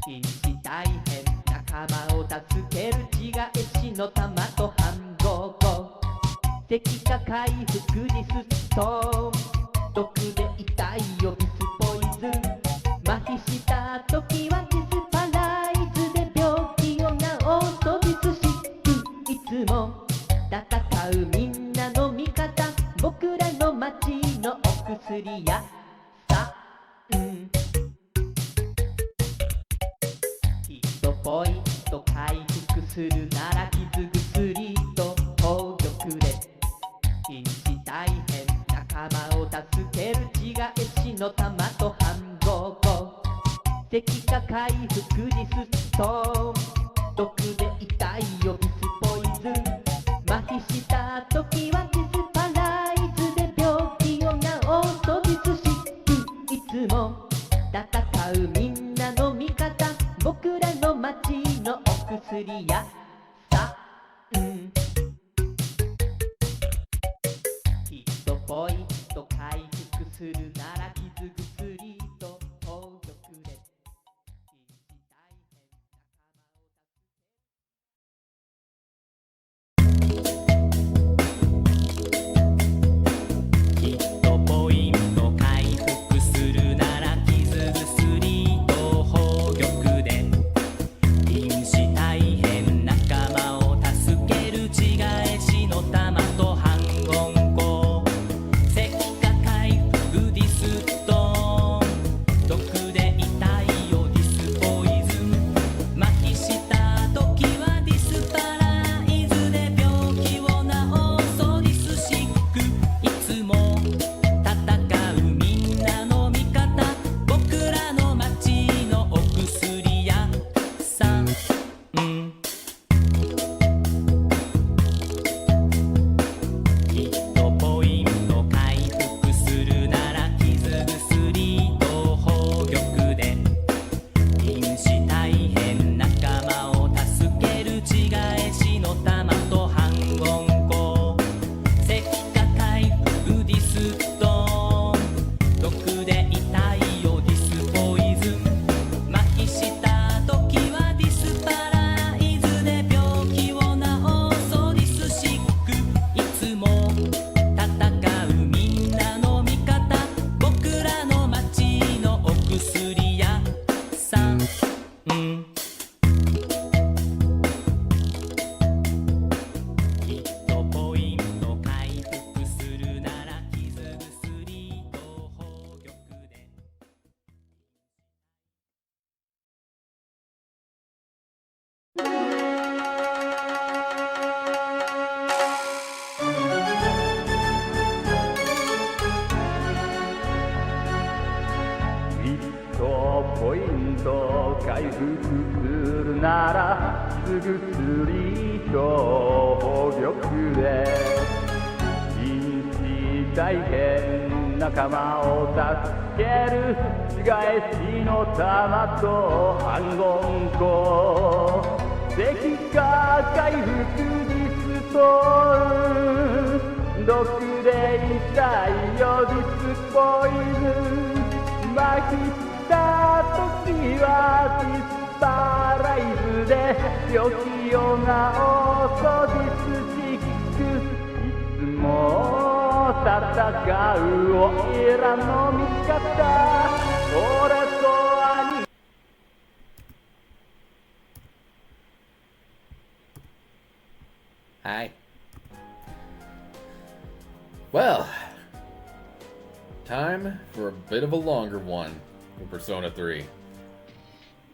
瀕死大変仲間を助ける自害死の玉と反応後石化回復にストーン毒で痛いをビスポイズン麻痺した時はディスパライズで病気を治すとディスシックいつも戦うみんなの味方僕らの街のお薬屋さんヒットポイント回復するなら傷薬と宝玉で瀕死大変仲間を助ける自害死の玉と反応後石化回復にストーン毒で痛いをビスポイズン麻痺した時はディスパライズで病気を治すとディスシックいつも戦うみんなの味方僕らの街のお薬屋さんヒットポイント回復するなら傷薬と宝玉で瀕死大変ヒットポイント回復するなら傷薬と宝玉で瀕死大変仲間を助ける自害死の玉と反言語石化回復ディストーン毒で痛いよディスポイズン麻痺した時はディスパライズで病気を治そうディスシックいつも戦うみんなの味方僕らの街のお薬屋さんヒットポイント回復するなら傷薬と宝玉で瀕死大変仲間を助ける自害死の玉と反言語石化回復ディストーン毒で痛いよディスポイズン麻痺した時はディスパライズで病気を治そうディスシックいつも戦うみんなの味方僕らの街のお薬屋さんヒットポイント回復するなら傷薬と宝玉でヒットポイント回復するならすぐ薬と宝玉で瀕死大変仲間を助ける自害死の玉と反言語石化回復ディストーン毒で痛いよディスポイズン麻痺した時はディスパライズで病気を治そうディスシックいつも戦うおいらの味方俺と兄Hi. Well, time for a bit of a longer one for Persona 3.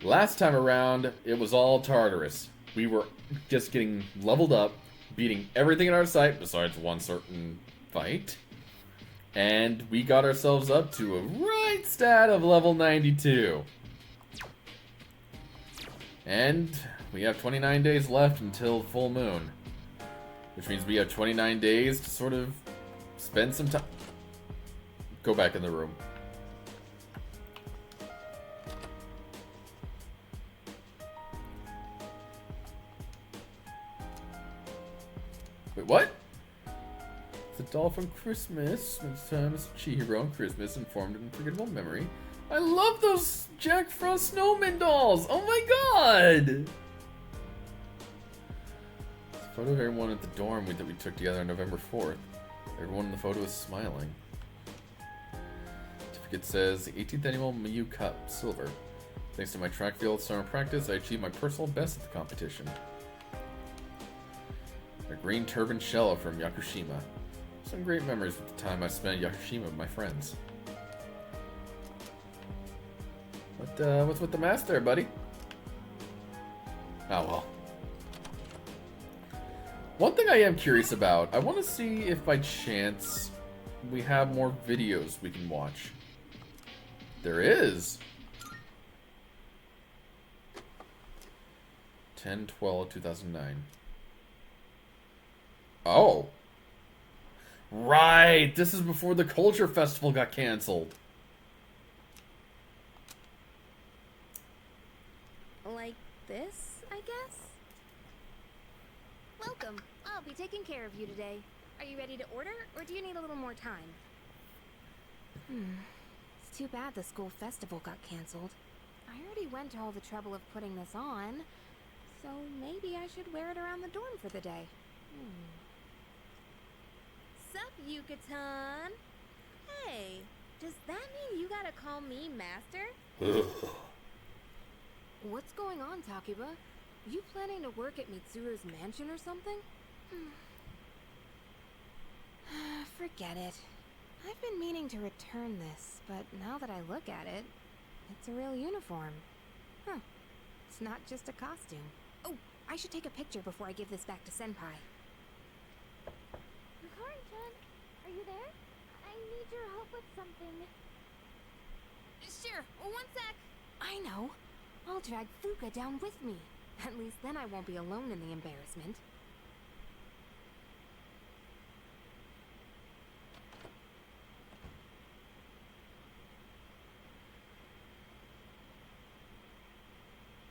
Last time around, it was all Tartarus. We were just getting leveled up, beating everything in our sight besides one certain fight. And we got ourselves up to a right stat of level 92. And we have 29 days left until full moon. Which means we have 29 days to sort of spend some time. Go back in the room. Wait, what? It's a doll from Christmas. It's Chihiro on Christmas and formed an unforgettable memory. I love those Jack Frost snowman dolls. Oh my god! Photo of everyone at the dorm that we took together on November 4th. Everyone in the photo is smiling. Certificate says 18th annual Mayu Cup, silver. Thanks to my track field summer practice, I achieved my personal best at the competition. A green turban shell from Yakushima. Some great memories of the time I spent at Yakushima with my friends. What's with the mask there, buddy? Oh well. One thing I am curious about, I want to see if by chance we have more videos we can watch. There is! 10/12/2009. Oh! Right! This is before the Culture Festival got canceled. Like this, I guess? Welcome. I'll be taking care of you today. Are you ready to order, or do you need a little more time? It's too bad the school festival got canceled. I already went to all the trouble of putting this on, so maybe I should wear it around the dorm for the day. Sup, Yuka-tan? Hey, does that mean you gotta call me Master? What's going on, Takiba? You planning to work at Mitsuru's mansion or something? Forget it. I've been meaning to return this, but now that I look at it, it's a real uniform. Huh. It's not just a costume. Oh, I should take a picture before I give this back to Senpai. Hikari-chan, are you there? I need your help with something. Sure, one sec. I know. I'll drag Fuka down with me. At least then I won't be alone in the embarrassment.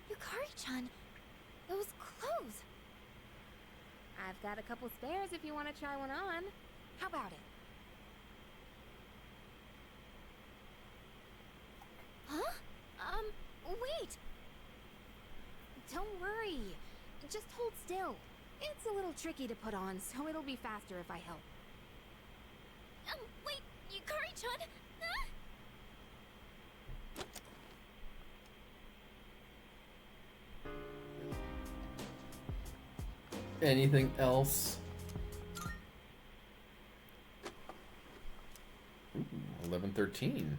Yukari-chan, those clothes! I've got a couple spares if you want to try one on. How about it? Huh? Wait! Don't worry. Just hold still. It's a little tricky to put on, so it'll be faster if I help. Wait! Yukari-chan! Huh? Anything else? Ooh, 11:13.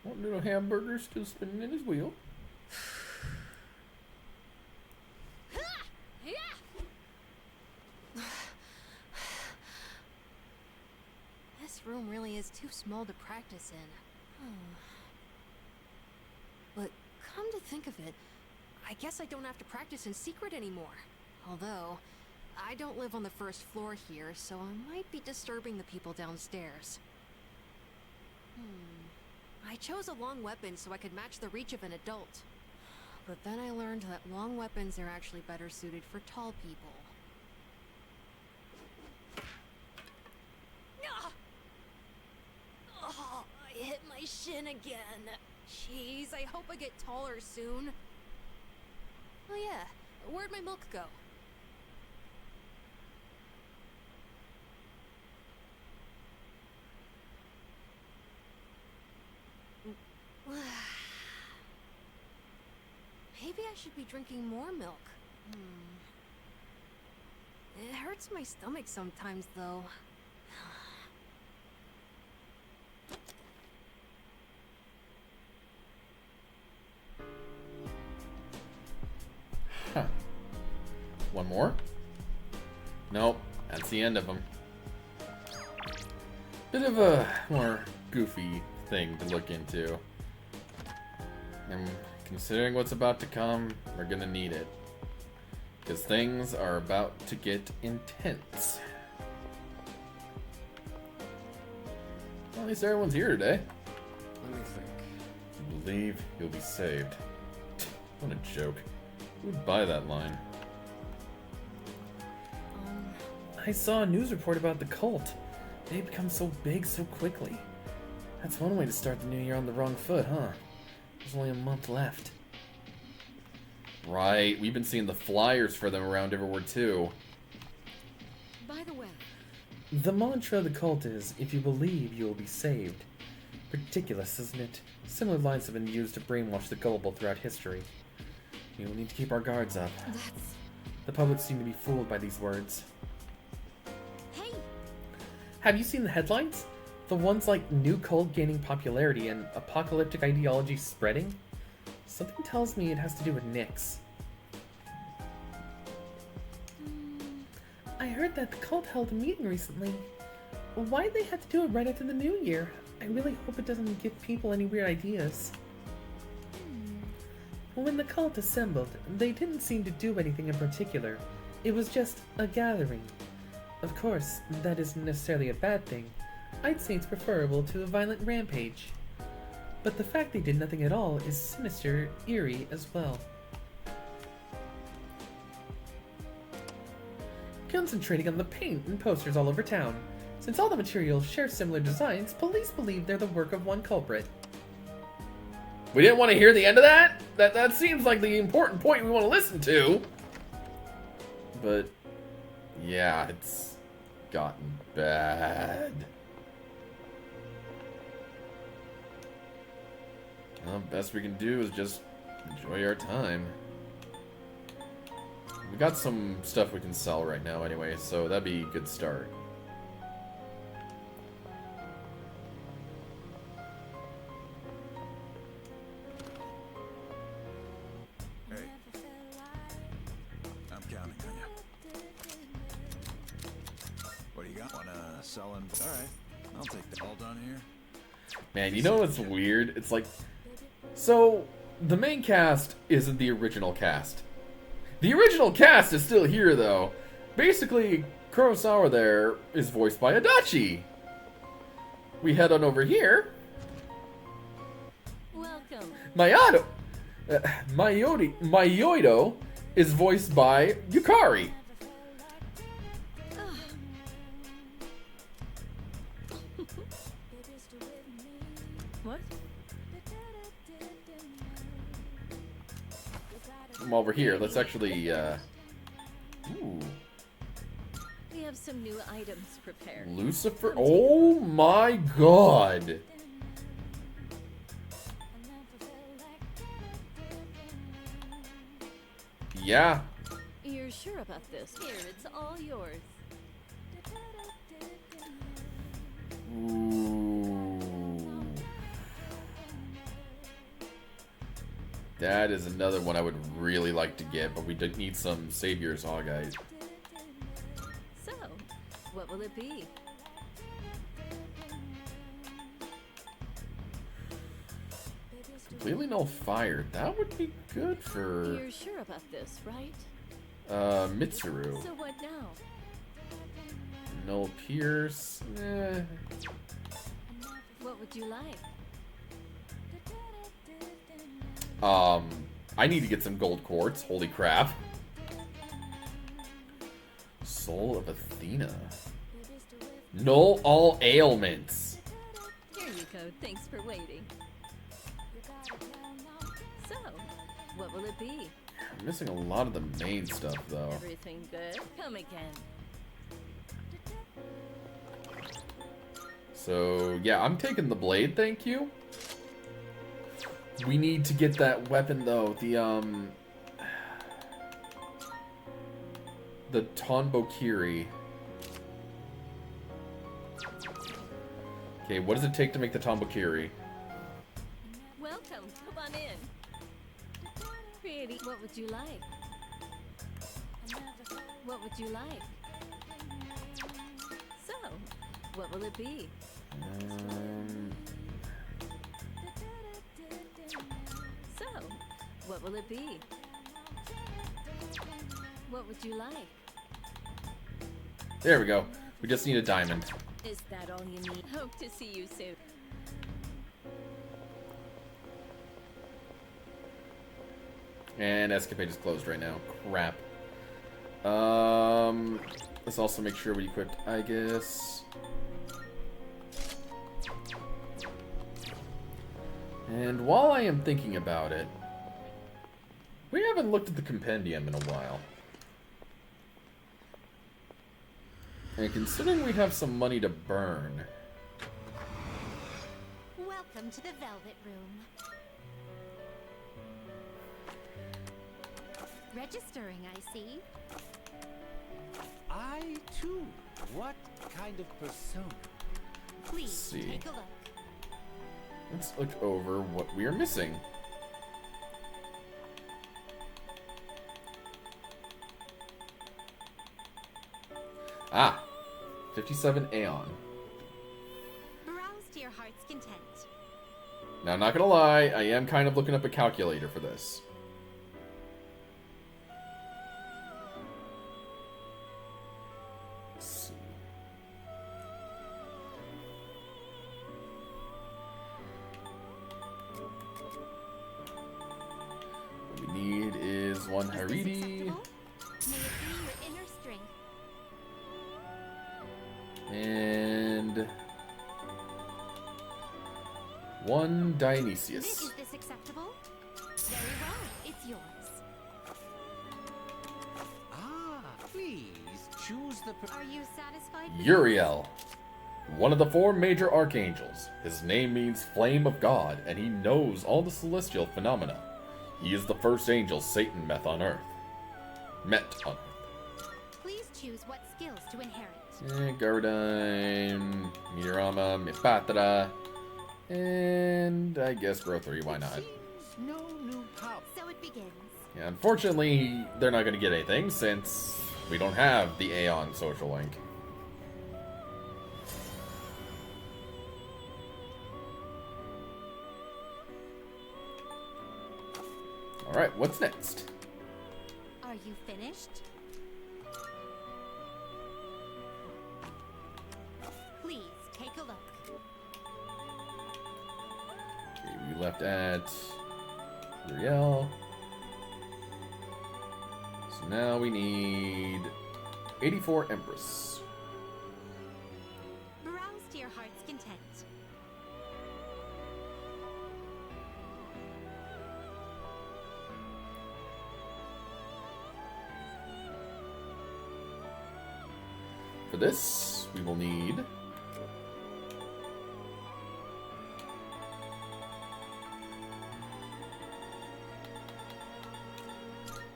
One little hamburger still spinning in his wheel. This room really is too small to practice in. But come to think of it, I guess I don't have to practice in secret anymore. Although, I don't live on the first floor here, so I might be disturbing the people downstairs. I chose a long weapon so I could match the reach of an adult. But then I learned that long weapons are actually better suited for tall people. Oh, I hit my shin again. Jeez, I hope I get taller soon. Oh yeah, where'd my milk go? Maybe I should be drinking more milk. It hurts my stomach sometimes, though. Huh. One more? Nope, that's the end of them. Bit of a more goofy thing to look into. And considering what's about to come, we're gonna need it. Because things are about to get intense. Well, at least everyone's here today. Let me think. I believe you'll be saved. What a joke. Who would buy that line? I saw a news report about the cult. They've become so big so quickly. That's one way to start the new year on the wrong foot, huh? There's only a month left. Right, we've been seeing the flyers for them around everywhere too. By the way, The mantra of the cult is, if you believe, you will be saved. Ridiculous, isn't it? Similar lines have been used to brainwash the gullible throughout history. We will need to keep our guards up. that's... The public seem to be fooled by these words. Hey! Have you seen the headlines? The ones like new cult gaining popularity and apocalyptic ideology spreading? Something tells me it has to do with Nyx. I heard that the cult held a meeting recently. Why'd they have to do it right after the new year? I really hope it doesn't give people any weird ideas. When the cult assembled, they didn't seem to do anything in particular. It was just a gathering. Of course, that isn't necessarily a bad thing. I'd say it's preferable to a violent rampage. But the fact they did nothing at all is sinister, eerie as well. Concentrating on the paint and posters all over town. Since all the materials share similar designs, police believe they're the work of one culprit. We didn't want to hear the end of that? That seems like the important point we want to listen to. But, yeah, it's gotten bad. Well, best we can do is just enjoy our time. We got some stuff we can sell right now anyway, so that'd be a good start. Hey, I'm counting on you. What do you got? Wanna sell and... Alright, I'll take that. All done here? Man, you know what's weird? It's like... So, the main cast isn't the original cast. The original cast is still here, though. Basically, Kurosawa there is voiced by Adachi. We head on over here. Welcome. Mayoido is voiced by Yukari. What? I'm over here. Let's actually, ooh, We have some new items prepared. Lucifer. Oh my god. Yeah. You're sure about this? Here, it's all yours. Ooh. That is another one I would really like to get, but we did need some Savior's Hawkeye. So, what will it be? Completely null fire. That would be good for You're sure about this, right? Mitsuru. So what now? Null Pierce. What would you like? I need to get some gold quartz. Holy crap. Soul of Athena. Null all ailments. Here you go. Thanks for waiting. So, what will it be? I'm missing a lot of the main stuff, though. Everything good? Come again. So, yeah, I'm taking the blade, thank you. We need to get that weapon, though. The Tonbokiri. Okay, what does it take to make the Tonbokiri? Welcome. Come on in. Pretty. What would you like? What would you like? So, what will it be? So, what will it be? What would you like? There we go. We just need a diamond. Is that all you need? Hope to see you soon. And Escapade is closed right now. Crap. let's also make sure we equipped Aegis. And while I am thinking about it, we haven't looked at the compendium in a while. And considering we have some money to burn, Welcome to the Velvet Room. Registering, I see. I too. What kind of persona? Please see. take a look. let's look over what we are missing. Ah, 57 Aeon. Browse to your heart's content. Now, not gonna lie, I am kind of looking up a calculator for this. Let's see. What we need is one Is this Haridi acceptable? May it be your inner strength. and one Dionysius. Is this acceptable? Very well, it's yours. Ah, please choose the. Are you satisfied? with Uriel, one of the 4 major archangels. His name means Flame of God, and he knows all the celestial phenomena. He is the first angel Satan met on Earth. Please choose what skills to inherit. Gardine, Meteorama, Mipatra, and I guess Grow 3, why not? Seems no new power. So it begins. Yeah, unfortunately, they're not going to get anything since we don't have the Aeon social link. Alright, what's next? Are you finished? Please take a look. Okay, we left at Uriel. So now we need 84 Empress. Browse to your heart's content. For this, we will need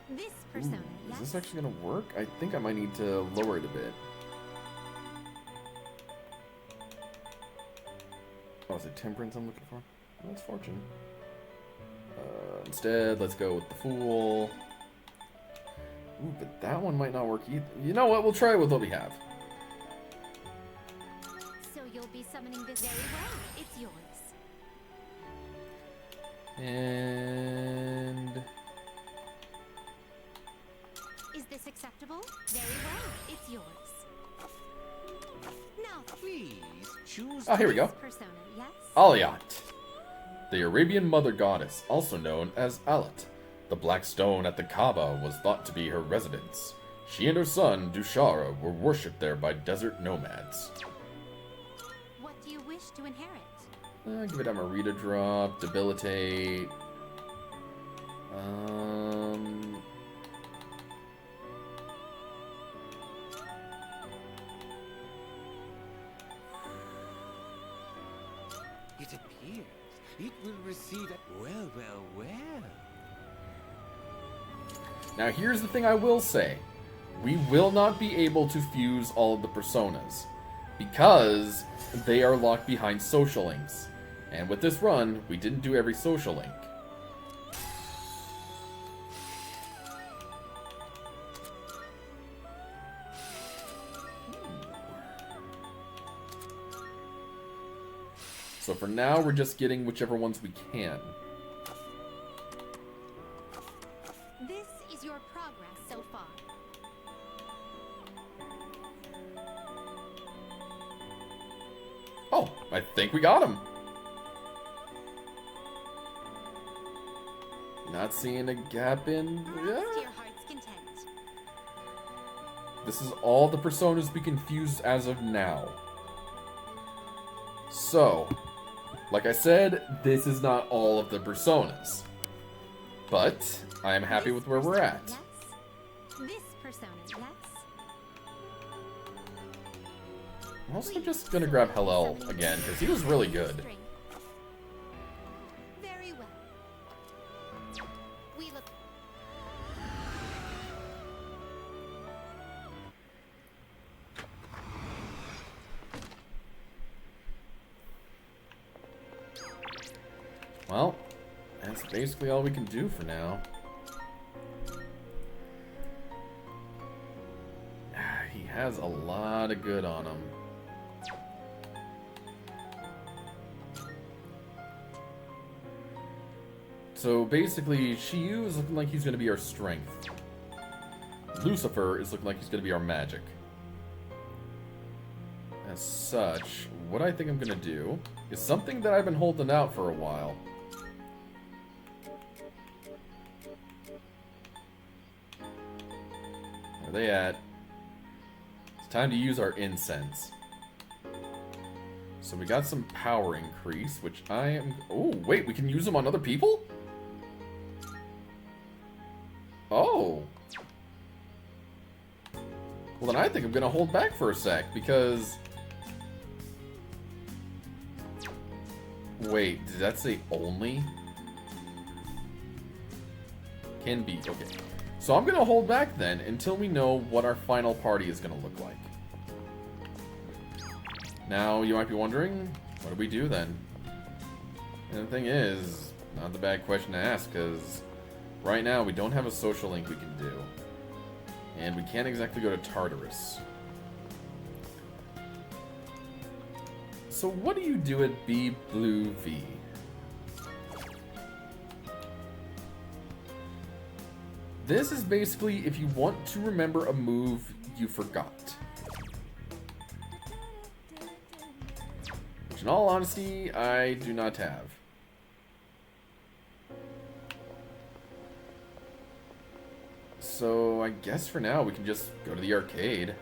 This persona, Is yes? this actually gonna work? I think I might need to lower it a bit. Oh, is it Temperance I'm looking for? No, it's Fortune. Instead, let's go with the Fool. Ooh, but that one might not work either. You know what? We'll try with what we have. So you'll be summoning this very well. It's yours. And Is this acceptable? Very well. It's yours. Now, Please choose. oh, here we go. this persona, yes? Aliat, the Arabian mother goddess, also known as Alat. The black stone at the Kaaba was thought to be her residence. She and her son, Dushara, were worshipped there by desert nomads. What do you wish to inherit? Give it a Marita drop, debilitate. It appears it will receive a. Well, well, well. Now here's the thing I will say. We will not be able to fuse all of the personas because they are locked behind social links. And with this run, we didn't do every social link. So for now, we're just getting whichever ones we can. This is your progress so far. Oh, I think we got him. Not seeing a gap in. Browse to your heart's content. This is all the personas we can fuse as of now. So, like I said, this is not all of the personas. But, I am happy with where we're at. This persona, yes? I'm also just gonna grab Hillel again, because he was really good. Very well. We look. Well, that's basically all we can do for now. He has a lot of good on him. So basically, Shiyu is looking like he's going to be our strength. Lucifer is looking like he's going to be our magic. As such, what I think I'm going to do is something that I've been holding out for a while. Where are they at? It's time to use our incense. So we got some power increase, which I am... Oh, wait, we can use them on other people? Oh. Well, then I think I'm going to hold back for a sec, because... Wait, did that say only? Can be, okay. So I'm going to hold back then until we know what our final party is going to look like. Now, you might be wondering, what do we do then? And the thing is, not the bad question to ask, because right now we don't have a social link we can do. And we can't exactly go to Tartarus. So what do you do at B Blue V? This is basically if you want to remember a move you forgot. Which in all honesty, I do not have. So I guess for now we can just go to the arcade.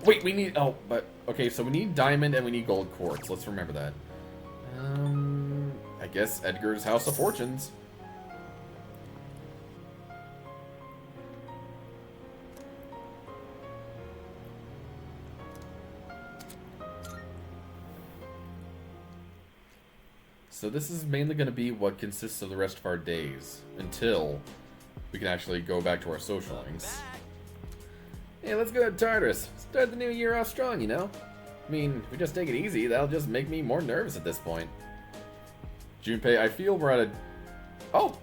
Wait, we need... Oh, but... Okay, so we need diamond and we need gold quartz. Let's remember that. I guess Edgar's House of Fortunes. So this is mainly going to be what consists of the rest of our days. Until we can actually go back to our social links. Hey, let's go to Tartarus. Start the new year off strong, you know? I mean, if we just take it easy, that'll just make me more nervous at this point. Junpei, I feel we're at a... Oh!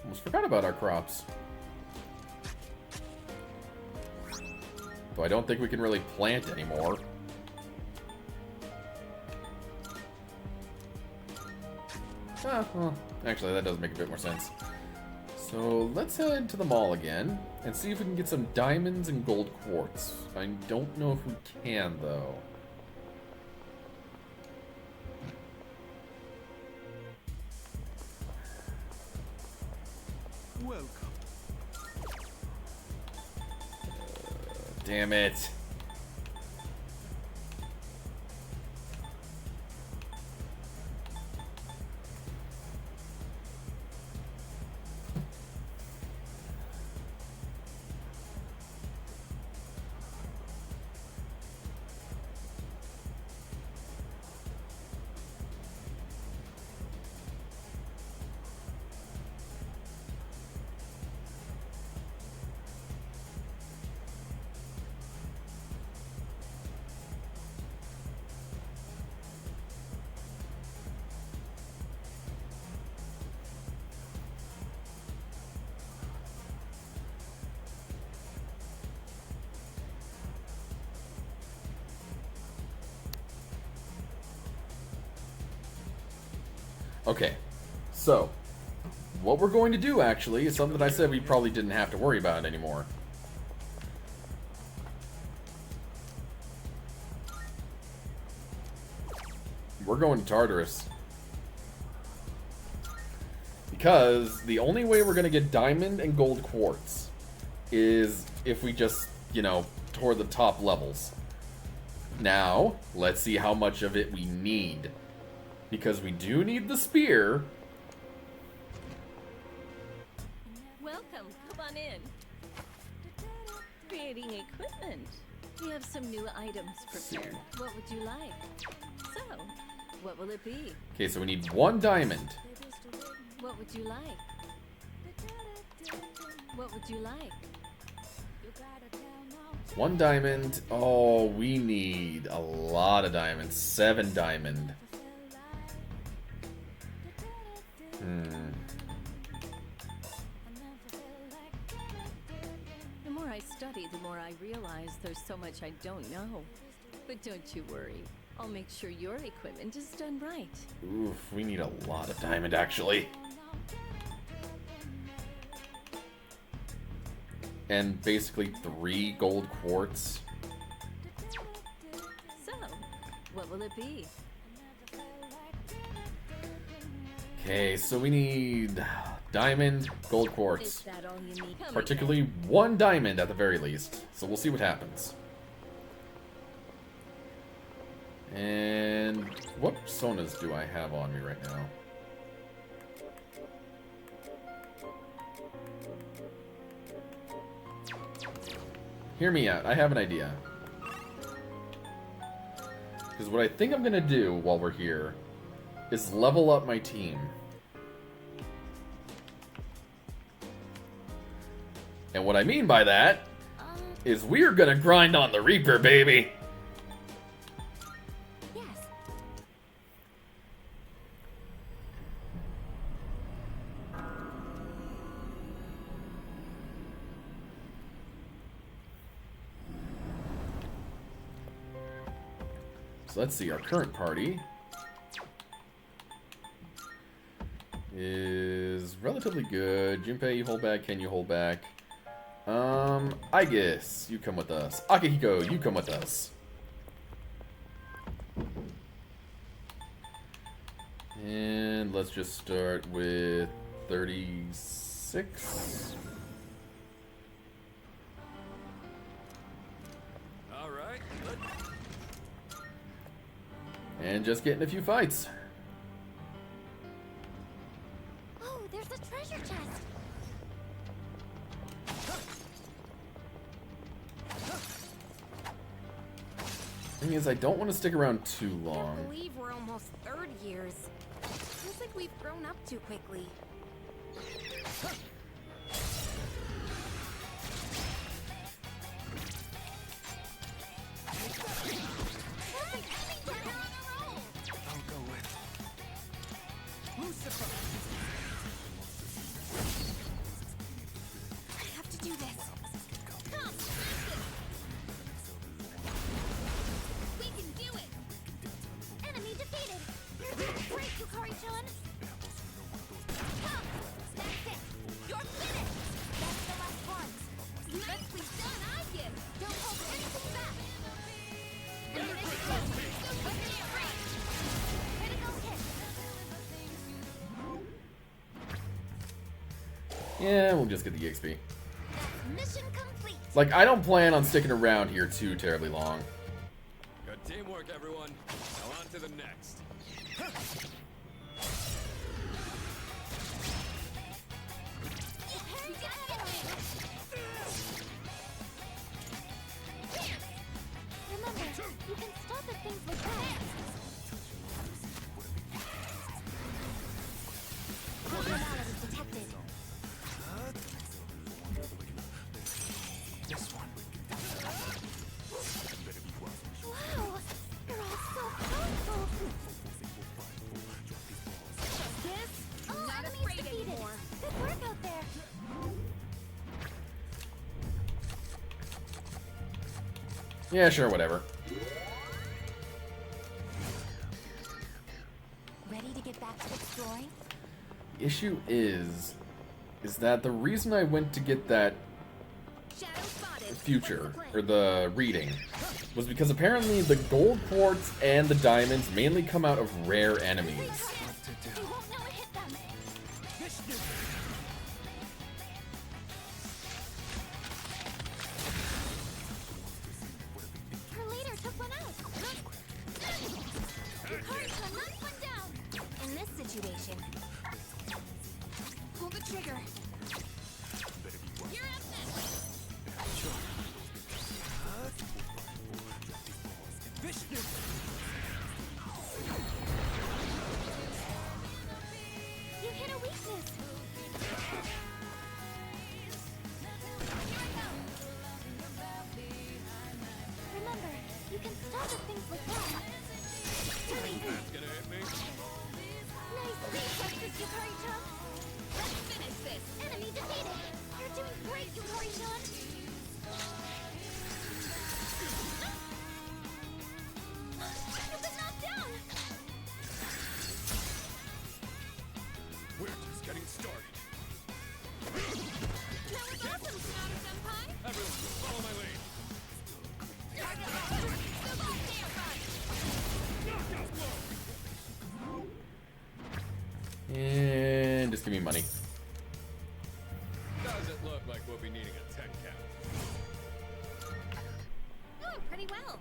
Almost forgot about our crops. Though I don't think we can really plant anymore. Ah, well, actually, that does make a bit more sense. So, let's head to the mall again, and see if we can get some diamonds and gold quartz. I don't know if we can, though. Welcome. Damn it. Okay, so, what we're going to do, actually, is something that I said we probably didn't have to worry about anymore. we're going to Tartarus. Because the only way we're going to get diamond and gold quartz is if we just, you know, toward the top levels. Now, let's see how much of it we need. Because we do need the spear. Welcome. Come on in. Creating equipment. We have some new items prepared. What would you like? So, what will it be? Okay, so we need 1 diamond. What would you like? What would you like? 1 diamond. Oh, we need a lot of diamonds. 7 diamond. The more I study, the more I realize there's so much I don't know. But don't you worry. I'll make sure your equipment is done right. Oof, we need a lot of diamond, actually. And basically 3 gold quartz. So, what will it be? Okay, so we need diamond, gold Is quartz. that all you need? Come Particularly 1 diamond at the very least. So we'll see what happens. And what personas do I have on me right now? Hear me out. I have an idea. Because what I think I'm going to do while we're here is level up my team. And what I mean by that is we're going to grind on the Reaper, baby! Yes. So let's see, our current party is relatively good. Junpei, you hold back. Ken, you hold back. I guess you come with us. Akihiko, you come with us. And let's just start with 36. All right. And just getting a few fights. Oh, there's a treasure chest. Thing is, I don't want to stick around too I long. believe we're almost 3rd years. Feels like we've grown up too quickly. I'll go with Lucifer. I have to do this. Come, we can do it. Enemy defeated. Great, Yukari-chan. Come, that's it. You're finished. That's the last one. Nicely done, I give. Don't hold anything back. Critical hit. Yeah, we'll just get the EXP. Mission complete. Like, I don't plan on sticking around here too terribly long. Good teamwork, everyone. Now on to the next. Remember, you can stop at things like that. Abnormality detected. Wow, you're all so powerful. This? Oh, enemies defeated. Good work out there. Yeah, sure, whatever. Ready to get back to exploring? The issue is that the reason I went to get that Shadow spotted. future, or the reading, was because apparently the gold quartz and the diamonds mainly come out of rare enemies. They won't know it hit them. Her leader took one out. Hurricane knocked one down. In this situation, pull the trigger. You're up next. You hit a weakness. Remember, you can stop at things like that. Nice reflexes, Yukari-chan. Let's finish this. Enemy defeated. You're doing great, Yukari-chan. You've been knocked down. We're just getting started. That was awesome, Sonata-senpai. Everyone, follow my lead. And just give me money. Doesn't look like we'll be needing a tech cap. Oh, pretty well.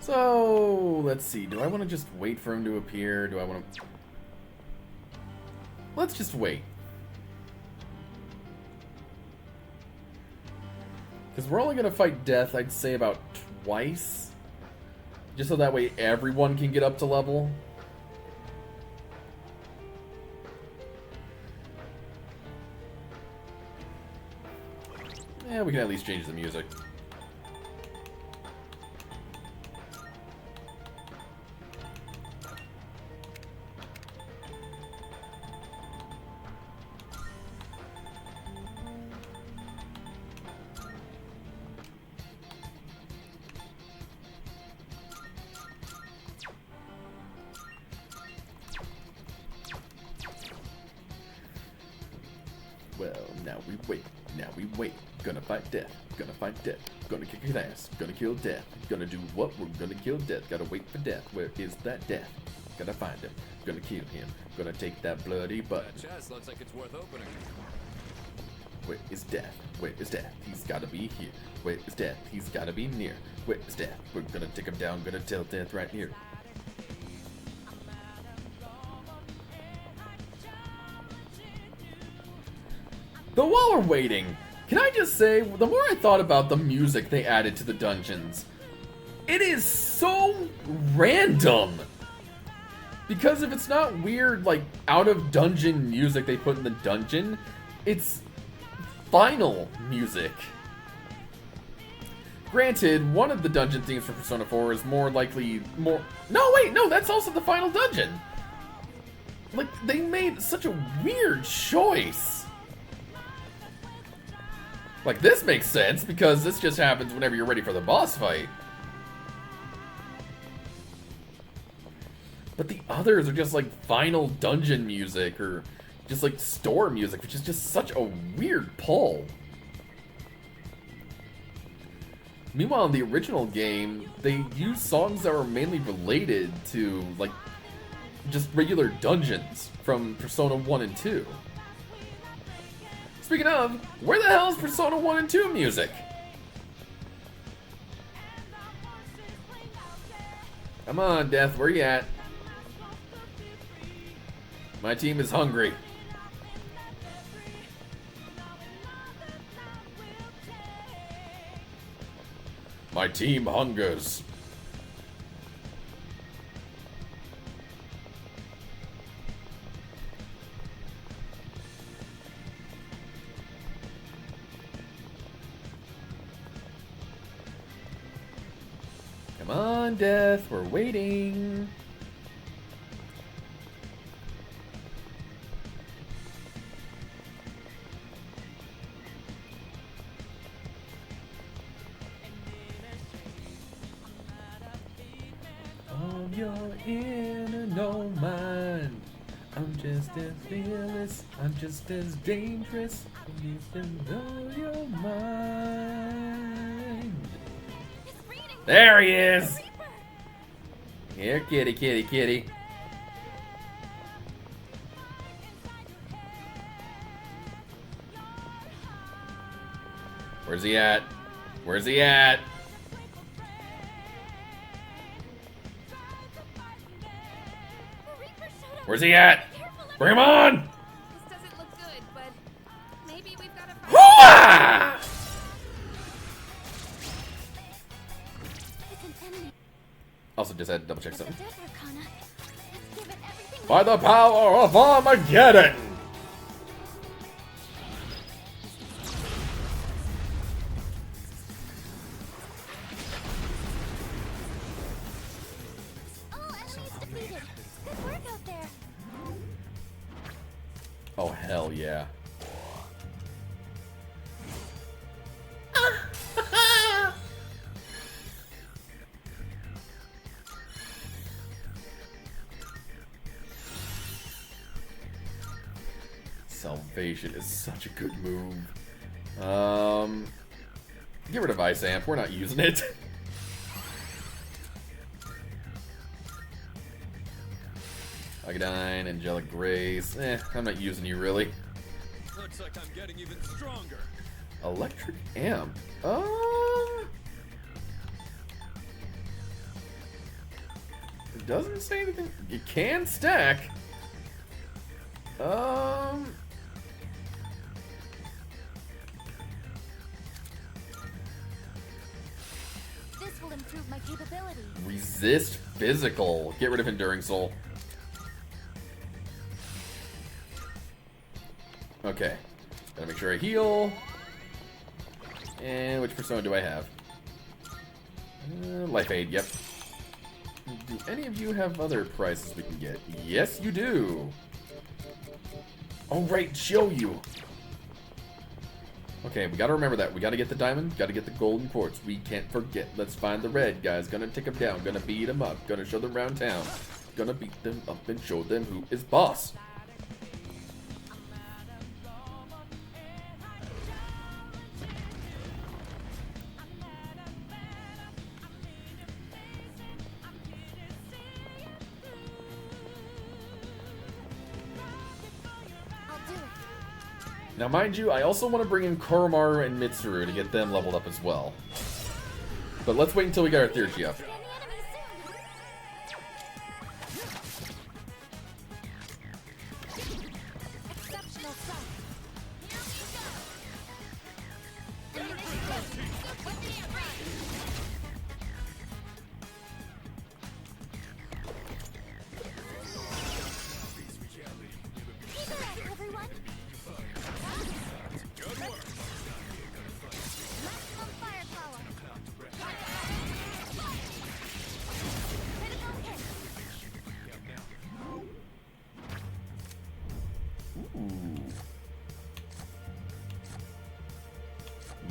So, let's see. Do I want to just wait for him to appear? Do I want to... Let's just wait. Because we're only going to fight Death, I'd say, about twice. Just so that way everyone can get up to level. Yeah, we can at least change the music. Well, now we wait. Now we wait. Gonna fight Death. Gonna fight Death. Gonna kick his ass. Gonna kill Death. Gonna do what? We're gonna kill Death. Gotta wait for Death. Where is that Death? Gotta find him. Gonna kill him. Gonna take that bloody button. That chest looks like it's worth opening. Where is Death? Where is Death? He's gotta be here. Where is Death? He's gotta be near. Where is Death? We're gonna take him down. Gonna tell Death right here. But while we're waiting, can I just say, the more I thought about the music they added to the dungeons, it is so random. Because if it's not weird, like, out of dungeon music they put in the dungeon, it's final music. Granted, one of the dungeon themes for Persona 4 is more likely more... No, wait, no, that's also the final dungeon. Like, they made such a weird choice. Like, this makes sense, because this just happens whenever you're ready for the boss fight. But the others are just like final dungeon music, or just like store music, which is just such a weird pull. Meanwhile, in the original game, they used songs that were mainly related to, like, just regular dungeons from Persona 1 and 2. Speaking of, where the hell is Persona 1 and 2 music? Come on, Death, where you at? My team is hungry. My team hungers. Come on, Death, we're waiting. You're in no mind. I'm just as fearless, I'm just as dangerous, even though you're mine. There he is! Here, kitty, kitty, kitty. Where's he at? Where's he at? Where's he at? Bring him on! This doesn't look good, but maybe we've got to find. Hoo-ah! It's an enemy. Also, just had to double check something. It's a Death Arcana. Let's give it everything. By the power of Armageddon! All enemies defeated. Good work out there. Oh, hell yeah. Salvation is such a good move. Get rid of Ice Amp. We're not using it. Iodine, Angelic Grace. I'm not using you really. Looks like I'm getting even stronger. Electric Amp. It doesn't say anything. You can stack. This will improve my capabilities. Resist physical. Get rid of Enduring Soul. Okay. Gotta make sure I heal. And which persona do I have? Life Aid, yep. Do any of you have other prizes we can get? Yes, you do. Oh, right, show you. Okay, we gotta remember that. We gotta get the diamond, gotta get the golden quartz. We can't forget. Let's find the red guys. Gonna take them down, gonna beat them up, gonna show them around town. Gonna beat them up and show them who is boss. Now, mind you, I also want to bring in Koromaru and Mitsuru to get them leveled up as well. But let's wait until we get our Theurgy up.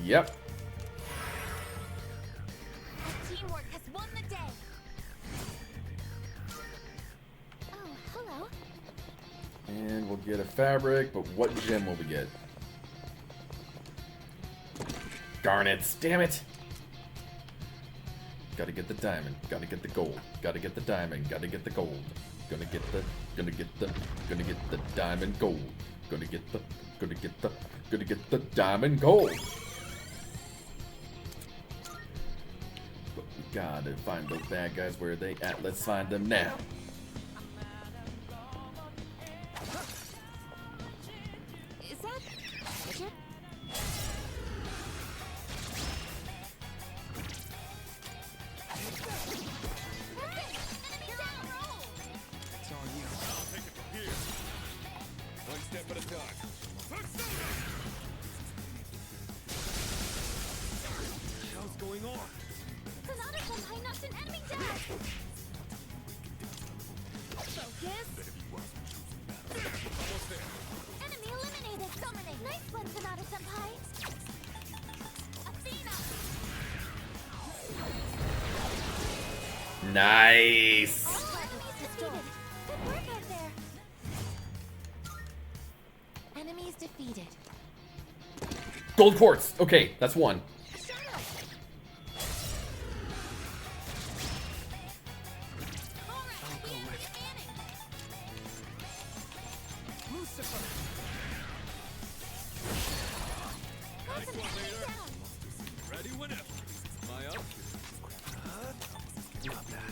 Yep. Teamwork has won the day. Oh, hello. And we'll get a fabric, but what gem will we get? Garnets, damn it! Gotta get the diamond, gotta get the gold, gotta get the diamond, gotta get the gold. Gonna get the diamond gold. Gonna get the diamond gold. But we gotta find those bad guys. Where are they at? Let's find them now. Is that Bridget? It's on you. I'll take it from here. One step at a time. What's the hell's going on? Sonata-senpai knocked an enemy down! Focus! Almost there. Enemy eliminated! Dominate! Nice one, Sonata-senpai! Athena! Nice. All enemies defeated! Good work out there! defeated. Gold quartz. Okay, that's one. Ready whenever. Am I up?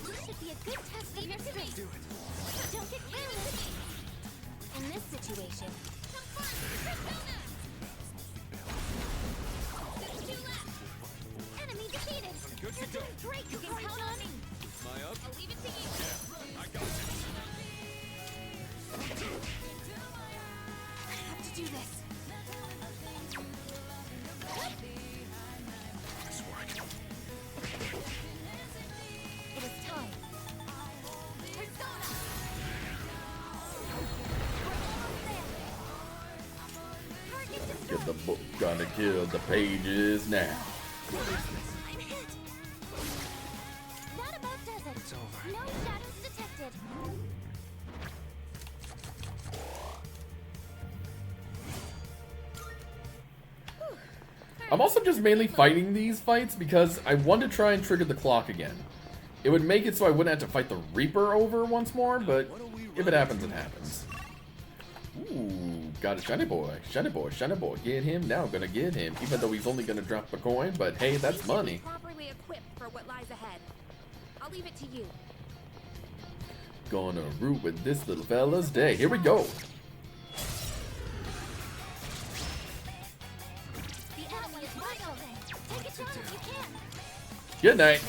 This should be a good test of your strength. Don't get careless. In this situation. Enemy defeated. Good to You're go. doing great. You can count on me. Am I up? I'll leave it to you. I got it. I have to do this. It is time. Persona! Target Get the book, gonna kill the pages now. I'm hit. That about does it. It's over. No shadows detected. I'm also just mainly fighting these fights because I want to try and trigger the clock again. It would make it so I wouldn't have to fight the Reaper over once more, but if it happens, it happens. Ooh, got a shiny boy, shiny boy, shiny boy. Get him, now I'm gonna get him. Even though he's only gonna drop a coin, but hey, that's money. Properly equipped for what lies ahead. I'll leave it to you. Gonna ruin this little fella's day. Here we go. The enemy is wide open. Take a shot if you can. Good night.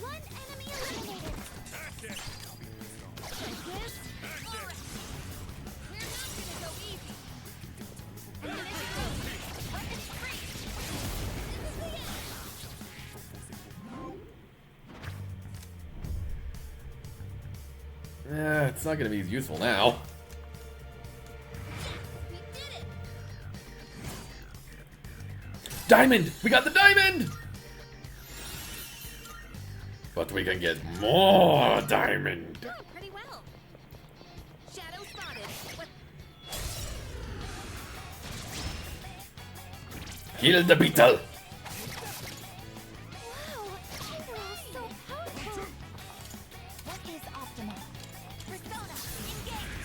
One enemy eliminated. This? Alright. We're not gonna go easy. Weapons free. This is the end. It's not gonna be as useful now. We did it. Diamond! We got the diamond! But we can get more diamond. Oh, pretty well. Shadow spotted. What? Kill the beetle! Wow, these are all so powerful. What is optimal? Persona, engage.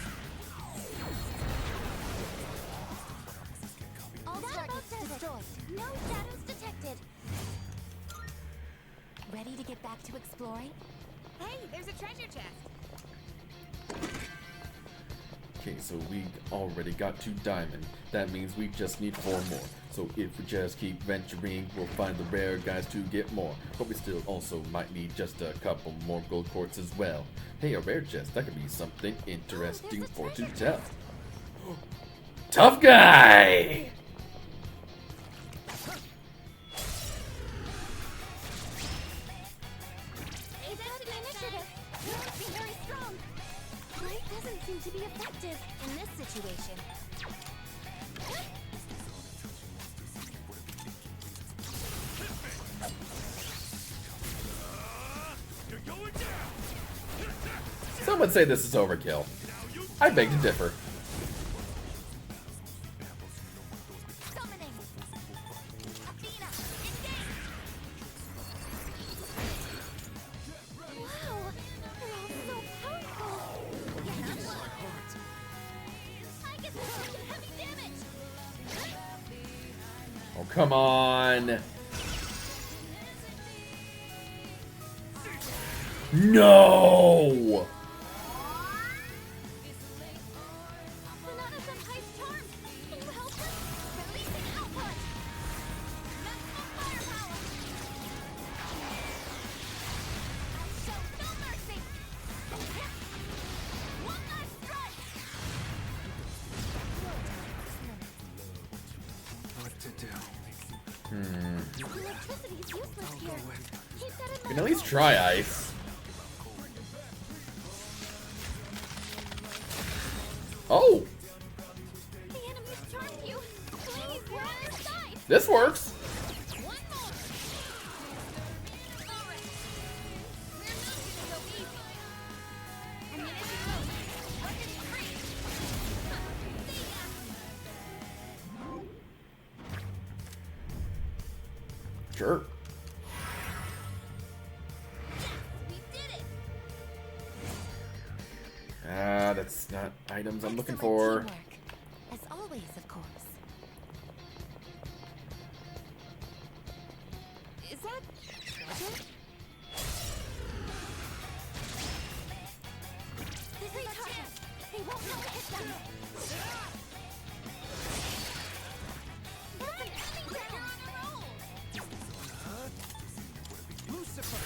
All targets destroyed. No shadows detected. Ready to get back to exploring? Hey, there's a treasure chest. Okay, so we already got 2 diamond. That means we just need 4 more. So if we just keep venturing, we'll find the rare guys to get more. But we still also might need just a couple more gold quartz as well. Hey, a rare chest, that could be something interesting for to tell. Tough guy! Is that the initiative? You must be very strong. Light doesn't seem to be effective in this situation. You're going down. Some would say this is overkill. I beg to differ. Summoning. Athena, engage. Wow, they're all so powerful. Yeah, that's what I get some heavy damage. Oh, come on. No! Sonata's on high charm. Can you help us? Releasing output. Maximum firepower. I'll show no mercy. One last strike. What to do? Electricity is useless here. Keep that in You mind. can at least try ice. Oh! The enemy's charmed you. Please, we're on your side. This works! One more. All right. We're not gonna go easy. Sure. We did it! Ah, that's not items I'm looking Excellent for. teamwork. As always, of course. Is that treasure? This is our chance. They won't know to hit them. That's an enemy down. On a roll. Lucifer!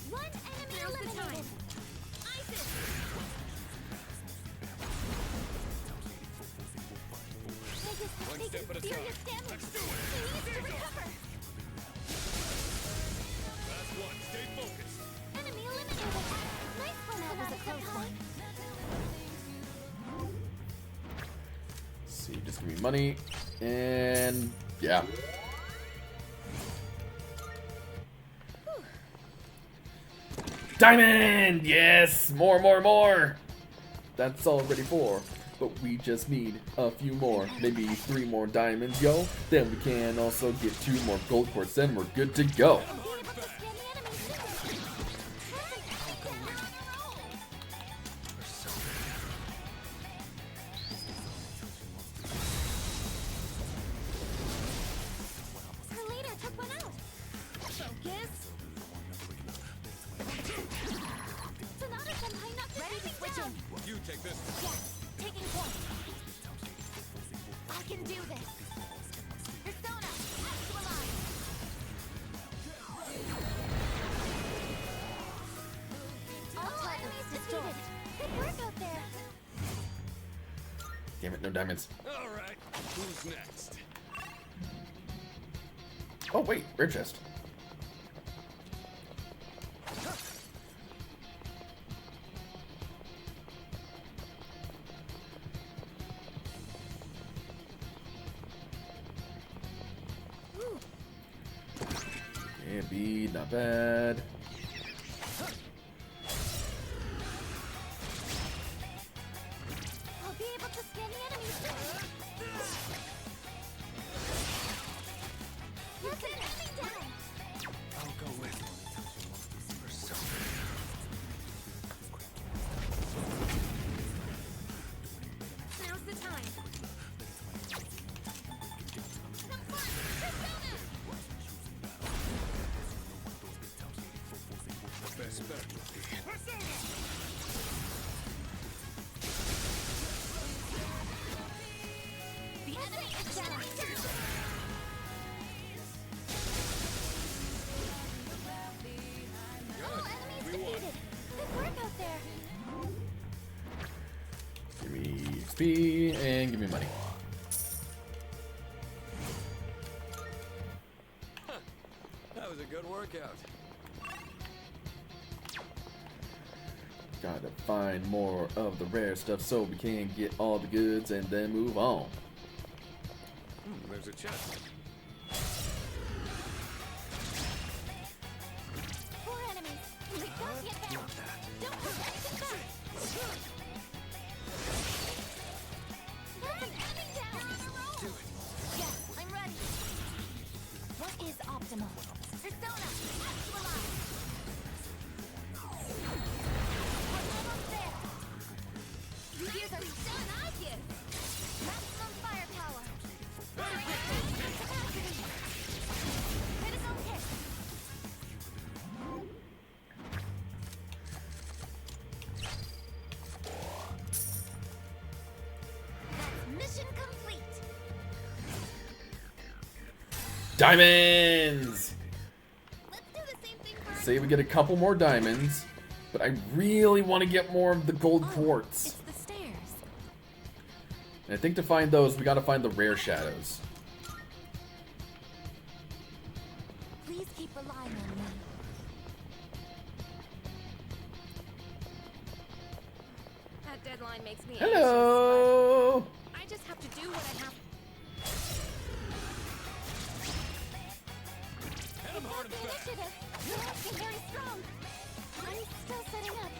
One enemy eliminated. Isis. One step at a time. Let's do it. He needs to recover. Last one. Stay focused. Enemy eliminated. Nice one, that was a close one. See, just give me money. And yeah. Diamond! Yes! More, more, more! That's already 4. But we just need a few more. Maybe 3 more diamonds, yo. Then we can also get 2 more gold quartz. Then we're good to go. Be able to scan the enemy too. That's an enemy down. On a roll. Her leader took one out. Focus. Sonata Senpai knocked the enemy down. You take this. Yes, taking point. I can do this. Persona, actualize. All enemies defeated. Good work out there. Damn it, no diamonds. All right. Who's next? Oh, wait, rare chest. Can't be, not bad. I'll be able to scan the enemies too. That's an enemy down. I'll go with Persona. Now's the time. Come on, Persona! Best bet will be Persona! The enemy is down. All enemies defeated. Good work out there. Give me XP and give me money. That was a good workout. Gotta find more of the rare stuff so we can get all the goods and then move on. There's a chest. 4 enemies. We've got the advantage. Don't hold anything back. That's an enemy down. On a roll. Yes, I'm ready. What is optimal? Persona, actualize. We're almost there. Here's our stun I give. Maximum firepower. Capacity. Critical hit. That's mission complete. Diamonds! Let's do the same thing for Say we get a couple more diamonds, but I really want to get more of the gold quartz. It's the stairs. And I think to find those, we gotta find the rare shadows. Please keep relying on me. That deadline makes me Hello! anxious, but I just have to do what I have. Hit him hard and fast. Initiative. You're looking very strong. I'm still setting up.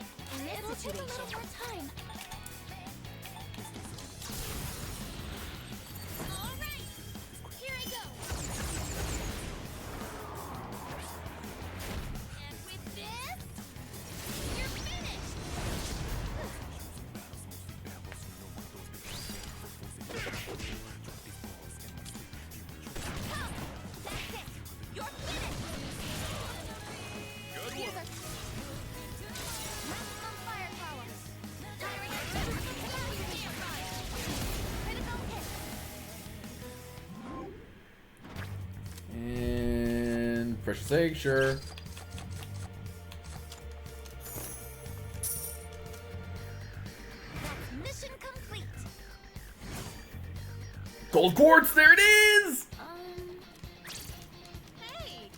It'll take a little more time. Precious egg, sure. Mission complete. Gold quartz, there it is! Hey.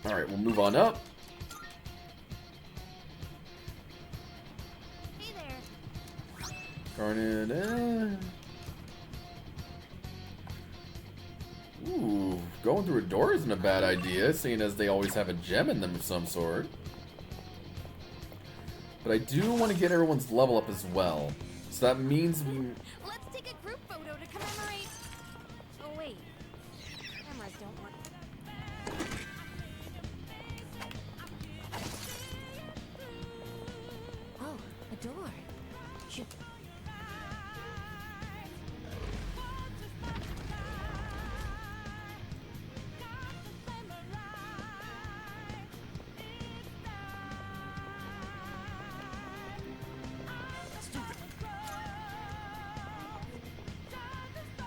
Alright, we'll move on up. Hey there. Garnet, Ooh, going through a door isn't a bad idea, seeing as they always have a gem in them of some sort. But I do want to get everyone's level up as well. So that means we... Let's take a group photo to commemorate. Oh wait, cameras don't work. Oh, a door. Shoot.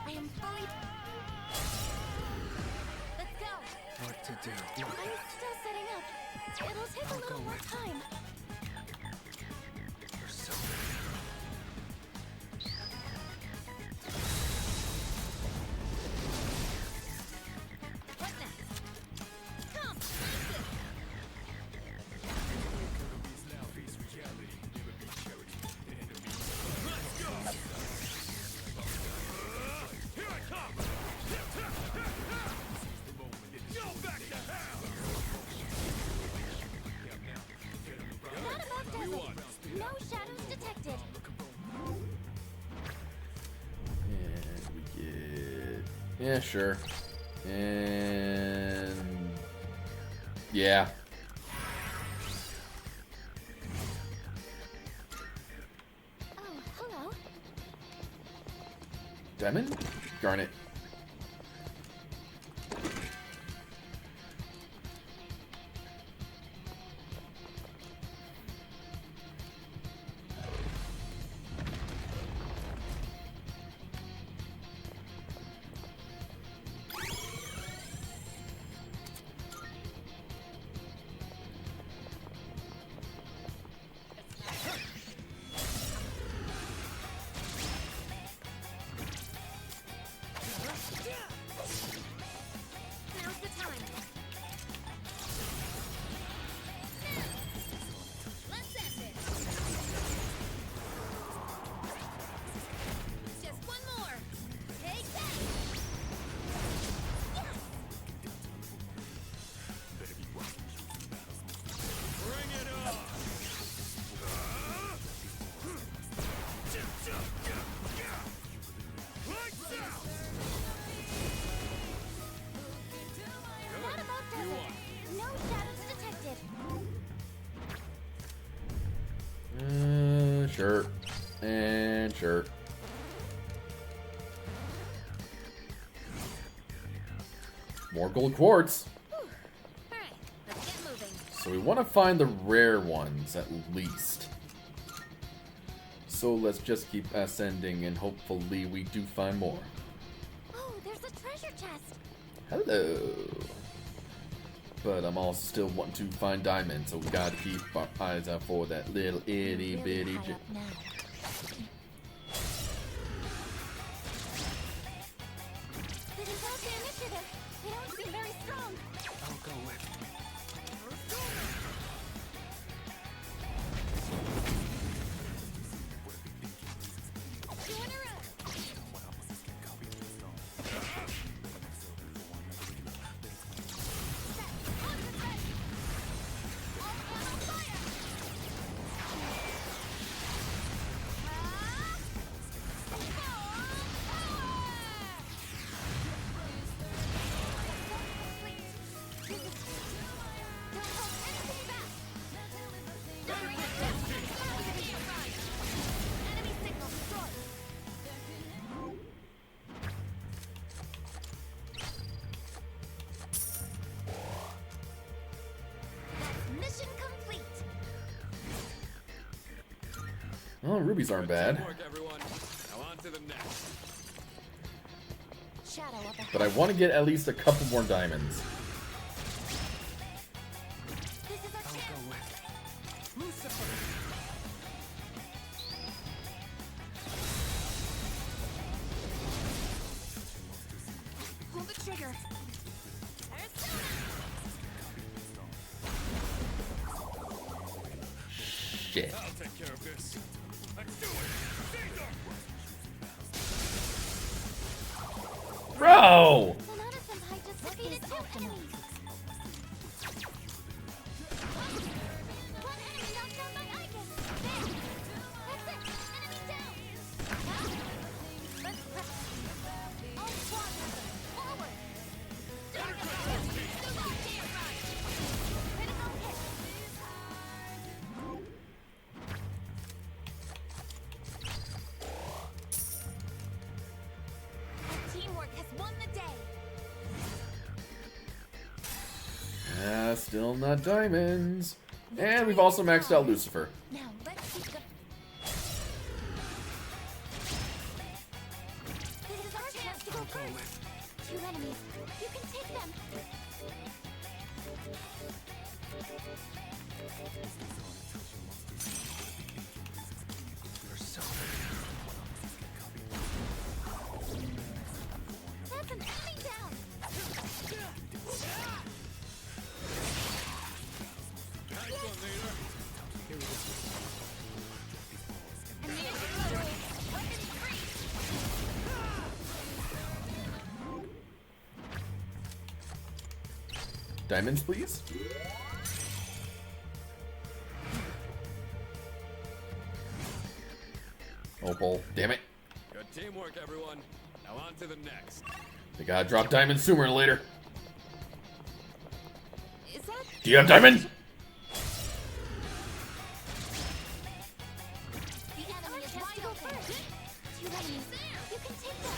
I am fully. Let's go. What to do? I'm still setting up. It'll take a little more time. You're so What next? Come, face it. Not above desert. No shadows detected. And we get... Yeah, sure. And... Yeah. Oh, hello. Diamond? Garnet. Now's the time. Let's end it. Just one more. Take that. Yes. Bring it on! Lights out! Not above desert. No shadows detected. Sure. And sure. More gold quartz. All right, let's get moving. So we want to find the rare ones at least. So let's just keep ascending and hopefully we do find more. Oh, there's a treasure chest. Hello. But I'm also still wanting to find diamonds, so we gotta keep our eyes out for that little itty bitty High gem. up now. This is not the initiative. They don't seem very strong. I'll go with. Two in a row. Mission complete. Oh, rubies aren't bad. Teamwork, everyone. Now on to the next. shadow up ahead. But I want to get at least a couple more diamonds. This is our I'll chance. go with Lucifer. Pull the trigger. Shit. I'll take care of this. Let's do it. Caesar! Bro! Sonata-senpai just defeated 2 enemies. One enemy knocked down by Icon. There. That's it. Enemy down. Now, let's press. All squadrons, forward. Critical hit. Teamwork has won the day. Still not diamonds. And we've also maxed out Lucifer. Now let's keep the. This is our chance to go first. 2 enemies. You can take them. That's an enemy down. Nice one, leader. Weapons free. Diamonds, please. Opal. Damn it. Good teamwork, everyone. Now on to the next. They gotta drop diamonds sooner or later. Is that Do you have diamonds? the enemy is wide open? 2 enemies. You can take them.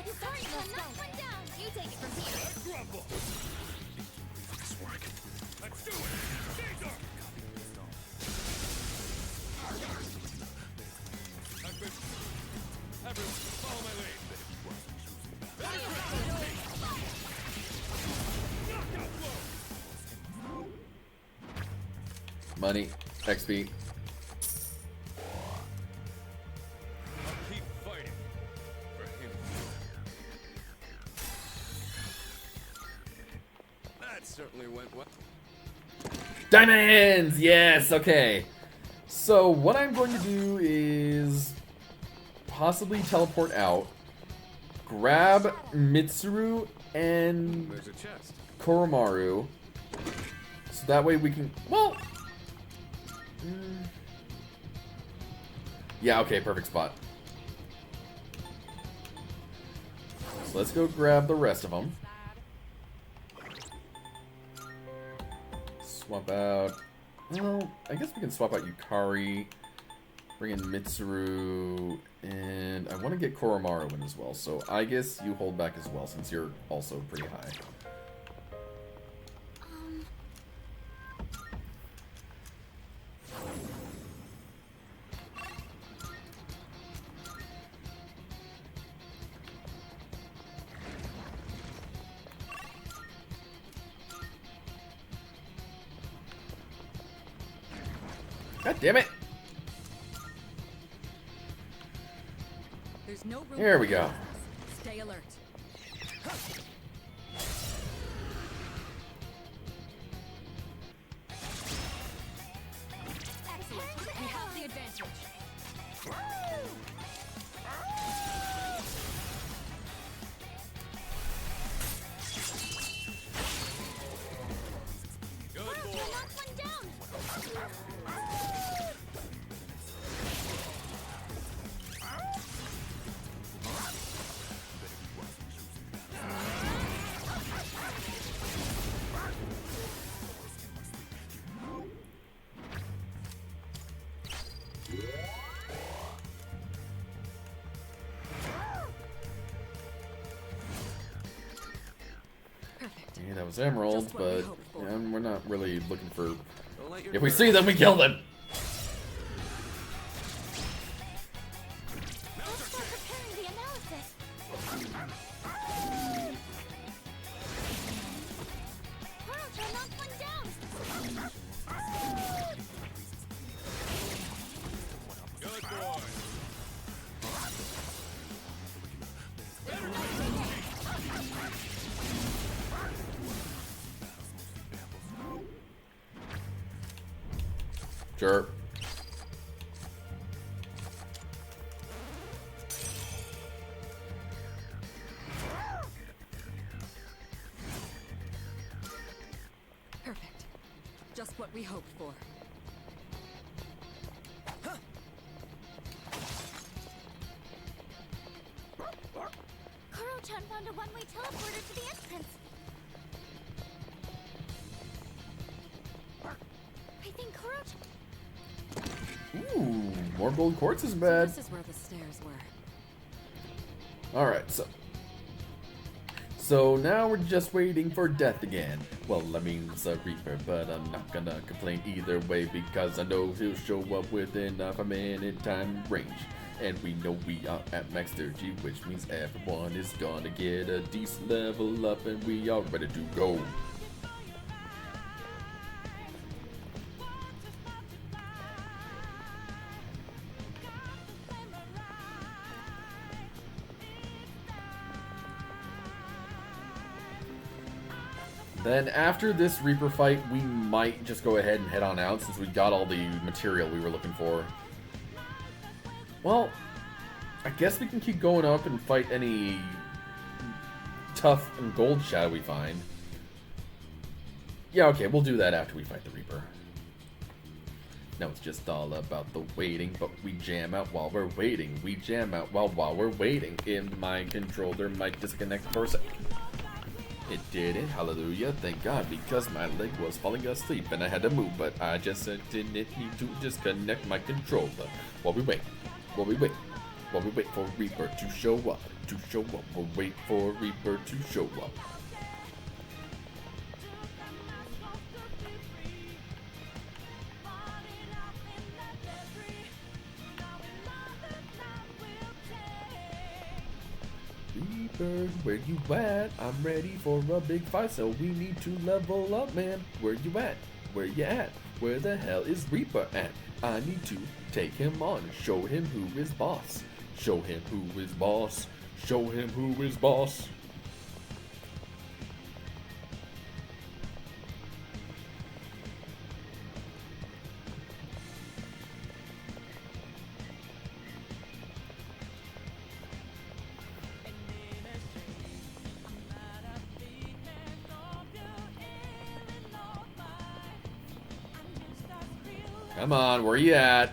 It's starting to knock one down. You take it from here. Grumble. Let's do it. Caesar! Everyone, follow my lead. Knockout blow. Money. XP. I'll keep fighting for him. That certainly went well. Diamonds! Yes, okay. So what I'm going to do is possibly teleport out, grab Mitsuru and There's a chest. Koromaru, so that way we can, well, yeah, okay, perfect spot. So let's go grab the rest of them. Swap out, well, I guess we can swap out Yukari, bring in Mitsuru, and I want to get Koromaru in as well, so I guess you hold back as well since you're also pretty high. God damn it! There's no room. Here we go. Stay alert. excellent? We have the advantage. Good boy. Knock one down. Perfect. Yeah, that was Emerald, Just what we but hoped for. we're not really looking for... Don't let your If we nerves- see them, we kill them! Let's start preparing the analysis. Sure. Perfect. Just what we hoped for. Kuro-chan found a one-way teleporter to the entrance. I think Kuro-chan... Ooh, more gold quartz isn't bad. This is where the stairs were. Alright, so now we're just waiting for death again. Well, I mean, it's a Reaper, but I'm not gonna complain either way because I know he'll show up within a 5-minute time range. And we know we are at max energy, which means everyone is gonna get a decent level up and we are ready to go. Then after this Reaper fight, we might just go ahead and head on out since we got all the material we were looking for. Well, I guess we can keep going up and fight any tough and gold shadow we find. Yeah, okay, we'll do that after we fight the Reaper. Now it's just all about the waiting, but we jam out while we're waiting. We jam out while we're waiting. In my controller might disconnect for a second. It didn't, hallelujah, thank God, because my leg was falling asleep and I had to move, but I just didn't need to disconnect my controller. While we wait, while we wait for Reaper to show up, we'll wait for Reaper to show up. Reaper, where you at? I'm ready for a big fight, so we need to level up, man. Where you at? Where you at? Where the hell is Reaper at? I need to take him on, show him who is boss. Show him who is boss. Show him who is boss. Come on, where you at?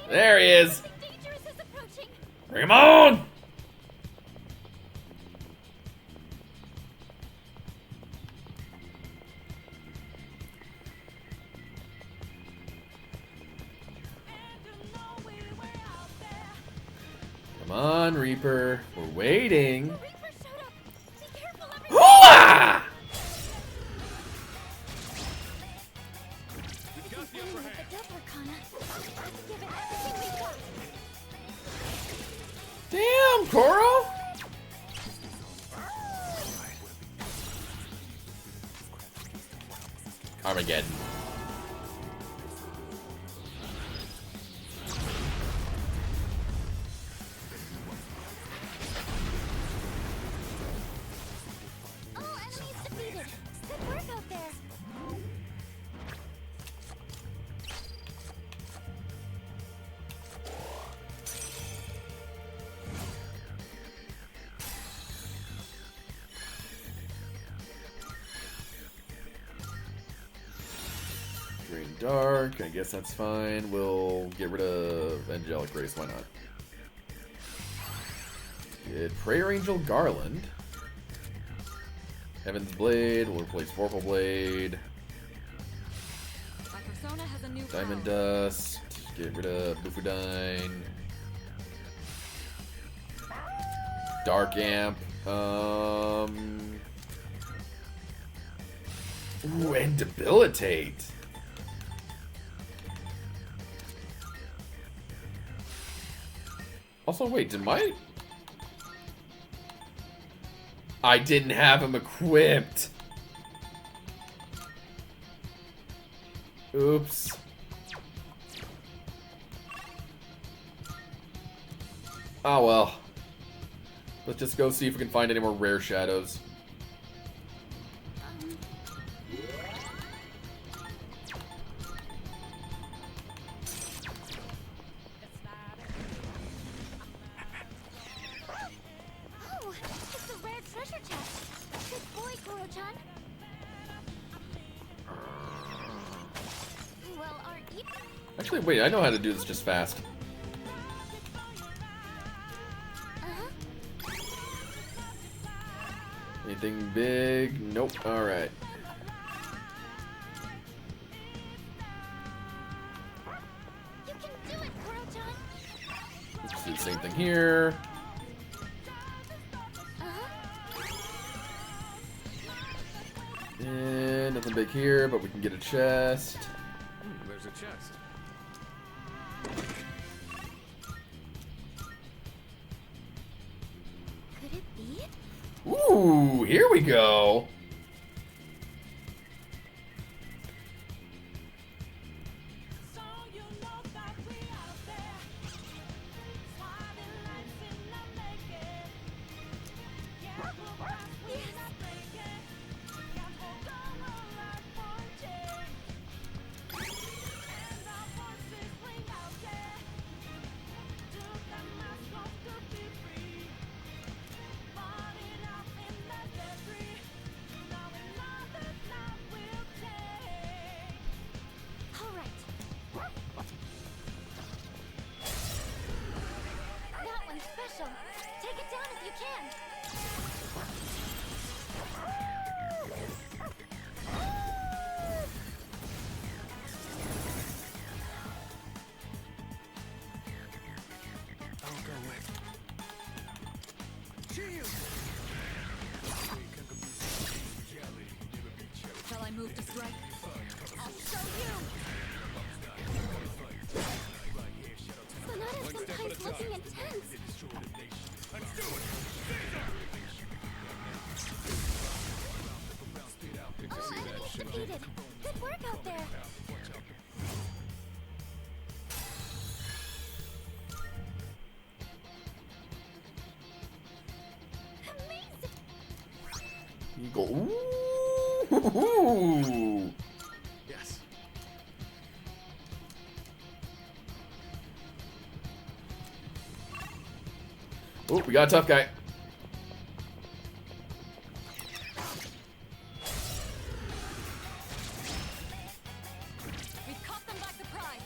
There he is! Bring him on! Come on, Reaper. We're waiting. Hoo-ah! Damn, Koro! Armageddon. All enemies defeated. Good work out there. Green Dark, I guess that's fine. We'll get rid of Angelic Grace, why not? Get Prayer Angel Garland. Heaven's Blade, we'll replace Vorpal Blade. My persona has a new Diamond power. Dust, get rid of Bufudine. Dark Amp, Ooh, and debilitate. Also, wait, I didn't have him equipped. Oops. Oh well. Let's just go see if we can find any more rare shadows. Oh, it's a rare treasure chest. Good boy, Koro-chan. Well, aren't you? Actually, wait, I know how to do this just fast. Anything big? Nope. Alright. You can do it, Koro-chan. Let's do the same thing here. And nothing big here, but we can get a chest. There's a chest. Could it be? Ooh, here we go. All right. That one's special. Take it down if you can. I'll go with. Shield! Shall I move to strike? I'll show you. Sonata's sometimes looking intense. Let's do it! All enemies defeated. Good work out there. Amazing. Eagle. Ooh. Yes. Oh, we got a tough guy. We've caught them by surprise.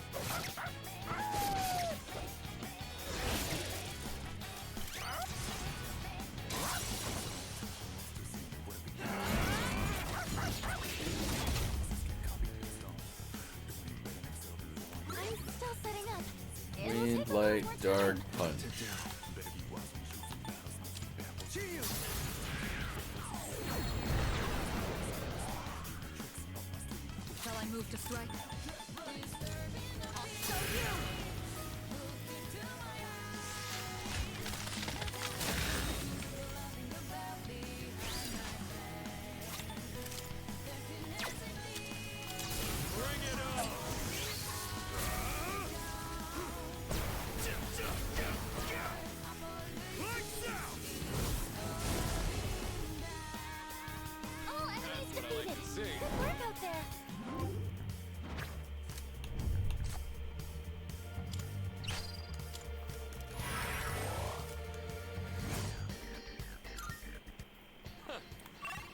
I'm still setting up. Wind, light, dark, punch. Shield! Shall I move to strike? I'll show you. Bring it on! Lights out! All enemies That's what I like defeated. to see. Good work out there.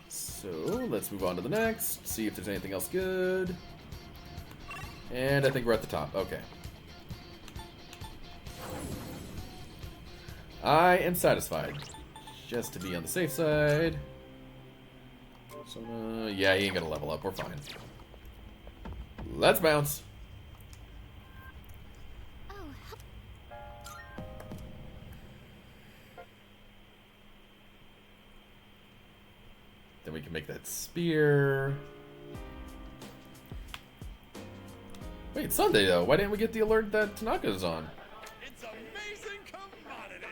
So, let's move on to the next. See if there's anything else good. And I think we're at the top. Okay. I am satisfied. Just to be on the safe side. So, yeah, he ain't gonna level up. We're fine. Let's bounce. Oh, Then we can make that spear. Wait, it's Sunday though. Why didn't we get the alert that Tanaka's on? It's amazing commodity.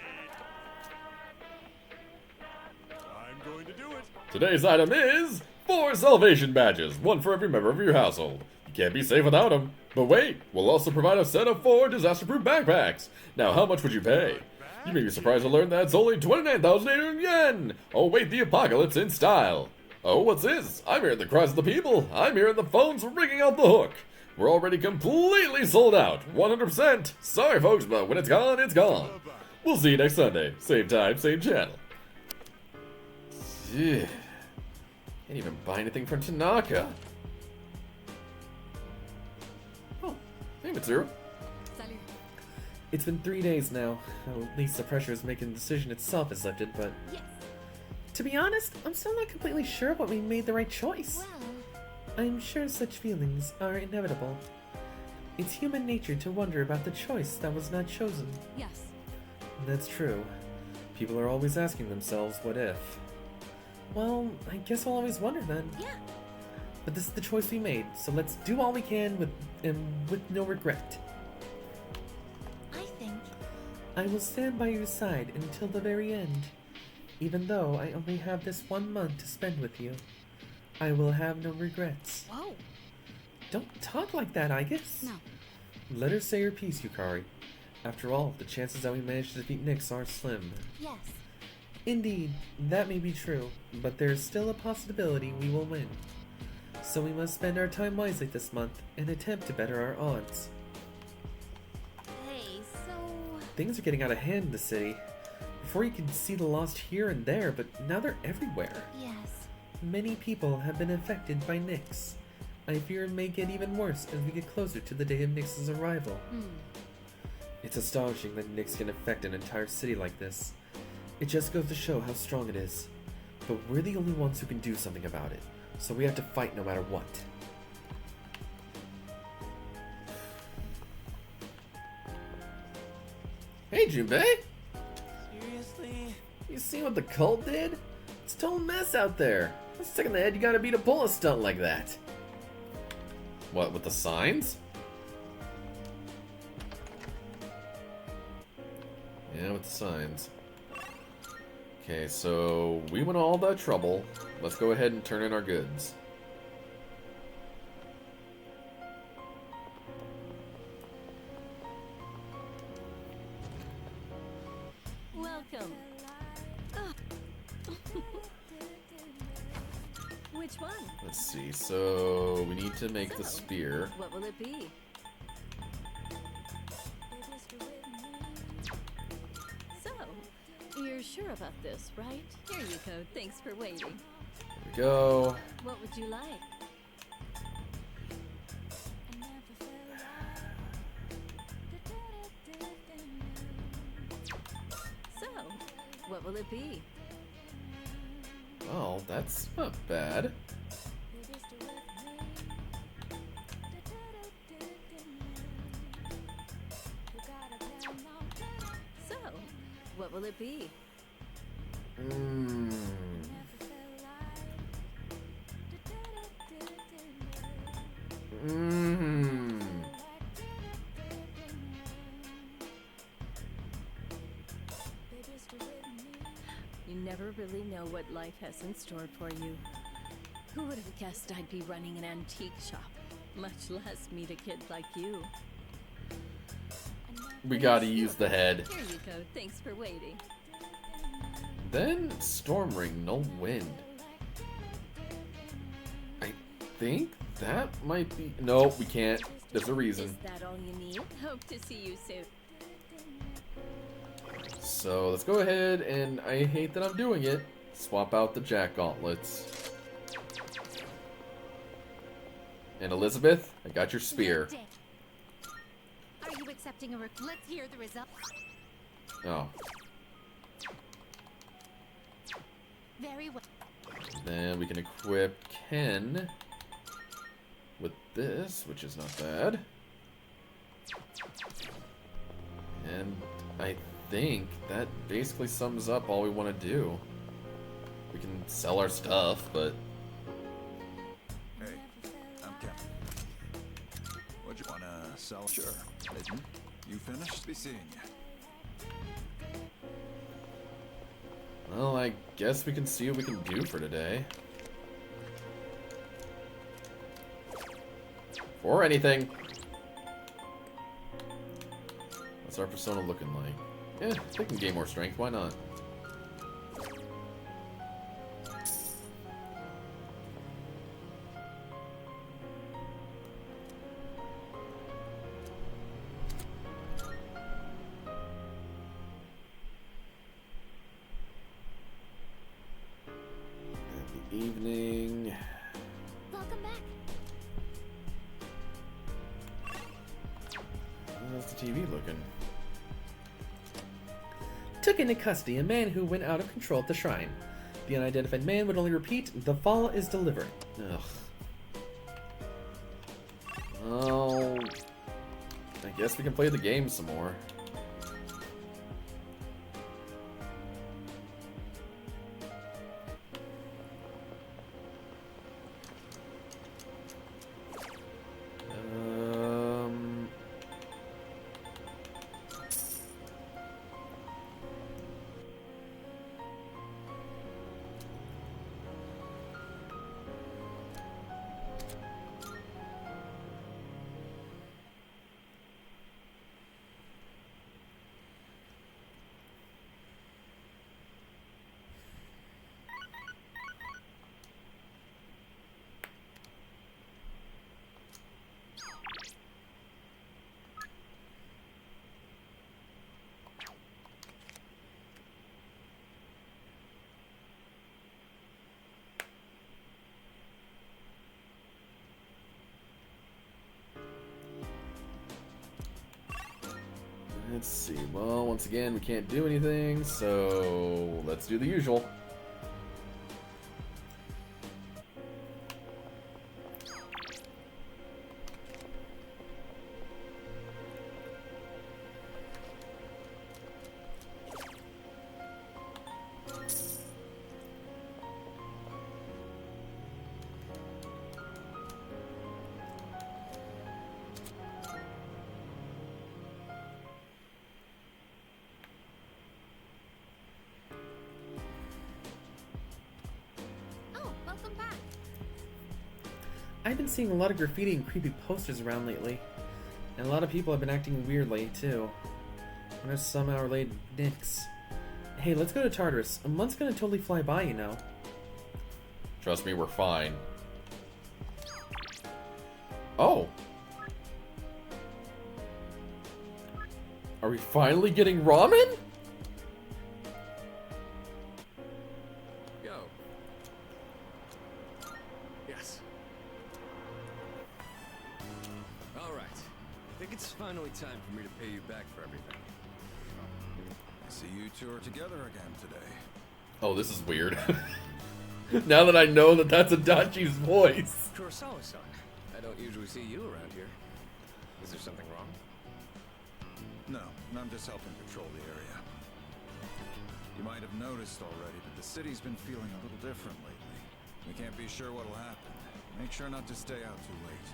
I'm going to do it. Today's item is 4 salvation badges, 1 for every member of your household. You can't be safe without them. But wait, we'll also provide a set of 4 disaster-proof backpacks. Now, how much would you pay? You may be surprised to learn that it's only 29,800 yen! Oh wait, the apocalypse in style! Oh, what's this? I'm hearing the cries of the people! I'm hearing the phones ringing out the hook! We're already completely sold out! 100%! Sorry folks, but when it's gone, it's gone! We'll see you next Sunday. Same time, same channel. Yeah. Can't even buy anything from Tanaka. Oh, hey Mitsuru. Salut. It's been 3 days now. Well, at least the pressure is making the decision itself is lifted, but... Yes. To be honest, I'm still not completely sure what we made the right choice. Well, I'm sure such feelings are inevitable. It's human nature to wonder about the choice that was not chosen. Yes. That's true. People are always asking themselves, what if? Well, I guess I'll always wonder then. yeah. But this is the choice we made, so let's do all we can with no regret. I think I will stand by your side until the very end. Even though I only have this 1 month to spend with you, I will have no regrets. Whoa. Don't talk like that, Aigis. No. Let her say her piece, Yukari. After all, the chances that we manage to defeat Nyx are slim. Yes. Indeed, that may be true, but there is still a possibility we will win. So we must spend our time wisely this month and attempt to better our odds. Hey, so Things are getting out of hand in the city. Before you could see the lost here and there, but now they're everywhere. yes. Many people have been affected by Nyx. I fear it may get even worse as we get closer to the day of Nyx's arrival. It's astonishing that Nyx can affect an entire city like this. It just goes to show how strong it is. But we're the only ones who can do something about it, so we have to fight no matter what. Hey Junpei! Seriously? You see what the cult did? It's a total mess out there. What's sticking the head you gotta be to pull a stunt like that? What, with the signs? Yeah, with the signs. Okay, so we went all that trouble. Let's go ahead and turn in our goods. Welcome. Which one? Let's see, so we need to make the So, spear. What will it be? So, you're sure about this, right? Here you go. Thanks for waiting. There we go. What would you like? So, what will it be? Well, that's not bad. So, what will it be? Mmm. Mmm. You never really know what life has in store for you. Who would have guessed I'd be running an antique shop? Much less meet a kid like you. We gotta use the head. Here you go. Thanks for waiting. Then Storm Ring, no wind. I think that might be. No, we can't. There's a Is reason. that all you need? Hope to see you soon. So let's go ahead and I hate that I'm doing it. Swap out the Jack Gauntlets. And Elizabeth, I got your spear. Are you accepting a let's hear the results. Oh. Very well. Then we can equip Ken with this, which is not bad. And I think that basically sums up all we want to do. We can sell our stuff, but Hey, I'm Captain. What you wanna? sell. Sure. Layton, you finished? Be seeing you. Well, I guess we can see what we can do for today. Or anything. What's our persona looking like? Yeah, they can gain more strength, why not? Happy evening. Welcome back. How's the TV looking? Took into custody a man who went out of control at the shrine. The unidentified man would only repeat, "The fall is delivered." Ugh. Oh, I guess we can play the game some more. Let's see. Well, once again, we can't do anything, so let's do the usual. Oh, welcome back. I've been seeing a lot of graffiti and creepy posters around lately. And a lot of people have been acting weirdly, too. I wonder if somehow related to Nyx. Hey, let's go to Tartarus. A month's gonna totally fly by, you know. Trust me, we're fine. Oh! Are we finally getting ramen? Yo. Yes. All right. I think it's finally time for me to pay you back for everything. I see you two are together again today. Oh, this is weird. Now that I know that that's Adachi's voice. Kurosawa-san, I don't usually see you around here. Is there something wrong? No, I'm just helping patrol the area. You might have noticed already, but the city's been feeling a little different lately. We can't be sure what'll happen. Make sure not to stay out too late.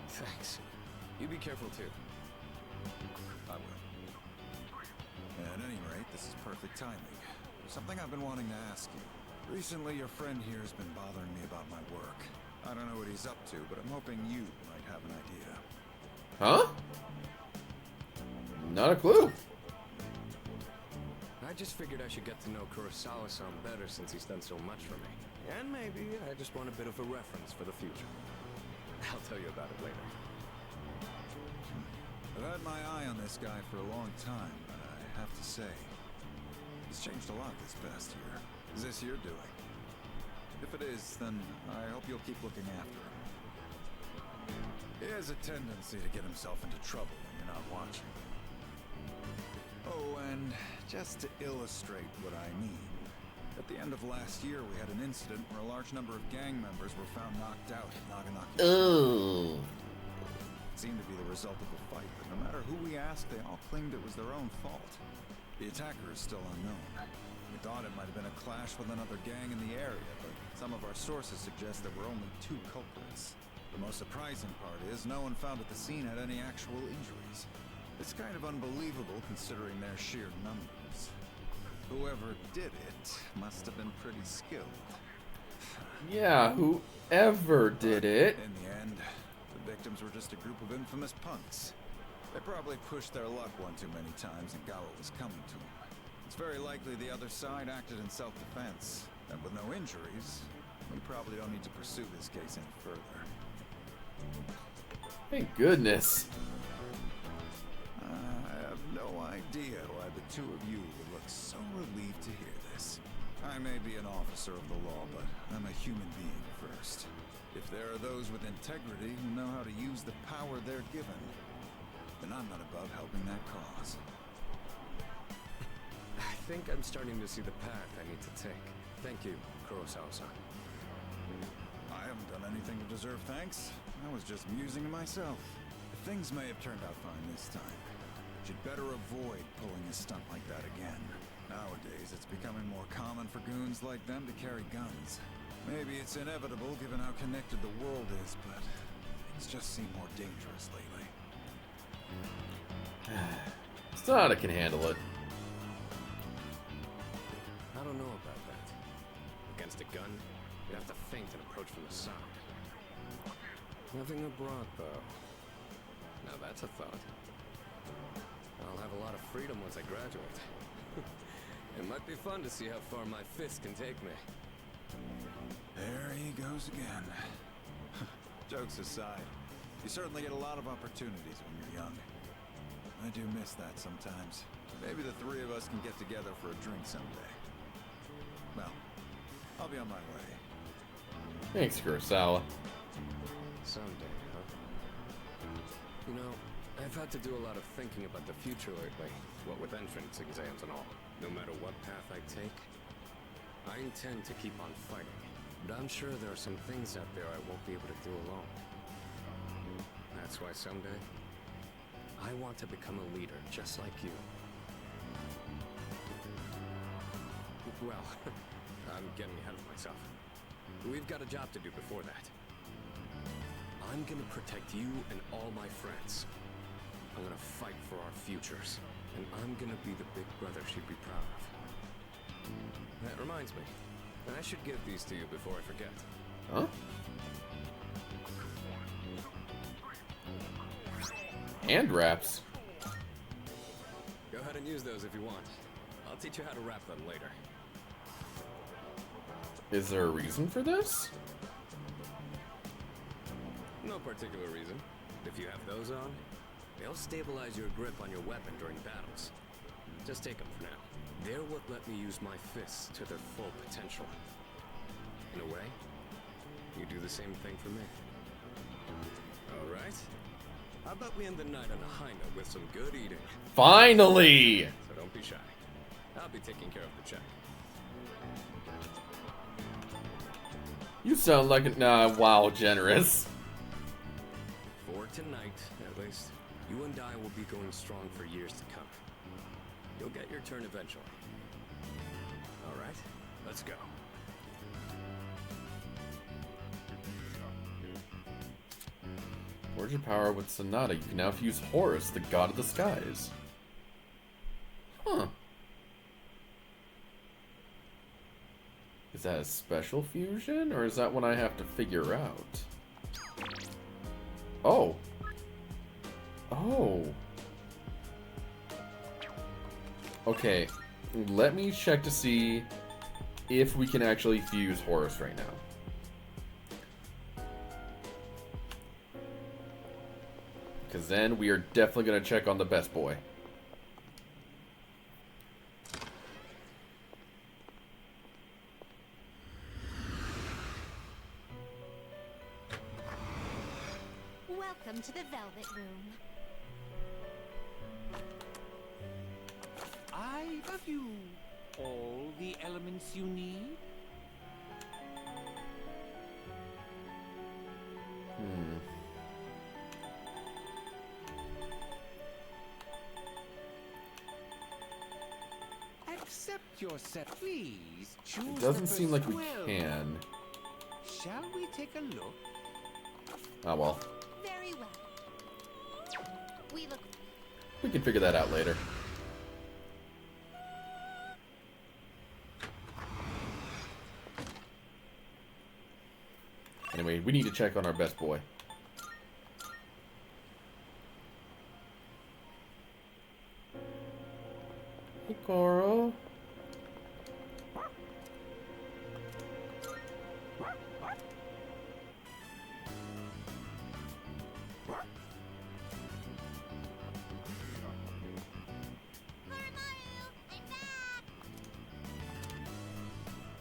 Thanks. You be careful too. I will. At any rate, this is perfect timing. There's something I've been wanting to ask you. Recently, your friend here has been bothering me about my work. I don't know what he's up to, but I'm hoping you might have an idea. Huh? Not a clue. I just figured I should get to know Kurosawa-san better since he's done so much for me. And maybe I just want a bit of a reference for the future. I'll tell you about it later. I've had my eye on this guy for a long time, but I have to say, he's changed a lot this past year. Is this your doing? If it is, then I hope you'll keep looking after him. He has a tendency to get himself into trouble when you're not watching. Oh, and just to illustrate what I mean, at the end of last year we had an incident where a large number of gang members were found knocked out at Naganaki. Oh. It seemed to be the result of a fight, but no matter who we asked, they all claimed it was their own fault. The attacker is still unknown. We thought it might have been a clash with another gang in the area, but some of our sources suggest there were only 2 culprits. The most surprising part is no one found at the scene had any actual injuries. It's kind of unbelievable considering their sheer numbers. Whoever did it must have been pretty skilled. Yeah, whoever did it. In the end, the victims were just a group of infamous punks. They probably pushed their luck one too many times and got what was coming to them. It's very likely the other side acted in self-defense. And with no injuries, we probably don't need to pursue this case any further. Thank goodness. I have no idea why the two of you would look so relieved to hear this. I may be an officer of the law, but I'm a human being first. If there are those with integrity who know how to use the power they're given, then I'm not above helping that cause. I think I'm starting to see the path I need to take. Thank you, Kurosawa-san. I haven't done anything to deserve thanks. I was just musing to myself. Things may have turned out fine this time. But you'd better avoid pulling a stunt like that again. Nowadays, it's becoming more common for goons like them to carry guns. Maybe it's inevitable given how connected the world is, but things just seem more dangerous lately. Sonata can handle it. I don't know about that. Against a gun, you'd have to feint and approach from the side. Nothing abroad, though. Now that's a thought. I'll have a lot of freedom once I graduate. It might be fun to see how far my fist can take me. There he goes again. Jokes aside, you certainly get a lot of opportunities when you're young. I do miss that sometimes. Maybe the three of us can get together for a drink someday. Well, I'll be on my way. Thanks, Kurosawa. Someday, huh? You know, I've had to do a lot of thinking about the future lately. What with entrance exams and all. No matter what path I take, I intend to keep on fighting. But I'm sure there are some things out there I won't be able to do alone. That's why someday, I want to become a leader just like you. Well, I'm getting ahead of myself. We've got a job to do before that. I'm gonna protect you and all my friends. I'm gonna fight for our futures. And I'm gonna be the big brother she'd be proud of. That reminds me. I should give these to you before I forget. Huh? Hand wraps. Go ahead and use those if you want. I'll teach you how to wrap them later. Is there a reason for this? No particular reason. If you have those on, they'll stabilize your grip on your weapon during battles. Just take them for now. They're what let me use my fists to their full potential. In a way, you do the same thing for me. All right? How about we end the night on a high note with some good eating? Finally! So don't be shy. I'll be taking care of the check. You sound like wow, generous. For tonight, at least, you and I will be going strong for years to come. You'll get your turn eventually. All right, let's go. Forge your power with Sonata. You can now fuse Horus, the god of the skies. Huh. Is that a special fusion, or is that one I have to figure out? Oh. Oh. Okay, let me check to see if we can actually fuse Horus right now. Because then we are definitely going to check on the best boy. Welcome to the Velvet Room. Have you all the elements you need? Accept your set, please. Choose It doesn't seem like we 12. can. Shall we take a look? Oh well. Very well. We look. We can figure that out later. Anyway, we need to check on our best boy. Hey, Coral.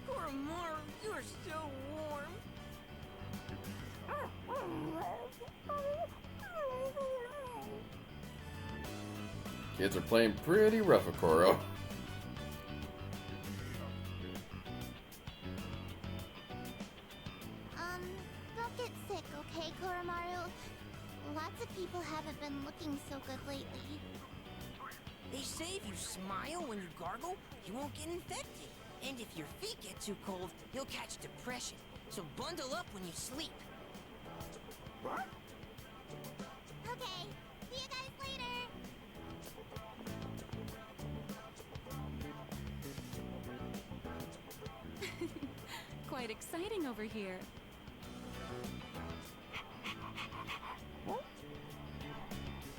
Koromaru, you're so warm. Kids are playing pretty rough with Koro. Don't get sick, okay, Koromaru? Lots of people haven't been looking so good lately. They say if you smile when you gargle, you won't get infected. And if your feet get too cold, you'll catch depression. So bundle up when you sleep. Okay, see you guys later. Quite exciting over here.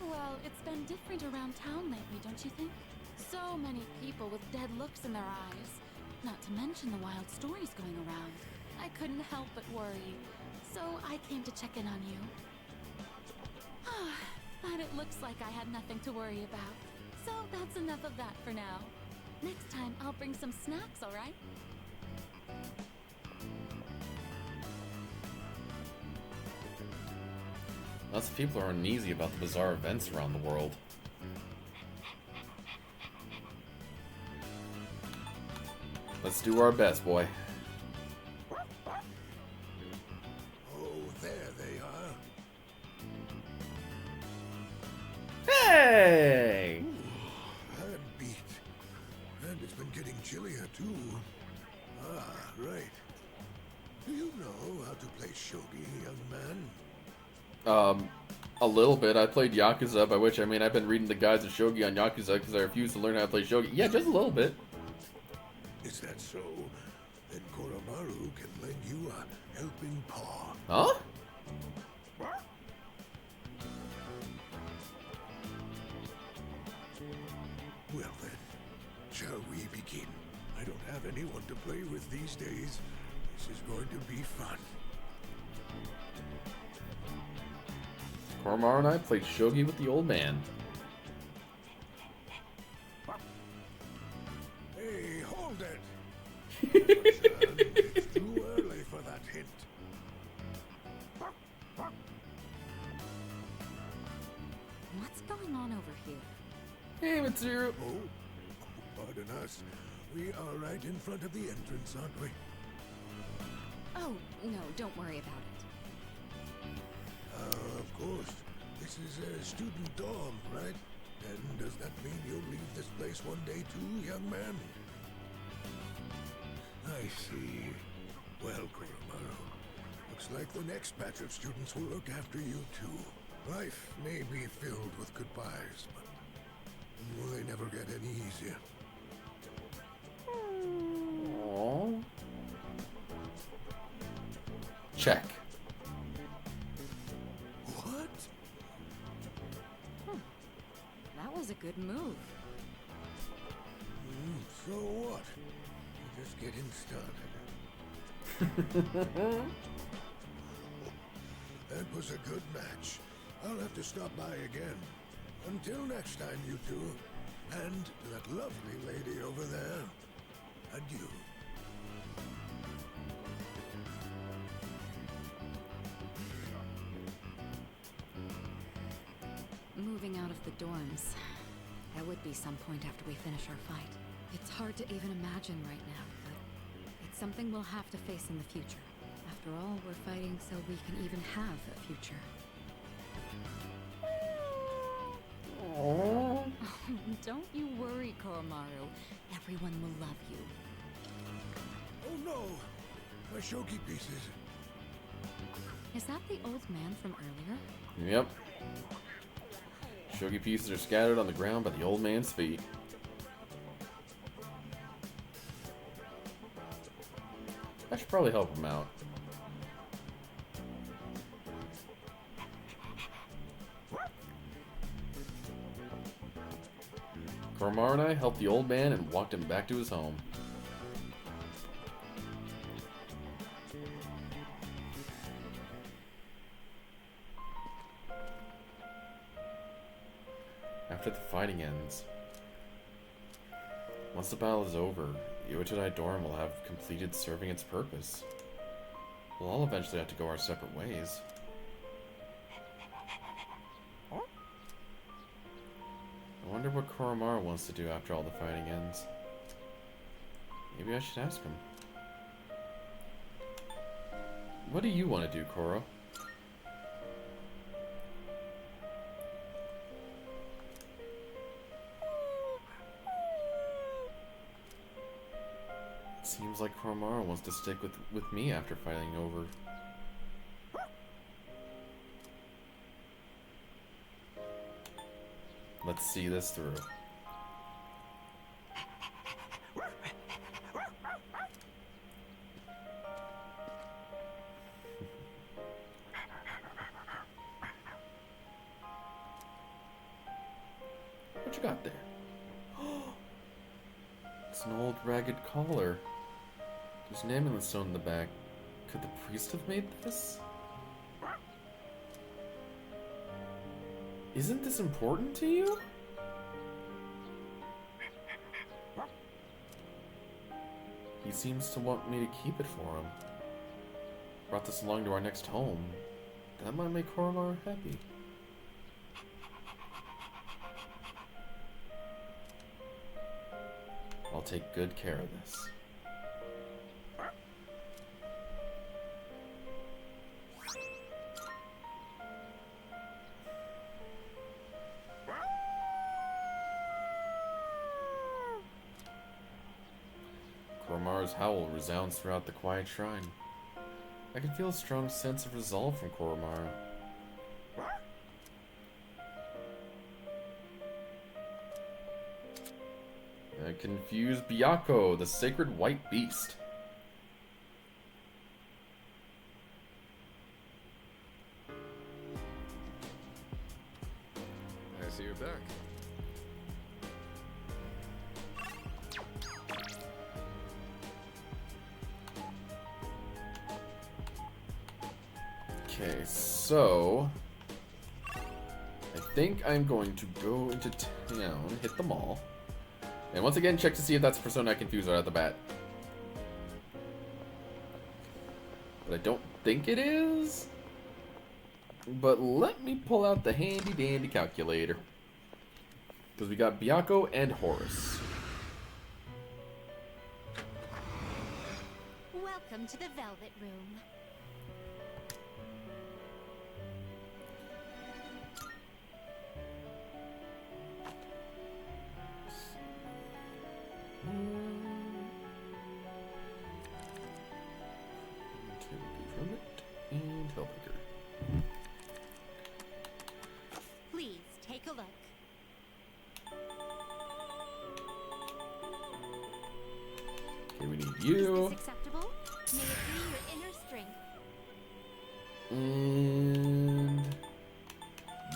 Well, it's been different around town lately, don't you think? So many people with dead looks in their eyes. Not to mention the wild stories going around. I couldn't help but worry. So I came to check in on you. But it looks like I had nothing to worry about. So that's enough of that for now. Next time, I'll bring some snacks, alright? Lots of people are uneasy about the bizarre events around the world. Let's do our best, boy. Oh, there they are. Hey! I'm beat. And it's been getting chillier, too. Ah, right. Do you know how to play shogi, young man? A little bit. I played Yakuza, by which I mean I've been reading the guides of shogi on Yakuza because I refuse to learn how to play shogi. Yeah, just a little bit. Is that so? Then Koromaru can lend you a helping paw. Huh? Well then, shall we begin? I don't have anyone to play with these days. This is going to be fun. Koromaru and I played shogi with the old man. Hey, hold it! It's too early for that hint. What's going on over here? Hey, Mitsuru. Oh, pardon us. We are right in front of the entrance, aren't we? Oh, no, don't worry about it. Of course. This is a student dorm, right? And does that mean you'll leave this place one day too, young man? I see. Well, Koromaru, looks like the next batch of students will look after you too. Life may be filled with goodbyes, but will they never get any easier? Aww. Check. What? That was a good move. So what? We're just getting started. That was a good match. I'll have to stop by again. Until next time, you two. And to that lovely lady over there. Adieu. Moving out of the dorms. That would be some point after we finish our fight. It's hard to even imagine right now, but it's something we'll have to face in the future. After all, we're fighting so we can even have a future. Oh, don't you worry, Koromaru. Everyone will love you. Oh no! My shogi pieces. Is that the old man from earlier? Yep. Shogi pieces are scattered on the ground by the old man's feet. I should probably help him out. Koromaru and I helped the old man and walked him back to his home. After the fighting ends, once the battle is over, the Uchitai Dorm will have completed serving its purpose. We'll all eventually have to go our separate ways. I wonder what Koromaru wants to do after all the fighting ends. Maybe I should ask him. What do you want to do, Koro? Seems like Koromaru wants to stick with me after fighting over. Let's see this through. What you got there? It's an old ragged collar. There's an amulet stone in the back. Could the priest have made this? Isn't this important to you? He seems to want me to keep it for him. Brought this along to our next home. That might make Koromaru happy. I'll take good care of this. Koromaru's howl resounds throughout the quiet shrine. I can feel a strong sense of resolve from Koromaru. I confuse Byakko, the sacred white beast. I see you're back. Okay, so I think I'm going to go into town, hit the mall, and once again check to see if that's Persona I confuse right at the bat. But I don't think it is. But let me pull out the handy dandy calculator. Because we got Byakko and Horus. Welcome to the Velvet Room. And Hellbreaker. Please take a look. Okay, we need you. Is this acceptable? May it be your inner strength. And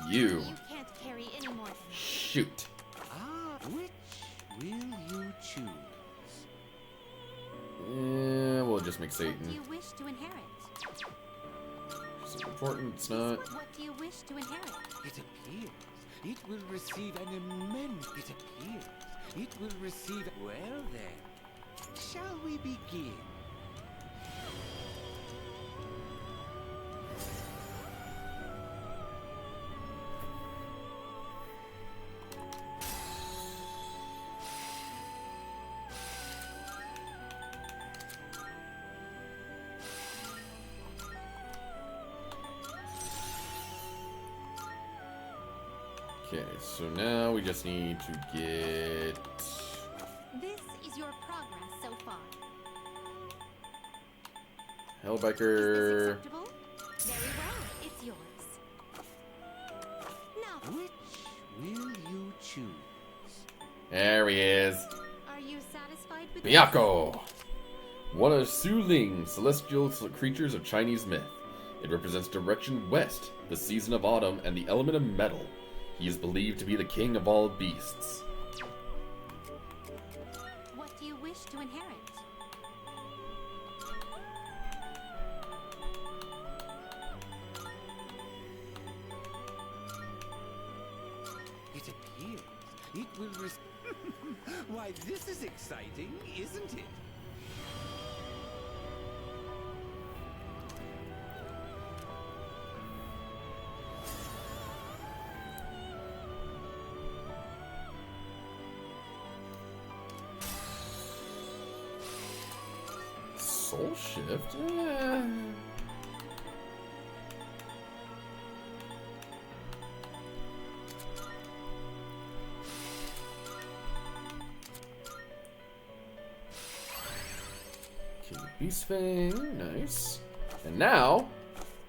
you. You can't carry any more than Shoot. Ah, which will you choose? We'll just make Satan. What do you wish to inherit? It's important, it's not. What do you wish to inherit? It appears it will receive an immense. It appears it will receive. Well then, shall we begin? Okay, so now we just need to get... This is your progress so far. Hellbreaker. Acceptable? Very well, it's yours. Now, Which will you choose? There he is. are you satisfied with Byakko! One of Su Ling's celestial creatures of Chinese myth. It represents direction west, the season of autumn, and the element of metal. He is believed to be the king of all beasts. What do you wish to inherit? It appears it will Why, this is exciting, isn't it? Soul Shift? Okay, Beast Fang, nice. And now,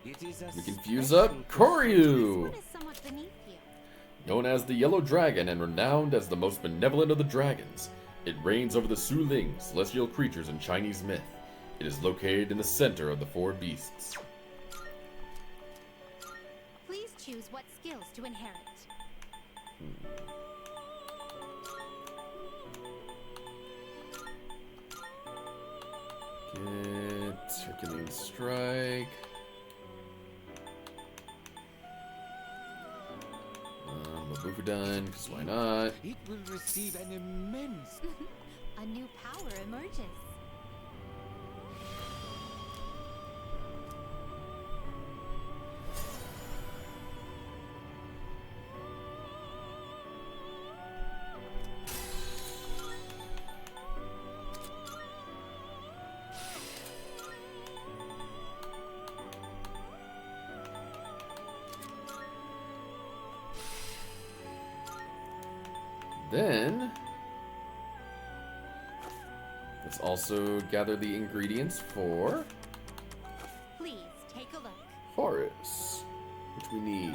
It is a we can fuse up Koryu! What is somewhat beneath you? Known as the Yellow Dragon and renowned as the most benevolent of the dragons, it reigns over the Su Ling, celestial creatures in Chinese myth. It is located in the center of the four beasts. Please choose what skills to inherit. Get Herculean Strike. Babufudan, because why not? It will receive an immense. A new power emerges. Then, let's also gather the ingredients for Please take a look. Horus, which we need.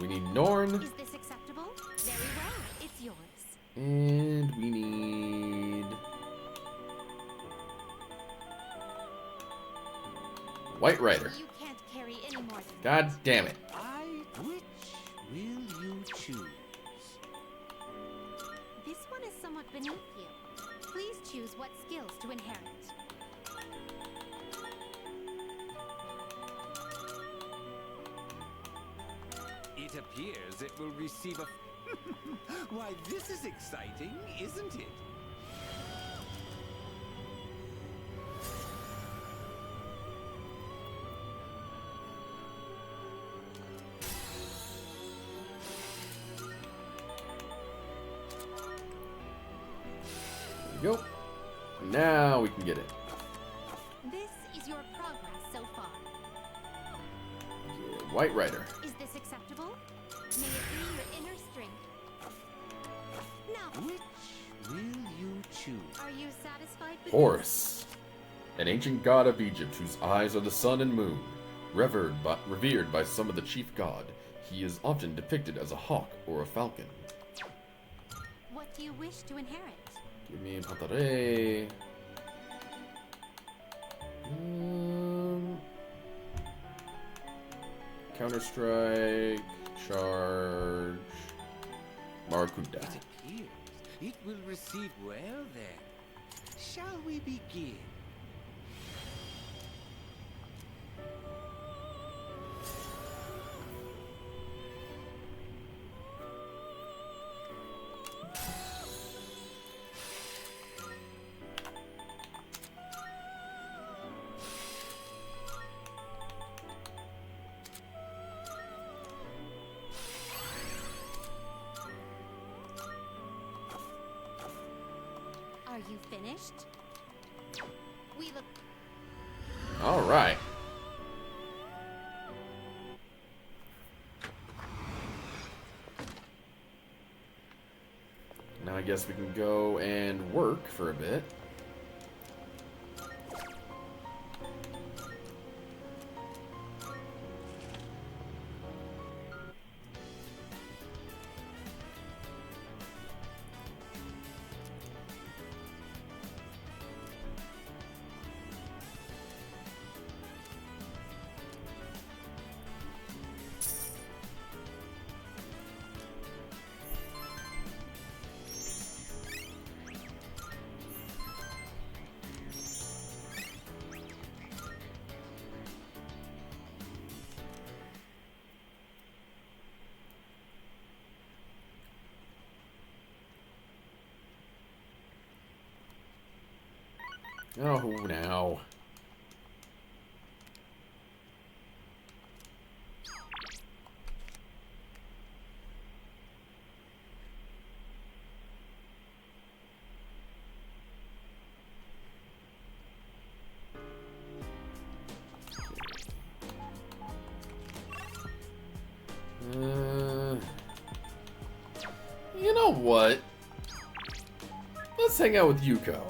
We need Norn, Is this acceptable? Very well, it's yours. and we need White Rider. You can't carry any more than God damn it. Which will you choose? This one is somewhat beneath you. Please choose what skills to inherit. It appears it will receive a. Why, this is exciting, isn't it? There we go. Now we can get it. This is your progress so far. Yeah, White Rider. Is this acceptable? May it be your inner strength. Now, Which will you choose? are you satisfied with Horus, an ancient god of Egypt whose eyes are the sun and moon. Revered by some of the chief god, he is often depicted as a hawk or a falcon. this? What do you wish to inherit? Give me Patare. Counter-Strike, Charge, Maracuda. It appears it will receive. Well then, shall we begin? Are you finished? We look. All right. Now I guess we can go and work for a bit. Oh, now. You know what? Let's hang out with Yuko.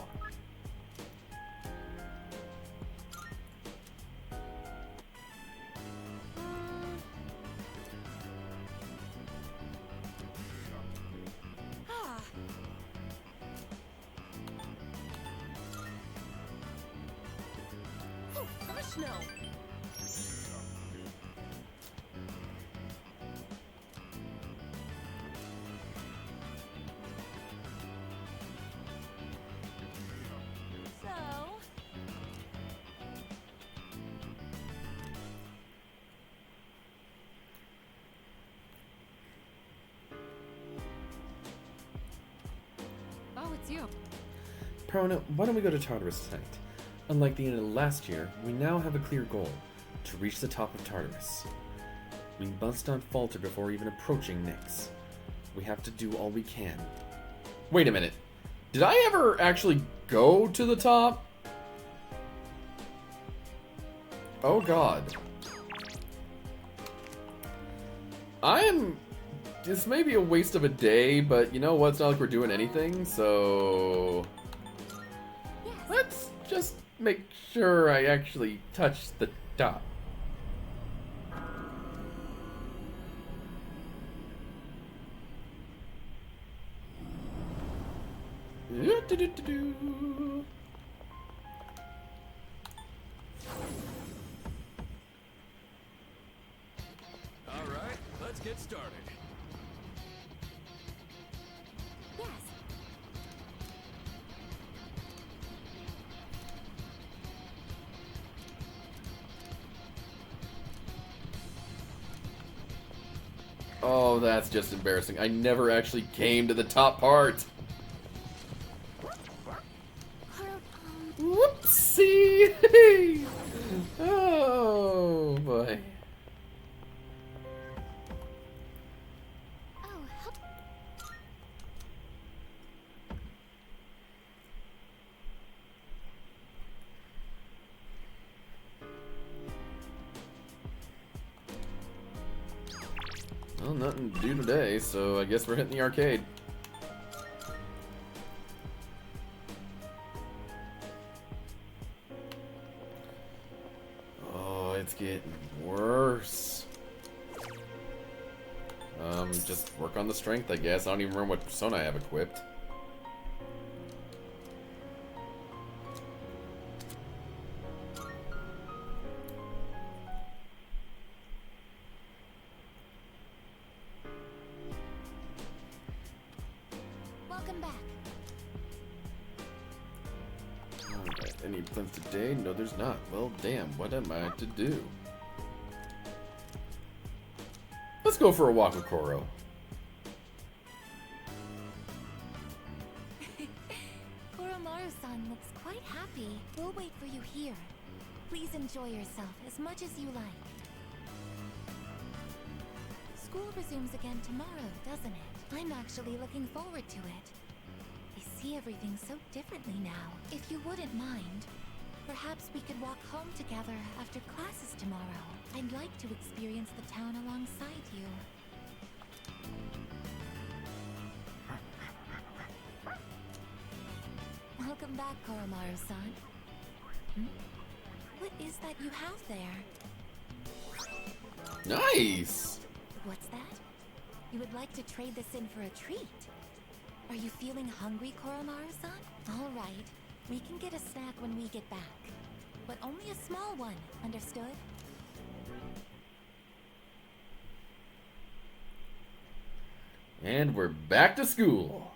Hush now. Oh, it's you. Perona, why don't we go to Tartarus tonight? Unlike the end of last year, we now have a clear goal, to reach the top of Tartarus. We must not falter before even approaching Nyx. We have to do all we can. Wait a minute. Did I ever actually go to the top? Oh god. This may be a waste of a day, but you know what? It's not like we're doing anything, so... Let's just make sure I actually touch the top. Do-do-do-do-do. All right, let's get started. Yes. Oh, that's just embarrassing. I never actually came to the top part. Whoopsie! Oh boy. Well, nothing to do today, so I guess we're hitting the arcade. Oh, it's getting worse. Just work on the strength, I guess. I don't even remember what persona I have equipped. Welcome back. Alright, any plans today? No, there's not. Well, damn, what am I to do? Let's go for a walk with Koro. Koromaru-san looks quite happy. We'll wait for you here. Please enjoy yourself as much as you like. School resumes again tomorrow, doesn't it? I'm actually looking forward to it. I see everything so differently now. If you wouldn't mind, perhaps we could walk home together after classes tomorrow. I'd like to experience the town alongside you. Welcome back, Koromaru-san. What is that you have there? Nice! What's that? You would like to trade this in for a treat? Are you feeling hungry, Koromaru-san? All right. We can get a snack when we get back. But only a small one, understood? And we're back to school.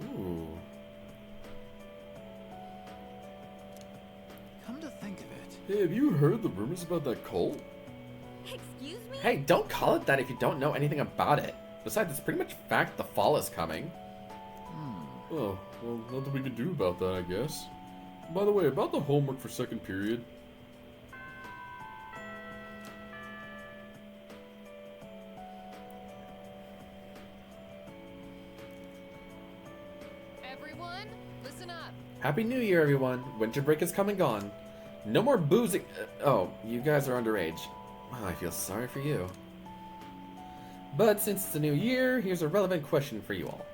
Ooh. Come to think of it, Hey, have you heard the rumors about that cult? Hey, don't call it that if you don't know anything about it. Besides, it's pretty much fact the fall is coming. Oh, well, nothing we can do about that, I guess. By the way, about the homework for second period. Everyone, listen up. Happy New Year, everyone. Winter break is come and gone. No more boozing. Oh, you guys are underage. Oh, I feel sorry for you. But since it's a new year, here's a relevant question for you all.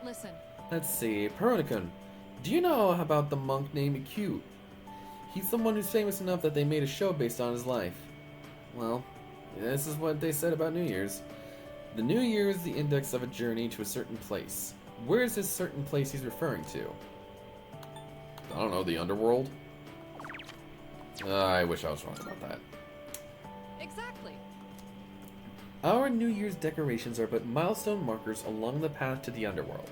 Listen. Let's see, Peronicon, do you know about the monk named Q? He's someone who's famous enough that they made a show based on his life. Well, this is what they said about New Year's. The New Year is the index of a journey to a certain place. Where is this certain place he's referring to? I don't know, the underworld? I wish I was wrong about that. Exactly. Our New Year's decorations are but milestone markers along the path to the underworld.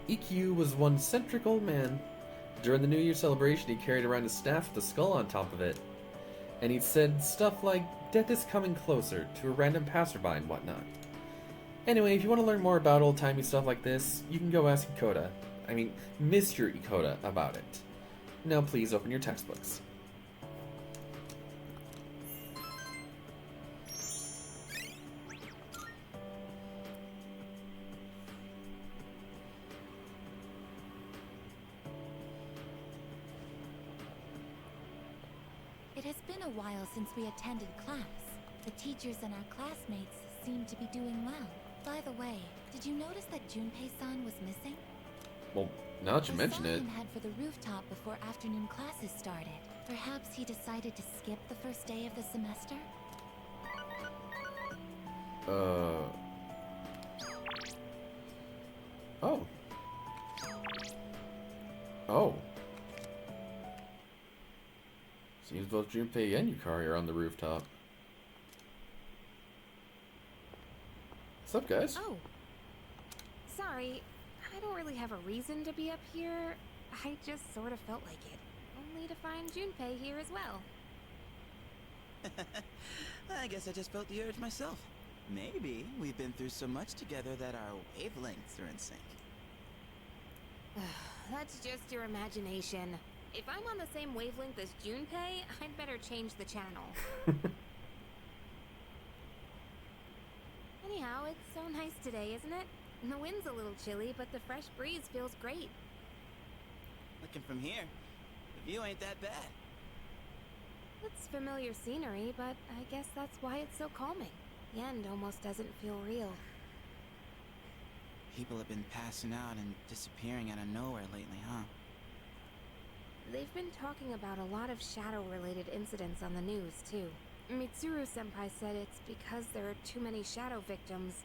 EQ was one centric old man. During the New Year celebration, he carried around a staff with a skull on top of it. And he said stuff like, "Death is coming closer," to a random passerby and whatnot. Anyway, if you want to learn more about old-timey stuff like this, you can go ask Mr. Ikoda about it. Now please open your textbooks. It has been a while since we attended class. The teachers and our classmates seem to be doing well. By the way, did you notice that Junpei-san was missing? Well, now that you mention I saw it... him head for the rooftop before afternoon classes started. Perhaps he decided to skip the first day of the semester? Oh. Oh. Seems both Junpei and Yukari are on the rooftop. What's up, guys? Oh. Sorry, I don't really have a reason to be up here. I just sort of felt like it. Only to find Junpei here as well. I guess I just felt the urge myself. Maybe we've been through so much together that our wavelengths are in sync. That's just your imagination. If I'm on the same wavelength as Junpei, I'd better change the channel. Anyhow, it's so nice today, isn't it? The wind's a little chilly, but the fresh breeze feels great. Looking from here, the view ain't that bad. It's familiar scenery, but I guess that's why it's so calming. The end almost doesn't feel real. People have been passing out and disappearing out of nowhere lately, huh? They've been talking about a lot of shadow-related incidents on the news, too. Mitsuru-senpai said it's because there are too many shadow victims.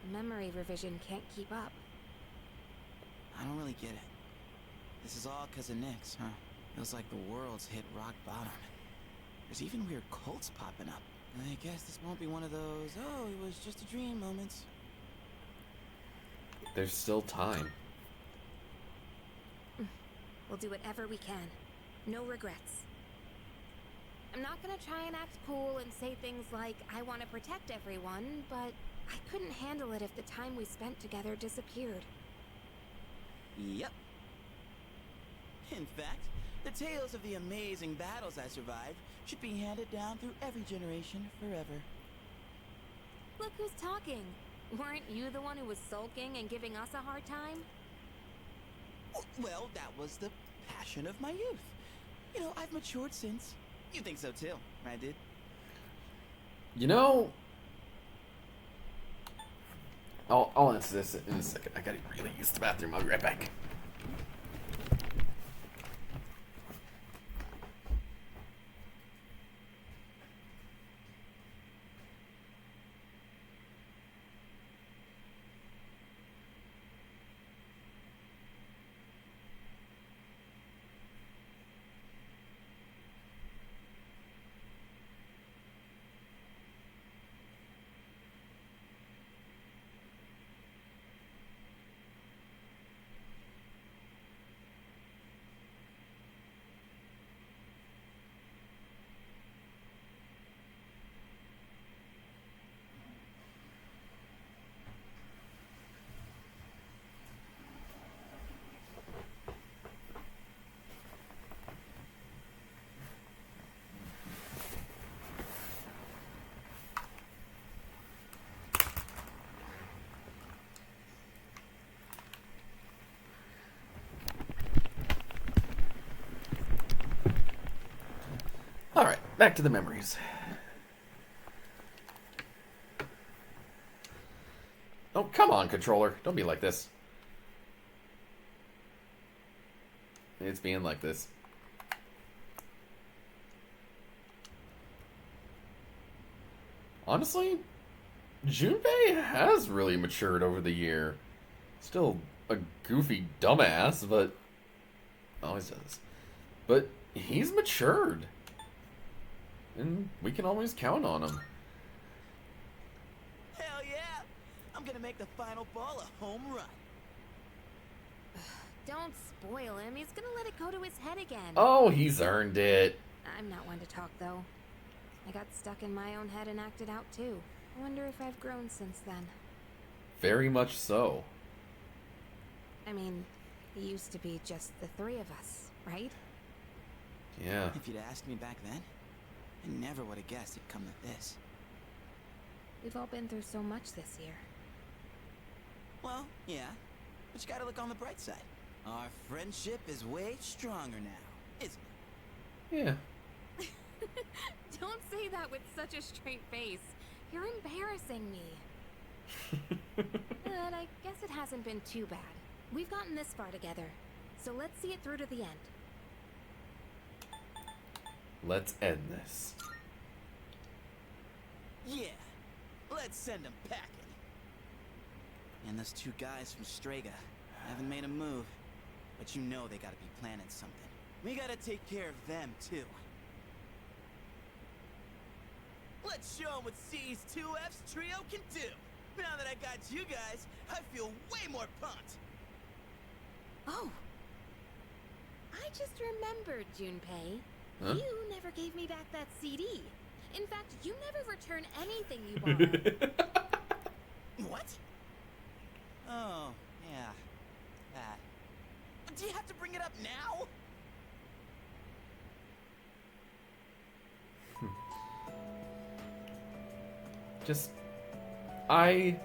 The memory revision can't keep up. I don't really get it. This is all because of Nyx, huh? Feels like the world's hit rock bottom. There's even weird cults popping up. I guess this won't be one of those, oh, it was just a dream moments. There's still time. We'll do whatever we can. No regrets. I'm not gonna try and act cool and say things like, I want to protect everyone, but I couldn't handle it if the time we spent together disappeared. Yep. In fact, the tales of the amazing battles I survived should be handed down through every generation forever. Look who's talking. Weren't you the one who was sulking and giving us a hard time? Well, that was the passion of my youth. You know, I've matured since. You think so too, right, dude? You know... I'll answer this in a second. I gotta really use the bathroom. I'll be right back. back to the memories. Oh, come on, controller. Don't be like this. It's being like this. Honestly, Junpei has really matured over the year. Still a goofy dumbass, but always does. But he's matured. And we can always count on him. Hell yeah! I'm gonna make the final ball a home run. Don't spoil him. He's gonna let it go to his head again. Oh, he's earned it. I'm not one to talk, though. I got stuck in my own head and acted out, too. I wonder if I've grown since then. Very much so. I mean, it used to be just the three of us, right? Yeah. If you'd asked me back then, I never would have guessed it'd come to this. We've all been through so much this year. Well, yeah. But you gotta look on the bright side. Our friendship is way stronger now, isn't it? Yeah. Don't say that with such a straight face. You're embarrassing me. But I guess it hasn't been too bad. We've gotten this far together, so let's see it through to the end. Let's end this. Yeah. Let's send them packing. And those two guys from Strega haven't made a move, but you know they gotta be planning something. We gotta take care of them, too. Let's show them what C's 2F's trio can do. Now that I got you guys, I feel way more pumped. Oh. I just remembered, Junpei. Huh? You never gave me back that CD. In fact, you never return anything you borrowed. What? Oh, yeah. That. Do you have to bring it up now? Just, I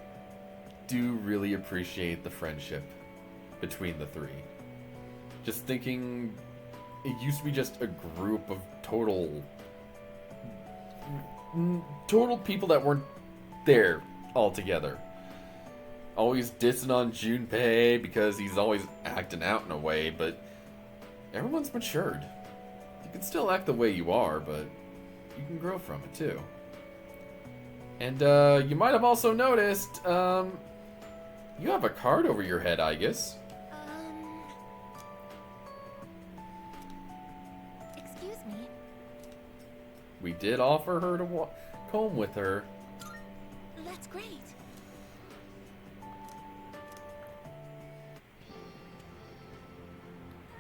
do really appreciate the friendship between the three. Just thinking, it used to be just a group of total people that weren't there all together. Always dissing on Junpei because he's always acting out in a way, but everyone's matured. You can still act the way you are, but you can grow from it too. And you might have also noticed, you have a card over your head, I guess. Excuse me. We did offer her to comb with her. That's great.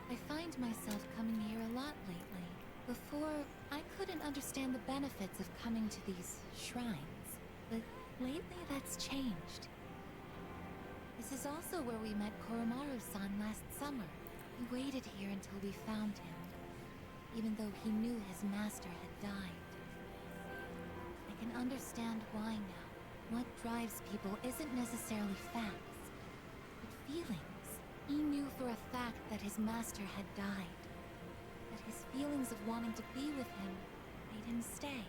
I find myself coming here a lot lately. Before, I couldn't understand the benefits of coming to these shrines. But lately that's changed. This is also where we met Koromaru-san last summer. We waited here until we found him, even though he knew his master had died. I can understand why now. What drives people isn't necessarily facts, but feelings. He knew for a fact that his master had died, but his feelings of wanting to be with him made him stay.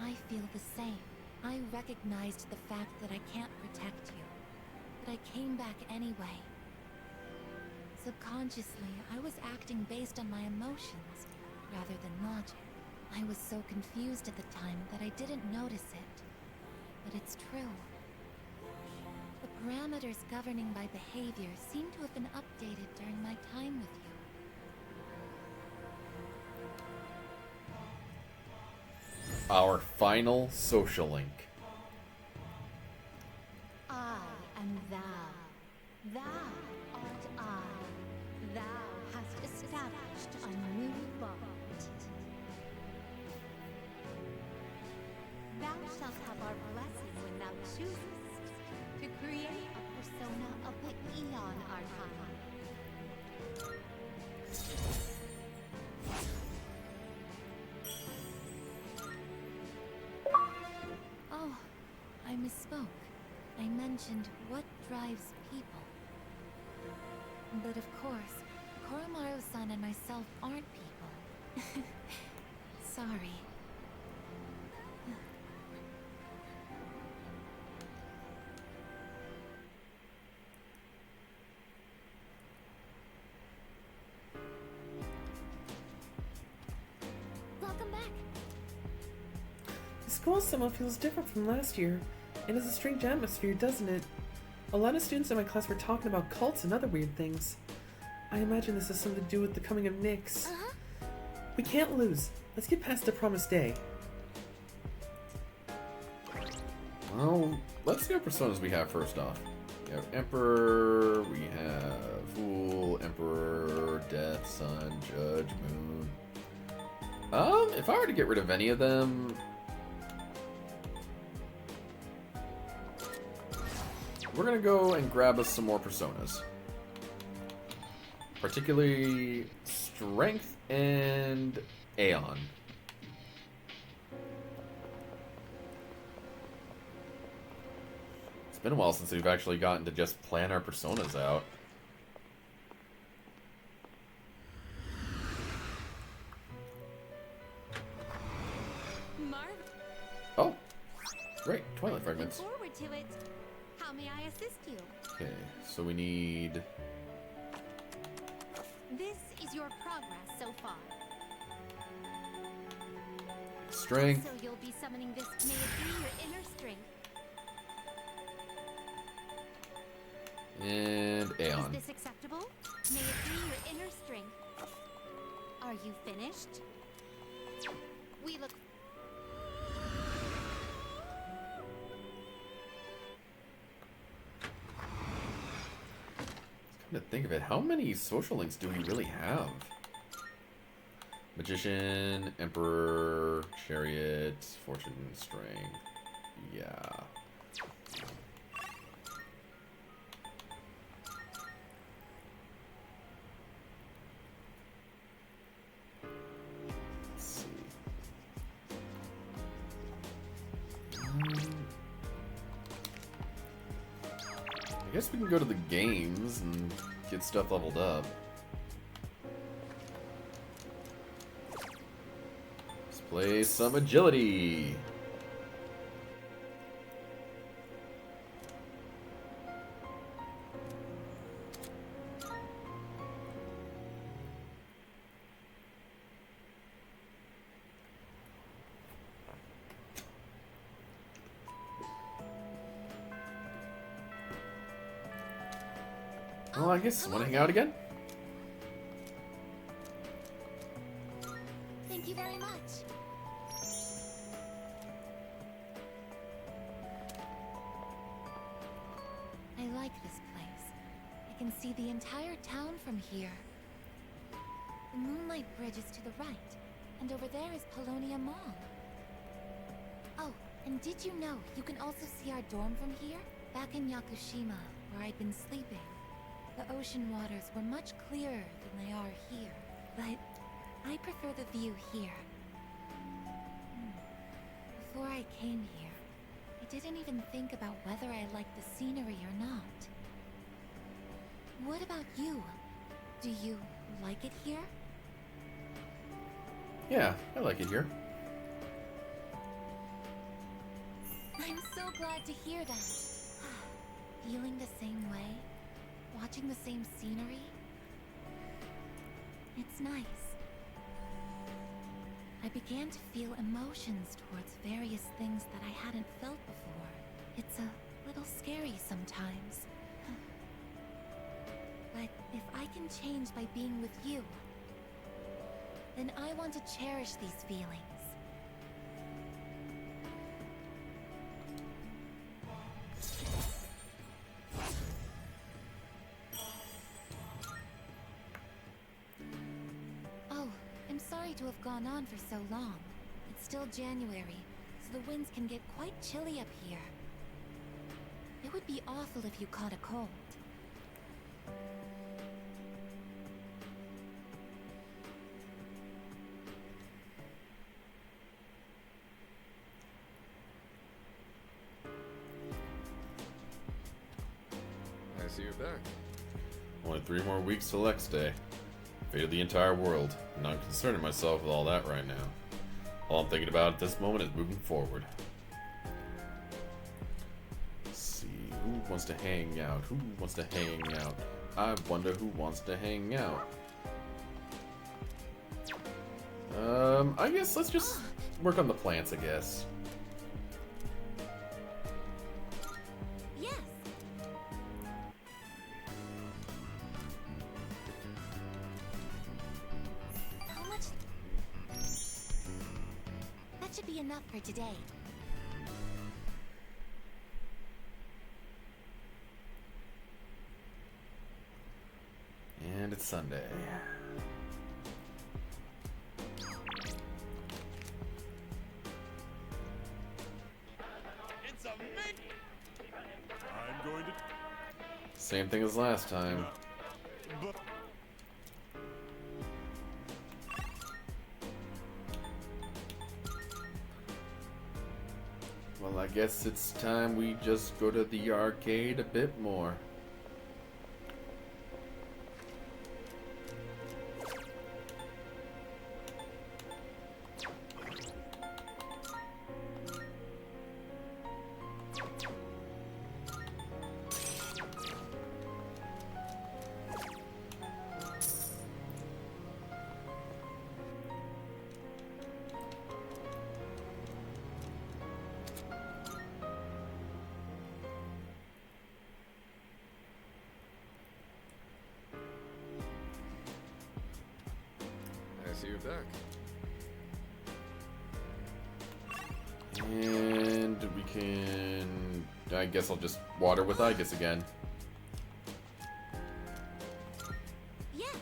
I feel the same. I recognized the fact that I can't protect you, but I came back anyway. Subconsciously, I was acting based on my emotions rather than logic. I was so confused at the time that I didn't notice it, but it's true. The parameters governing my behavior seem to have been updated during my time with you. Our final social link. I am thou. Thou art I. Thou hast established a new bond. Thou shalt have our blessing when thou choosest to create a persona of the Eon Arcana. Oh, I misspoke. I mentioned what drives people. But of course, Koromaru-san and myself aren't people. sorry. Welcome back. The school somehow feels different from last year. It has a strange atmosphere, doesn't it? A lot of students in my class were talking about cults and other weird things. I imagine this has something to do with the coming of Nyx. We can't lose. Let's get past the promised day. Well, let's see what personas we have first off. We have Emperor, we have Fool, Emperor, Death, Sun, Judge, Moon. If I were to get rid of any of them, we're gonna go and grab us some more personas. Particularly Strength and Aeon. It's been a while since we've actually gotten to just plan our personas out. Oh, great. Twilight Fragments. Forward to it. How may I assist you? Okay, so we need... This is your progress so far. Strength. So you'll be summoning this. May it be your inner strength. And Aeon. Is this acceptable? May it be your inner strength. Are you finished? We look. Come to think of it, how many social links do we really have? Magician, Emperor, Chariot, Fortune, Strength. Yeah. Let's see. I guess we can go to the games and get stuff leveled up. Let's play some agility. Well, I guess want to hang out again? Thank you very much. I like this place. I can see the entire town from here. The Moonlight Bridge is to the right, and over there is Paulownia Mall. Oh, and did you know you can also see our dorm from here? Back in Yakushima, where I'd been sleeping, the ocean waters were much clearer than they are here, but I prefer the view here. Before I came here, I didn't even think about whether I liked the scenery or not. What about you? Do you like it here? Yeah, I like it here. I'm so glad to hear that. Feeling the same way? Watching the same scenery? It's nice. I began to feel emotions towards various things that I hadn't felt before. It's a little scary sometimes. But if I can change by being with you, then I want to cherish these feelings. Oh, I'm sorry to have gone on for so long. It's still January, so the winds can get quite chilly up here. It would be awful if you caught a cold. I see you're back. Only 3 more weeks till X Day. Fate of the entire world. I'm not concerning myself with all that right now. All I'm thinking about at this moment is moving forward. Let's see, who wants to hang out? Who wants to hang out? I wonder who wants to hang out. I guess let's just work on the plants, I guess. Yes. How much? That should be enough for today. And it's Sunday. It's a me. I'm going to. Same thing as last time. But Well, I guess it's time we just go to the arcade a bit more. I see you're back. And we can... I guess I'll just water with Igus again. Yes.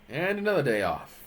And another day off.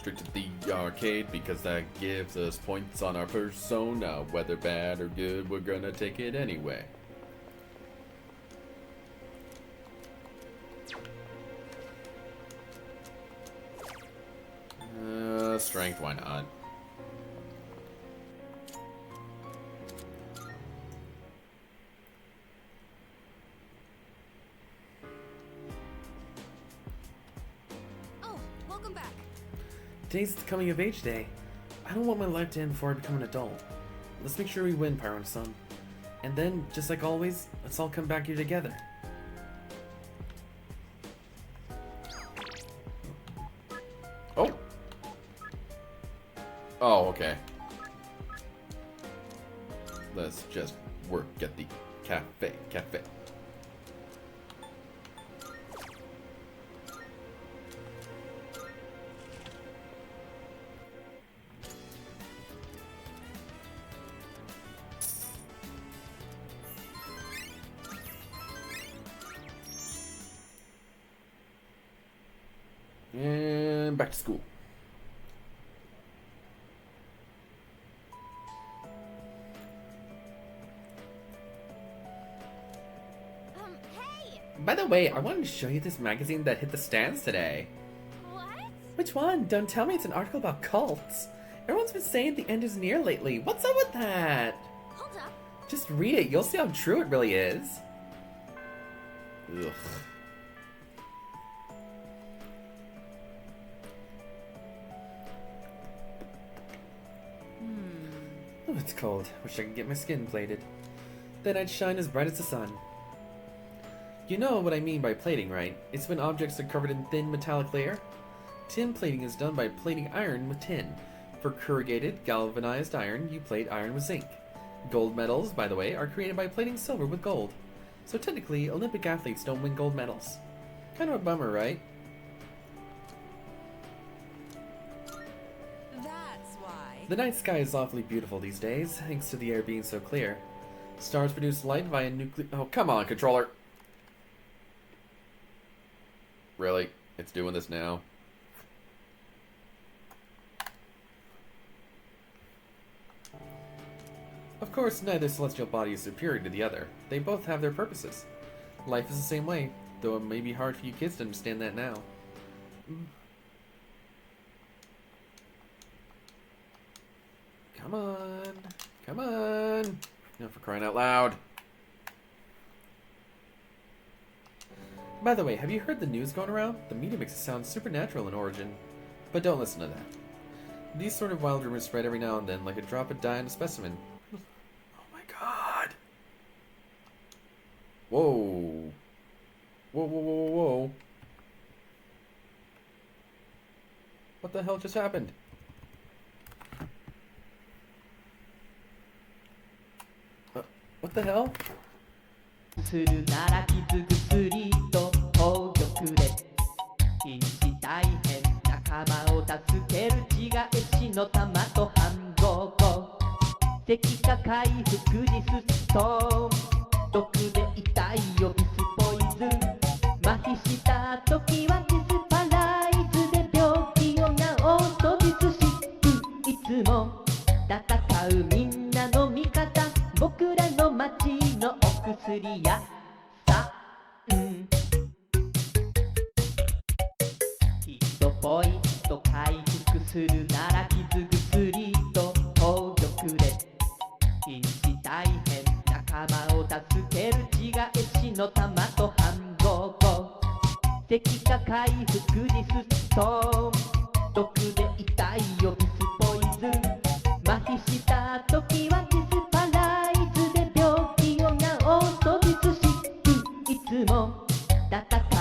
Straight to the arcade because that gives us points on our persona. Whether bad or good, we're gonna take it anyway. Strength, why not? Oh, welcome back. Today's the coming of age day. I don't want my life to end before I become an adult. Let's make sure we win, Pyron-san. And then, just like always, let's all come back here together. Oh! Oh, okay. Let's just work at the cafe. And back to school. Hey! By the way, I wanted to show you this magazine that hit the stands today. What? Which one? Don't tell me it's an article about cults. Everyone's been saying the end is near lately. What's up with that? Hold up. Just read it. You'll see how true it really is. Ugh. Oh, it's cold. Wish I could get my skin plated. Then I'd shine as bright as the sun. You know what I mean by plating, right? It's when objects are covered in thin metallic layer. Tin plating is done by plating iron with tin. For corrugated, galvanized iron, you plate iron with zinc. Gold medals, by the way, are created by plating silver with gold. So technically, Olympic athletes don't win gold medals. Kind of a bummer, right? That's why. The night sky is awfully beautiful these days, thanks to the air being so clear. Stars produce light via nuclear... Oh, come on, controller! Really? It's doing this now. Of course, neither celestial body is superior to the other. They both have their purposes. Life is the same way, though it may be hard for you kids to understand that now. Come on. Come on. No, for crying out loud. By the way, have you heard the news going around? The media makes it sound supernatural in origin. But don't listen to that. These sort of wild rumors spread every now and then, like a drop of dye on a specimen. Oh my god. Whoa. Whoa, whoa, whoa, whoa. What the hell just happened? What the hell? するなら傷薬と宝玉で瀕死大変仲間を助ける自我絵師の玉と反動後石化回復にストーン毒で痛い呼びすポイズン麻痺した時はディスパライズで病気を治すとディスシックいつも戦うみんなの味方僕らの街のお薬屋さんヒットポイント回復するなら傷薬と宝玉で瀕死大変仲間を助ける自我絵師の玉と反動後石化回復にストーン毒で痛い呼びすポイズン麻痺した時はディスパライズで病気を治すとディスシックいつも戦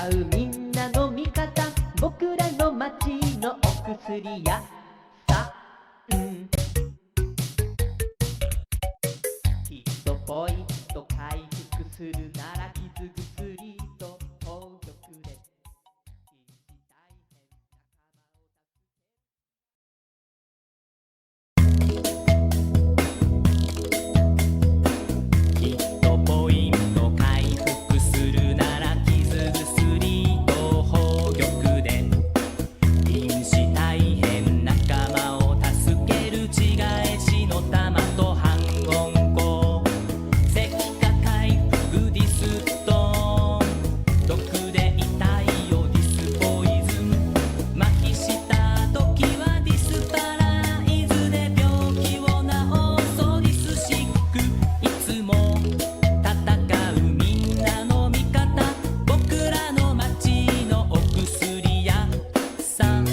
うみんなの味方僕らの街のお薬屋さんヒットポイント回復するなら傷薬と宝玉でヒットポイント回復するなら傷薬と宝玉で瀕死大変仲間を助ける自我絵師の玉と反言語石化回復ディストーン毒で痛いよディスポイズン麻痺した時はディスパライズで病気を治そうディスシックいつも戦うみんなの味方僕らの街のお薬屋さん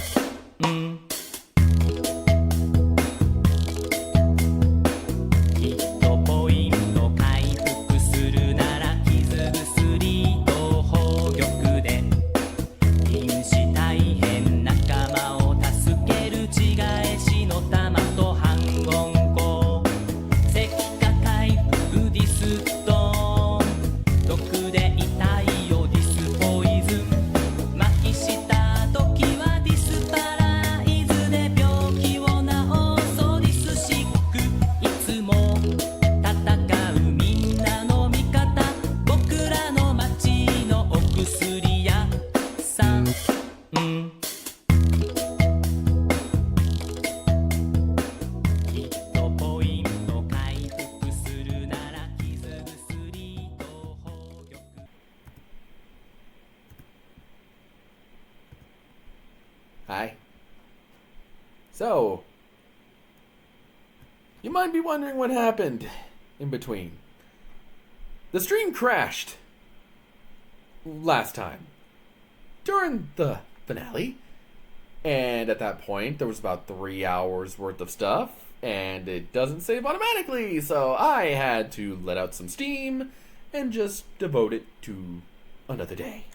ヒットポイント回復するなら傷薬と宝玉で瀕死大変仲間を助ける自我絵師の玉と反言語石化回復ディストーン毒で痛いよディスポイズン麻痺した時はディスパライズで病気を治そうディスシックいつも戦うみんなの味方僕らの街のお薬屋さんヒットポイント回復するなら傷薬と宝玉Hi. So, you might be wondering what happened in between. The stream crashed last time during the finale, and at that point there was about 3 hours worth of stuff, and it doesn't save automatically, so I had to let out some steam and just devote it to another day.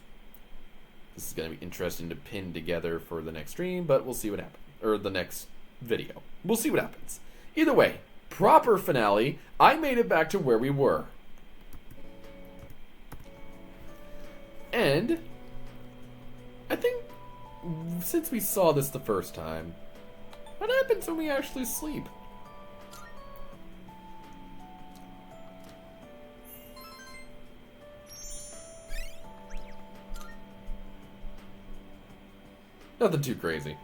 This is going to be interesting to pin together for the next stream, but we'll see what happens. Or the next video. We'll see what happens. Either way, proper finale, I made it back to where we were. And I think since we saw this the first time, what happens when we actually sleep? Nothing too crazy.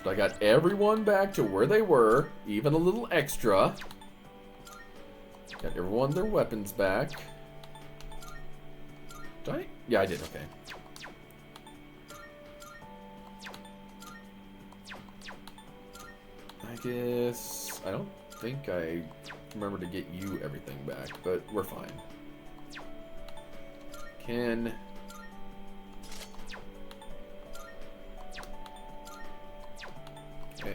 I got everyone back to where they were, even a little extra. Got everyone their weapons back. Did I? Yeah, I did, okay. I guess... I don't think I remember to get you everything back, but we're fine. Ken... Okay.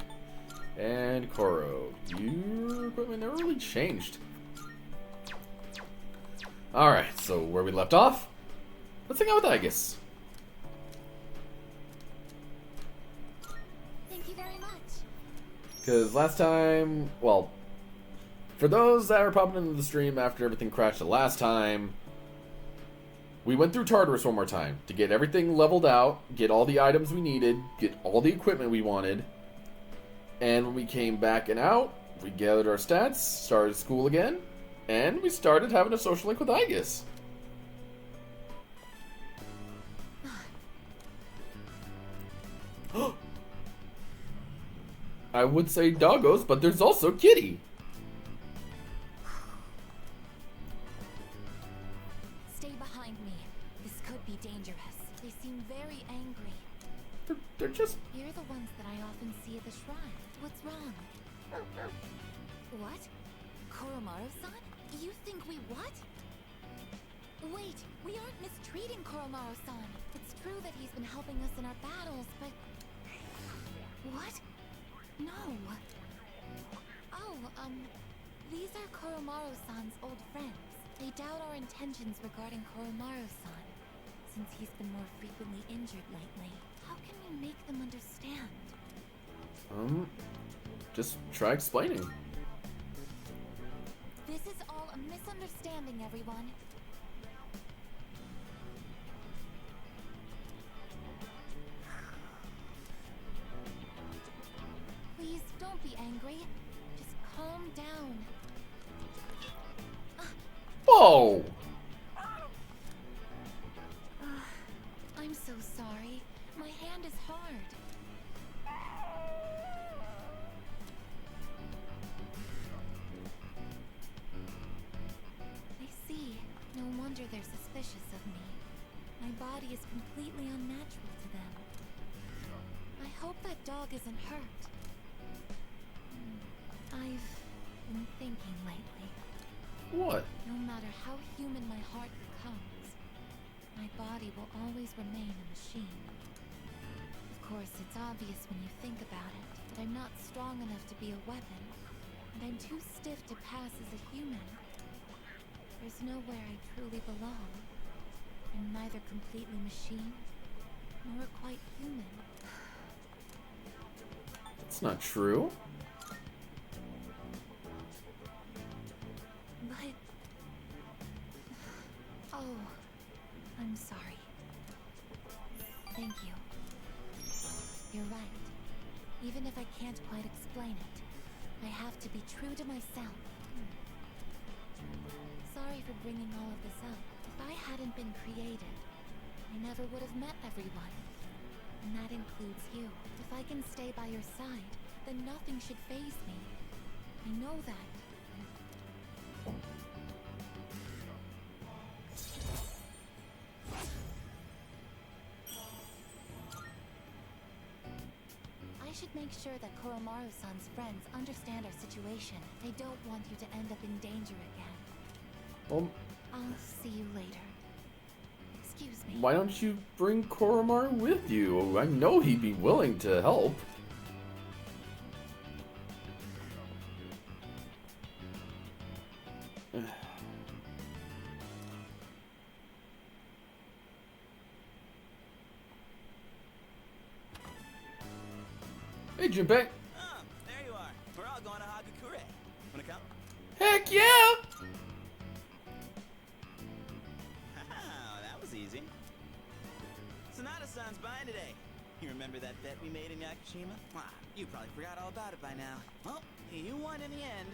And Koro. Your equipment never really changed. Alright, so where we left off, let's hang out with Aegis. Thank you very much. Because last time, well, for those that are popping into the stream after everything crashed the last time, we went through Tartarus one more time to get everything leveled out, get all the items we needed, get all the equipment we wanted. And when we came back and out, we gathered our stats, started school again, and we started having a social link with Aegis. I would say doggos, but there's also Kitty. Stay behind me. This could be dangerous. They seem very angry. They're just... You're the ones that I often see at the shrine. What's wrong? What? Koromaru-san? You think we what? Wait, we aren't mistreating Koromaru-san. It's true that he's been helping us in our battles, but... What? No. Oh, these are Koromaru-san's old friends. They doubt our intentions regarding Koromaru-san, since he's been more frequently injured lately. How can we make them understand? Just try explaining. This is all a misunderstanding, everyone. Please don't be angry. Just calm down. Whoa! I'm so sorry. My hand is hard. I see. No wonder they're suspicious of me. My body is completely unnatural to them. I hope that dog isn't hurt. I've been thinking lately. What? No matter how human my heart becomes, my body will always remain a machine. Of course, it's obvious when you think about it, but I'm not strong enough to be a weapon, and I'm too stiff to pass as a human. There's nowhere I truly belong. I'm neither completely machine, nor quite human. That's not true. But... Oh, I'm sorry. Thank you. You're right. Even if I can't quite explain it, I have to be true to myself. Sorry for bringing all of this up. If I hadn't been created, I never would have met everyone. And that includes you. If I can stay by your side, then nothing should faze me. I know that. I should make sure that Koromaru-san's friends understand our situation. I don't want you to end up in danger again. Well, I'll see you later. Excuse me. why don't you bring Koromaru with you? I know he'd be willing to help. Hey, Junpei. Oh, there you are. We're all going to Hagakure. Wanna come? Heck yeah! Wow, that was easy. Sonata-san's buying today. You remember that bet we made in Yakushima? Ah, you probably forgot all about it by now. Well, you won in the end,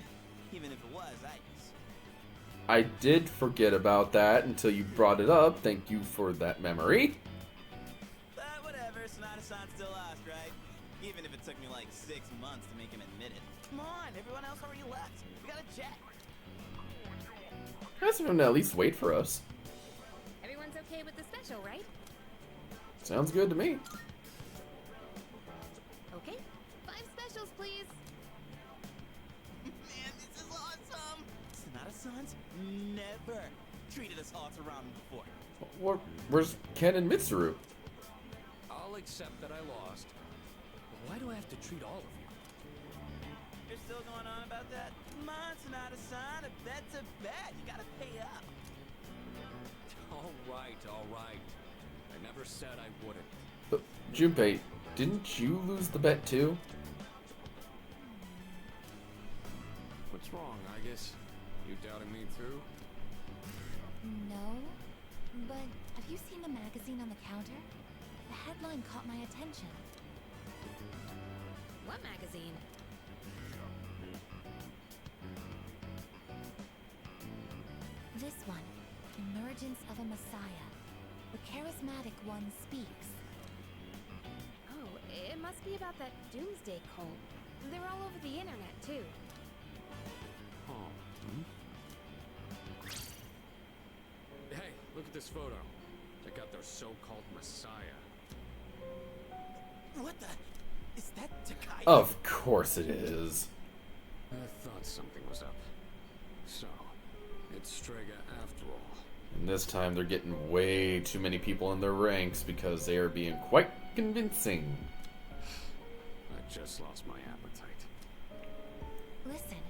even if it was Aegis. I did forget about that until you brought it up. Thank you for that memory. But whatever, Sonata-san's still lost, right? Even if it took me like 6 months to make him admit it. Come on, everyone else already left. We gotta jet. Ask him to at least wait for us. Everyone's okay with the special, right? Sounds good to me. Okay. 5 specials, please. Man, this is awesome. Sonata-san's never treated us all to ramen before. Where's Ken and Mitsuru? I'll accept that I lost. But why do I have to treat all of you? You're still going on about that? Come on, Sonata-san, a bet's a bet. You gotta pay up. All right. I never said I wouldn't. But Junpei, didn't you lose the bet too? What's wrong? I guess you doubting me too? No, but have you seen the magazine on the counter? The headline caught my attention. What magazine? This one, Emergence of a Messiah. The charismatic one speaks. Oh, it must be about that doomsday cult. They're all over the internet, too. Oh. Hey, look at this photo. Check out their so-called Messiah. What the? Is that Takai? Of course it is. I thought something was up. So, it's Strega after all. And this time they're getting way too many people in their ranks because they are being quite convincing. I just lost my appetite. Listen.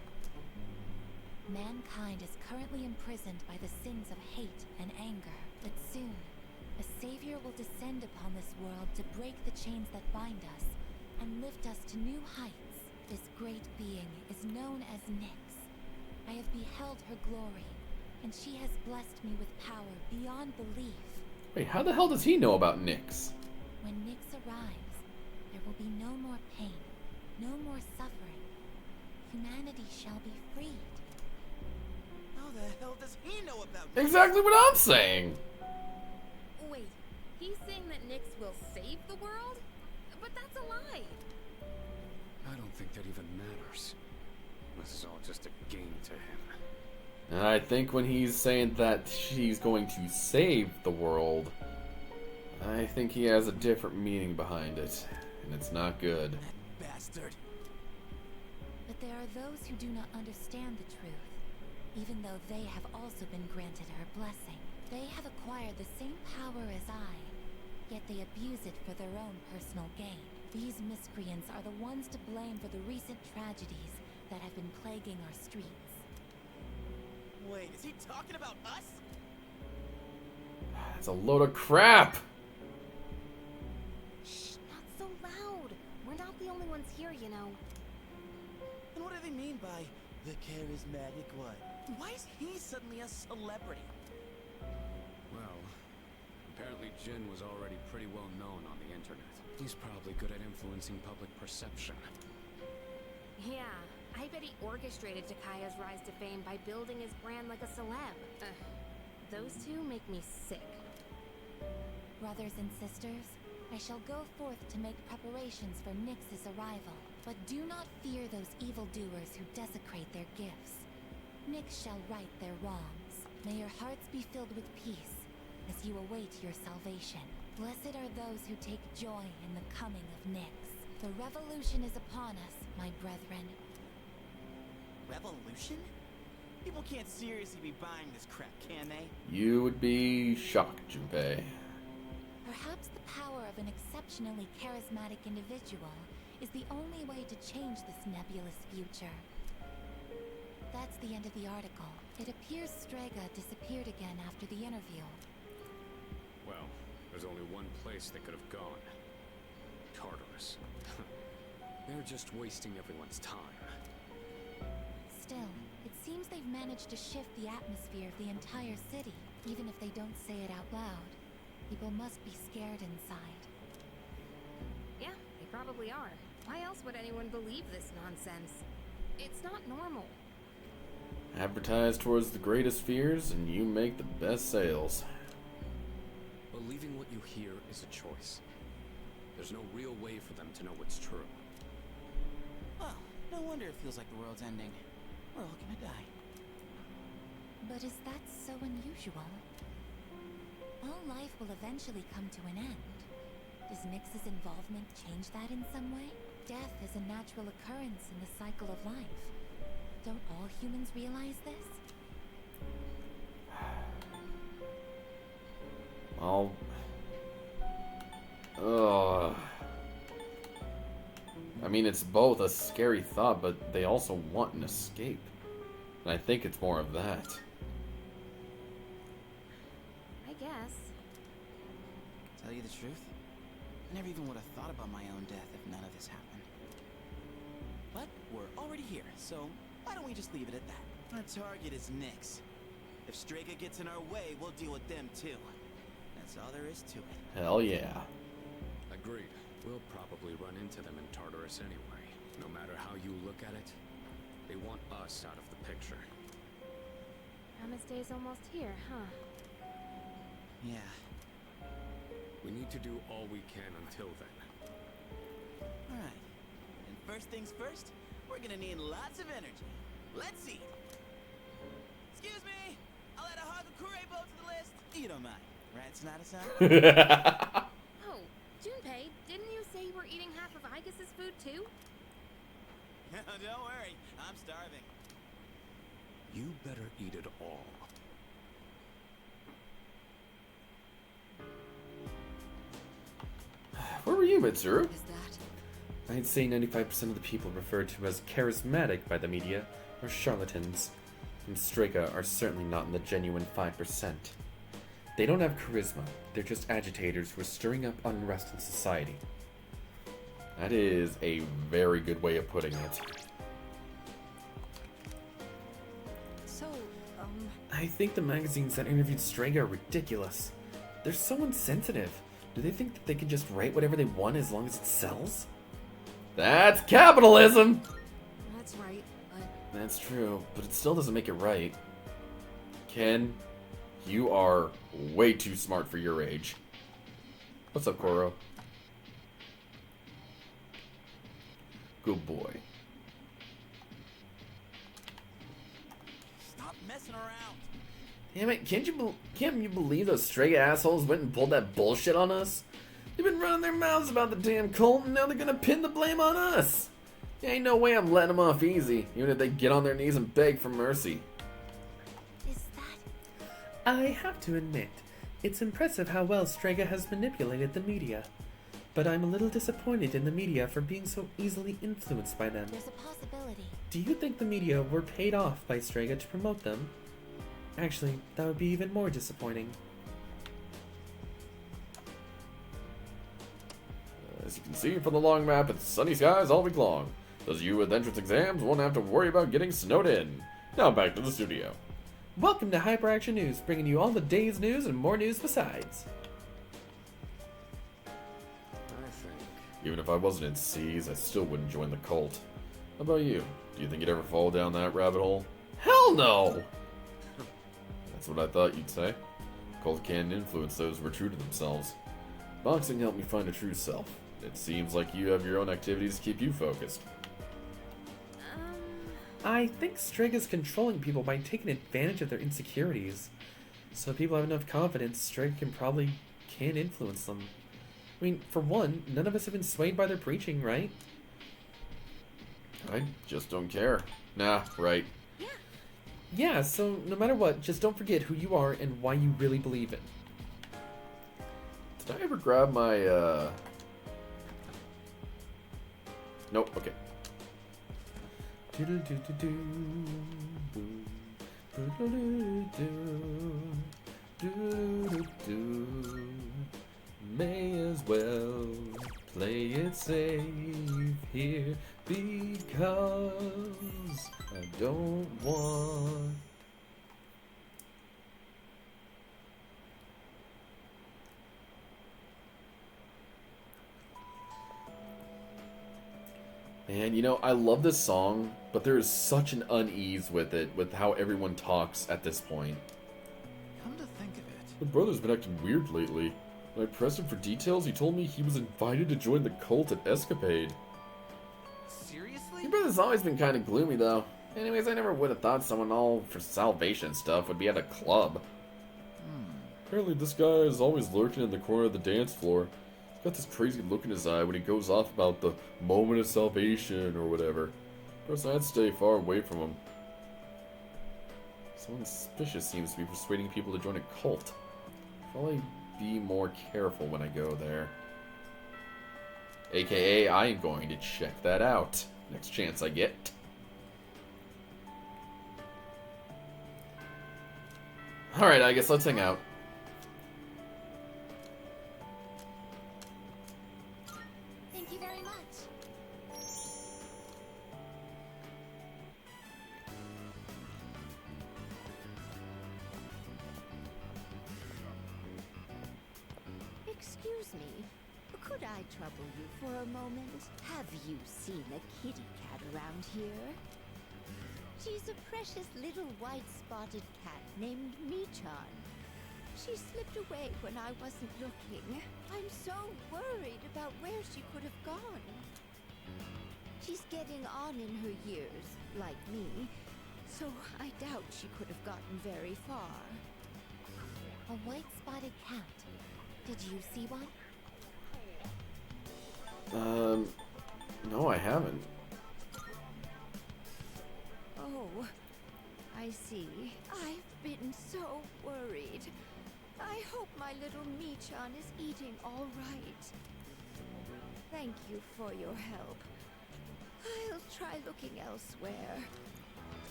Mankind is currently imprisoned by the sins of hate and anger, but soon, a savior will descend upon this world to break the chains that bind us and lift us to new heights. This great being is known as Nyx. I have beheld her glory, and she has blessed me with power beyond belief. Wait, how the hell does he know about Nyx? When Nyx arrives, there will be no more pain, no more suffering. Humanity shall be freed. How the hell does he know about Exactly what I'm saying. Wait, he's saying that Nyx will save the world? But that's a lie. I don't think that even matters. This is all just a game to him. And I think when he's saying that she's going to save the world, I think he has a different meaning behind it. And it's not good. Bastard. But there are those who do not understand the truth, even though they have also been granted her blessing. They have acquired the same power as I, yet they abuse it for their own personal gain. These miscreants are the ones to blame for the recent tragedies that have been plaguing our streets. Wait, is he talking about us? That's a load of crap! Shh, not so loud. We're not the only ones here, you know. And what do they mean by the charismatic one? Why is he suddenly a celebrity? Well, apparently Jin was already pretty well known on the internet. He's probably good at influencing public perception. Yeah, I bet he orchestrated Takaya's rise to fame by building his brand like a celeb. Those two make me sick. Brothers and sisters, I shall go forth to make preparations for Nyx's arrival. But do not fear those evildoers who desecrate their gifts. Nyx shall right their wrongs. May your hearts be filled with peace as you await your salvation. Blessed are those who take joy in the coming of Nyx. The revolution is upon us, my brethren. Revolution? People can't seriously be buying this crap, can they? You would be shocked, Junpei. Perhaps the power of an exceptionally charismatic individual is the only way to change this nebulous future. That's the end of the article. It appears Strega disappeared again after the interview. Well, there's only one place they could have gone. Tartarus. They're just wasting everyone's time. Still, it seems they've managed to shift the atmosphere of the entire city. Even if they don't say it out loud, people must be scared inside. Yeah, they probably are. Why else would anyone believe this nonsense? It's not normal. Advertise towards the greatest fears, and you make the best sales. Believing what you hear is a choice. There's no real way for them to know what's true. Well, no wonder it feels like the world's ending. We're all gonna die. But is that so unusual? All life will eventually come to an end. Does Nyx's involvement change that in some way? Death is a natural occurrence in the cycle of life. Don't all humans realize this? I'll... Ugh. I mean, it's both a scary thought, but they also want an escape. And I think it's more of that. I guess. Tell you the truth, I never even would have thought about my own death if none of this happened. But we're already here, so why don't we just leave it at that? Our target is Nyx. If Strega gets in our way, we'll deal with them too. That's all there is to it. Hell yeah. Agreed. We'll probably run into them in Tartarus anyway. No matter how you look at it, they want us out of the picture. Promise Day's almost here, huh? Yeah. We need to do all we can until then. Alright. And first things first, we're gonna need lots of energy. Let's see. Excuse me! I'll add a Hagakure boat to the list. You don't mind, right, Sonata-san? Oh, Junpei, didn't you say you were eating half of Aigis' food too? Don't worry, I'm starving. You better eat it all. Where were you, Mitsuru? I'd say 95% of the people referred to as charismatic by the media are charlatans, and Strega are certainly not in the genuine 5%. They don't have charisma, they're just agitators who are stirring up unrest in society. That is a very good way of putting it. So, I think the magazines that interviewed Strega are ridiculous. They're so insensitive. Do they think that they can just write whatever they want as long as it sells? That's capitalism! That's right, but... That's true, but it still doesn't make it right. Ken, you are way too smart for your age. What's up, Koro? Good boy. Stop messing around. Damn it, can't you believe those Strega assholes went and pulled that bullshit on us? They've been running their mouths about the damn cult, and now they're gonna pin the blame on us. There ain't no way I'm letting them off easy, even if they get on their knees and beg for mercy. I have to admit, it's impressive how well Strega has manipulated the media. But I'm a little disappointed in the media for being so easily influenced by them. There's a possibility. Do you think the media were paid off by Strega to promote them? Actually, that would be even more disappointing. As you can see from the long map, it's sunny skies all week long. Those of you with entrance exams won't have to worry about getting snowed in. Now back to the studio. Welcome to Hyperaction News, bringing you all the day's news and more news besides. I think. Even if I wasn't in C's, I still wouldn't join the cult. How about you? Do you think you'd ever fall down that rabbit hole? Hell no! That's what I thought you'd say. Cult can influence those who are true to themselves. Boxing helped me find a true self. It seems like you have your own activities to keep you focused. I think Strega's controlling people by taking advantage of their insecurities. So if people have enough confidence, Strega can influence them. I mean, for one, none of us have been swayed by their preaching, right? I just don't care. Nah, right. Yeah, so no matter what, just don't forget who you are and why you really believe it. Did I ever grab my, Nope, okay. May as well play it safe here because I don't want. And you know, I love this song, but there is such an unease with it, with how everyone talks at this point. Come to think of it, My brother's been acting weird lately. When I pressed him for details, he told me he was invited to join the cult at Escapade. seriously? Your brother's always been kind of gloomy, though. Anyways, I never would have thought someone all for salvation stuff would be at a club. Apparently this guy is always lurking in the corner of the dance floor. He's got this crazy look in his eye when he goes off about the moment of salvation or whatever. Of course, I'd stay far away from him. Someone suspicious seems to be persuading people to join a cult. Probably be more careful when I go there. AKA, I am going to check that out next chance I get. Alright, I guess let's hang out. Thank you very much. Excuse me, could I trouble you for a moment? Have you seen a kitty cat around here? She's a precious little white-spotted cat named Michan. She slipped away when I wasn't looking. I'm so worried about where she could have gone. She's getting on in her years, like me, so I doubt she could have gotten very far. A white-spotted cat. Did you see one? No, I haven't. Oh, I see. I've been so worried. I hope my little Michan is eating all right. Thank you for your help. I'll try looking elsewhere.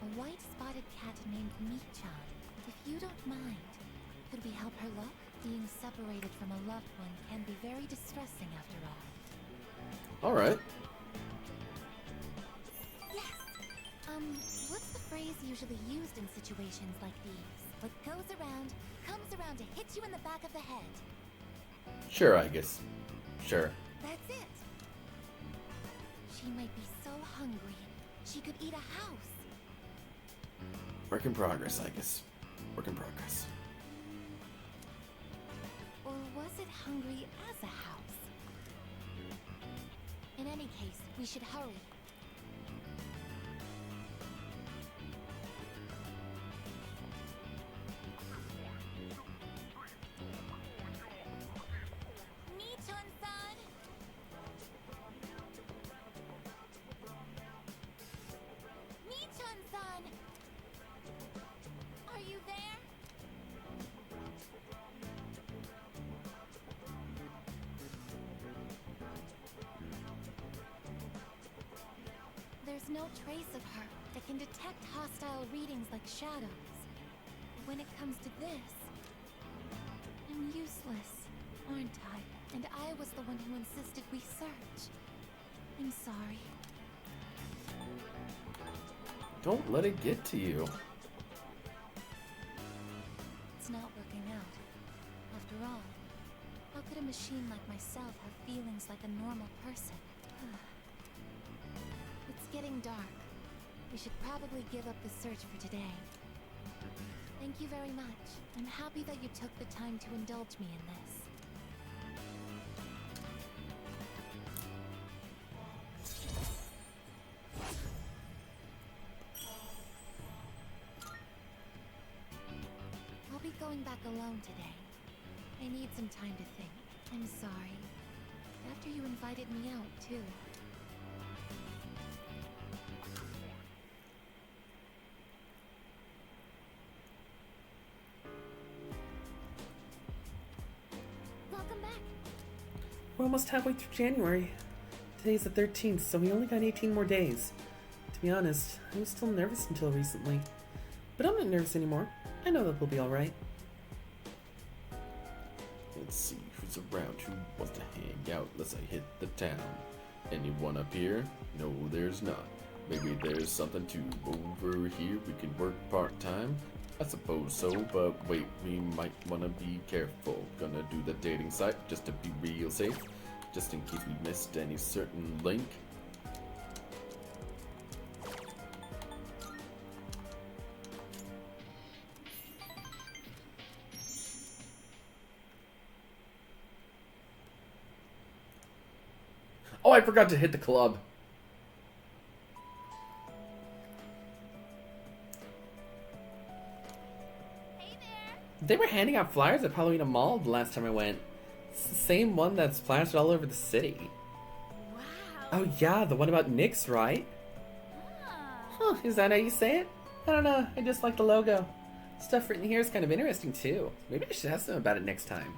A white-spotted cat named Michan. If you don't mind, could we help her look? Being separated from a loved one can be very distressing after all. Alright. Yes! What's the phrase usually used in situations like these? What goes around, comes around to hit you in the back of the head. Sure, I guess. Sure. That's it! She might be so hungry, she could eat a house. Work in progress, I guess. Work in progress. Or was it hungry as a house? In any case, we should hurry. Michan-san! Michan-san! Are you there? There's no trace of her that can detect hostile readings like shadows. When it comes to this, I'm useless, aren't I? And I was the one who insisted we search. I'm sorry. Don't let it get to you. It's not working out. After all, how could a machine like myself have feelings like a normal person? It's getting dark. We should probably give up the search for today. Thank you very much. I'm happy that you took the time to indulge me in this. I'll be going back alone today. I need some time to think. I'm sorry. After you invited me out, too. Welcome back. We're almost halfway through January. Today's the 13th, so we only got 18 more days. To be honest, I was still nervous until recently. But I'm not nervous anymore. I know that we'll be alright. Let's see who's around who wants to hang out unless I hit the town. Anyone up here? No, there's not. Maybe there's something to over here we can work part-time. I suppose so, but wait, we might want to be careful. Gonna do the dating site just to be real safe, just in case we missed any certain link. Oh, I forgot to hit the club. They were handing out flyers at Palomino Mall the last time I went. It's the same one that's plastered all over the city. Wow. Oh yeah, the one about Nyx, right? Huh, is that how you say it? I don't know, I just like the logo. Stuff written here is kind of interesting too. Maybe I should ask them about it next time.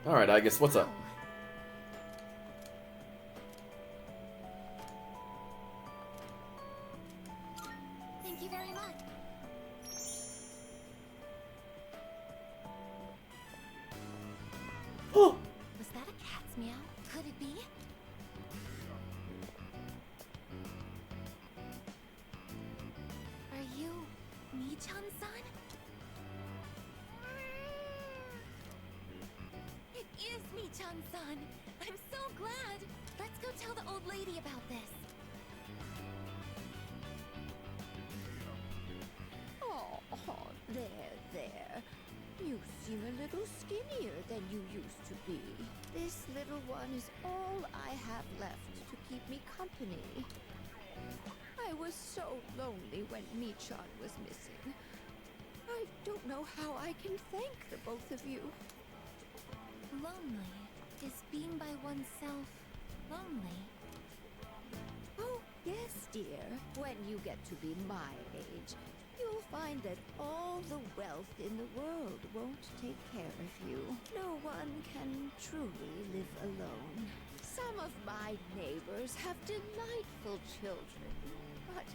Alright, I guess what's up? Thank you very much. Oh! Was that a cat's meow? Could it be? Are you Michan-san? It is Michan-san! I'm so glad! Let's go tell the old lady about this. Oh, there. You seem a little skinnier than you used to be. This little one is all I have left to keep me company. I was so lonely when Michan was missing. I don't know how I can thank the both of you. Lonely? Is being by oneself lonely? Oh, yes, dear. When you get to be my age, you'll find that all the wealth in the world won't take care of you. No one can truly live alone. Some of my neighbors have delightful children, but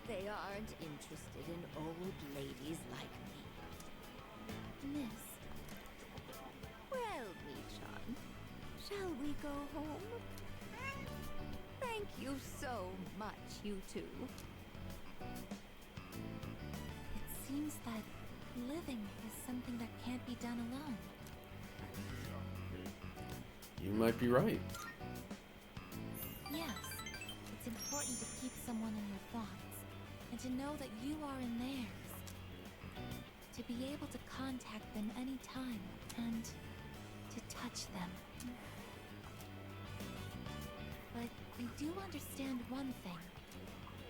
they aren't interested in old ladies like me. Miss. Well, Michan, shall we go home? Thank you so much, you two. It seems that living is something that can't be done alone. You might be right. Yes, it's important to keep someone in your thoughts, and to know that you are in theirs. To be able to contact them anytime, and to touch them. But I do understand one thing.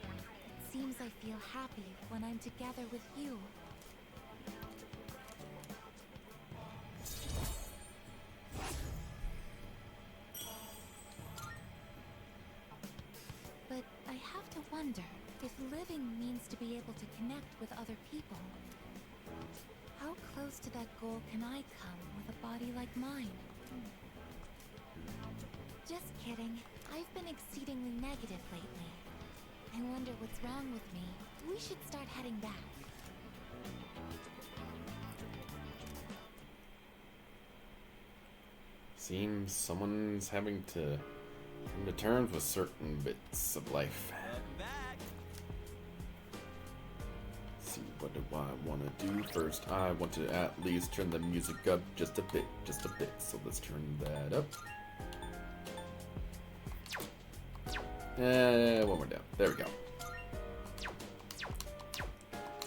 It seems I feel happy when I'm together with you. But I have to wonder if living means to be able to connect with other people. How close to that goal can I come with a body like mine? Just kidding. I've been exceedingly negative lately. I wonder what's wrong with me. We should start heading back. Seems someone's having to come to terms with certain bits of life. See, what do I want to do first? I want to at least turn the music up just a bit. So let's turn that up. One more down. There we go.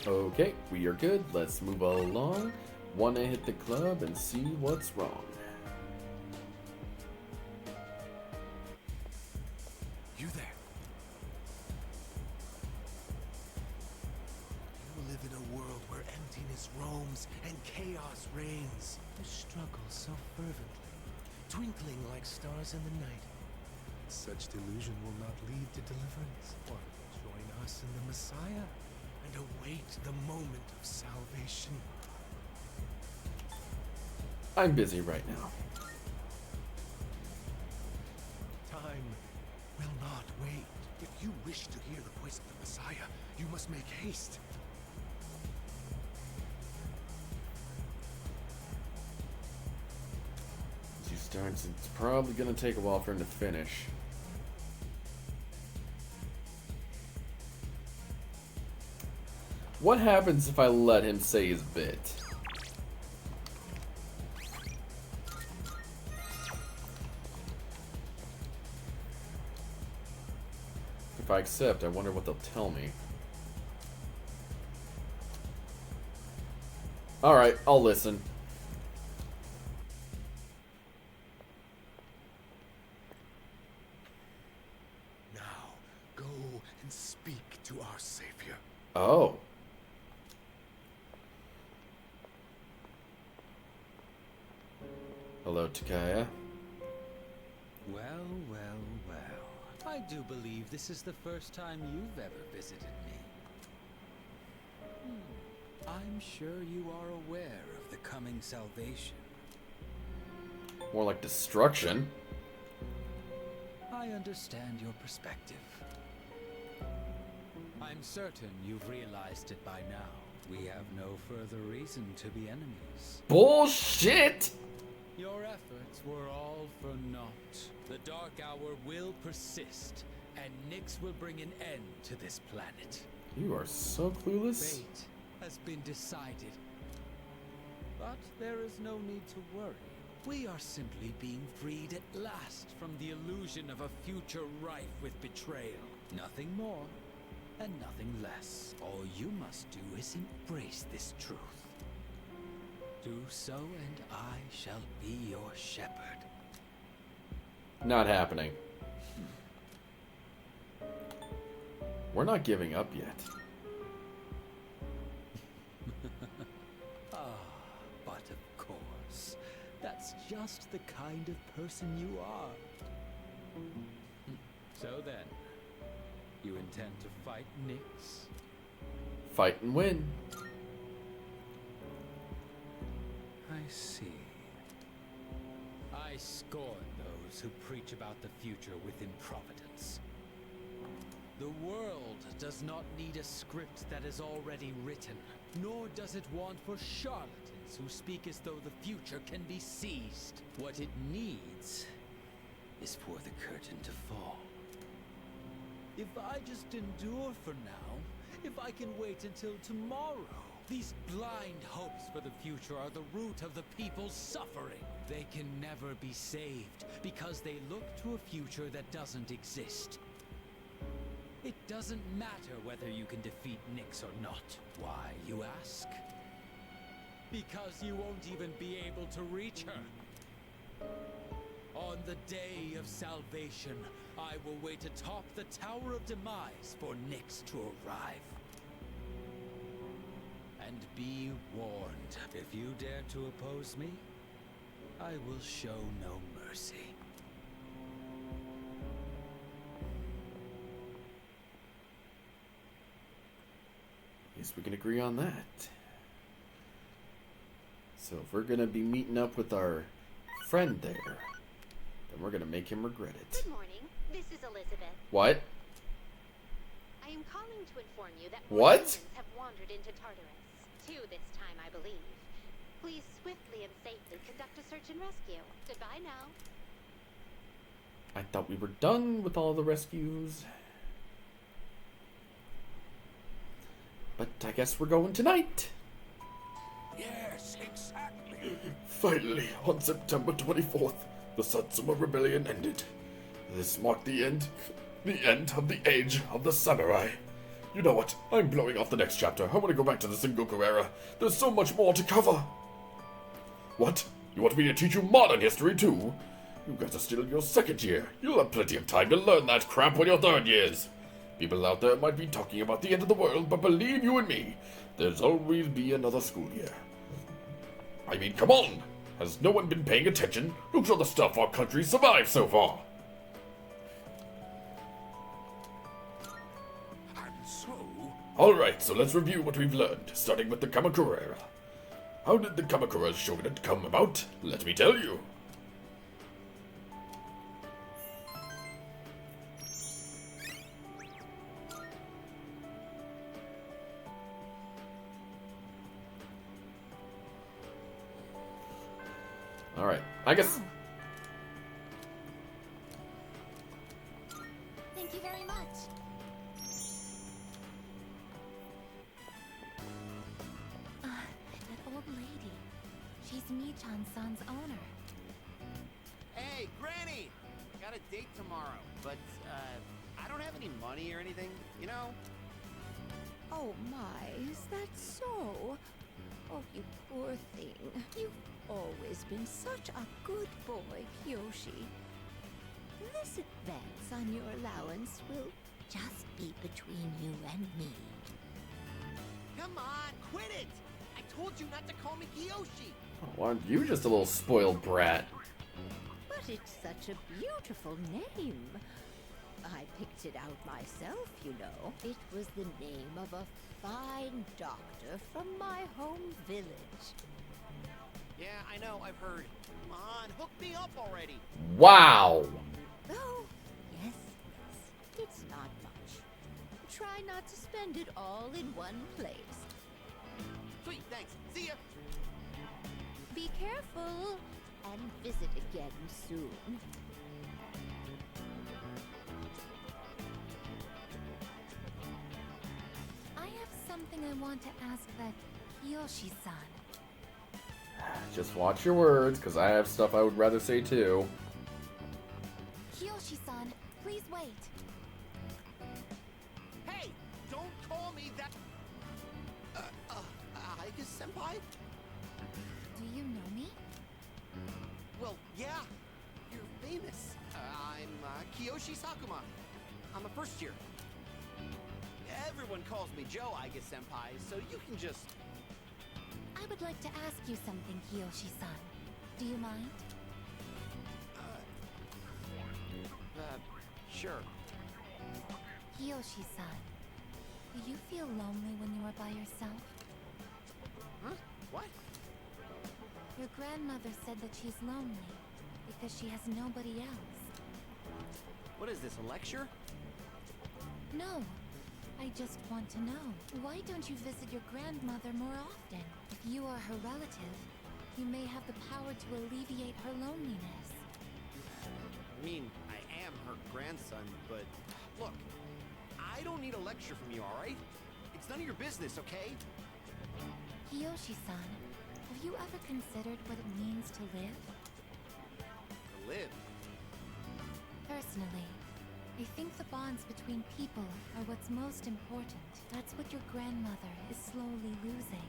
Okay, we are good. Let's move along. Want to hit the club and see what's wrong. You there? You live in a world where emptiness roams and chaos reigns. You struggle so fervently, twinkling like stars in the night. Such delusion will not lead to deliverance. Or join us in the Messiah and await the moment of salvation. I'm busy right now. Time will not wait. If you wish to hear the voice of the Messiah, you must make haste. starts, it's probably gonna take a while for him to finish. What happens if I let him say his bit? If I accept, I wonder what they'll tell me. Alright, I'll listen. Now, go and speak to our savior. Oh. Hello, Takaya. Well, well, well. I do believe this is the first time you've ever visited me. I'm sure you are aware of the coming salvation. More like destruction. I understand your perspective. I'm certain you've realized it by now. We have no further reason to be enemies. Bullshit! Your efforts were all for naught. The Dark Hour will persist, and Nyx will bring an end to this planet. You are so clueless. Fate has been decided. But there is no need to worry. We are simply being freed at last from the illusion of a future rife with betrayal. Nothing more, and nothing less. All you must do is embrace this truth. Do so, and I shall be your shepherd. Not happening. We're not giving up yet. But of course, that's just the kind of person you are. So then, you intend to fight Nyx? Fight and win. I see. I scorn those who preach about the future with improvidence. The world does not need a script that is already written, nor does it want for charlatans who speak as though the future can be seized. What it needs is for the curtain to fall. If I just endure for now, if I can wait until tomorrow, these blind hopes for the future are the root of the people's suffering. They can never be saved because they look to a future that doesn't exist. It doesn't matter whether you can defeat Nyx or not. Why, you ask? Because you won't even be able to reach her. On the day of salvation, I will wait atop the Tower of Demise for Nyx to arrive. And be warned, if you dare to oppose me, I will show no mercy. Guess we can agree on that. So if we're gonna be meeting up with our friend there, then we're gonna make him regret it. Good morning. This is Elizabeth. What? I am calling to inform you that What? humans have wandered into Tartarus. 2 this time, I believe. Please swiftly and safely conduct a search and rescue. Goodbye now. I thought we were done with all the rescues. But I guess we're going tonight. Yes, exactly. Finally, on September 24th, the Satsuma Rebellion ended. This marked the end of the age of the samurai. You know what? I'm blowing off the next chapter. I want to go back to the Sengoku era. There's so much more to cover. What? You want me to teach you modern history too? You guys are still in your second year. You'll have plenty of time to learn that crap when you're third years. People out there might be talking about the end of the world, but believe you and me, there's always be another school year. I mean, come on! Has no one been paying attention? Look at all the stuff our country survived so far. And so... Alright, so let's review what we've learned, starting with the Kamakura era. How did the Kamakura shogunate come about? Let me tell you. Alright, I guess Thank you very much. That old lady. She's Michan-san's owner. Hey, Granny! Got a date tomorrow, but, I don't have any money or anything, you know? Oh my, is that so? Oh, you poor thing. You've always been such a good boy, Kyoshi. This advance on your allowance will just be between you and me. Come on, quit it! I told you not to call me Kiyoshi! Why aren't you just a little spoiled brat? But it's such a beautiful name. I picked it out myself, you know. It was the name of a fine doctor from my home village. Yeah, I know, I've heard. Come on, hook me up already! Wow! Oh, yes, it's not much. Try not to spend it all in one place. Sweet, thanks. See ya! Be careful, and visit again soon. I have something I want to ask that Kiyoshi-san. Just watch your words, because I have stuff I would rather say too. Kiyoshi-san, please wait. Hey! Don't call me that... Aiga-senpai? Do you know me? Well, yeah. You're famous. I'm, Kiyoshi Sakuma. I'm a first year. Everyone calls me Joe, Aiga-senpai, so you can just... I would like to ask you something, Kiyoshi-san. Do you mind? Sure. Kiyoshi-san, do you feel lonely when you are by yourself? Huh? What? Your grandmother said that she's lonely because she has nobody else. What is this, a lecture? No, I just want to know. Why don't you visit your grandmother more often? If you are her relative, you may have the power to alleviate her loneliness. I mean, I am her grandson, but... Look, I don't need a lecture from you, alright? It's none of your business, okay? Kiyoshi-san, have you ever considered what it means to live? To live? Personally, I think the bonds between people are what's most important. That's what your grandmother is slowly losing.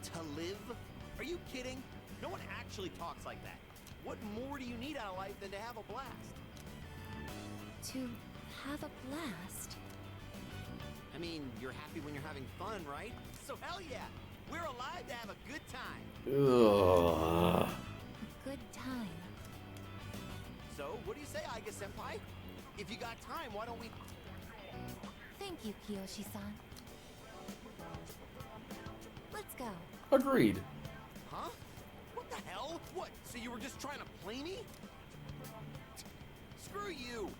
To live? Are you kidding? No one actually talks like that. What more do you need out of life than to have a blast? To have a blast? I mean, you're happy when you're having fun, right? So hell yeah! We're alive to have a good time! Ugh. A good time. So, what do you say, Aiga-senpai? If you got time, why don't we... Thank you, Kiyoshi-san. Let's go. Agreed. Huh? What the hell? What, so you were just trying to play me? Screw you!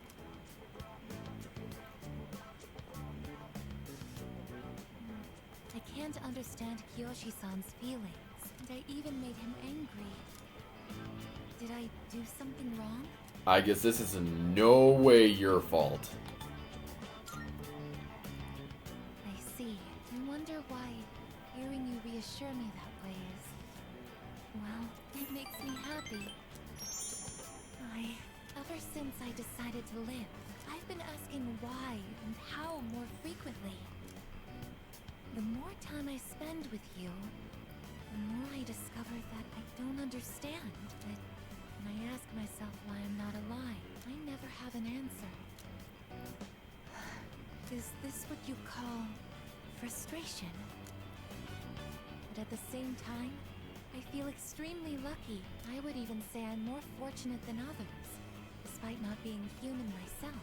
I can't understand Kiyoshi-san's feelings, and I even made him angry. Did I do something wrong? I guess this is in no way your fault. I see. I wonder why hearing you reassure me that way is... well, it makes me happy. Ever since I decided to live, I've been asking why and how more frequently. The more time I spend with you, the more I discover that I don't understand. That when I ask myself why I'm not alive, I never have an answer. Is this what you call frustration? But at the same time, I feel extremely lucky. I would even say I'm more fortunate than others, despite not being human myself.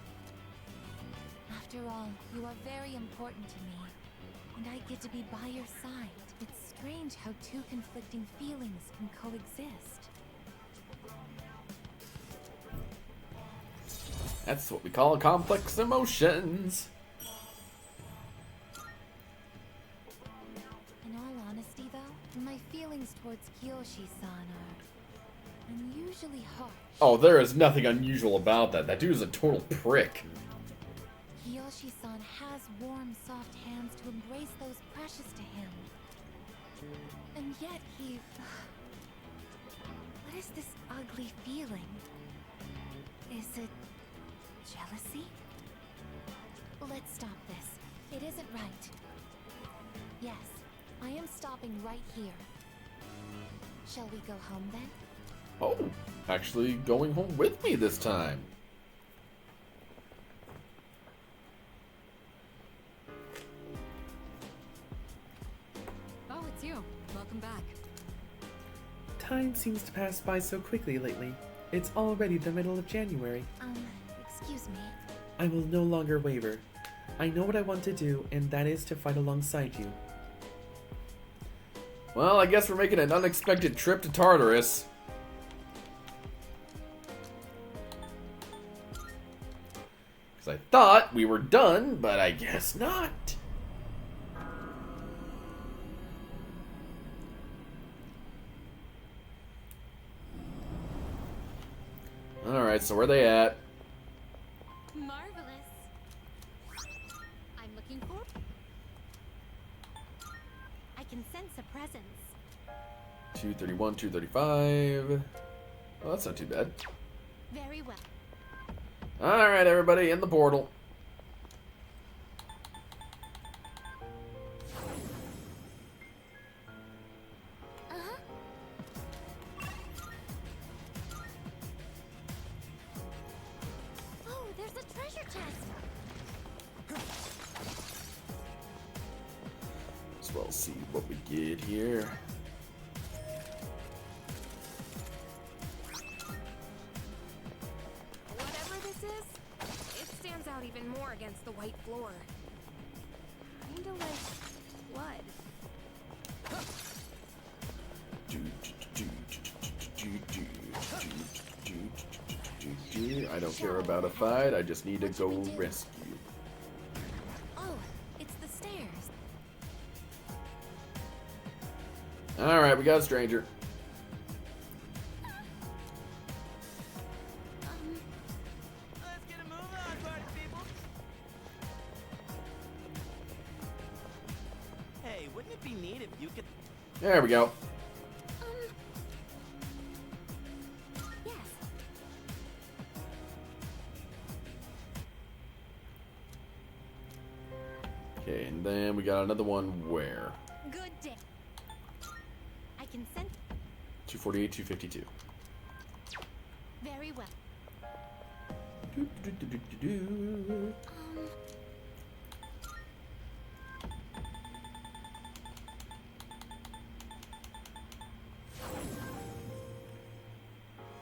After all, you are very important to me, and I get to be by your side. It's strange how two conflicting feelings can coexist. That's what we call complex emotions. In all honesty, though, my feelings towards Kiyoshi-san are unusually unusually harsh. Oh, there is nothing unusual about that. That dude is a total prick. Kiyoshi-san has warm, soft hands to embrace those precious to him. And yet he... What is this ugly feeling? Is it... jealousy? Let's stop this. It isn't right. Yes, I am stopping right here. Shall we go home then? Oh, actually going home with me this time. Oh, it's you. Welcome back. Time seems to pass by so quickly lately. It's already the middle of January. Excuse me. I will no longer waver. I know what I want to do, and that is to fight alongside you. Well, I guess we're making an unexpected trip to Tartarus. Because I thought we were done, but I guess not. Alright, so where are they at? Marvelous. I'm looking for... I can sense a presence. 231, 235. Well, that's not too bad. Very well. Alright, everybody, in the portal. Oh, there's a treasure chest. As well see what we get here. Whatever this is, it stands out even more against the white floor. Kinda like blood. I don't care about a fight, I just need to go rescue. Oh, it's the stairs. Alright, we got a stranger. Hey, wouldn't it be neat if you could... There we go. Yes. Okay, and then we got another one where? Good day. I can sense... 248, 252. Very well.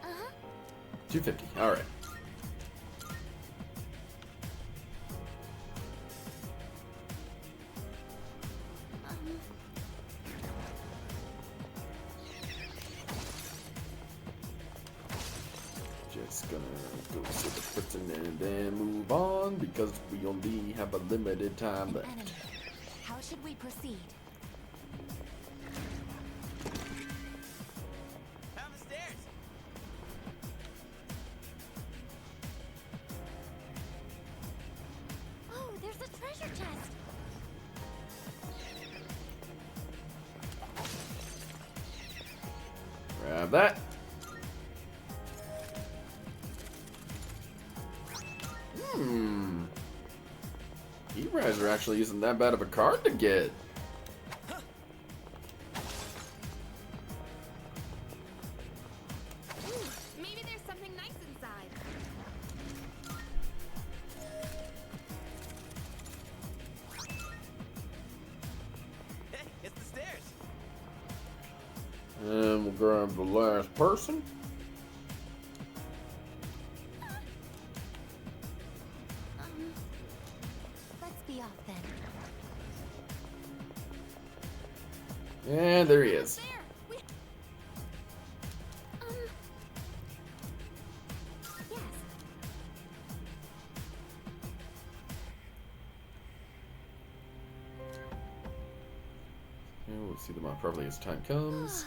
Uh-huh. 250, alright. Just gonna go see the person and then move on because we only have a limited time left. Enemy. How should we proceed? Down the stairs! Oh, there's a treasure chest. Grab that. E-Riser actually isn't that bad of a card to get. Ooh, maybe there's something nice inside. Hey, it's the stairs! And we'll grab the last person. Let's be off then. And there he is. Yes. And we'll see them out properly as time comes.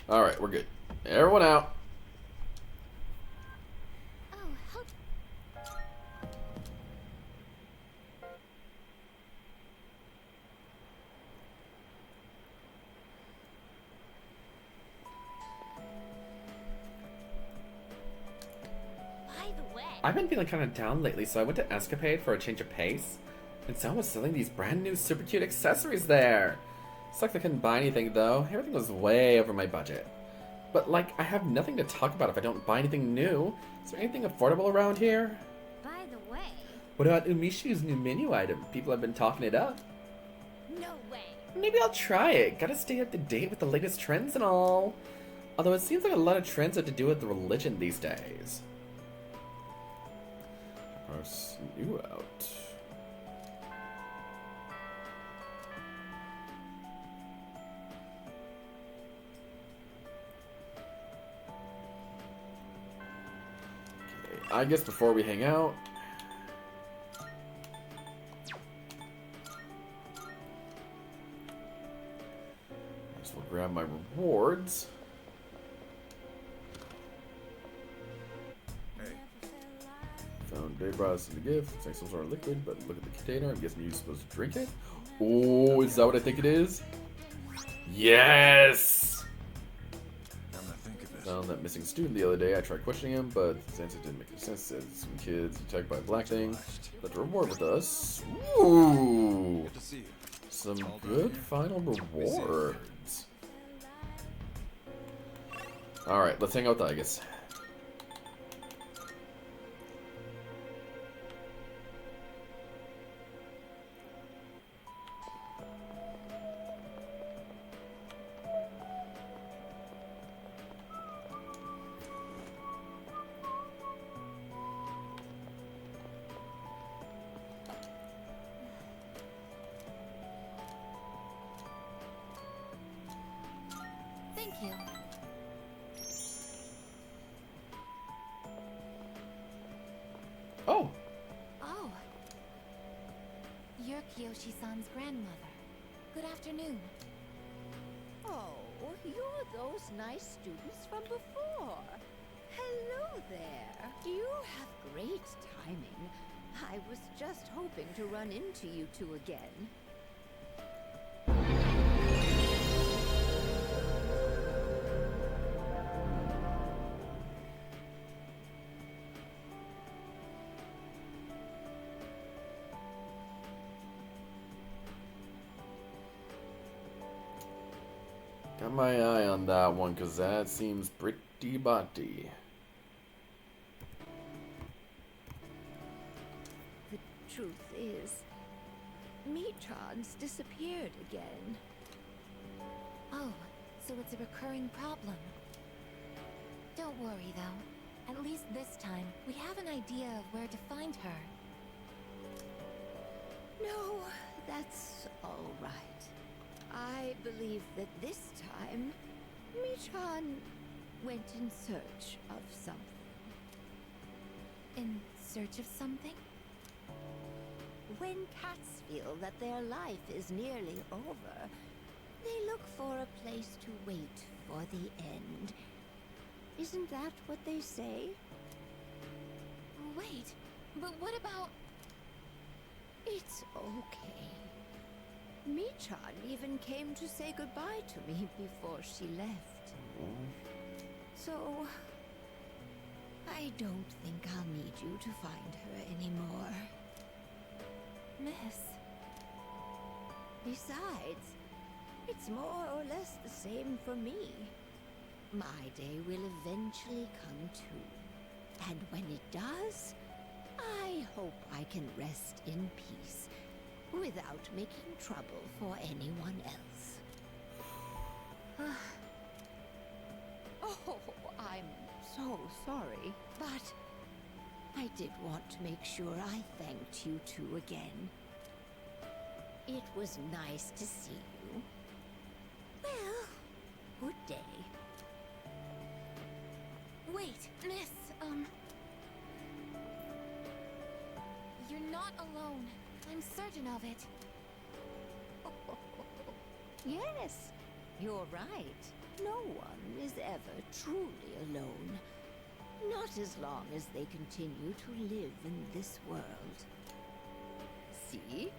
Alright, we're good. Everyone out. I've been feeling kind of down lately, so I went to Escapade for a change of pace. And someone was selling these brand new super cute accessories there. Sucks I couldn't buy anything though. Everything was way over my budget. But like, I have nothing to talk about if I don't buy anything new. Is there anything affordable around here? By the way... What about Umishu's new menu item? People have been talking it up. No way. Maybe I'll try it. Gotta stay up to date with the latest trends and all. Although it seems like a lot of trends have to do with the religion these days. Our new out. I guess before we hang out, I just will grab my rewards. Found Dave brought us in the gift. It's like some sort of liquid, but look at the container. I'm guessing you're supposed to drink it. Oh, is that what I think it is? Yes! Found that missing student the other day. I tried questioning him, but his answer didn't make any sense. Said some kids attacked by a black thing. But the reward with us. Ooh! Some good final rewards. Alright, let's hang out with Igus. Thank you. Oh. Oh. You're Kiyoshi-san's grandmother. Good afternoon. Oh, you're those nice students from before. Hello there. You have great timing. I was just hoping to run into you two again. Got my eye on that one, because that seems pretty butty. The truth is, Michan's disappeared again. Oh, so it's a recurring problem. Don't worry, though. At least this time, we have an idea of where to find her. No, that's all right. I believe that this time, Michan went in search of something. In search of something? When cats feel that their life is nearly over, they look for a place to wait for the end. Isn't that what they say? Wait, but what about... It's okay. Michan even came to say goodbye to me before she left. So, I don't think I'll need you to find her anymore. Miss... Besides, it's more or less the same for me. My day will eventually come too. And when it does, I hope I can rest in peace, without making trouble for anyone else. Oh, I'm so sorry, but I did want to make sure I thanked you two again. It was nice to see you. Well, good day. Wait, Miss, You're not alone. I'm certain of it. Yes, you're right. No one is ever truly alone. Not as long as they continue to live in this world. See?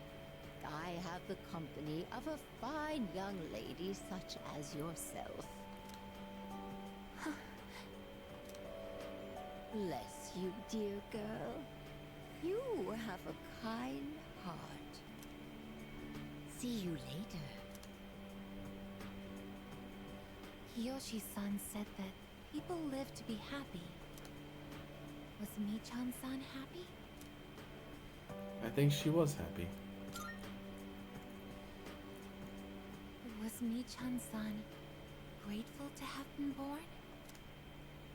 I have the company of a fine young lady such as yourself. Bless you, dear girl. You have a kind heart. See you later. Kiyoshi-san said that people live to be happy. Was Michan-san happy? I think she was happy. Was Michan-san grateful to have been born?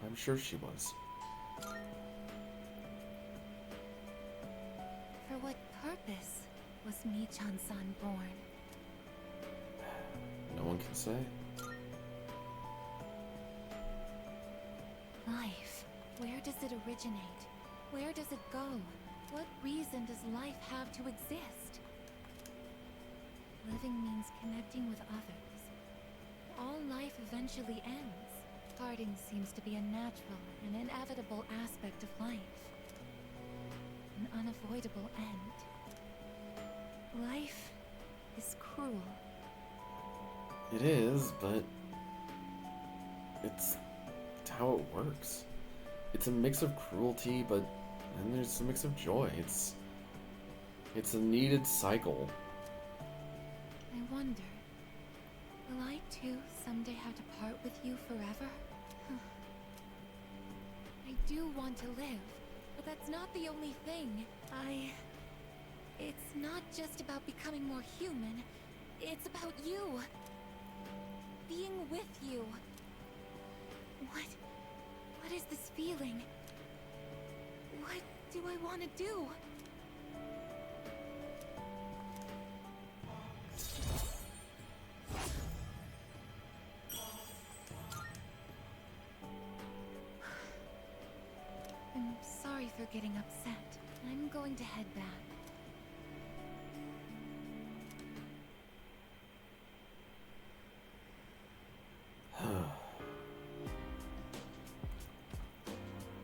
I'm sure she was. For what purpose was Michan-san born? No one can say. Life. Where does it originate? Where does it go? What reason does life have to exist? Living means connecting with others. All life eventually ends. Parting seems to be a natural and inevitable aspect of life. An unavoidable end. Life is cruel. It is, but it's how it works. It's a mix of cruelty, but then there's a mix of joy. It's a needed cycle. I wonder, will I too someday have to part with you forever? I do want to live, but that's not the only thing. It's not just about becoming more human. It's about you. Being with you. What is this feeling? What do I want to do? I'm sorry for getting upset. I'm going to head back.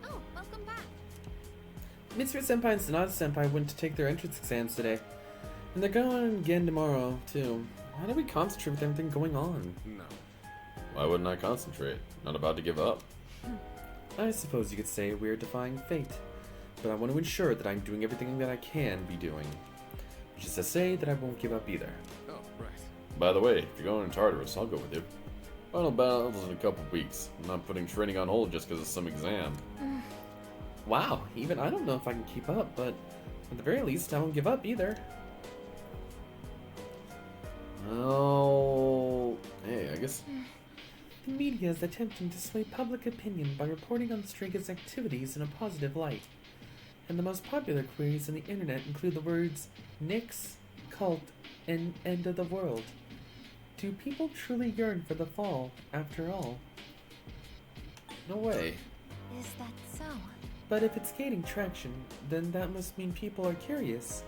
Oh, welcome back. Mitsuru Senpai and Sanada Senpai went to take their entrance exams today. And they're going again tomorrow, too. How do we concentrate with everything going on? No. Why wouldn't I concentrate? Not about to give up. I suppose you could say we're defying fate. But I want to ensure that I'm doing everything that I can be doing. Which is to say that I won't give up either. Oh, right. By the way, if you're going to Tartarus, I'll go with you. Final battles in a couple weeks. I'm not putting training on hold just because of some exam. Wow, even I don't know if I can keep up, but at the very least, I won't give up either. Oh, hey, I guess. The media is attempting to sway public opinion by reporting on Striga's activities in a positive light. And the most popular queries on the internet include the words Nyx, cult, and end of the world. Do people truly yearn for the fall, after all? No way. Is that so? But if it's gaining traction, then that must mean people are curious.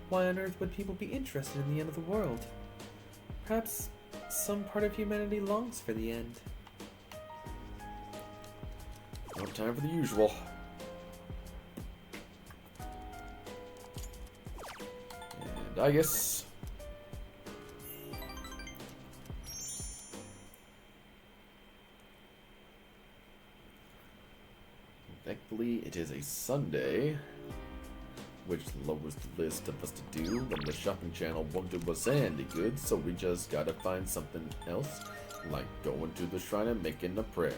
Why on earth would people be interested in the end of the world? Perhaps some part of humanity longs for the end. No time for the usual. And I guess. Thankfully, it is a Sunday, which lowers the list of us to do, and the shopping channel won't do us any good, so we just gotta find something else, like going to the shrine and making a prayer.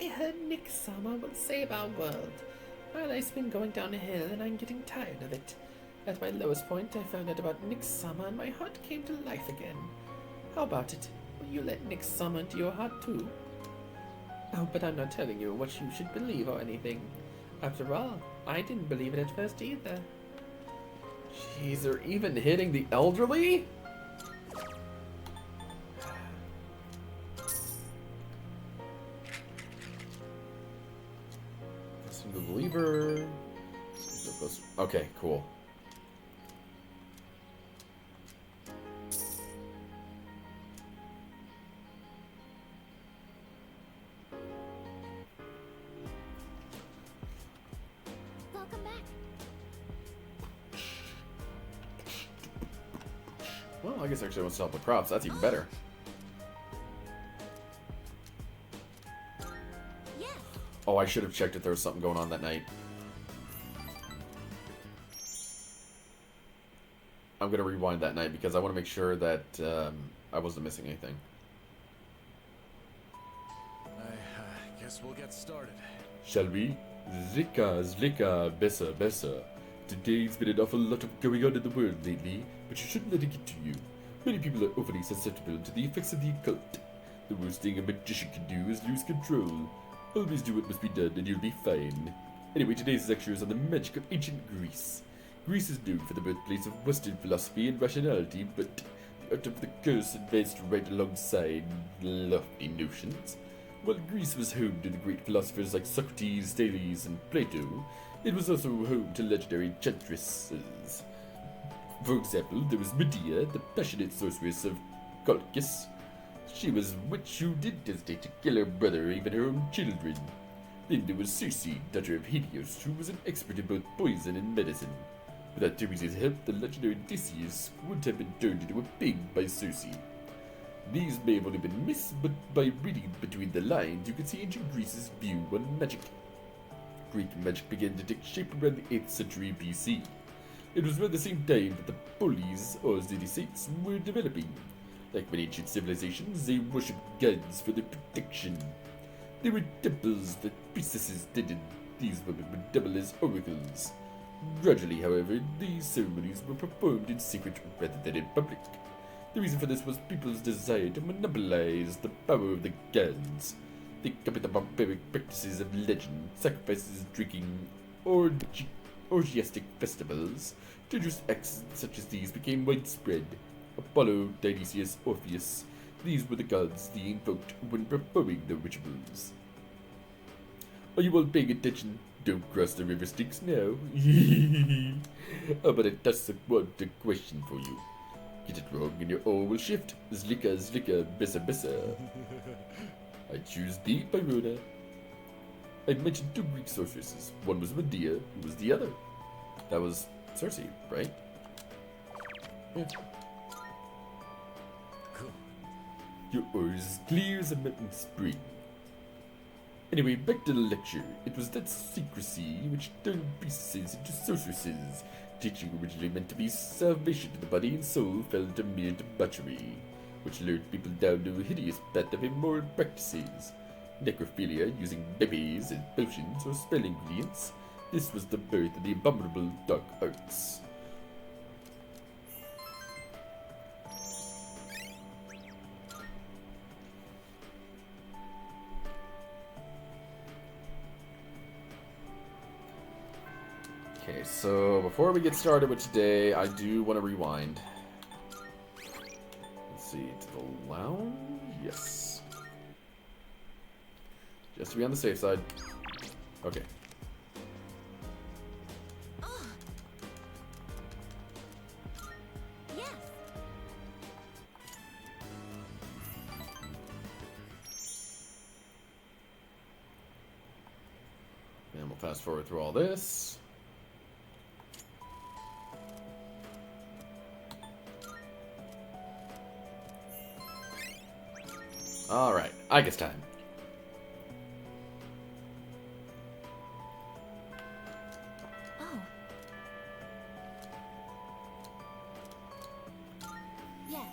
I heard Nyx-sama will save our world. My life's been going down a hill and I'm getting tired of it. At my lowest point, I found out about Nyx-sama and my heart came to life again. How about it? Will you let Nyx-sama into your heart too? Oh, but I'm not telling you what you should believe or anything. After all, I didn't believe it at first either. Jeez, they're even hitting the elderly? Guessing the believer. Okay, cool. Welcome back. Well, I guess actually I want to help with crops. That's even better. Oh, I should have checked if there was something going on that night. I'm gonna rewind that night because I want to make sure that I wasn't missing anything. I guess we'll get started. Shall we? Zlika, besser. Today's been an awful lot of going on in the world lately, but you shouldn't let it get to you. Many people are overly susceptible to the effects of the occult. The worst thing a magician can do is lose control. Always do what must be done and you'll be fine. Anyway, today's lecture is on the magic of ancient Greece. Greece is known for the birthplace of Western philosophy and rationality, but the art of the curse advanced right alongside lofty notions. While Greece was home to the great philosophers like Socrates, Thales, and Plato, it was also home to legendary enchantresses. For example, there was Medea, the passionate sorceress of Colchis. She was a witch who didn't hesitate to kill her brother, even her own children. Then there was Circe, daughter of Helios, who was an expert in both poison and medicine. Without Theseus' help, the legendary Odysseus would have been turned into a pig by Circe. These may have only been myths, but by reading between the lines, you can see ancient Greece's view on magic. Greek magic began to take shape around the 8th century BC. It was around the same time that the polis, or city-states, were developing. Like many ancient civilizations, they worshipped gods for their protection. There were temples that priestesses tended. These women would double as oracles. Gradually, however, these ceremonies were performed in secret rather than in public. The reason for this was people's desire to monopolize the power of the gods. Think of the barbaric practices of legend, sacrifices, drinking, orgiastic festivals. Dangerous acts such as these became widespread. Apollo, Dionysius, Orpheus, these were the gods they invoked when performing the rituals. Are you all paying attention? Don't cross the river Styx now. But it does want a question for you. Get it wrong and your all will shift. Zlika, besser. I choose the Byrona. I mentioned 2 Greek sorceresses. One was Medea, who was the other? That was Circe, right? Yeah. Cool. Your aura is as clear as a mountain spring. Anyway, back to the lecture. It was that secrecy which turned priestesses into sorceresses. Teaching originally meant to be salvation to the body and soul fell into mere debauchery, which lured people down to a hideous path of immoral practices. Necrophilia, using babies and potions or spell ingredients. This was the birth of the abominable dark arts. Okay, so before we get started with today, I do want to rewind. Let's see, to the lounge? Yes. Just to be on the safe side. Okay. Yes. And we'll fast forward through all this. Alright, I guess time. Oh. Yes.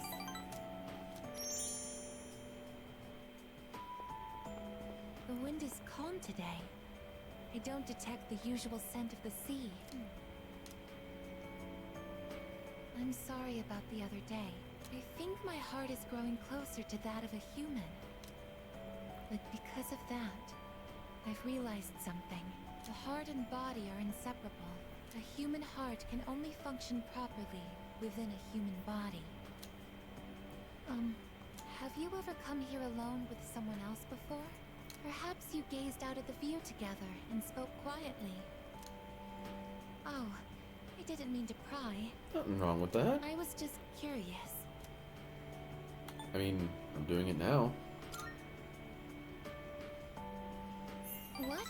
The wind is calm today. I don't detect the usual scent of the sea. I'm sorry about the other day. I think my heart is growing closer to that of a human. But because of that, I've realized something. The heart and body are inseparable. A human heart can only function properly within a human body. Have you ever come here alone with someone else before? Perhaps you gazed out at the view together and spoke quietly. Oh, I didn't mean to pry. Nothing wrong with that. I was just curious. I mean, I'm doing it now. What?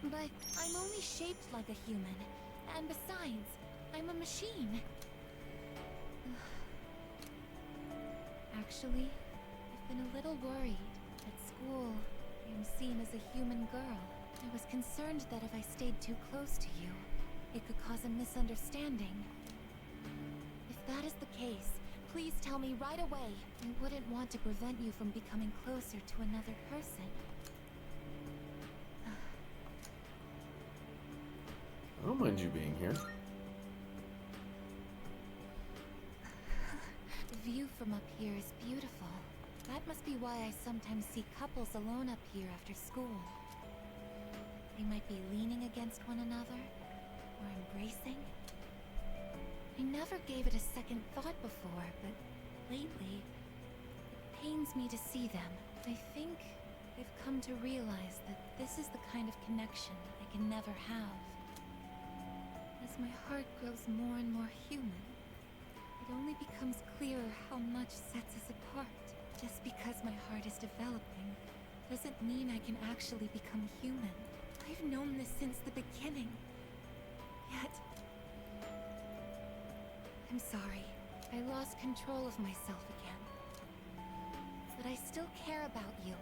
But I'm only shaped like a human. And besides, I'm a machine. Actually, I've been a little worried. At school, I'm seen as a human girl. I was concerned that if I stayed too close to you, it could cause a misunderstanding. If that is the case, please tell me right away. I wouldn't want to prevent you from becoming closer to another person. I don't mind you being here. The view from up here is beautiful. That must be why I sometimes see couples alone up here after school. They might be leaning against one another, or embracing. I never gave it a second thought before, but lately, it pains me to see them. I think I've come to realize that this is the kind of connection I can never have. As my heart grows more and more human, it only becomes clearer how much sets us apart. Just because my heart is developing doesn't mean I can actually become human. I've known this since the beginning. Yet, I'm sorry. I lost control of myself again. But I still care about you,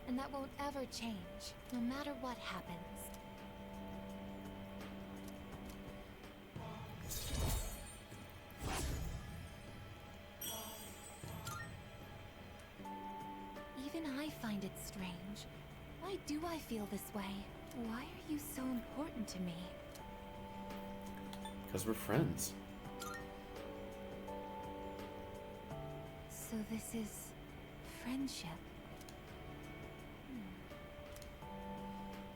and that won't ever change, no matter what happens. Even I find it strange. Why do I feel this way? Why are you so important to me? Because we're friends. So this is friendship.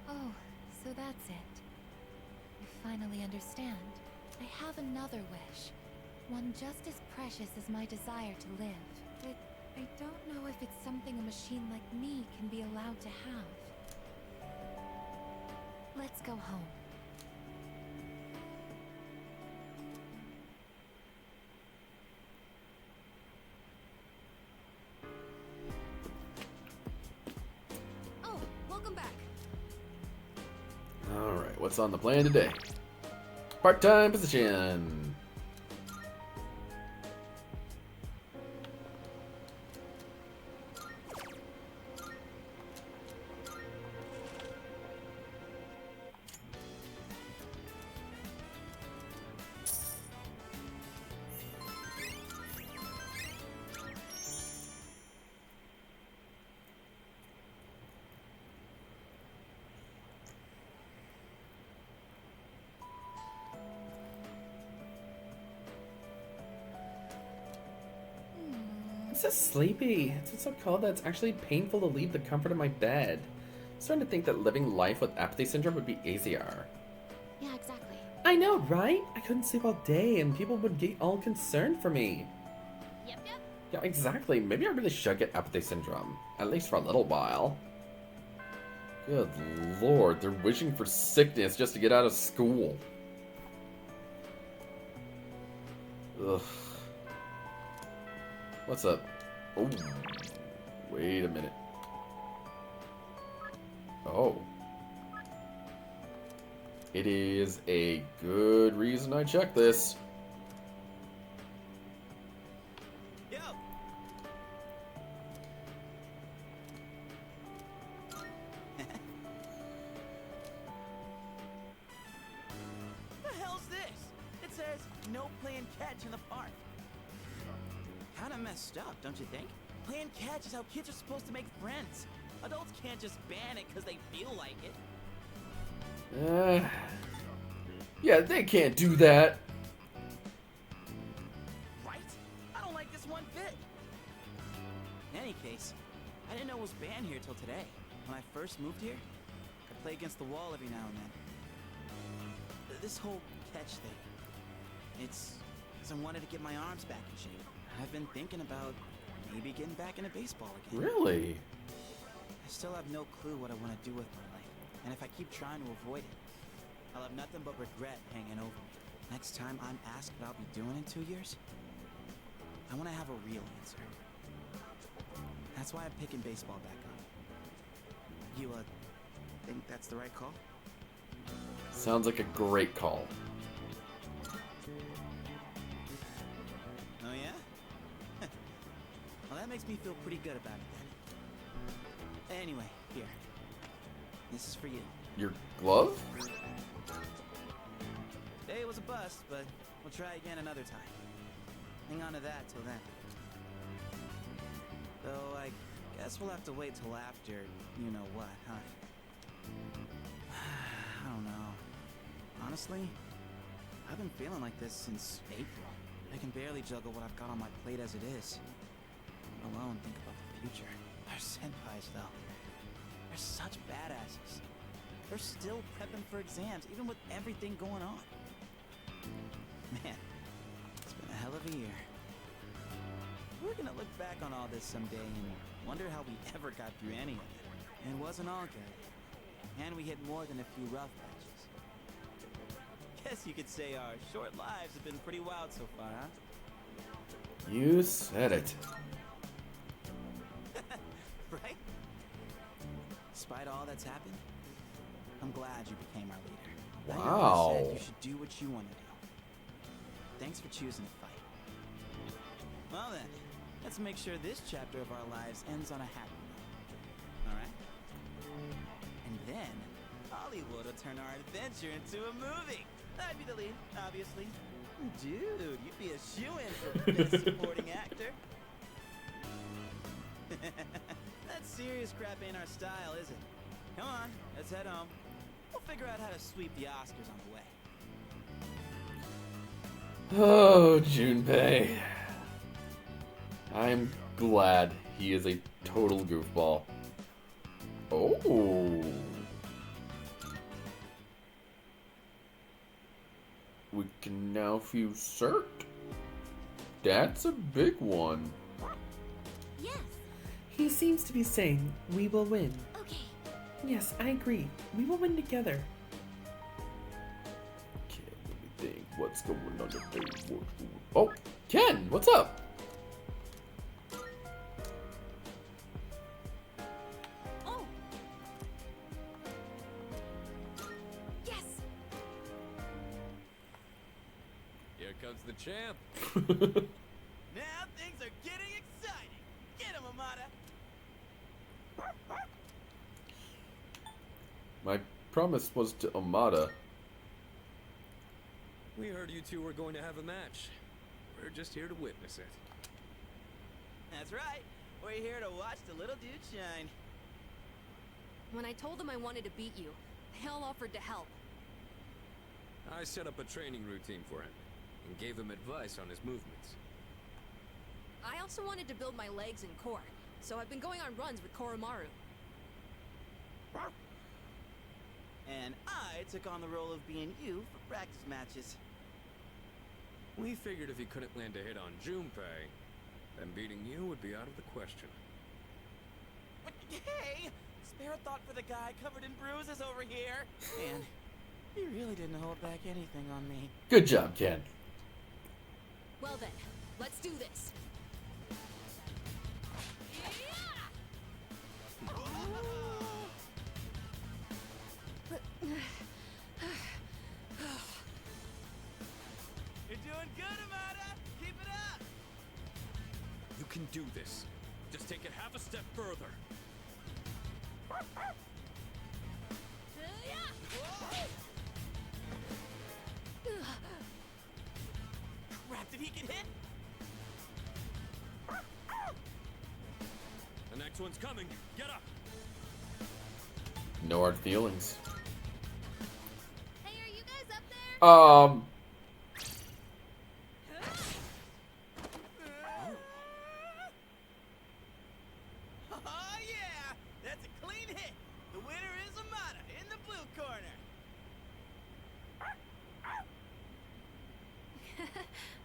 Oh, so that's it. I finally understand. I have another wish. One just as precious as my desire to live. But I don't know if it's something a machine like me can be allowed to have. Let's go home. Oh, welcome back. Alright, what's on the plan today? Part-time position. I'm so sleepy. It's so cold that it's actually painful to leave the comfort of my bed. I'm starting to think that living life with apathy syndrome would be easier. Yeah, exactly. I know, right? I couldn't sleep all day and people would get all concerned for me. Yep. Yeah, exactly. Maybe I really should get apathy syndrome. At least for a little while. Good lord, they're wishing for sickness just to get out of school. Ugh. What's up? Oh, wait a minute. Oh. It is a good reason I checked this. Yo. The hell's this? It says no playing catch in the park. Kinda messed up, don't you think? Playing catch is how kids are supposed to make friends. Adults can't just ban it because they feel like it. Yeah, they can't do that. Right? I don't like this one bit. In any case, I didn't know it was banned here till today. When I first moved here, I play against the wall every now and then. This whole catch thing, it's because I wanted to get my arms back in shape. I've been thinking about maybe getting back into baseball again. Really? I still have no clue what I want to do with my life. And if I keep trying to avoid it, I'll have nothing but regret hanging over me. Next time I'm asked what I'll be doing in 2 years, I want to have a real answer. That's why I'm picking baseball back up. You, think that's the right call? Sounds like a great call. Oh, yeah? Well, that makes me feel pretty good about it then. Anyway, here. This is for you. Your glove? Today was a bust, but we'll try again another time. Hang on to that till then. Though I guess we'll have to wait till after you know what, huh? I don't know. Honestly, I've been feeling like this since April. I can barely juggle what I've got on my plate as it is. Let alone think about the future. Our senpais, though. They're such badasses. They're still prepping for exams, even with everything going on. Man, it's been a hell of a year. We're gonna look back on all this someday and wonder how we ever got through any of it. It wasn't all good. And we hit more than a few rough patches. Guess you could say our short lives have been pretty wild so far, huh? You said it. Right? Despite all that's happened, I'm glad you became our leader. I know Wow. you said you should do what you want to do. Thanks for choosing to fight. Well then, let's make sure this chapter of our lives ends on a happy note. Alright? And then, Hollywood will turn our adventure into a movie. I'd be the lead, obviously. Dude, you'd be a shoo-in for best supporting actor. That serious crap ain't our style, is it? Come on, let's head home. We'll figure out how to sweep the Oscars on the way. Oh, Junpei. I'm glad he is a total goofball. Oh. We can now fuse Cert. That's a big one. Yes. He seems to be saying, we will win. Okay. Yes, I agree. We will win together. Can't really think what's going on today. Oh, Ken, what's up? Oh. Yes. Here comes the champ. Now things are getting exciting. Get him, Amada. My promise was to Amada. We heard you two were going to have a match. We're just here to witness it. That's right. We're here to watch the little dude shine. When I told them I wanted to beat you, they all offered to help. I set up a training routine for him and gave him advice on his movements. I also wanted to build my legs and core, so I've been going on runs with Koromaru. And I took on the role of being you for practice matches. We figured if he couldn't land a hit on Junpei, then beating you would be out of the question. Hey! Spare a thought for the guy covered in bruises over here. Man, you really didn't hold back anything on me. Good job, Ken. Well then, let's do this. You're doing good, Amada. Keep it up. You can do this. Just take it half a step further. Crap, did he get hit? The next one's coming. Get up. No hard feelings. Hey, are you guys up there? Oh yeah! That's a clean hit. The winner is Amada in the blue corner.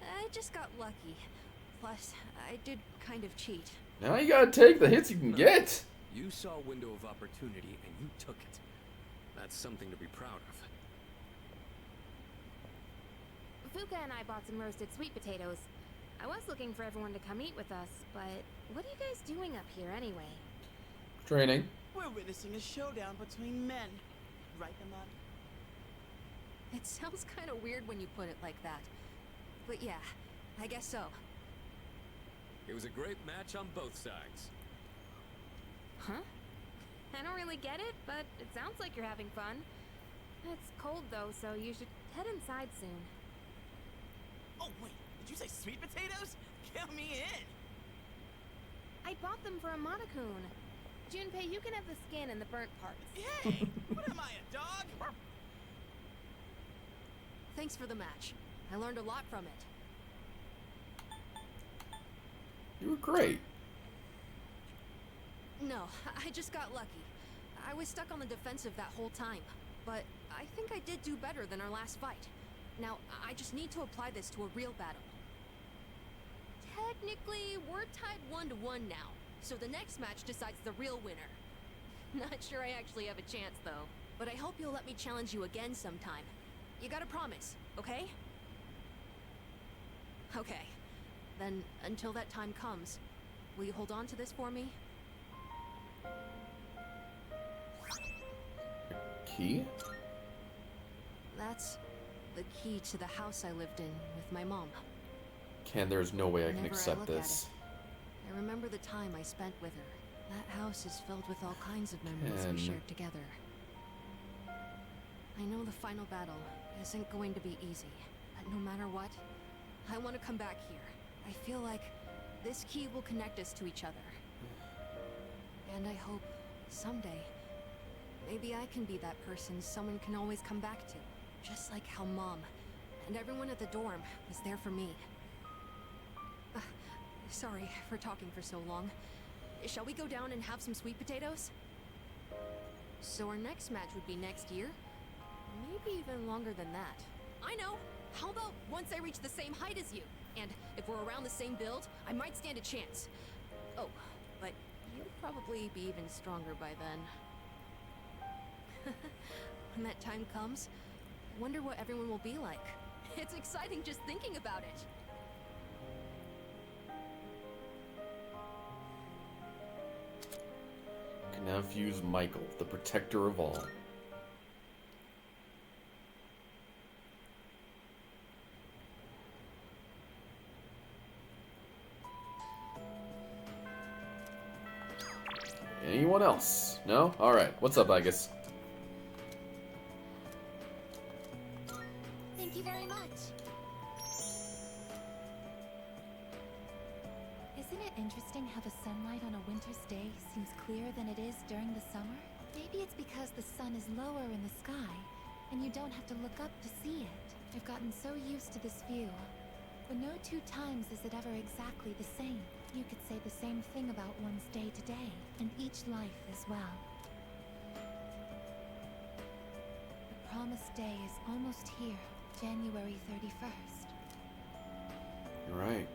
I just got lucky. Plus, I did kind of cheat. Now you gotta take the hits you can get. You saw a window of opportunity and you took it. That's something to be proud of. Fuka and I bought some roasted sweet potatoes. I was looking for everyone to come eat with us, but what are you guys doing up here anyway? Training. We're witnessing a showdown between men. Right, Amada? It sounds kind of weird when you put it like that. But yeah, I guess so. It was a great match on both sides. Huh? I don't really get it, but it sounds like you're having fun. It's cold though, so you should head inside soon. Oh, wait, did you say sweet potatoes? Count me in! I bought them for a Monokune. Junpei, you can have the skin and the burnt parts. Hey! What am I, a dog? Thanks for the match. I learned a lot from it. You were great. No, I just got lucky. I was stuck on the defensive that whole time. But I think I did do better than our last fight. Now, I just need to apply this to a real battle. Technically, we're tied 1-1 now. So the next match decides the real winner. Not sure I actually have a chance, though. But I hope you'll let me challenge you again sometime. You gotta promise, okay? Okay. Then, until that time comes, will you hold on to this for me? Key? That's the key to the house I lived in with my mom. Ken, there's no way I can Whenever accept look at this. it, I remember the time I spent with her. That house is filled with all kinds of memories Ken. we shared together. I know the final battle isn't going to be easy, but no matter what, I want to come back here. I feel like this key will connect us to each other. And I hope, someday, maybe I can be that person someone can always come back to. Just like how Mom and everyone at the dorm was there for me. Sorry for talking for so long. Shall we go down and have some sweet potatoes? So our next match would be next year? Maybe even longer than that. I know! How about once I reach the same height as you? And if we're around the same build, I might stand a chance. Oh, but you'll probably be even stronger by then. When that time comes, I wonder what everyone will be like. It's exciting just thinking about it. Can now fuse Michael, the protector of all. Anyone else? No? Alright, what's up, Agus? Thank you very much. Isn't it interesting how the sunlight on a winter's day seems clearer than it is during the summer? Maybe it's because the sun is lower in the sky, and you don't have to look up to see it. I've gotten so used to this view. But no two times is it ever exactly the same. You could say the same thing about one's day to day, and each life as well. The promised day is almost here, January 31st. You're right.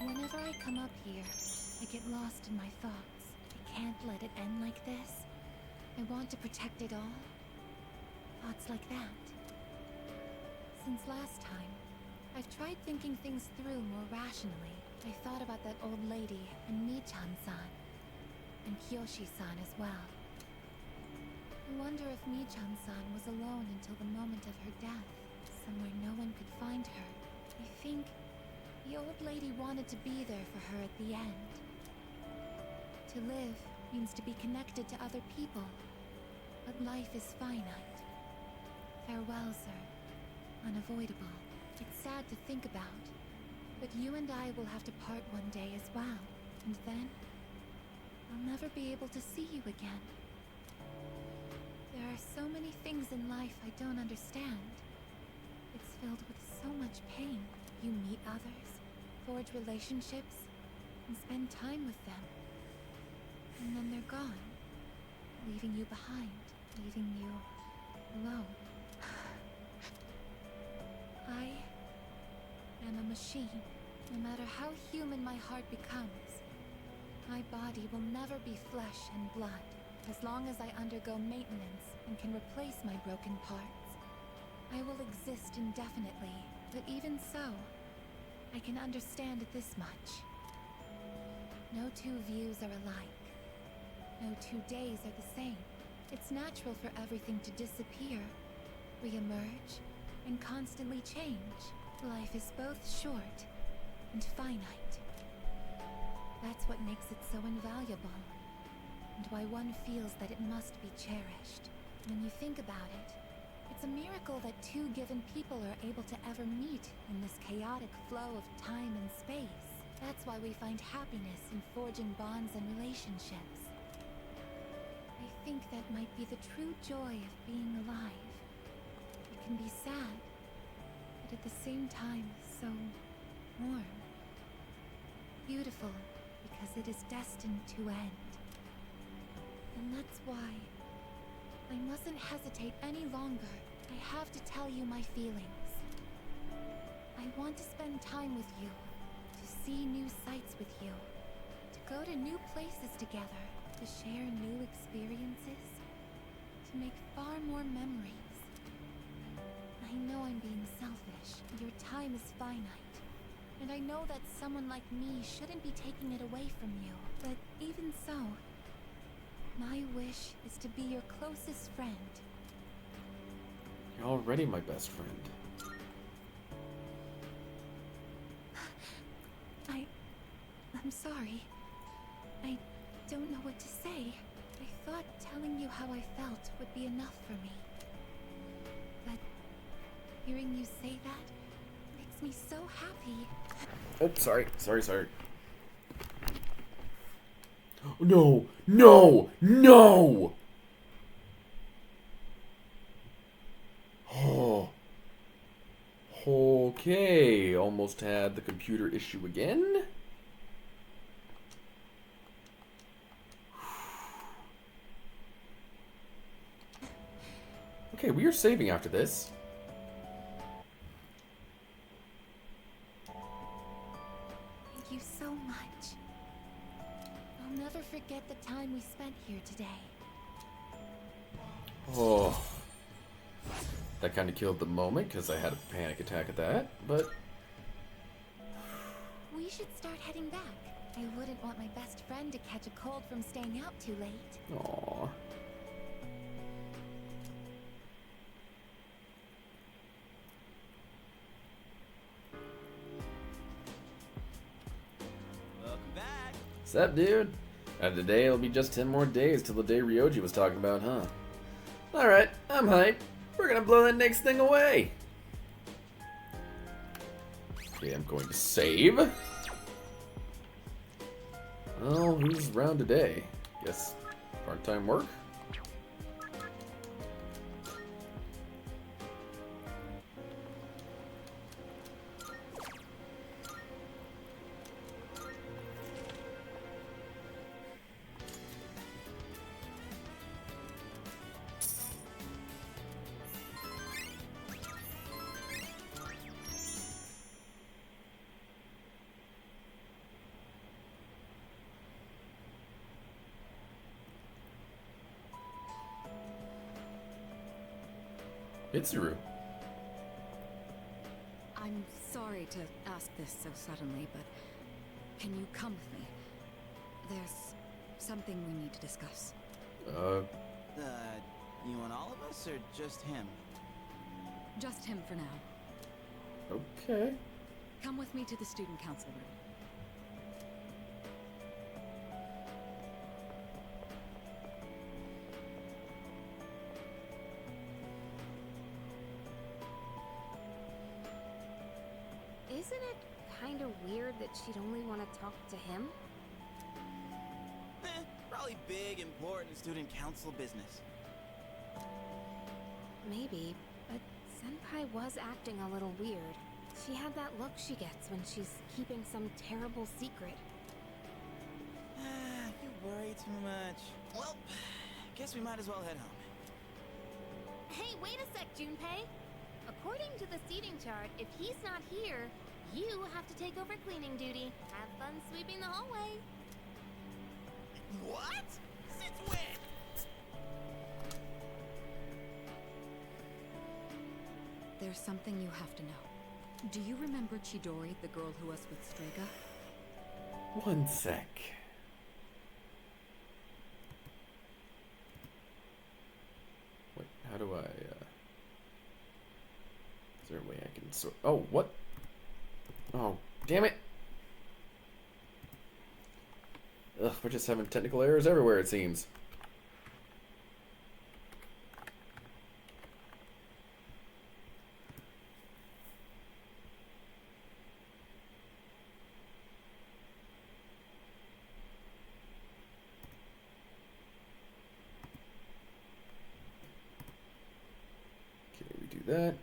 Whenever I come up here, I get lost in my thoughts. I can't let it end like this. I want to protect it all. Thoughts like that. Since last time, I've tried thinking things through more rationally. I thought about that old lady and Michan-san, and Kyoshi-san as well. I wonder if Michan-san was alone until the moment of her death, somewhere no one could find her. I think the old lady wanted to be there for her at the end. To live means to be connected to other people, but life is finite. Farewell, sir. Unavoidable. It's sad to think about, but you and I will have to part one day as well, and then I'll never be able to see you again. There are so many things in life I don't understand. It's filled with so much pain. You meet others, forge relationships, and spend time with them. And then they're gone, leaving you behind, leaving you alone. I am a machine. No matter how human my heart becomes, my body will never be flesh and blood. As long as I undergo maintenance and can replace my broken parts, I will exist indefinitely. But even so, I can understand this much. No two views are alike. No 2 days are the same. It's natural for everything to disappear, re-emerge, and constantly change. Life is both short and finite. That's what makes it so invaluable, and why one feels that it must be cherished. When you think about it, it's a miracle that two given people are able to ever meet in this chaotic flow of time and space. That's why we find happiness in forging bonds and relationships. I think that might be the true joy of being alive. It can be sad, but at the same time so warm. Beautiful, because it is destined to end. And that's why I mustn't hesitate any longer. I have to tell you my feelings. I want to spend time with you, to see new sights with you, to go to new places together, to share new experiences, to make far more memories. I know I'm being selfish. Your time is finite. And I know that someone like me shouldn't be taking it away from you. But even so, my wish is to be your closest friend. You're already my best friend. I'm sorry. I don't know what to say. I thought telling you how I felt would be enough for me. But hearing you say that makes me so happy. Oh, sorry. No! No! No! Oh. Okay. Almost had the computer issue again. Okay, we are saving after this. Thank you so much. I'll never forget the time we spent here today. Oh. That kind of killed the moment because I had a panic attack at that, but We should start heading back. I wouldn't want my best friend to catch a cold from staying out too late. Aww. Welcome back. What's up, dude? And today it'll be just 10 more days till the day Ryoji was talking about, huh? Alright, I'm hyped. We're gonna blow that next thing away. Okay, I'm going to save. Well, who's around today? Guess part-time work? Mitsuru. I'm sorry to ask this so suddenly, but can you come with me? There's something we need to discuss. You and all of us, or just him? Just him for now. Okay. Come with me to the student council room. Isn't it kind of weird that she'd only want to talk to him? Probably big, important student council business. Maybe, but Senpai was acting a little weird. She had that look she gets when she's keeping some terrible secret. You worry too much. Well, guess we might as well head home. Hey, wait a sec, Junpei! According to the seating chart, if he's not here, you have to take over cleaning duty. Have fun sweeping the hallway. What? Since when? There's something you have to know. Do you remember Chidori, the girl who was with Strega? One sec. Wait, how do I, Is there a way I can sort... Oh, what? Oh, damn it! Ugh, we're just having technical errors everywhere, it seems. Okay, we do that.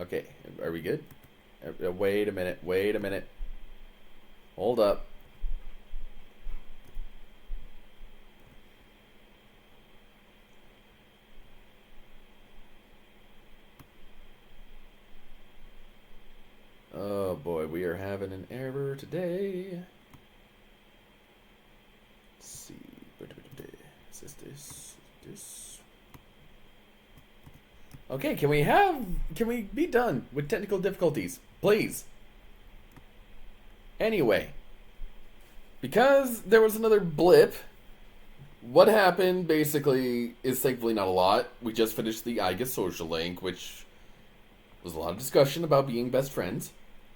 Okay, are we good? Wait a minute, wait a minute. Hold up. Oh boy, we are having an error today. Let's see. Is this? Okay, can we be done with technical difficulties, please? Anyway, because there was another blip, what happened basically is thankfully not a lot. We just finished the I Guess Social Link, which was a lot of discussion about being best friends.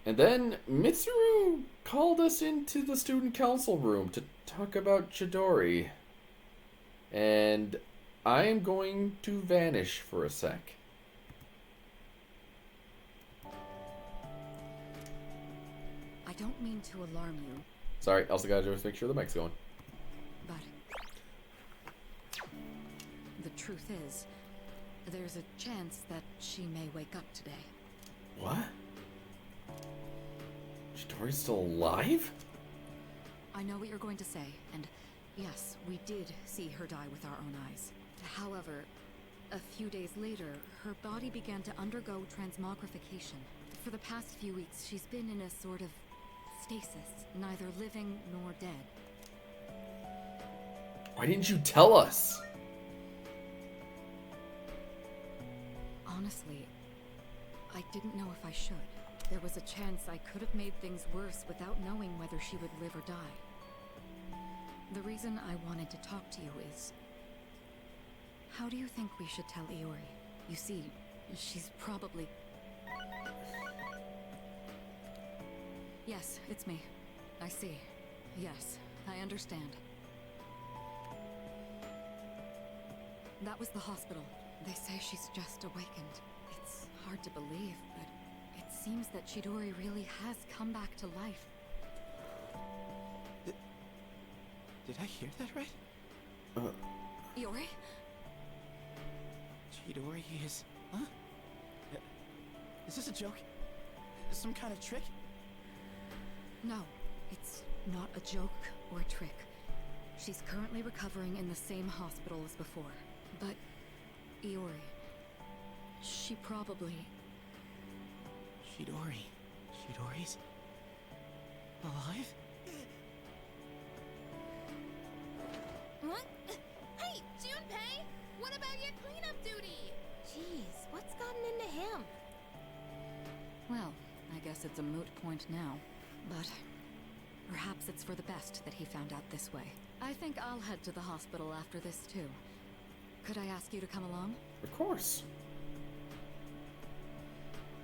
And then Mitsuru called us into the student council room to talk about Chidori. And I am going to vanish for a sec. I don't mean to alarm you, Sorry, also gotta just make sure the mic's going. but the truth is, there's a chance that she may wake up today. What? Chidori's still alive? I know what you're going to say, and yes, we did see her die with our own eyes. However, a few days later, her body began to undergo transmogrification. For the past few weeks, she's been in a sort of stasis, neither living nor dead. Why didn't you tell us? Honestly, I didn't know if I should. There was a chance I could have made things worse without knowing whether she would live or die. The reason I wanted to talk to you is... how do you think we should tell Iori? You see, she's probably... Yes, it's me. I see. Yes, I understand. That was the hospital. They say she's just awakened. It's hard to believe, but it seems that Chidori really has come back to life. Did I hear that right? Iori? Chidori is... Huh? Is this a joke? Some kind of trick? No, it's not a joke or a trick. She's currently recovering in the same hospital as before. But, Iori, she probably... Chidori's... alive? What? Hey, Junpei! What about your cleanup duty? Jeez, what's gotten into him? Well, I guess it's a moot point now. But perhaps it's for the best that he found out this way. I think I'll head to the hospital after this too. Could I ask you to come along? Of course.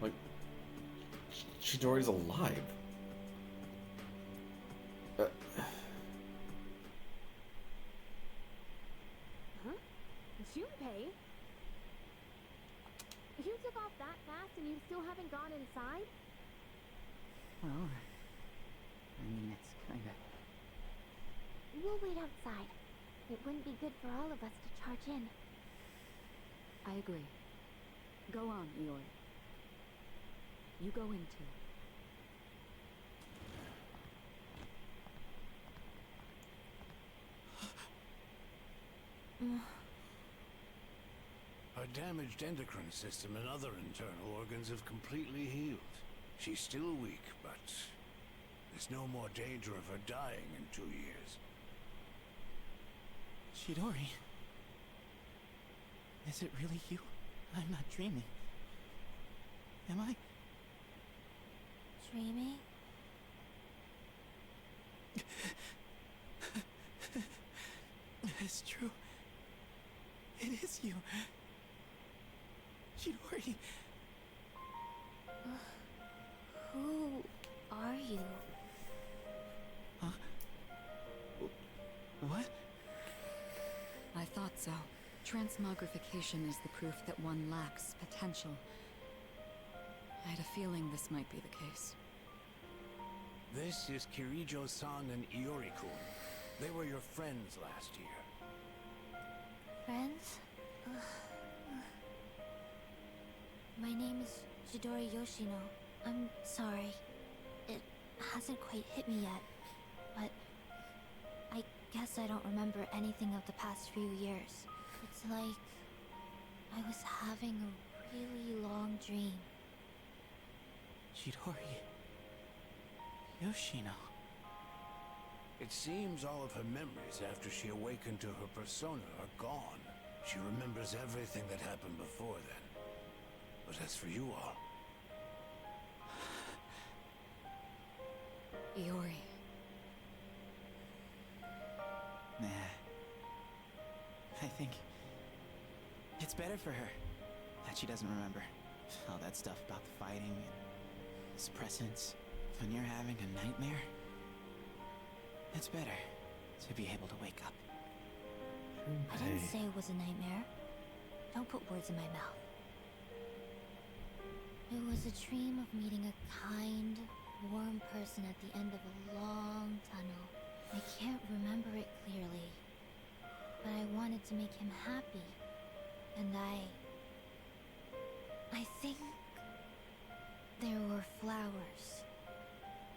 Like, Chidori's alive. Huh? Junpei? You took off that fast and you still haven't gone inside? Well, I mean, it's kinda... We'll wait outside. It wouldn't be good for all of us to charge in. I agree. Go on, Iori. You go in too. Her damaged endocrine system and other internal organs have completely healed. She's still weak, but there's no more danger of her dying in 2 years. Chidori? Is it really you? I'm not dreaming. Am I? Dreaming? It's true. It is you. Chidori. you. What? I thought so. Transmogrification is the proof that one lacks potential. I had a feeling this might be the case. This is Kirijo-san and Iori-kun. They were your friends last year. Friends? My name is Chidori Yoshino. I'm sorry. It hasn't quite hit me yet, but I guess I don't remember anything of the past few years. It's like I was having a really long dream. Chidori Yoshino. It seems all of her memories after she awakened to her persona are gone. She remembers everything that happened before then. But as for you all... Iori. Nah. I think it's better for her that she doesn't remember all that stuff about the fighting and suppressants. When you're having a nightmare, it's better to be able to wake up. I didn't say it was a nightmare. Don't put words in my mouth. It was a dream of meeting a kind, warm person at the end of a long tunnel. I can't remember it clearly, but I wanted to make him happy. And I think there were flowers.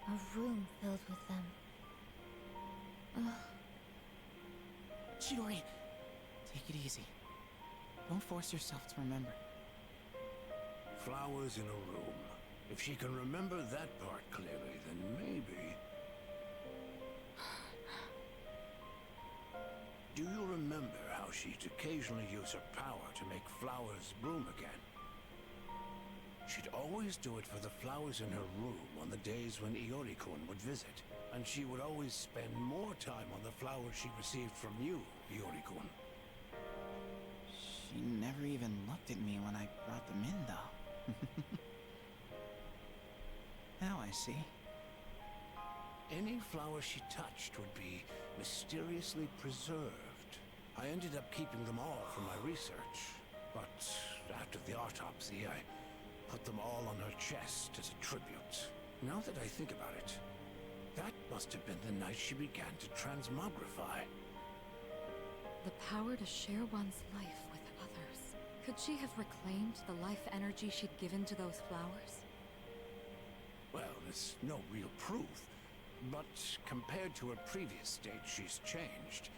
A room filled with them. Chidori, take it easy. Don't force yourself to remember. Flowers in a room. If she can remember that part clearly, then maybe... Do you remember how she'd occasionally use her power to make flowers bloom again? She'd always do it for the flowers in her room on the days when Iori-kun would visit. And she would always spend more time on the flowers she received from you, Iori-kun. She never even looked at me when I brought them in, though. Now I see. Any flower she touched would be mysteriously preserved. I ended up keeping them all for my research. But after the autopsy, I put them all on her chest as a tribute. Now that I think about it, that must have been the night she began to transmogrify. The power to share one's life with others. Could she have reclaimed the life energy she'd given to those flowers? Well, there's no real proof. But compared to her previous state, she's changed.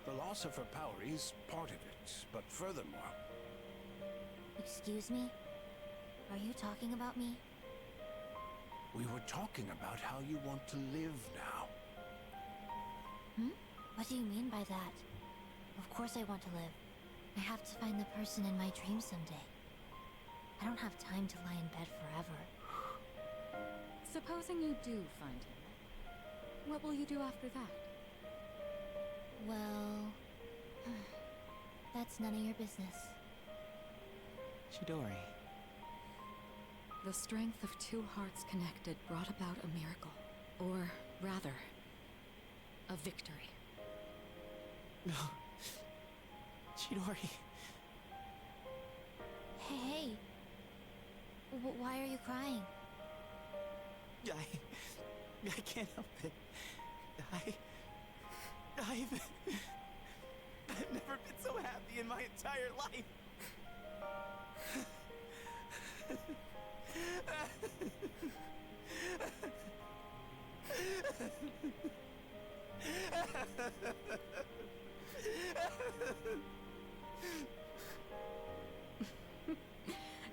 The loss of her power is part of it, but furthermore... Excuse me? Are you talking about me? We were talking about how you want to live now. What do you mean by that? Of course I want to live. I have to find the person in my dream someday. I don't have time to lie in bed forever. Supposing you do find him, what will you do after that? Well... that's none of your business. Chidori. The strength of two hearts connected brought about a miracle. Or, rather, a victory. No. Chidori. Hey. Why are you crying? I can't help it. I've never been so happy in my entire life.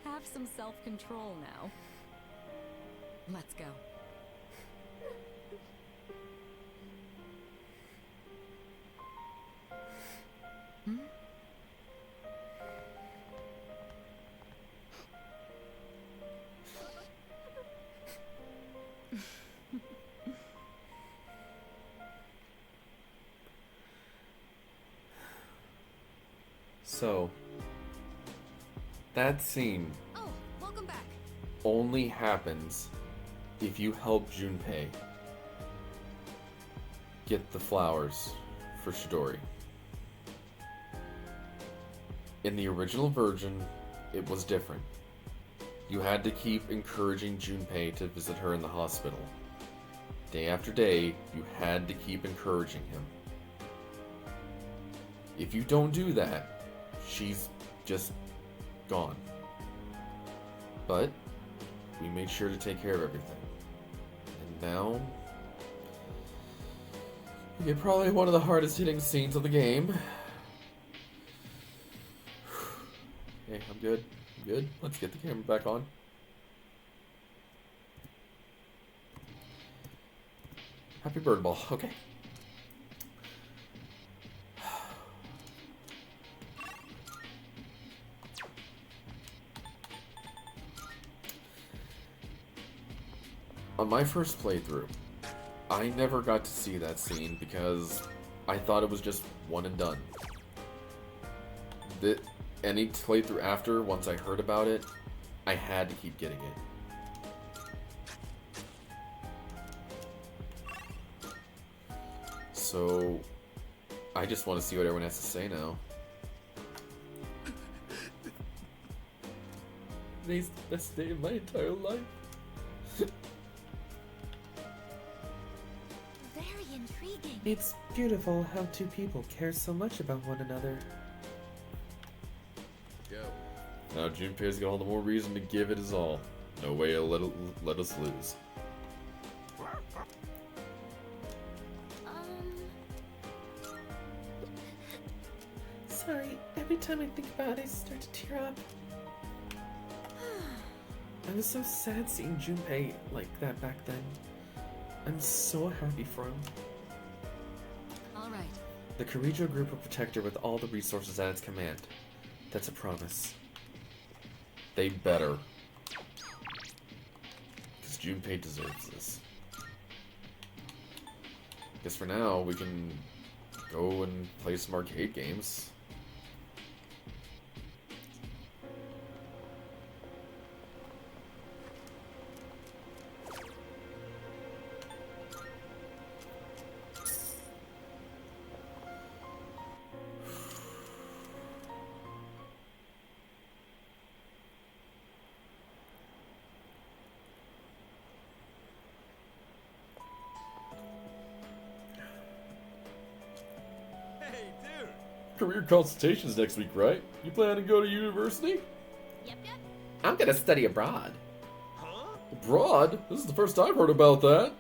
Have some self-control now. Let's go. So, that scene Oh, welcome back. only happens if you help Junpei get the flowers for Chidori. In the original version, it was different. You had to keep encouraging Junpei to visit her in the hospital. Day after day, you had to keep encouraging him. If you don't do that, she's just gone. But we made sure to take care of everything. And now we get probably one of the hardest hitting scenes of the game. Okay, I'm good. I'm good. Let's get the camera back on. Happy bird ball. Okay. On my first playthrough, I never got to see that scene because I thought it was just one and done. Any playthrough after, once I heard about it, I had to keep getting it. So, I just want to see what everyone has to say now. Today's the best day of my entire life. Very intriguing. It's beautiful how two people care so much about one another. Go. Now Junpei's got all the more reason to give it his all. No way to let us lose. Sorry, every time I think about it, I start to tear up. I was so sad seeing Junpei like that back then. I'm so happy for him. All right. The Kirijo group will protect her with all the resources at its command. That's a promise. They better. Because Junpei deserves this. Guess for now, we can go and play some arcade games. Career consultations next week, right? You plan to go to university? Yep. I'm gonna study abroad. Abroad? This is the first I've heard about that.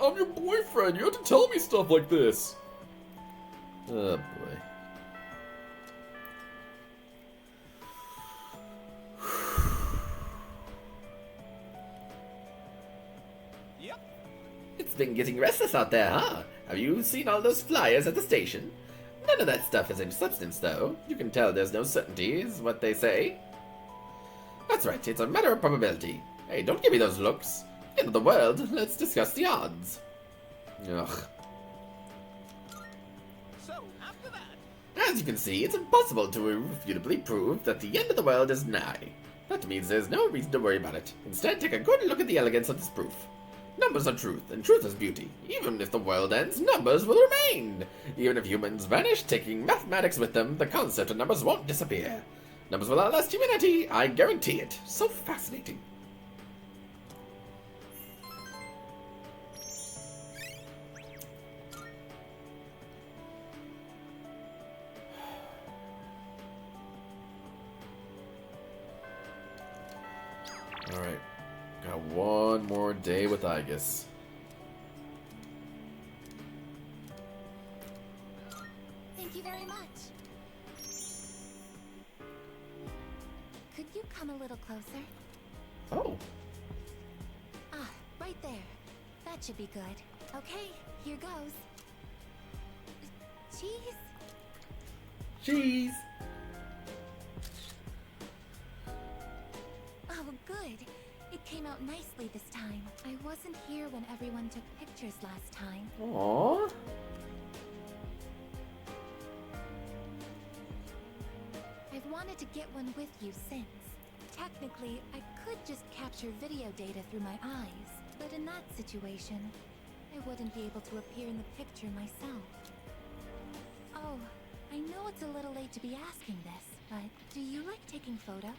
I'm your boyfriend. You have to tell me stuff like this. Oh boy. It's been getting restless out there, huh? Have you seen all those flyers at the station? None of that stuff is any substance, though. You can tell there's no certainty, is what they say. That's right, it's a matter of probability. Hey, don't give me those looks. End of the world, let's discuss the odds. Ugh. So, after that... As you can see, it's impossible to irrefutably prove that the end of the world is nigh. That means there's no reason to worry about it. Instead, take a good look at the elegance of this proof. Numbers are truth, and truth is beauty. Even if the world ends, numbers will remain. Even if humans vanish, taking mathematics with them, the concept of numbers won't disappear. Numbers will outlast humanity, I guarantee it. So fascinating. Alright. Got one more day with Aigis. Thank you very much. Could you come a little closer? Oh. Ah, right there. That should be good. Okay, here goes. Cheese? Cheese! Oh, good. It came out nicely this time. I wasn't here when everyone took pictures last time. Aww. I've wanted to get one with you since. Technically, I could just capture video data through my eyes, But in that situation, I wouldn't be able to appear in the picture myself. Oh, I know it's a little late to be asking this, but do you like taking photos?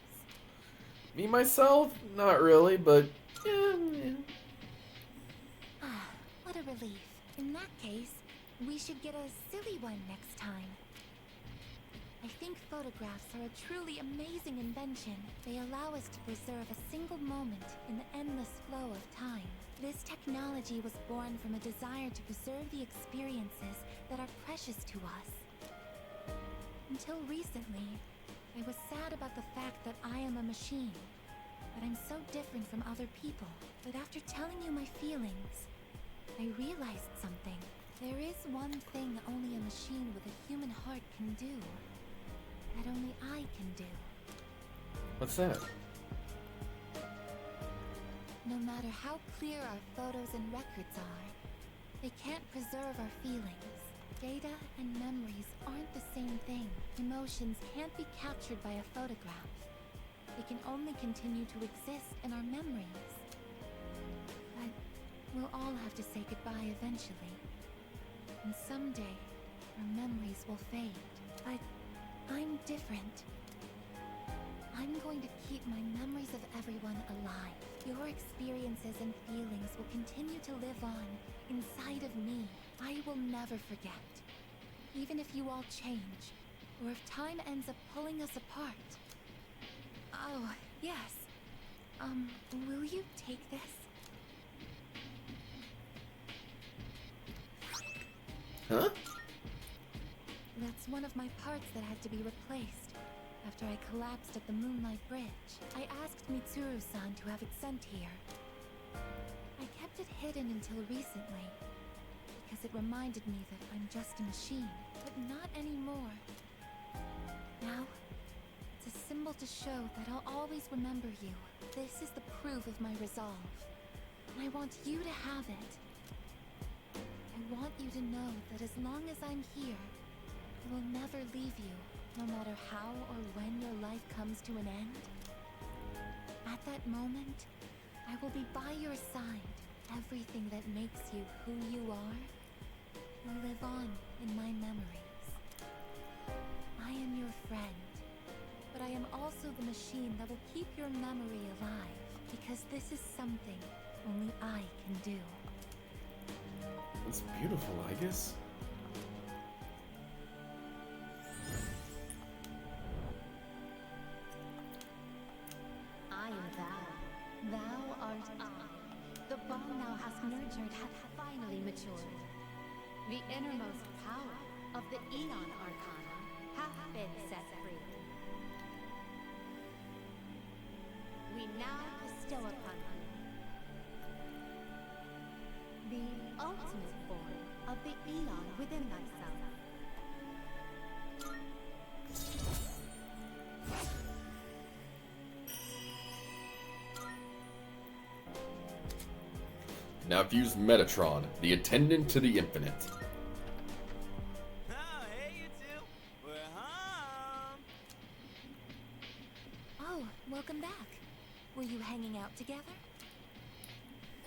Me, myself? Not really, but yeah. Ah, what a relief. In that case, we should get a silly one next time. I think photographs are a truly amazing invention. They allow us to preserve a single moment in the endless flow of time. This technology was born from a desire to preserve the experiences that are precious to us. Until recently, I was sad about the fact that I am a machine, that I'm so different from other people. But after telling you my feelings, I realized something. There is one thing only a machine with a human heart can do, that only I can do. What's that? No matter how clear our photos and records are, they can't preserve our feelings. Data and memories aren't the same thing. Emotions can't be captured by a photograph. They can only continue to exist in our memories. But we'll all have to say goodbye eventually. And someday, our memories will fade. But I'm different. I'm going to keep my memories of everyone alive. Your experiences and feelings will continue to live on inside of me. I will never forget. Even if you all change, or if time ends up pulling us apart. Oh, yes. Will you take this? Huh? That's one of my parts that had to be replaced after I collapsed at the Moonlight Bridge. I asked Mitsuru-san to have it sent here. I kept it hidden until recently, because it reminded me that I'm just a machine, but not anymore. Now, it's a symbol to show that I'll always remember you. This is the proof of my resolve, and I want you to have it. I want you to know that as long as I'm here, I will never leave you, no matter how or when your life comes to an end. At that moment, I will be by your side. Everything that makes you who you are will live on in my memories. I am your friend, but I am also the machine that will keep your memory alive, because this is something only I can do. That's beautiful, I guess. I am thou. Thou art I. The bond thou hast nurtured hath finally matured. The innermost power of the Aeon Arcana hath been set free. We now bestow upon thee the ultimate form of the Aeon within thyself. Now fuse Metatron, the attendant to the infinite. Oh, hey, you two. We're home. Oh, welcome back. Were you hanging out together?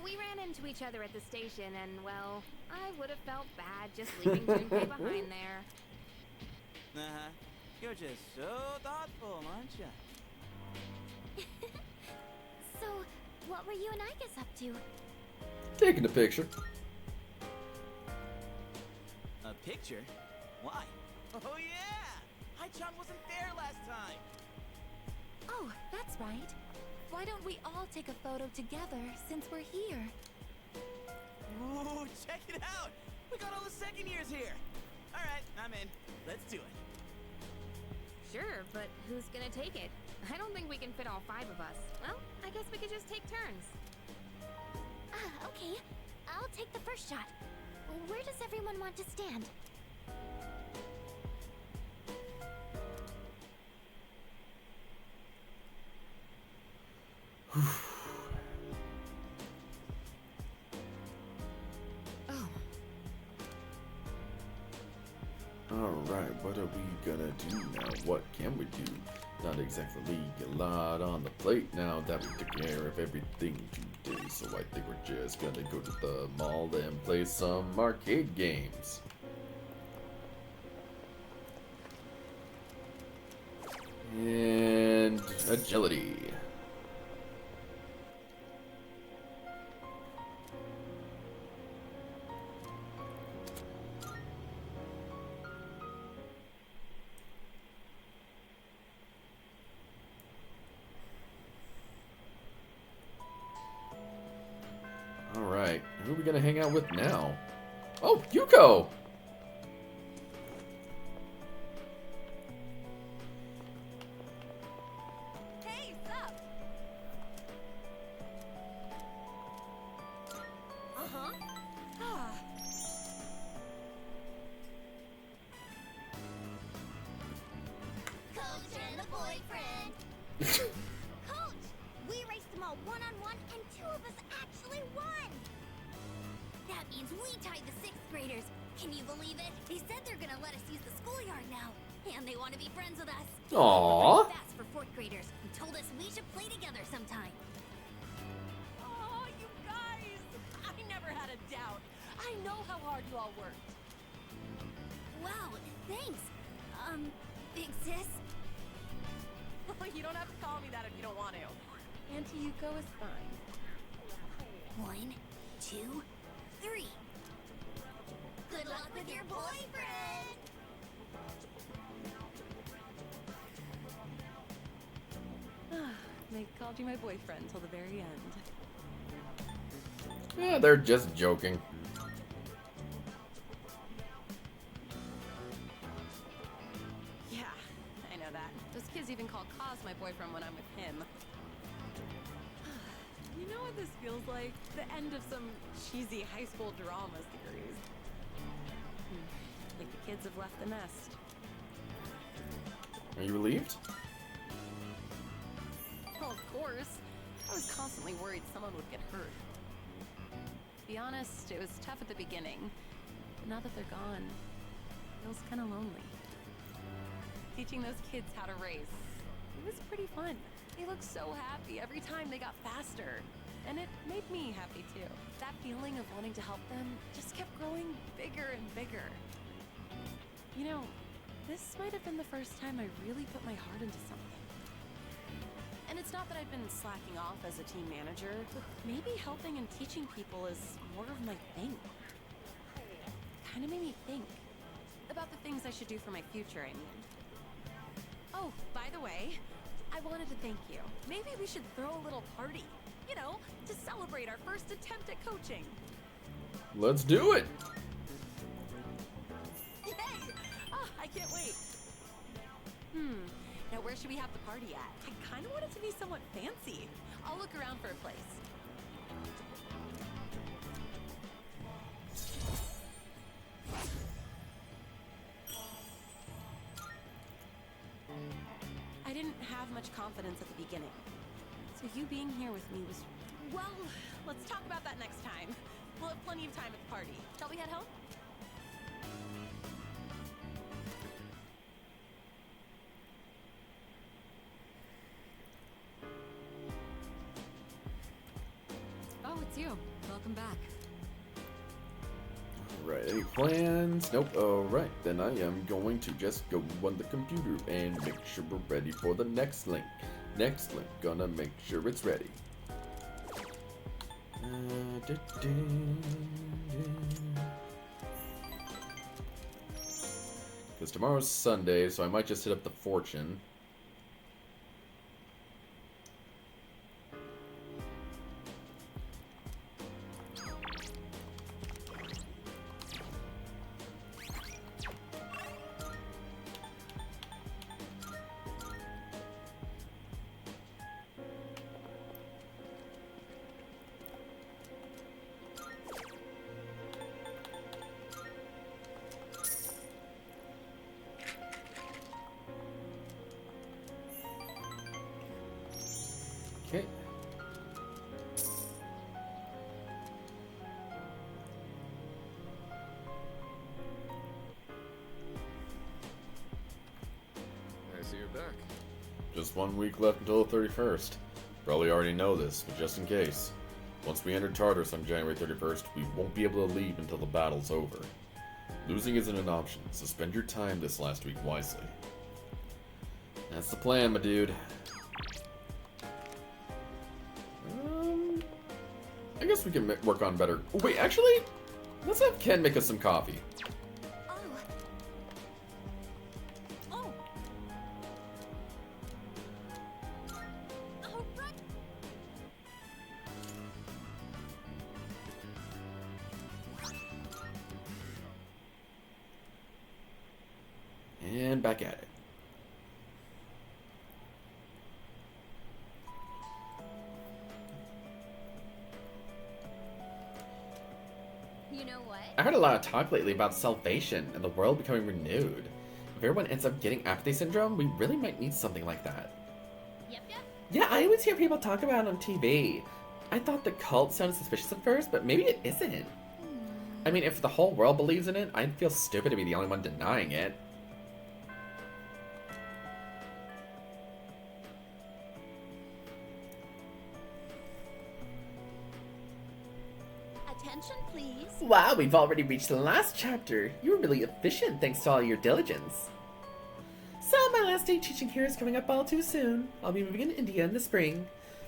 We ran into each other at the station, and, well, I would have felt bad just leaving Junpei behind there. Uh-huh. You're just so thoughtful, aren't you? So, what were you and Igus up to? Taking a picture. A picture? Why? Oh, yeah! Hai-chan wasn't there last time! Oh, that's right. Why don't we all take a photo together since we're here? Ooh, check it out! We got all the second years here! Alright, I'm in. Let's do it. Sure, but who's gonna take it? I don't think we can fit all 5 of us. Well, I guess we could just take turns. Okay. I'll take the first shot. Where does everyone want to stand? Alright, what are we gonna do now? What can we do? Not exactly a lot on the plate now that we took care of everything day, so I think we're just gonna go to the mall and play some arcade games. And agility. Alright, who are we gonna hang out with now? Oh, Yuko! Hey, sup? Uh-huh. Ah. Coach and the boyfriend. Coach, we raced them all one-on-one, and 2 of us actually won. That means we tied the 6th graders. Can you believe it? They said they're gonna let us use the schoolyard now, and they want to be friends with us. Aww. That's for 4th graders, and told us we should play together sometime. Oh, you guys! I never had a doubt. I know how hard you all worked. Wow, thanks. Big sis. You don't have to call me that if you don't want to. Auntie Yuko is fine. 1, 2, 3. Good luck with your boyfriend. They called you my boyfriend till the very end. Yeah, they're just joking. Yeah, I know that. Those kids even call Kaz my boyfriend when I'm with him. You know what this feels like? The end of some cheesy high school drama series. Like the kids have left the nest. Are you relieved? Well, of course. I was constantly worried someone would get hurt. To be honest, it was tough at the beginning. But now that they're gone, it feels kind of lonely. Teaching those kids how to race, it was pretty fun. They looked so happy every time they got faster. And it made me happy too. That feeling of wanting to help them just kept growing bigger and bigger. You know, this might have been the first time I really put my heart into something. And it's not that I've been slacking off as a team manager, but maybe helping and teaching people is more of my thing. Kind of made me think about the things I should do for my future, I mean. Oh, by the way, I wanted to thank you. Maybe we should throw a little party, you know, to celebrate our first attempt at coaching. Let's do it! Yay! Oh, I can't wait. Now where should we have the party at? I kind of want it to be somewhat fancy. I'll look around for a place. I didn't have much confidence at the beginning. So you being here with me was... Well, let's talk about that next time. We'll have plenty of time at the party. Shall we head home? Oh, it's you. Welcome back. Alright, any plans? Nope. Alright, then I am going to just go on the computer and make sure we're ready for the next link. Next link, gonna make sure it's ready. Because tomorrow's Sunday, so I might just hit up the Fortune. Okay. I see you're back. Just 1 week left until the 31st. Probably already know this, but just in case. Once we enter Tartarus on January 31st, we won't be able to leave until the battle's over. Losing isn't an option, so spend your time this last week wisely. That's the plan, my dude. I guess we can work on better... Oh, wait, actually, let's have Ken make us some coffee. And back at it. You know what? I heard a lot of talk lately about salvation and the world becoming renewed. If everyone ends up getting apathy syndrome, we really might need something like that. Yep. Yeah, I always hear people talk about it on TV. I thought the cult sounded suspicious at first, but maybe it isn't. I mean, if the whole world believes in it, I'd feel stupid to be the only one denying it. Attention, please. Wow, we've already reached the last chapter. You were really efficient thanks to all your diligence. So, my last day teaching here is coming up all too soon. I'll be moving to India in the spring.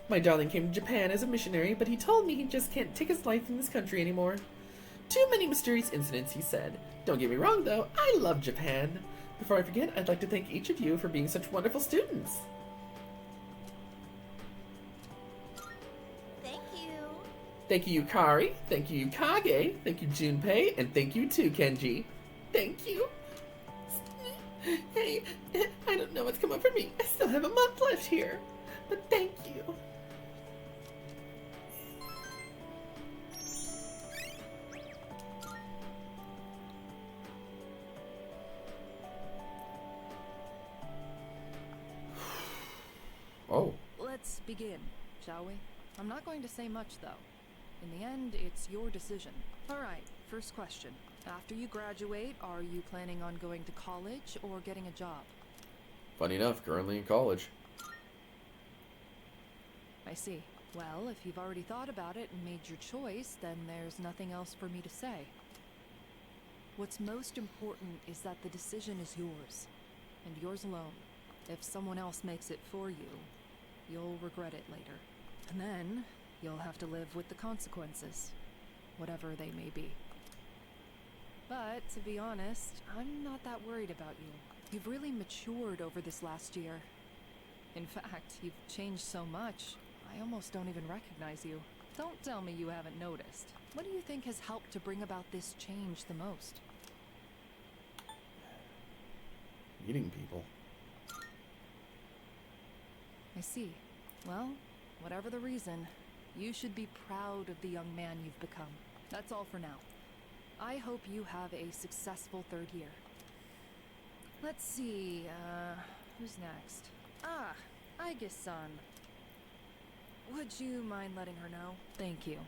My darling came to Japan as a missionary, but he told me he just can't take his life in this country anymore. Too many mysterious incidents, he said. Don't get me wrong, though, I love Japan. Before I forget, I'd like to thank each of you for being such wonderful students. Thank you. Thank you, Yukari. Thank you, Kage. Thank you, Junpei. And thank you, too, Kenji. Thank you. Hey, I don't know what's come up for me. I still have a month left here. But thank you. Oh. Let's begin, shall we? I'm not going to say much, though. In the end, it's your decision. Alright, first question. After you graduate, are you planning on going to college or getting a job? Funny enough, currently in college. I see. Well, if you've already thought about it and made your choice, then there's nothing else for me to say. What's most important is that the decision is yours, and yours alone. If someone else makes it for you, you'll regret it later. And then, you'll have to live with the consequences, whatever they may be. But, to be honest, I'm not that worried about you. You've really matured over this last year. In fact, you've changed so much, I almost don't even recognize you. Don't tell me you haven't noticed. What do you think has helped to bring about this change the most? Meeting people. I see. Well, whatever the reason, you should be proud of the young man you've become. That's all for now. I hope you have a successful third year. Let's see, who's next? Ah, Aigis-san. Would you mind letting her know? Thank you.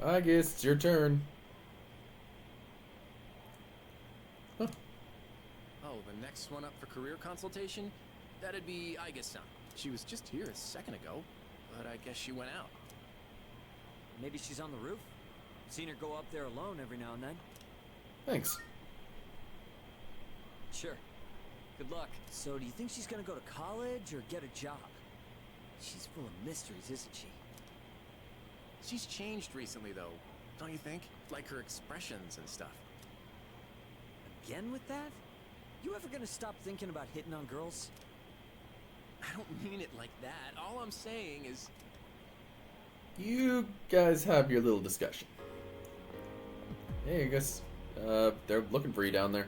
I guess it's your turn. Oh, the next one up for career consultation? That'd be Aigis-san. She was just here a second ago, but I guess she went out. Maybe she's on the roof? Seen her go up there alone every now and then. Thanks. Sure. Good luck. So do you think she's gonna go to college or get a job? She's full of mysteries, isn't she? She's changed recently, though, don't you think? Like her expressions and stuff. Again with that? You ever gonna stop thinking about hitting on girls? I don't mean it like that. All I'm saying is... You guys have your little discussion. Hey, I guess they're looking for you down there.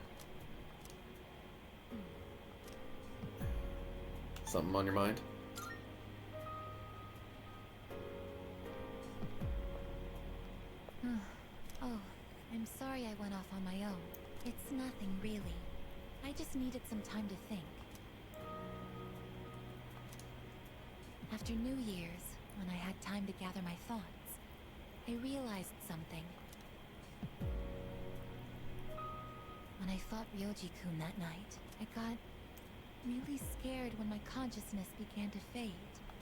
Something on your mind? Oh, I'm sorry I went off on my own. It's nothing, really. I just needed some time to think. After New Year's, when I had time to gather my thoughts, I realized something. When I fought Ryoji-kun that night, I got really scared when my consciousness began to fade.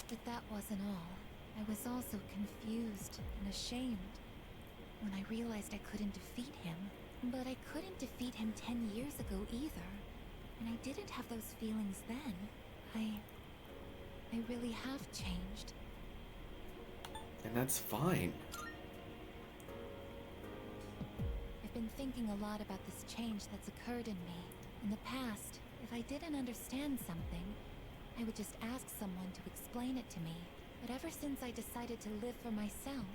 But that wasn't all. I was also confused and ashamed when I realized I couldn't defeat him. But I couldn't defeat him 10 years ago either. And I didn't have those feelings then. I really have changed. And that's fine. I've been thinking a lot about this change that's occurred in me. In the past, if I didn't understand something, I would just ask someone to explain it to me. But ever since I decided to live for myself,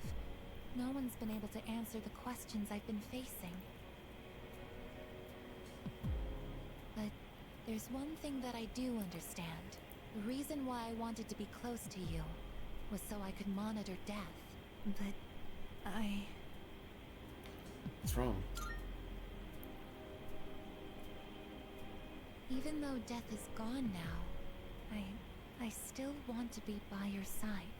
no one's been able to answer the questions I've been facing. But there's one thing that I do understand. The reason why I wanted to be close to you was so I could monitor death. But What's wrong? even though death is gone now, I still want to be by your side.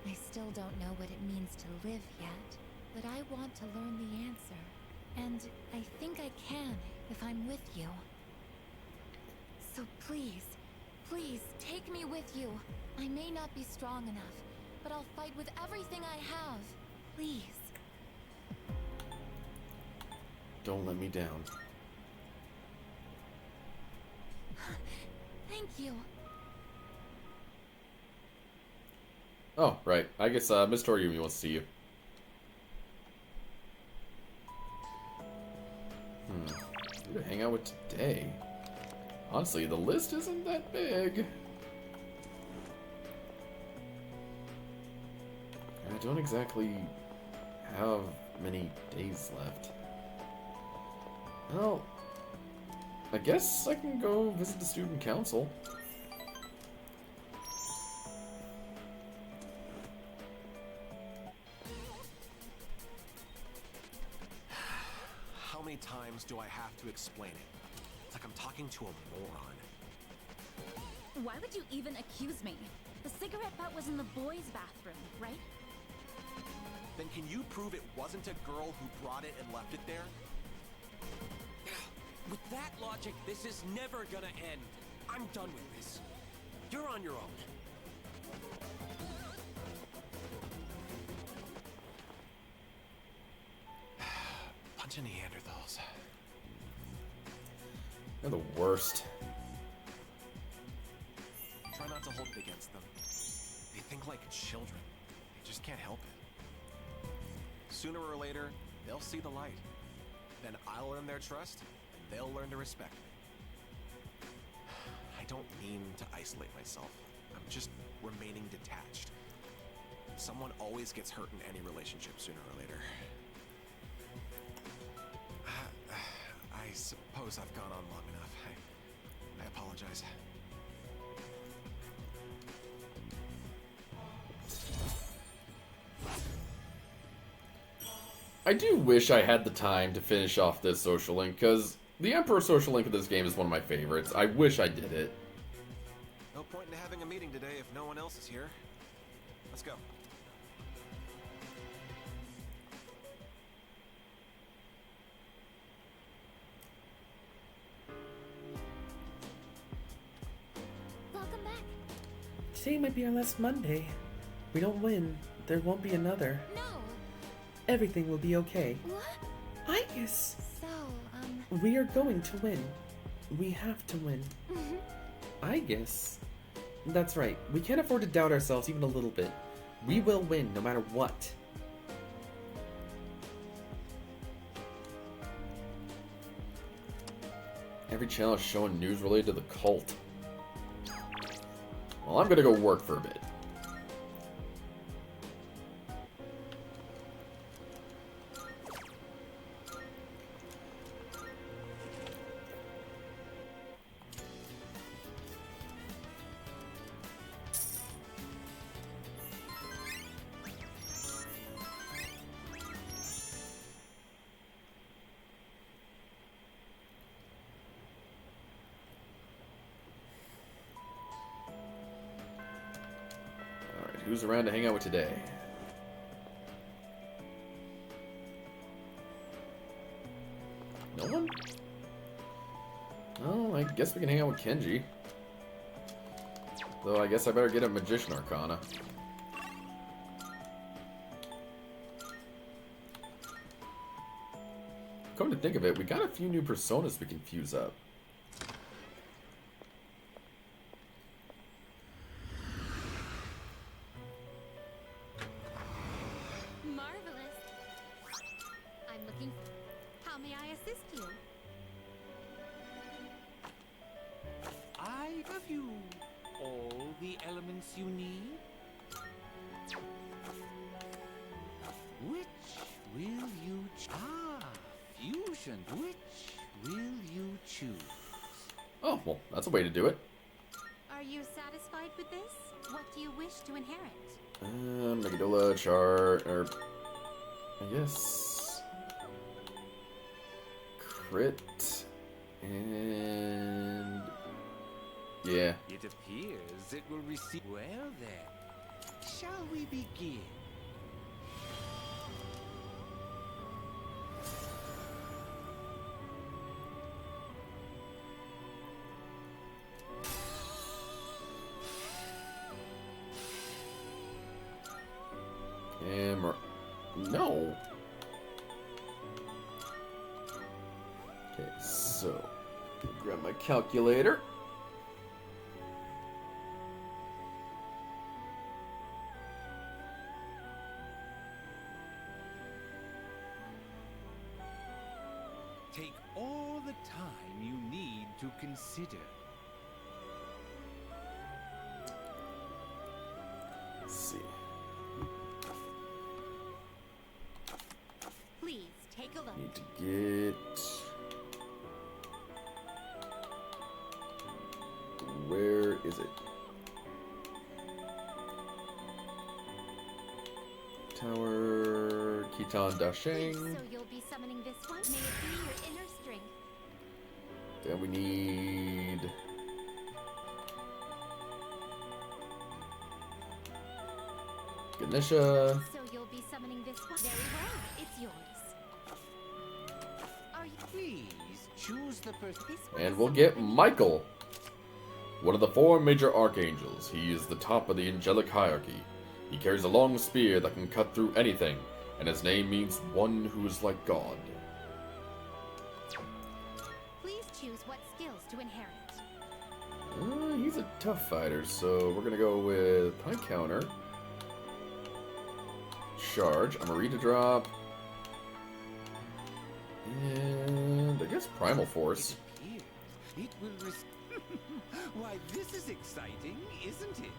I still don't know what it means to live yet, but I want to learn the answer. And I think I can if I'm with you. So please, please take me with you. I may not be strong enough, but I'll fight with everything I have. Please. Don't let me down. Thank you. Oh, right. I guess Miss Toriumi wants to see you. Who to hang out with today? Honestly, the list isn't that big. I don't exactly have many days left. Well, I guess I can go visit the student council. How many times do I have to explain it? It's like I'm talking to a moron. Why would you even accuse me? The cigarette butt was in the boys' bathroom, right? Then can you prove it wasn't a girl who brought it and left it there? With that logic, this is never gonna end. I'm done with this. You're on your own. Bunch of Neanderthals. They're the worst. Try not to hold it against them. They think like children. They just can't help it. Sooner or later, they'll see the light. Then I'll earn their trust, and they'll learn to respect me. I don't mean to isolate myself. I'm just remaining detached. Someone always gets hurt in any relationship sooner or later. I suppose I've gone on long enough. I apologize. I do wish I had the time to finish off this social link, because the Emperor social link of this game is one of my favorites. I wish I did it. No point in having a meeting today if no one else is here. Let's go. Welcome back. Today might be our last Monday. If we don't win, there won't be another. No. Everything will be okay. What? I guess. So, We are going to win. We have to win. I guess. That's right. We can't afford to doubt ourselves even a little bit. We will win no matter what. Every channel is showing news related to the cult. Well, I'm gonna go work for a bit. Who's around to hang out with today? No one? Oh, I guess we can hang out with Kenji. So I guess I better get a Magician Arcana. Come to think of it, we got a few new personas we can fuse up. Marvelous. I'm looking. How may I assist you? I have you all the elements you need. Which will you fusion. Which will you choose? Oh, well, that's a way to do it. Are you satisfied with this? What do you wish to inherit? Megadola, chart, or I guess crit, and yeah. It appears it will receive. Well then, shall we begin? No. Okay, so grab my calculator. Take all the time you need to consider. Let's see. Please take a look. Need to get. Where is it? Tower Khitan Dasheng. So you'll be summoning this one? May it be your inner strength. Then we need. Ganesha. So you'll be summoning this one? Very well, it's yours. Are you Please choose the person. And we'll get Michael. One of the 4 major archangels. He is the top of the angelic hierarchy. He carries a long spear that can cut through anything, and his name means one who is like God. Please choose what skills to inherit. He's a tough fighter, so we're gonna go with High Counter. Charge. I'm gonna read a drop. And I guess Primal Force. It will Why, this is exciting, isn't it?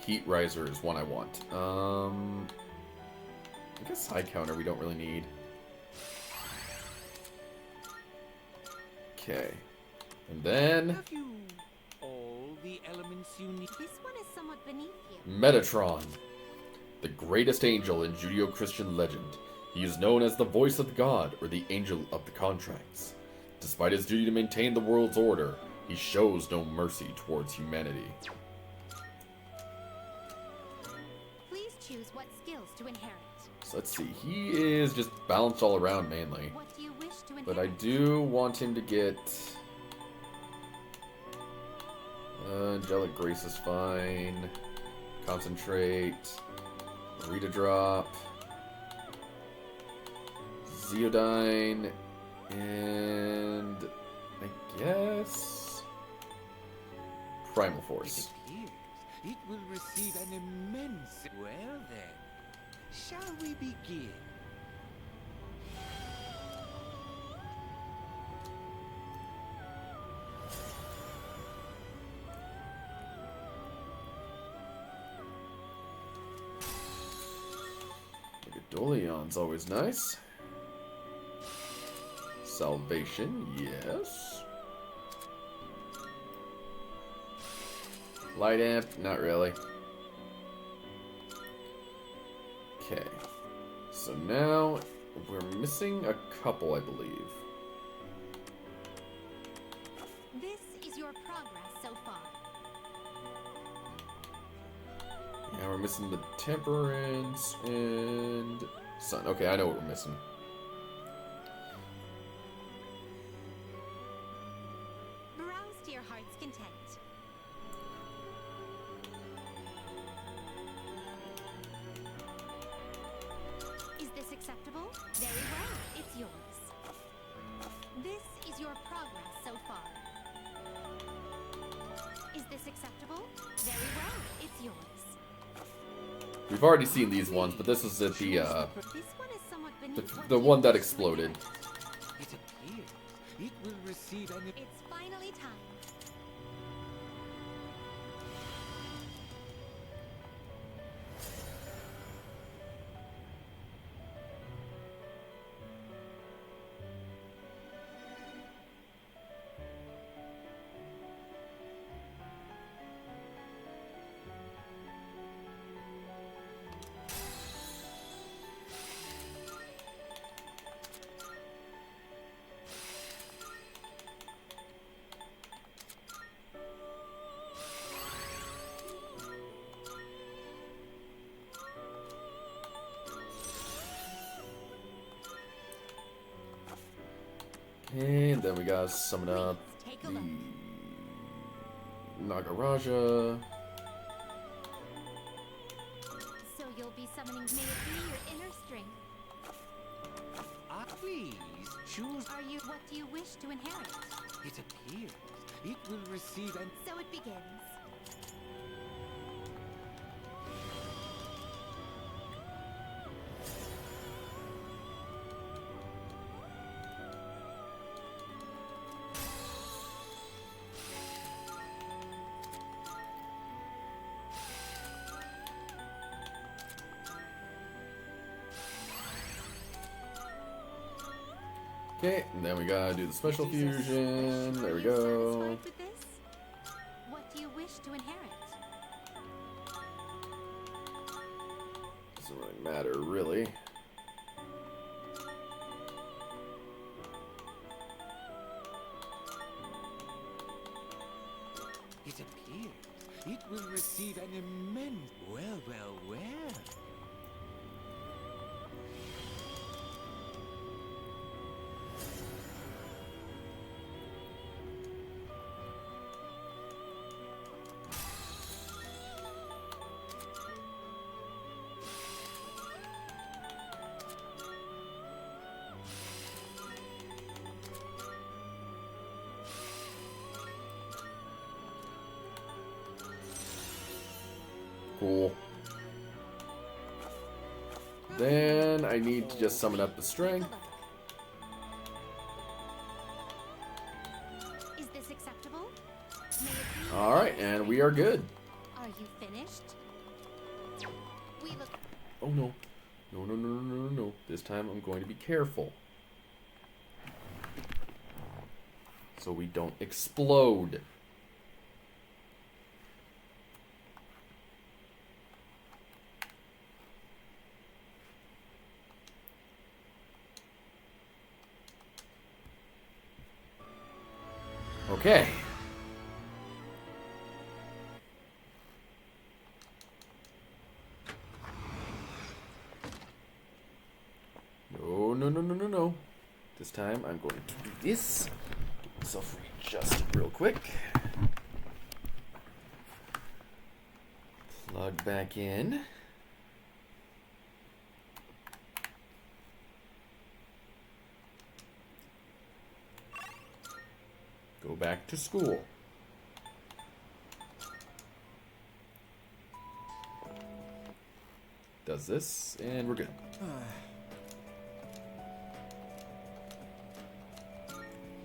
Heat Riser is one I want. I guess High Counter we don't really need. Okay. And then Have you all the elements you need? This one is somewhat beneath you. Metatron, the greatest angel in Judeo-Christian legend. He is known as the voice of God, or the angel of the contracts. Despite his duty to maintain the world's order, he shows no mercy towards humanity. Please choose what skills to inherit. So let's see, he is just balanced all around mainly. What do you wish to inherit? But I do want him to get... Angelic Grace is fine. Concentrate. Rita Drop. Zeodyne. And... I guess... Primal Force. It will receive an immense... Well then, shall we begin? Dolion's always nice. Salvation, yes. Light Amp, not really. Okay. So now we're missing a couple, I believe. This is your progress so far. And we're missing the Temperance and Sun. Okay, I know what we're missing. Browse to your heart's content. Is this acceptable? Very well, it's yours. This is your progress so far. Is this acceptable? Very well, it's yours. We've already seen these ones, but this is at This one is somewhat beneath the one that exploded. It appears it will receive an... It's finally time. And then we gotta summon up the Nagaraja. So you'll be summoning. May it be your inner strength. Please choose. Are you? What do you wish to inherit? It appears it will receive an... So it begins. Okay, and then we gotta do the special fusion. There we go. Satisfied with this? What do you wish to inherit? Doesn't really matter, really. It appears it will receive an immense... Well, well, well. Cool. Then I need to just summon up the strength. Is this acceptable? May it be. Alright, and we are good. Are you finished? We look. Oh no. No, no, no, no, no, no. This time I'm going to be careful. So we don't explode. Okay. No, no, no, no, no, no. This time I'm going to do this. Self-readjust real quick. Plug back in. Go back to school. Does this, and we're good.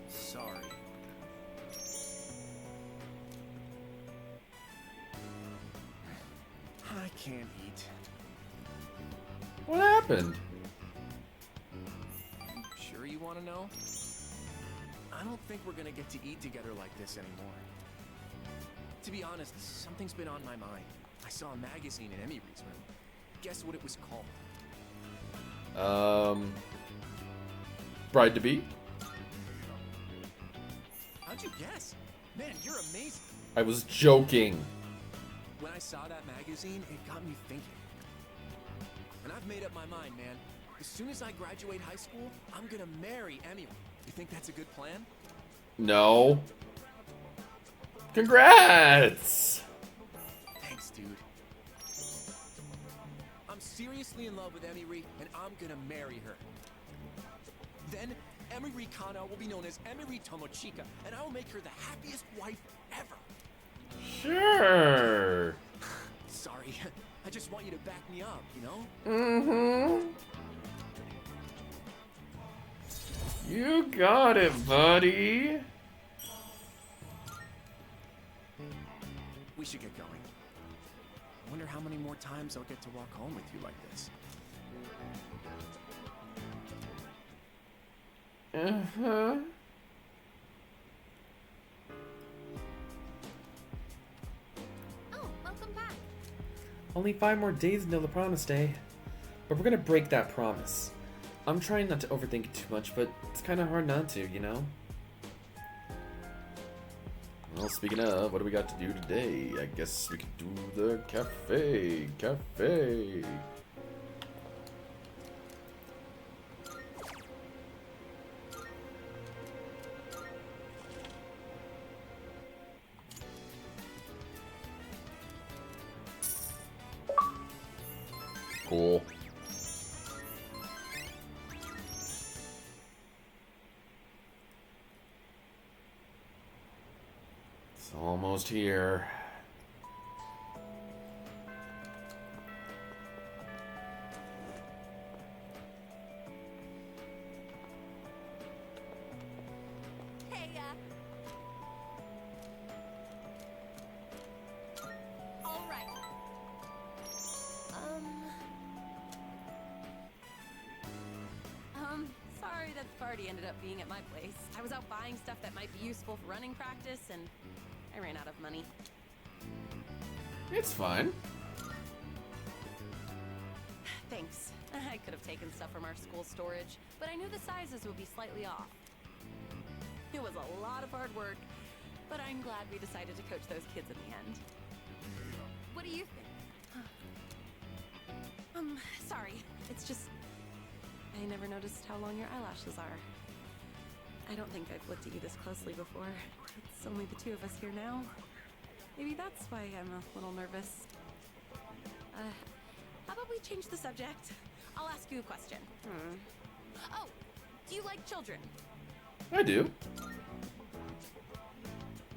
Sorry. I can't eat. What happened? Sure you want to know? I don't think we're gonna get to eat together like this anymore. To be honest, something's been on my mind. I saw a magazine in Emiry's room. Guess what it was called? Bride to be? How'd you guess? Man, you're amazing. I was joking. When I saw that magazine, it got me thinking. And I've made up my mind, man. As soon as I graduate high school, I'm gonna marry Emmy. You think that's a good plan? No. Congrats! Thanks, dude. I'm seriously in love with Emiri, and I'm gonna marry her. Then, Emiri Kana will be known as Emiri Tomochika, and I will make her the happiest wife ever. Sure. Sorry, I just want you to back me up, you know? Mm-hmm. You got it, buddy. We should get going. I wonder how many more times I'll get to walk home with you like this. Uh-huh. Oh, welcome back. Only 5 more days until the promise day. But we're gonna break that promise. I'm trying not to overthink it too much, but it's kind of hard not to, you know? Well, speaking of, what do we got to do today? I guess we could do the cafe. Cafe. Cool. It's almost here. Hey, all right. Sorry that the party ended up being at my place. I was out buying stuff that might be useful for running practice, and I ran out of money. It's fine. Thanks. I could have taken stuff from our school storage, but I knew the sizes would be slightly off. It was a lot of hard work, but I'm glad we decided to coach those kids in the end. What do you think? Sorry. It's just... I never noticed how long your eyelashes are. I don't think I've looked at you this closely before. It's only the two of us here now. Maybe that's why I'm a little nervous. How about we change the subject? I'll ask you a question. Oh, do you like children? I do.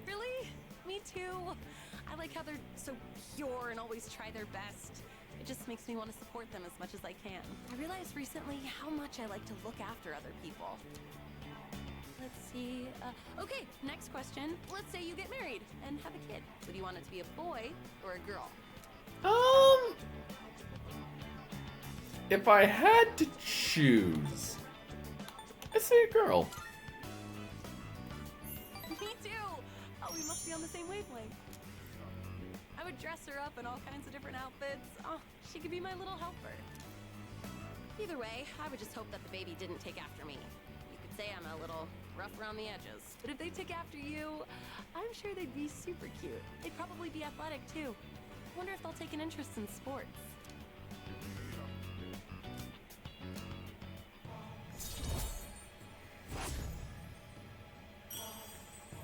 Really? Me too. I like how they're so pure and always try their best. It just makes me want to support them as much as I can. I realized recently how much I like to look after other people. Let's see. Okay, next question. Let's say you get married and have a kid. Would you want it to be a boy or a girl? If I had to choose, I'd say a girl. Me too! Oh, we must be on the same wavelength. I would dress her up in all kinds of different outfits. Oh, she could be my little helper. Either way, I would just hope that the baby didn't take after me. You could say I'm a little rough around the edges. But if they took after you, I'm sure they'd be super cute. They'd probably be athletic too. Wonder if they'll take an interest in sports.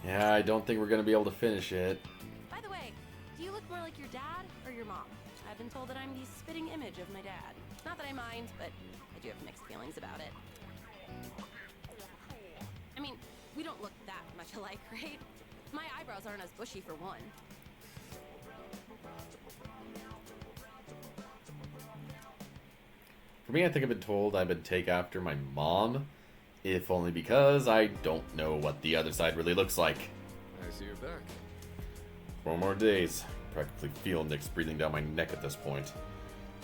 Yeah, I don't think we're gonna be able to finish it. By the way, do you look more like your dad or your mom? I've been told that I'm the spitting image of my dad. Not that I mind, but I do have mixed feelings about it. I mean, we don't look that much alike, right? My eyebrows aren't as bushy for one. For me, I think I've been told I would take after my mom, if only because I don't know what the other side really looks like. I see you're back. 4 more days. Practically feel Nick's breathing down my neck at this point.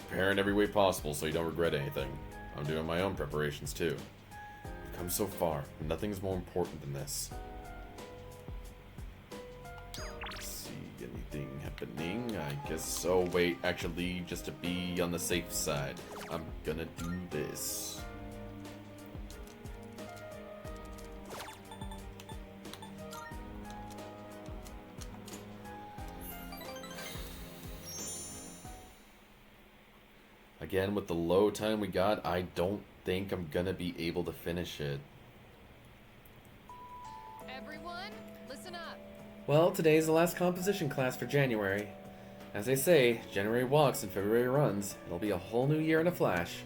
Prepare in every way possible so you don't regret anything. I'm doing my own preparations too. We've come so far. Nothing's more important than this. Let's see, anything happening? I guess so. Wait, actually, just to be on the safe side, I'm gonna do this. Again, with the low time we got, I don't think I'm gonna be able to finish it. Everyone, listen up. Well, today's the last composition class for January. As they say, January walks and February runs. It'll be a whole new year in a flash.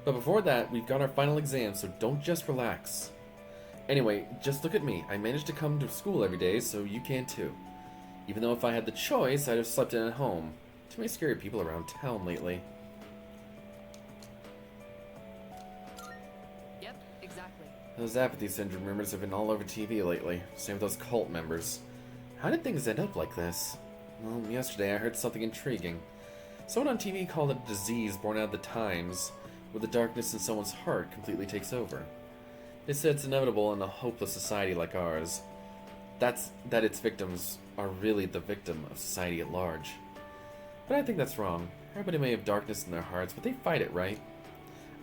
But before that, we've got our final exam, so don't just relax. Anyway, just look at me. I managed to come to school every day, so you can too. Even though if I had the choice, I'd have slept in at home. Too many scary people around town lately. Yep, exactly. Those apathy syndrome rumors have been all over TV lately. Same with those cult members. How did things end up like this? Well, yesterday I heard something intriguing. Someone on TV called it a disease born out of the times, where the darkness in someone's heart completely takes over. They said it's inevitable in a hopeless society like ours. That its victims are really the victim of society at large. But I think that's wrong. Everybody may have darkness in their hearts, but they fight it, right?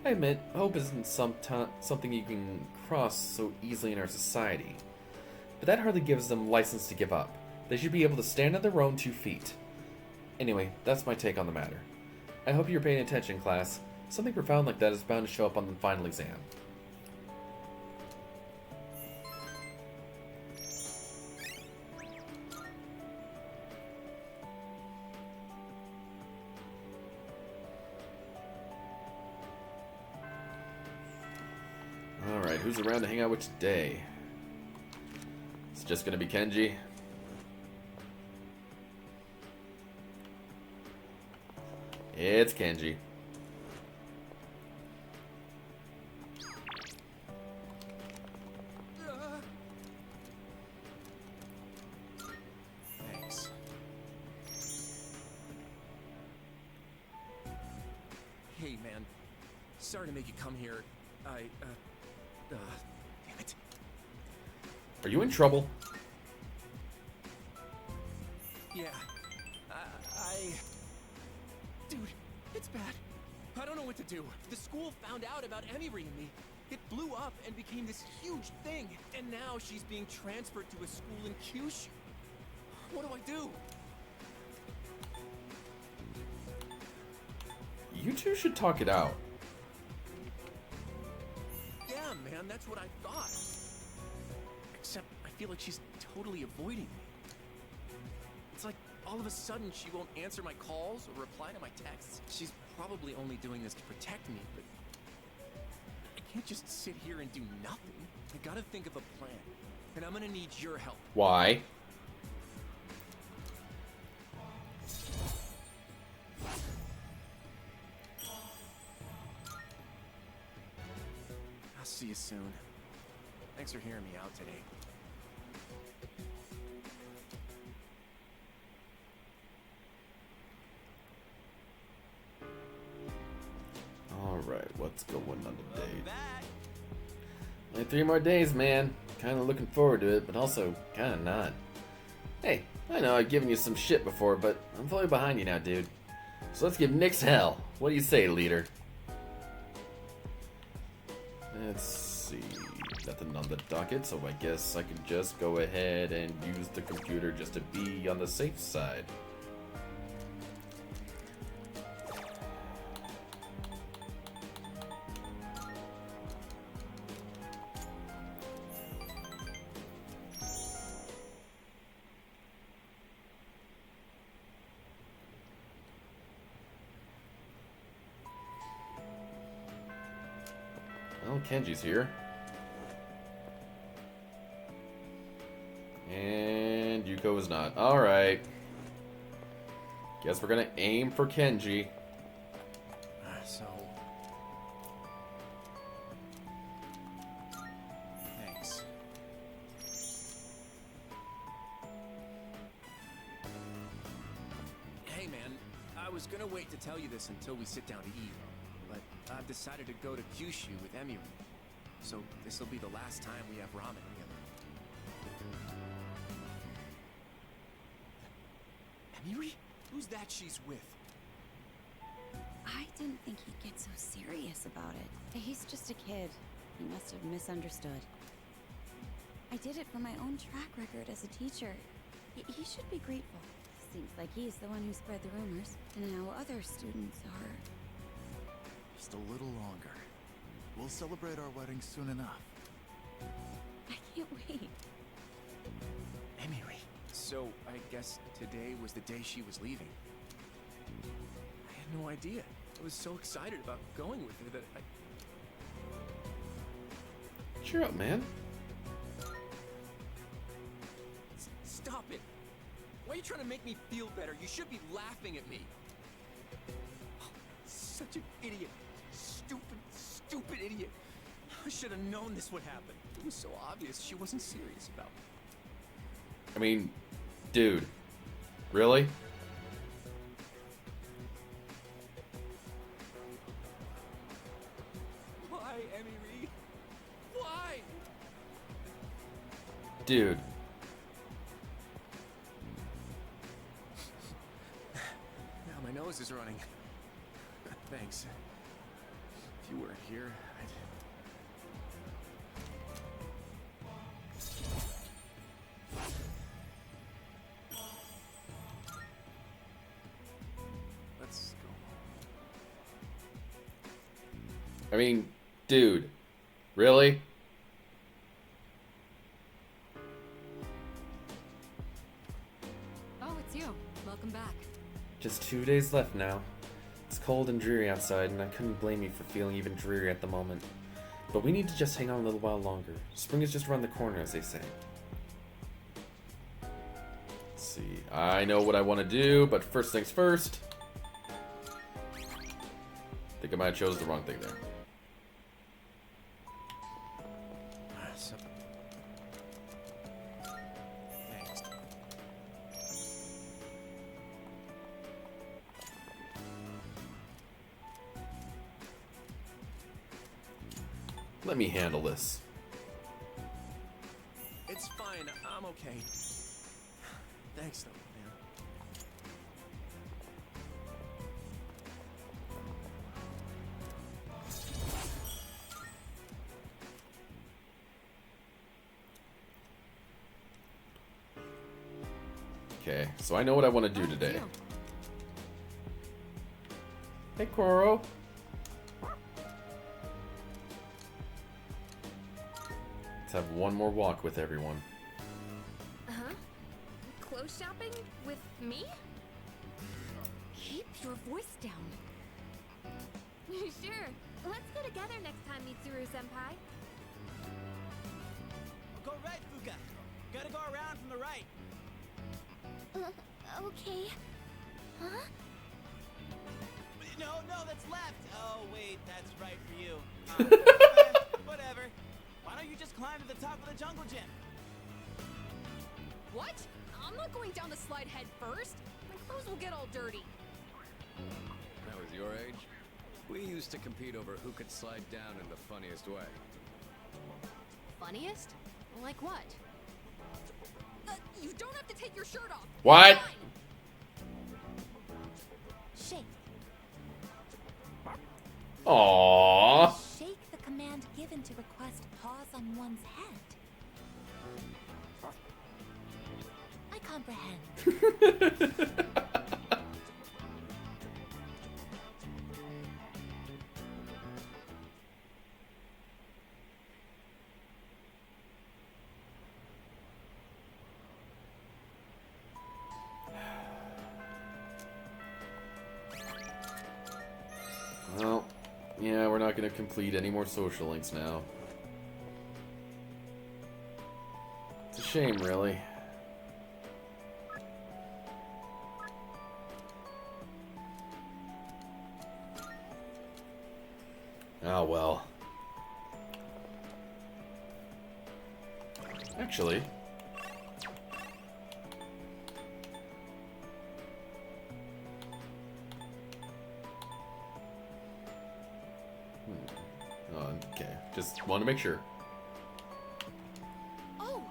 I admit, hope isn't something you can cross so easily in our society. But that hardly gives them license to give up. They should be able to stand on their own 2 feet. Anyway, that's my take on the matter. I hope you're paying attention, class. Something profound like that is bound to show up on the final exam. Alright, who's around to hang out with today? It's just gonna be Kenji. It's Kenji. Thanks. Hey, man. Sorry to make you come here. Damn it. Are you in trouble? Yeah. Dude, it's bad. I don't know what to do. The school found out about Emiri and me. It blew up and became this huge thing. And now she's being transferred to a school in Kyushu. What do I do? You two should talk it out. Yeah, man, that's what I thought. Except I feel like she's totally avoiding me. It's like all of a sudden she won't answer my calls or reply to my texts. She's probably only doing this to protect me, but I can't just sit here and do nothing. I gotta think of a plan, and I'm gonna need your help. Why? I'll see you soon. Thanks for hearing me out today. Alright, what's going on today? Only 3 more days, man. Kinda looking forward to it, but also kinda not. Hey, I know I've given you some shit before, but I'm fully behind you now, dude. So let's give Nyx hell. What do you say, leader? Let's see. Nothing on the docket, so I guess I can just go ahead and use the computer just to be on the safe side. Well, Kenji's here. And Yuko is not. Alright. Guess we're gonna aim for Kenji. Thanks. Hey, man. I was gonna wait to tell you this until we sit down to eat, but I've decided to go to Kyushu with Emiri. So this'll be the last time we have ramen together. Emiri? Who's that she's with? I didn't think he'd get so serious about it. He's just a kid. He must have misunderstood. I did it for my own track record as a teacher. He should be grateful. Seems like he's the one who spread the rumors, and now other students are. Just a little longer. We'll celebrate our wedding soon enough. I can't wait. Emily. So, I guess today was the day she was leaving. I had no idea. I was so excited about going with her that I... Cheer up, man. Stop it! Why are you trying to make me feel better? You should be laughing at me. Oh, such an idiot. Stupid idiot. I should have known this would happen. It was so obvious she wasn't serious about me. I mean, dude. Really? Why, Emmy Reed? Why? Dude. Now my nose is running. Thanks. If you weren't here, I'd... Let's go. I mean, dude. Really? Oh, it's you. Welcome back. Just 2 days left now. It's cold and dreary outside, and I couldn't blame you for feeling even dreary at the moment. But we need to just hang on a little while longer. Spring is just around the corner, as they say. Let's see. I know what I want to do, but first things first. I think I might have chose the wrong thing there. Thanks. Let me handle this. It's fine. I'm okay. Thanks, though, man. Okay, so I know what I want to do today. Hey, Koro. Let's have one more walk with everyone. Uh-huh. Clothes shopping with me? Keep your voice down. Sure. Let's go together next time, Mitsuru-senpai. Go right, Fuka. Gotta go around from the right. Okay. Huh? No, that's left. Oh, wait, that's right for you. Whatever. Why don't you just climb to the top of the jungle gym? What? I'm not going down the slide head first. My clothes will get all dirty. That was your age? We used to compete over who could slide down in the funniest way. Funniest? Like what? You don't have to take your shirt off. What? Shake. Aww. Shake the command given to request pause on one's head. I comprehend. Well, yeah, we're not going to complete any more social links now. It's a shame, really. Oh, well. Actually... Okay, just want to make sure. Oh.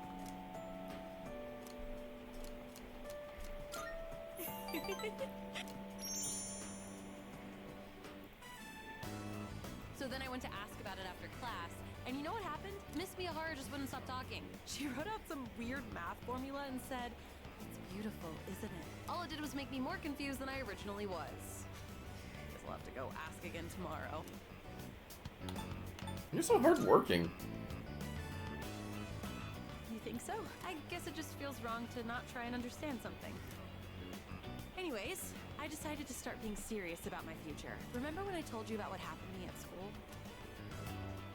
So then I went to ask about it after class, and you know what happened? Miss Miyahara just wouldn't stop talking. She wrote out some weird math formula and said, "It's beautiful, isn't it? All it did was make me more confused than I originally was. Guess I'll have to go ask again tomorrow. You're so hardworking. You think so? I guess it just feels wrong to not try and understand something. Anyways, I decided to start being serious about my future. Remember when I told you about what happened to me at school?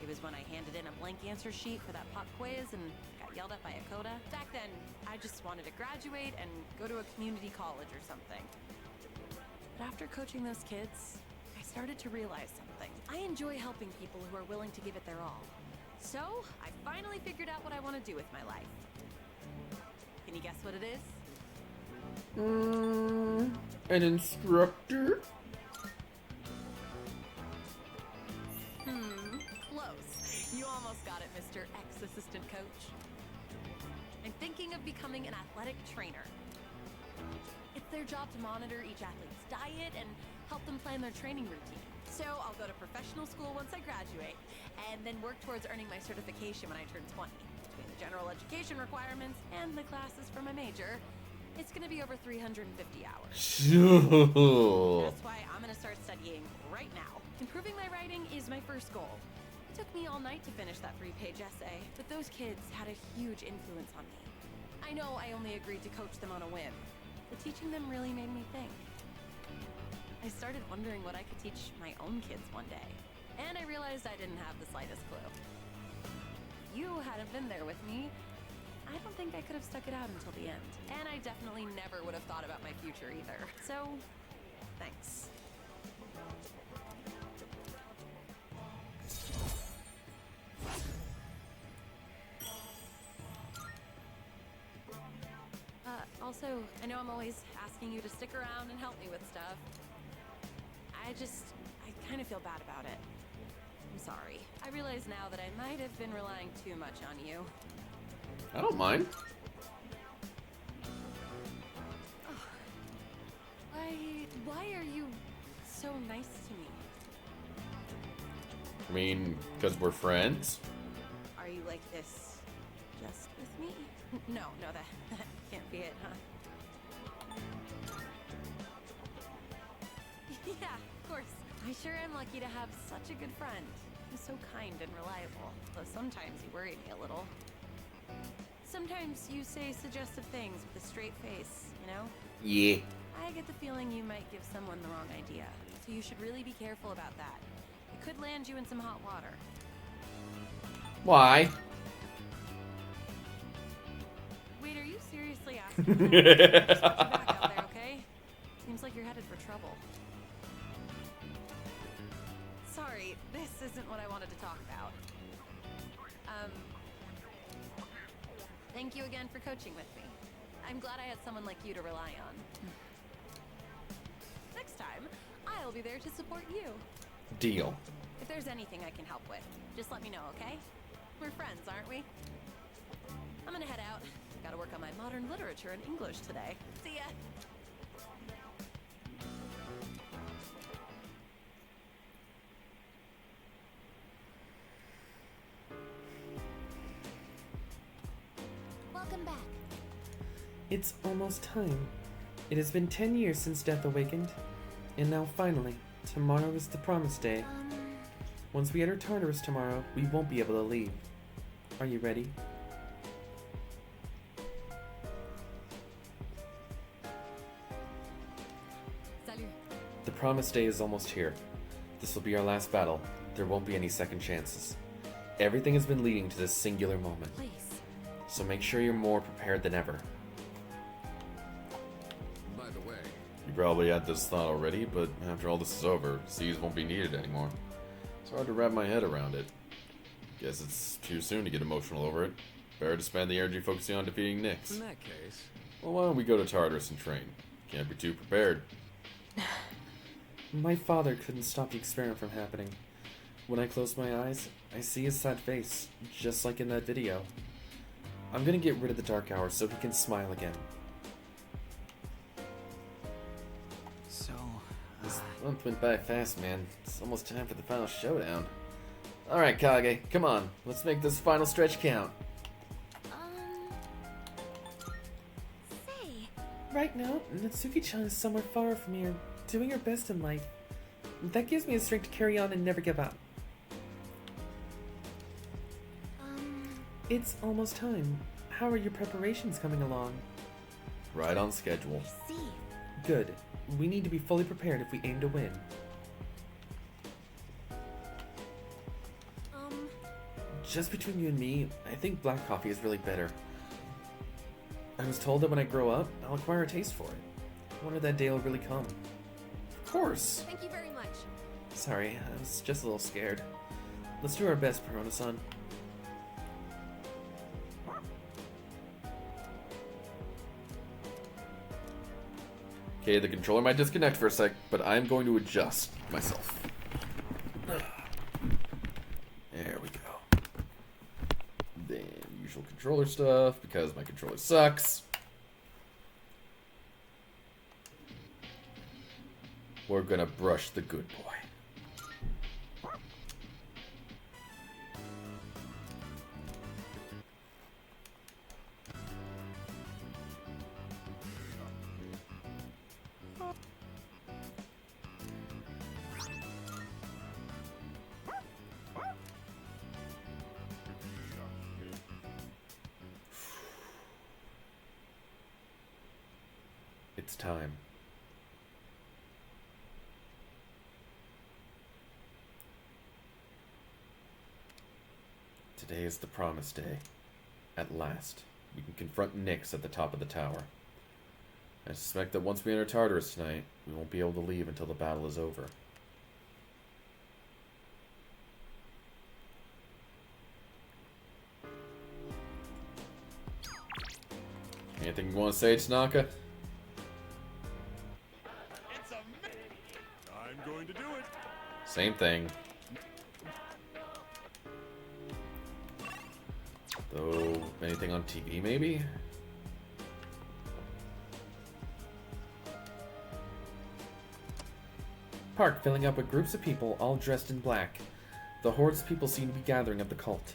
It was when I handed in a blank answer sheet for that pop quiz and got yelled at by Akoda. Back then, I just wanted to graduate and go to a community college or something. But after coaching those kids, I started to realize something. I enjoy helping people who are willing to give it their all. So, I finally figured out what I want to do with my life. Can you guess what it is? An instructor? Close. You almost got it, Mr. Ex-Assistant Coach. I'm thinking of becoming an athletic trainer. It's their job to monitor each athlete's diet and help them plan their training routine. So I'll go to professional school once I graduate, and then work towards earning my certification when I turn 20. Between the general education requirements and the classes for my major, it's gonna be over 350 hours. That's why I'm gonna start studying right now. Improving my writing is my first goal. It took me all night to finish that 3-page essay, but those kids had a huge influence on me. I know I only agreed to coach them on a whim, but teaching them really made me think. I started wondering what I could teach my own kids one day, and I realized I didn't have the slightest clue. If you hadn't been there with me, I don't think I could have stuck it out until the end. And I definitely never would have thought about my future either. So, thanks. Also, I know I'm always asking you to stick around and help me with stuff. I kind of feel bad about it. I'm sorry. I realize now that I might have been relying too much on you. I don't mind. Why are you so nice to me? I mean, because we're friends. Are you like this just with me? No, that can't be it, huh? Yeah, of course. I sure am lucky to have such a good friend. He's so kind and reliable, though sometimes you worry me a little. Sometimes you say suggestive things with a straight face, you know? Yeah. I get the feeling you might give someone the wrong idea, so you should really be careful about that. It could land you in some hot water. Why? Wait, are you seriously asking me that? Just put your back out there, okay? Seems like you're headed for trouble. Sorry, this isn't what I wanted to talk about. Thank you again for coaching with me. I'm glad I had someone like you to rely on. Next time, I'll be there to support you. Deal. If there's anything I can help with, just let me know, okay? We're friends, aren't we? I'm gonna head out. Gotta work on my modern literature and English today. See ya! Welcome back. It's almost time. It has been 10 years since Death awakened, and now finally, tomorrow is the promised day. Once we enter Tartarus tomorrow, we won't be able to leave. Are you ready? Salut. The promised day is almost here. This will be our last battle. There won't be any second chances. Everything has been leading to this singular moment. Please. So make sure you're more prepared than ever. By the way, You probably had this thought already, but after all this is over, C's won't be needed anymore. It's hard to wrap my head around it. Guess it's too soon to get emotional over it. Better to spend the energy focusing on defeating Nyx. in that case, Well, why don't we go to Tartarus and train? Can't be too prepared. My father couldn't stop the experiment from happening. When I close my eyes, I see his sad face, just like in that video. I'm gonna get rid of the dark hour so he can smile again. So, This month went by fast, man. It's almost time for the final showdown. Alright, Kage, come on. Let's make this final stretch count. Say, Right now, Natsuki-chan is somewhere far from here, doing her best in life. That gives me the strength to carry on and never give up. It's almost time. How are your preparations coming along? Right on schedule. Good. We need to be fully prepared if we aim to win. Just between you and me, I think black coffee is really bitter. I was told that when I grow up, I'll acquire a taste for it. I wonder that day will really come. Of course! Thank you very much. Sorry, I was just a little scared. Let's do our best, Perona-san. Okay, the controller might disconnect for a sec, but I'm going to adjust myself. There we go. Then usual controller stuff, because my controller sucks. We're gonna brush the good boy. It's time. Today is the promise day. At last, we can confront Nyx at the top of the tower. I suspect that once we enter Tartarus tonight, we won't be able to leave until the battle is over. Anything you want to say, Tanaka? I'm going to do it. Same thing. Though, anything on TV, maybe? Park filling up with groups of people all dressed in black. The hordes of people seem to be gathering at the cult.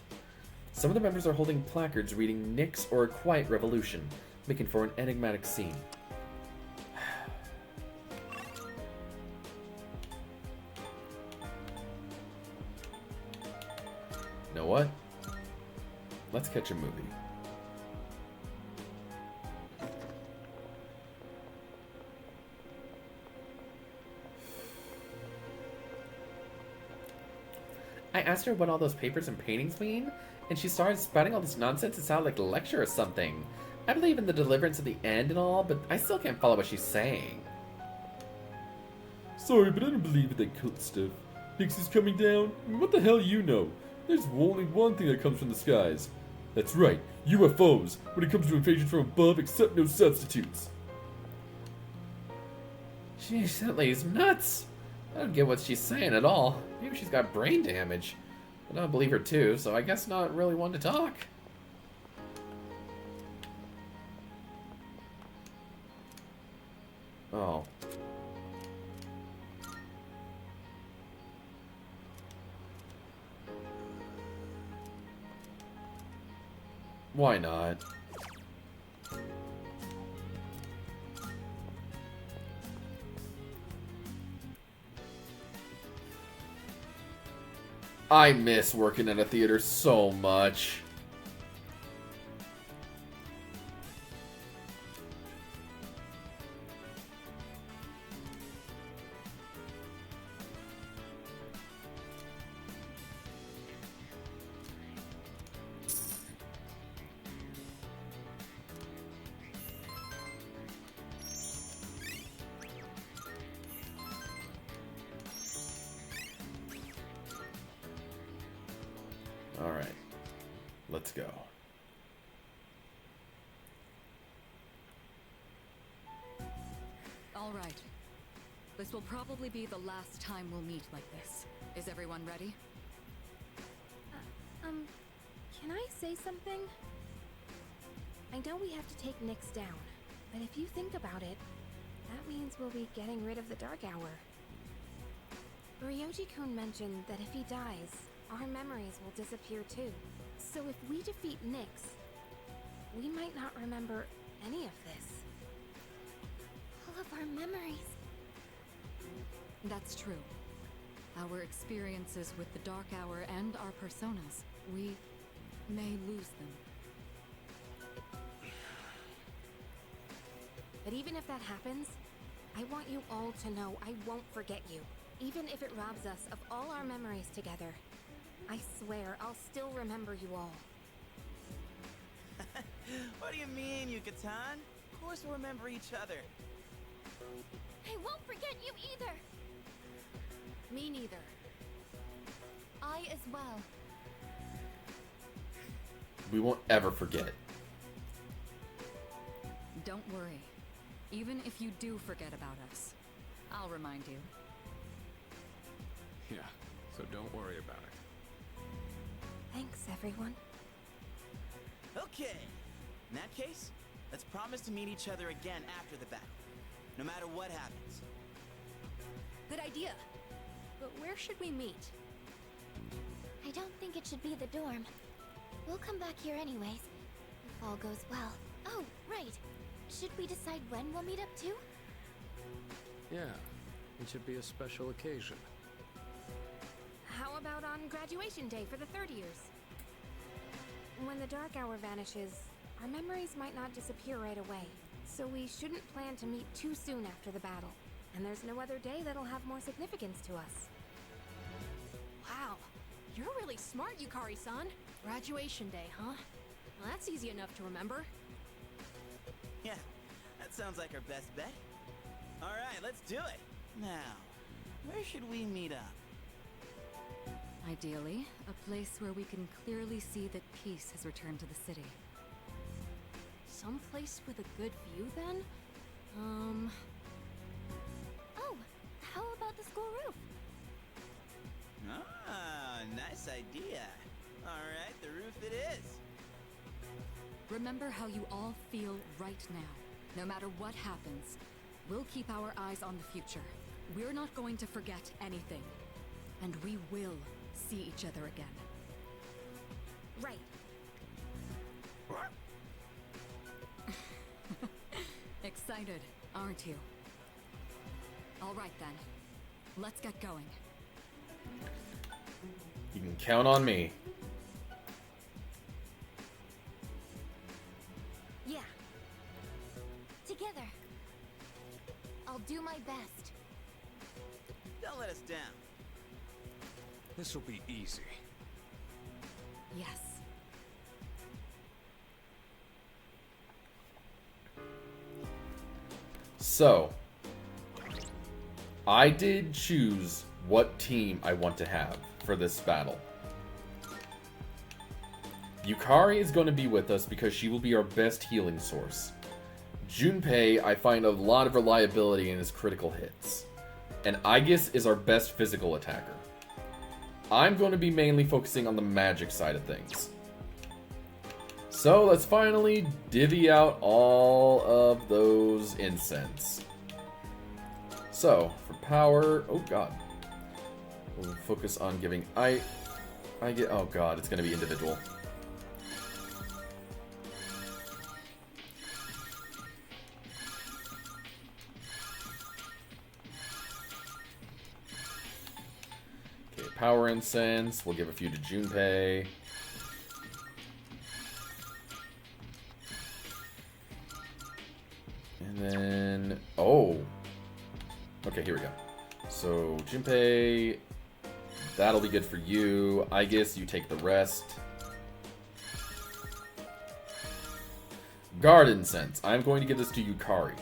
Some of the members are holding placards reading Nyx or a quiet revolution, making for an enigmatic scene. Know what? Let's catch a movie. I asked her what all those papers and paintings mean, and she started spouting all this nonsense. It sounded like a lecture or something. I believe in the deliverance at the end and all, but I still can't follow what she's saying. Sorry, but I don't believe in that cult stuff. Nyx is coming down? What the hell you know? There's only one thing that comes from the skies. That's right, UFOs. When it comes to invasion from above, accept no substitutes. Jeez, that lady's nuts. I don't get what she's saying at all. Maybe she's got brain damage. But I don't believe her too, so I guess not really one to talk. Oh. Why not? I miss working at a theater so much. Alright, let's go. All right. This will probably be the last time we'll meet like this. Is everyone ready? Can I say something? I know we have to take Nyx down, but if you think about it, that means we'll be getting rid of the Dark Hour. Ryoji-kun mentioned that if he dies, our memories will disappear too. So if we defeat Nyx, we might not remember any of this. our memories. That's true. Our experiences with the Dark Hour and our personas, we may lose them. But even if that happens, I want you all to know I won't forget you. Even if it robs us of all our memories together. I swear I'll still remember you all. What do you mean, Yucatan? Of course we'll remember each other. I won't forget you either. Me neither. I as well. We won't ever forget. Don't worry. Even if you do forget about us, I'll remind you. Yeah, so don't worry about it. Thanks, everyone. Okay. In that case, let's promise to meet each other again after the battle. No matter what happens. Good idea. But where should we meet? I don't think it should be the dorm. We'll come back here anyways, if all goes well. Oh, right. Should we decide when we'll meet up too? Yeah, it should be a special occasion. How about on graduation day for the third years? When the Dark Hour vanishes, our memories might not disappear right away. So we shouldn't plan to meet too soon after the battle. And there's no other day that'll have more significance to us. Wow, you're really smart, Yukari-san. Graduation day, huh? Well, that's easy enough to remember. Yeah, that sounds like our best bet. Alright, let's do it. Now, where should we meet up? Ideally, a place where we can clearly see that peace has returned to the city. Someplace with a good view, then? Oh, how about the school roof? Ah, nice idea. Alright, the roof it is. Remember how you all feel right now. No matter what happens, we'll keep our eyes on the future. We're not going to forget anything. And we will see each other again. Right. Excited, aren't you? All right then. Let's get going. You can count on me. Yeah. Together. I'll do my best. Don't let us down. This'll be easy. Yes. So, I did choose what team I want to have for this battle. Yukari is going to be with us because she will be our best healing source. Junpei, I find a lot of reliability in his critical hits. And Aegis is our best physical attacker. I'm going to be mainly focusing on the magic side of things. So let's finally divvy out all of those incense. So, for power, oh god. We'll focus on giving I get, oh god, it's going to be individual. Okay, power incense, we'll give a few to Junpei. And then, oh. Okay, here we go. So, Junpei, that'll be good for you. I guess you take the rest. Guard Incense. I'm going to give this to Yukari.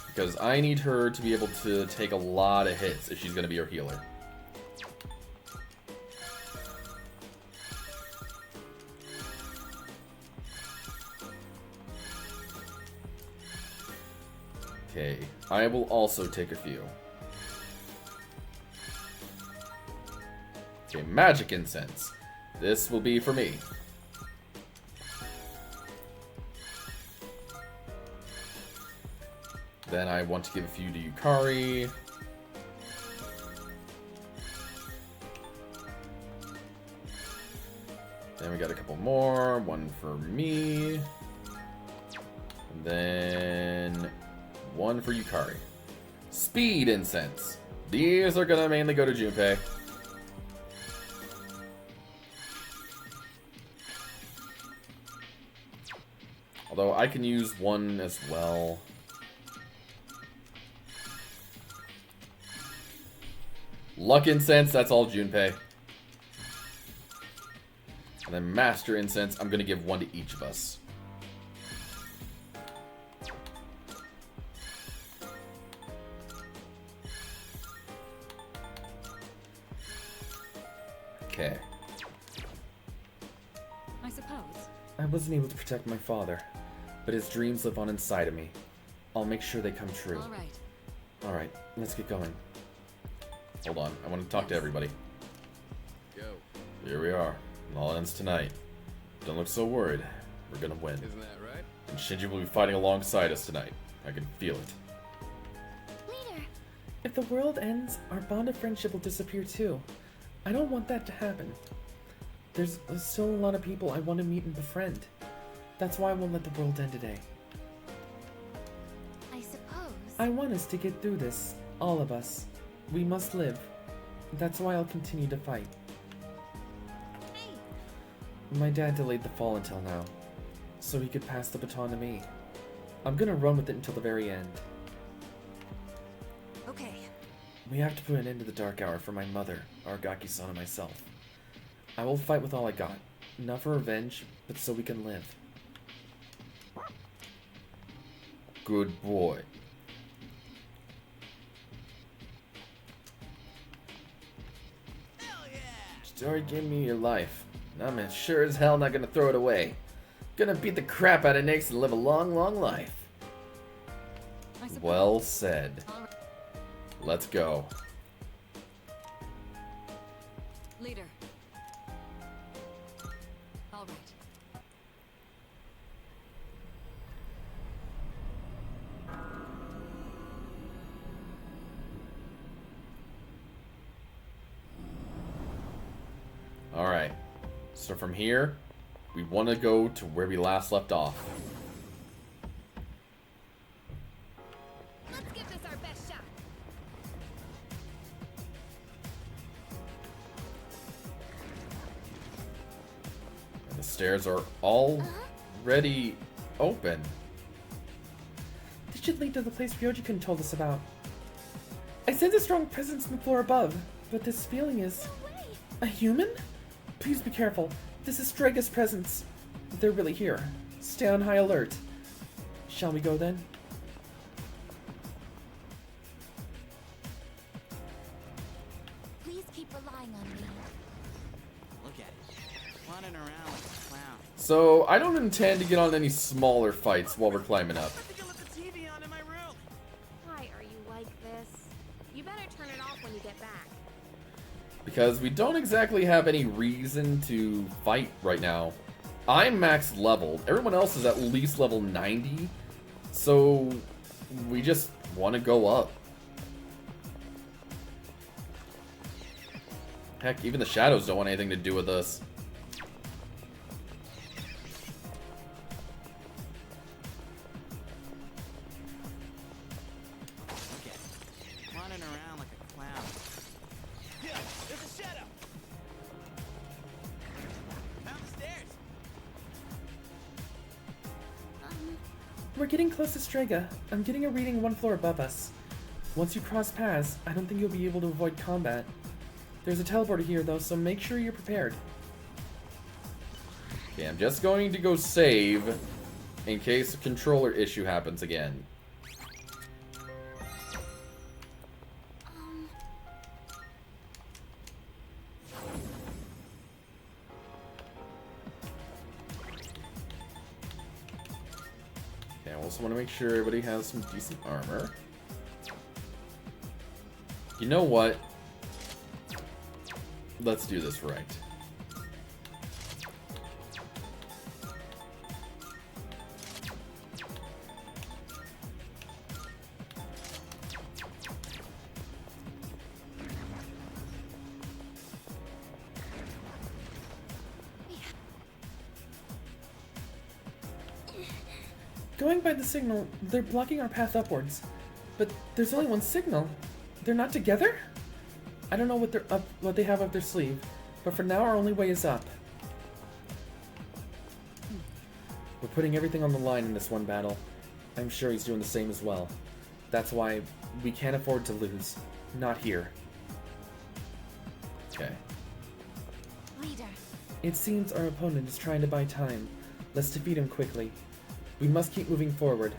Because I need her to be able to take a lot of hits if she's going to be our healer. Okay, I will also take a few. Okay, Magic Incense. This will be for me. Then I want to give a few to Yukari. Then we got a couple more. One for me. And then one for Yukari. speed incense. These are gonna mainly go to Junpei. Although I can use one as well. Luck incense, that's all Junpei. And then master incense, I'm gonna give one to each of us. Okay. I suppose. I wasn't able to protect my father, but his dreams live on inside of me. I'll make sure they come true. All right. Alright, let's get going. Hold on, I want to talk to everybody. Go. Here we are. It all ends tonight. Don't look so worried. We're gonna win. Isn't that right? And Shinji will be fighting alongside us tonight. I can feel it. Leader, If the world ends, our bond of friendship will disappear too. I don't want that to happen. There's still a lot of people I want to meet and befriend. That's why I won't let the world end today. I suppose. I want us to get through this. All of us. We must live. That's why I'll continue to fight. My dad delayed the fall until now, so he could pass the baton to me. I'm gonna run with it until the very end. Okay. We have to put an end to the dark hour for my mother, Aragaki-san, and myself. I will fight with all I got. Not for revenge, but so we can live. Good boy. Story gave me your life. And I'm sure as hell not gonna throw it away. Gonna beat the crap out of Nyx and live a long, long life. Well said. Let's go. Leader. All right. Alright. So from here, we want to go to where we last left off. Let's give this our best shot. And the stairs are already open. This should lead to the place Ryojin told us about. I sense a strong presence on the floor above, but this feeling is... A human? Please be careful. This is Strega's presence. They're really here. Stay on high alert. Shall we go then? please keep relying on me. Look at it. Running around like a clown. So, I don't intend to get on any smaller fights while we're climbing up. Why are you like this? You better turn it off when you get back. Because we don't exactly have any reason to fight right now. I'm max leveled. Everyone else is at least level 90. So we just want to go up. Heck, even the shadows don't want anything to do with us. Look at it. Running around like a clown. Yeah, there's a shadow. Down the stairs. We're getting close to Strega. I'm getting a reading one floor above us. Once you cross paths, I don't think you'll be able to avoid combat. There's a teleporter here though, so make sure you're prepared. Okay, I'm just going to go save in case a controller issue happens again. Okay, I also want to make sure everybody has some decent armor. You know what? Let's do this right. Going by the signal, they're blocking our path upwards. But there's only one signal. They're not together? I don't know what they have up their sleeve, but for now our only way is up. We're putting everything on the line in this one battle. I'm sure he's doing the same as well. That's why we can't afford to lose. Not here. Okay. Leader. It seems our opponent is trying to buy time. Let's defeat him quickly. We must keep moving forward.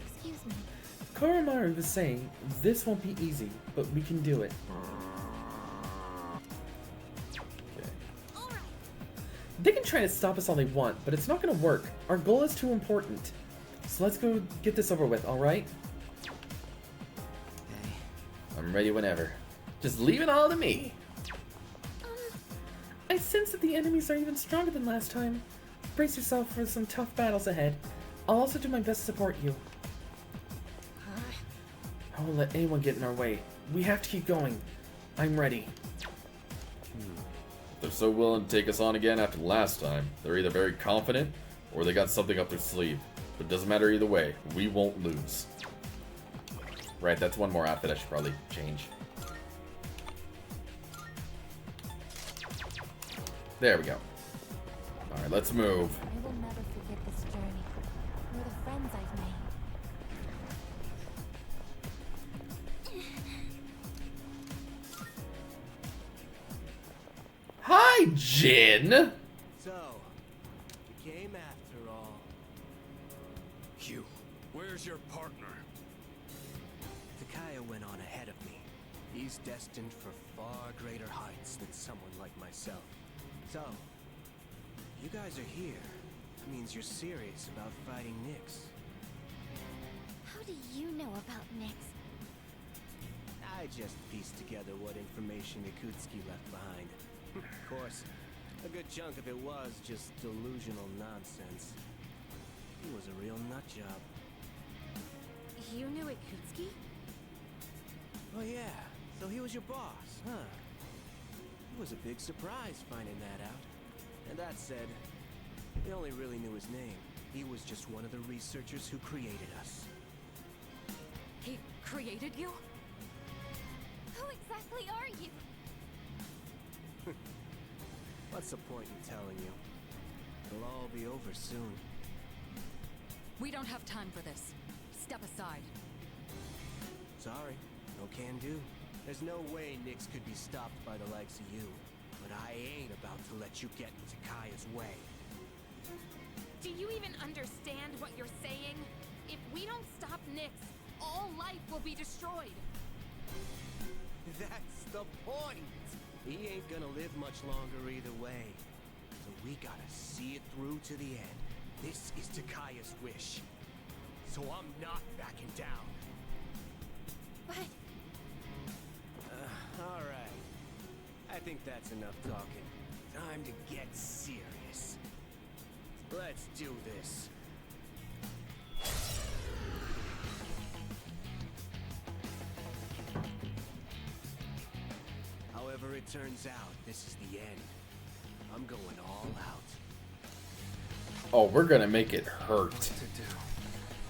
Excuse me. Koromaru was saying, this won't be easy, but we can do it. Okay. They can try to stop us all they want, but it's not gonna work. Our goal is too important. So let's go get this over with, alright? Okay. I'm ready whenever. Just leave it all to me. I sense that the enemies are even stronger than last time. Brace yourself for some tough battles ahead. I'll also do my best to support you. I won't let anyone get in our way. We have to keep going. I'm ready. If they're so willing to take us on again after last time, they're either very confident or they got something up their sleeve. But it doesn't matter either way. We won't lose. Right, that's one more outfit I should probably change. There we go. Alright, let's move. I will never forget this journey, nor the friends I've made. Hi, Jin! So, you came after all. Hugh, where's your partner? Takaya went on ahead of me. He's destined for far greater heights than someone like myself. So, you guys are here. That means you're serious about fighting Nyx. How do you know about Nyx? I just pieced together what information Yakutsuki left behind. Of course, a good chunk of it was just delusional nonsense. He was a real nutjob. You knew Yakutsuki? Oh yeah, so he was your boss, huh? It was a big surprise finding that out. And that said, we only really knew his name. He was just one of the researchers who created us. He created you? Who exactly are you? What's the point in telling you? It'll all be over soon. We don't have time for this. Step aside. Sorry, no can do. There's no way Nyx could be stopped by the likes of you. But I ain't about to let you get into Kaya's way. Do you even understand what you're saying? If we don't stop Nyx, all life will be destroyed. That's the point! He ain't gonna live much longer either way. So we gotta see it through to the end. This is Takaya's wish. So I'm not backing down. But... Alright. I think that's enough talking. Time to get serious. Let's do this. However it turns out, this is the end. I'm going all out. Oh, we're gonna make it hurt.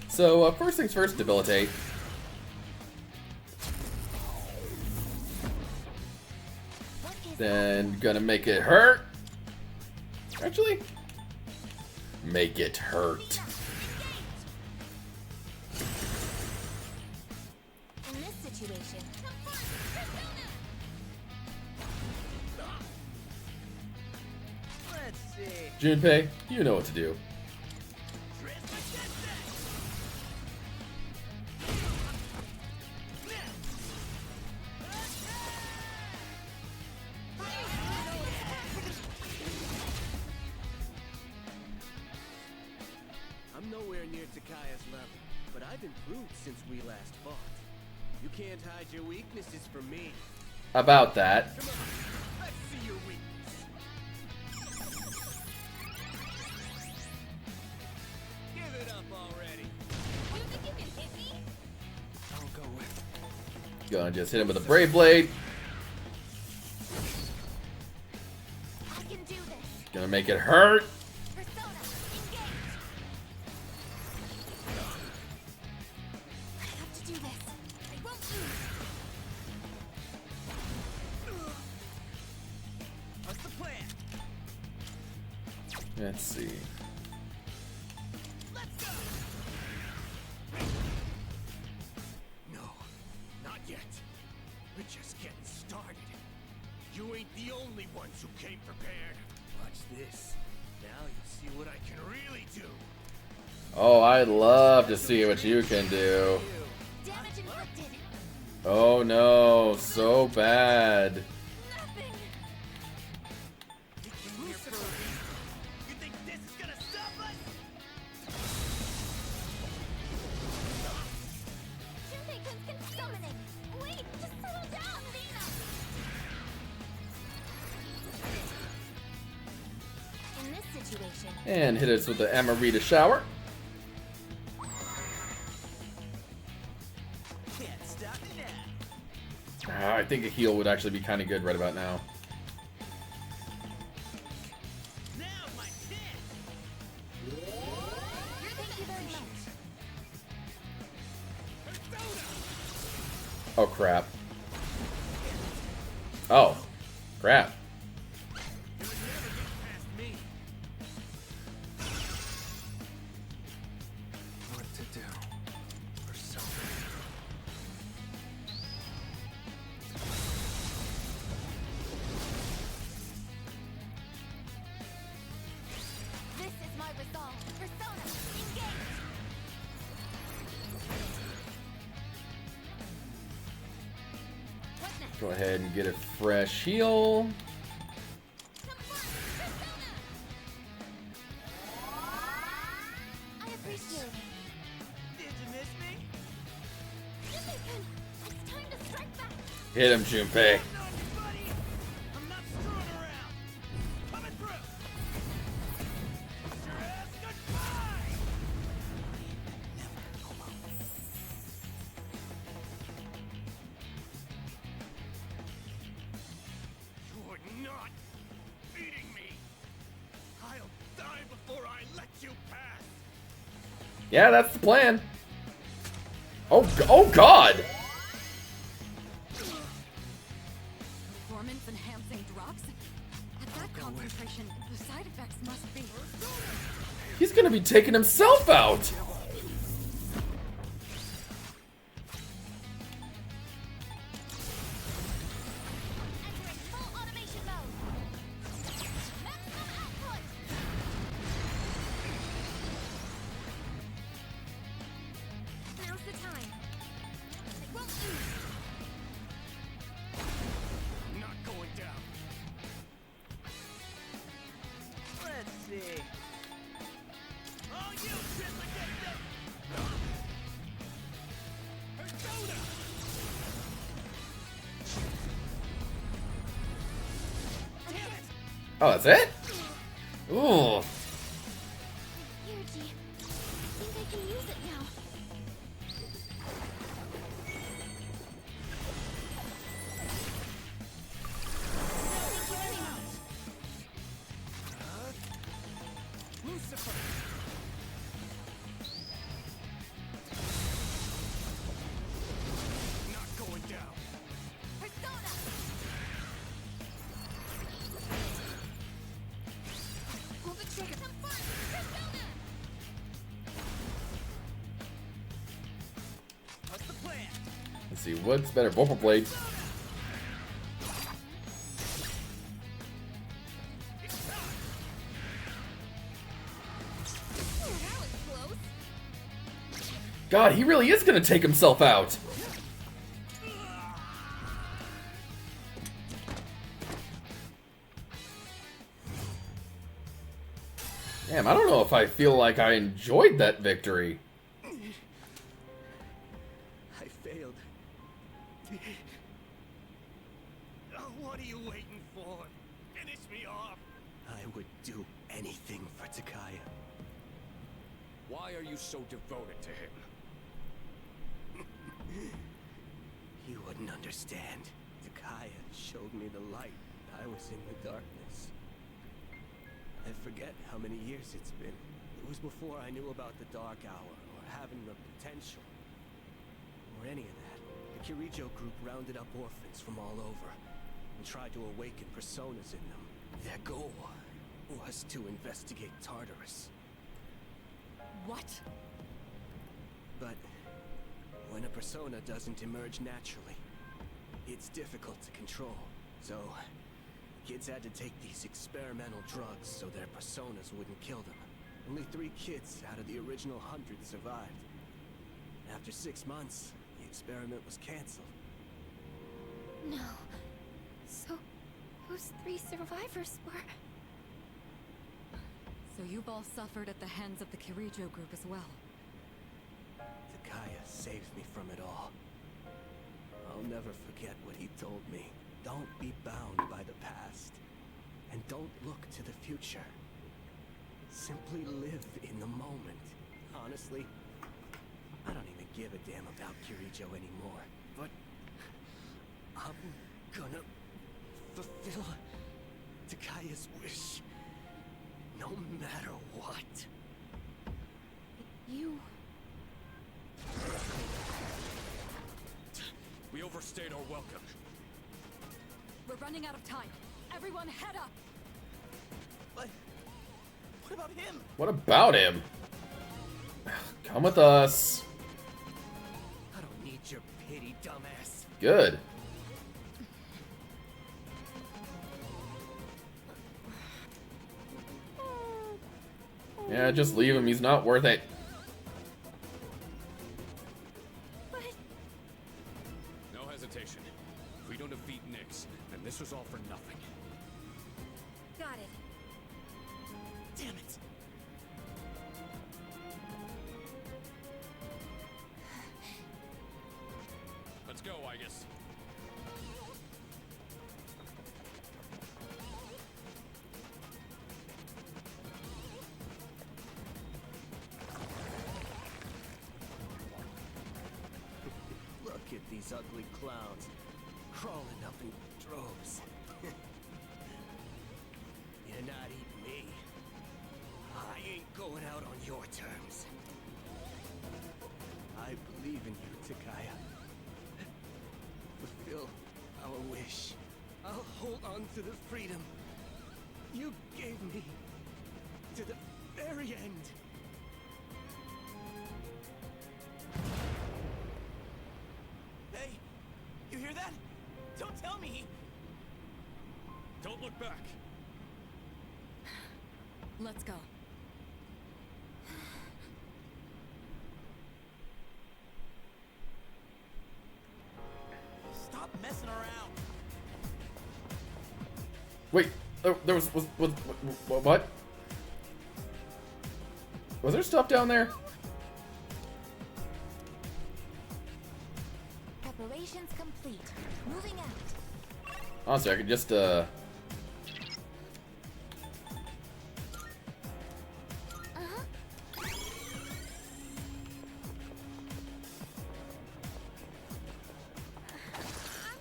So, first things first, debilitate. Then, gonna make it hurt. Actually, make it hurt. In this situation... Let's see. Junpei, you know what to do. I'm nowhere near Takaya's level, but I've improved since we last fought. You can't hide your weaknesses from me. About that. Come on, let's see your weakness. Give it up already. You think you can hit me? I'll go with. Gonna just hit him with a Brave Blade. I can do this. Gonna make it hurt. Persona, engage. do this. I won't lose. What's the plan? Let's see. Let's go. No, not yet. We're just getting started. You ain't the only ones who came prepared. Watch this. Now you'll see what I can really do. Oh, I'd love to see what you can do. Damage inflicted. Oh no, so bad. You think this is gonna stop us? Shinpei-kun's summoning. Wait, just settle down, Lena. In this situation, And hit us with the Amarita shower. Can't stop me now. I think a heal would actually be kind of good right about now. thank you very much. Oh crap. Oh, crap. What to do? Persona. This is my resolve. Persona, engage. What next? Go ahead and get a fresh heal. I appreciate it. Did you miss me? Shinpei-kun, it's time to strike back. Hit him, Junpei. I'm not screwing around. Coming through. Kiss your ass goodbye. You're not beating me. I'll die before I let you pass. Yeah, that's the plan. Oh God! Performance enhancing drugs? At that concentration, the side effects must be. He's gonna be taking himself out. Full automation mode. Maximum output. Now's the time. I won't lose. Not going down. Let's see. Oh, you triplicate Persona! Damn it! Oh, that's it? Ooh. Yuji, I think I can use it now. Lucifer! Not going down. Persona! Pull the trigger. Some fun! Persona! What's the plan? Let's see, what's better? Vorpal Blade. Oh, that was close. God, he really is gonna take himself out. Damn, I don't know if I feel like I enjoyed that victory. I failed. Oh, what are you waiting for? Finish me off. I would do anything for Takaya. Why are you so devoted to him? You wouldn't understand. Takaya showed me the light. I was in the darkness. I forget how many years it's been. It was before I knew about the Dark Hour, or having the potential. Or any of that. The Kirijo group rounded up orphans from all over and tried to awaken personas in them. Their goal was to investigate Tartarus. What? But when a persona doesn't emerge naturally, it's difficult to control. So, kids had to take these experimental drugs so their personas wouldn't kill them. Only 3 kids out of the original 100 survived. After 6 months, the experiment was canceled. No. So, those 3 survivors were... So you've all suffered at the hands of the Kirijo group as well. Takaya saved me from it all. I'll never forget what he told me. Don't be bound by the past. And don't look to the future. Simply live in the moment. Honestly, I don't even give a damn about Kirijo anymore. But I'm gonna fulfill Takaya's wish. No matter what. You... We overstayed our welcome. We're running out of time. Everyone head up! But what about him? What about him? Come with us. I don't need your pity, dumbass. Good. Yeah, just leave him. He's not worth it. No hesitation. If we don't defeat Nyx, then this was all for nothing. Got it. Damn it. Let's go, Aegis. Look at these ugly clowns crawling up in droves. You're not eating me. I ain't going out on your terms. I believe in you, Takaya. Fulfill our wish. I'll hold on to the freedom you gave me to the very end. Hey, you hear that? Don't tell me. Don't look back. Let's go. Stop messing around. Wait, there was what? Was there stuff down there? Preparations complete. Moving out. Honestly, I could just I'm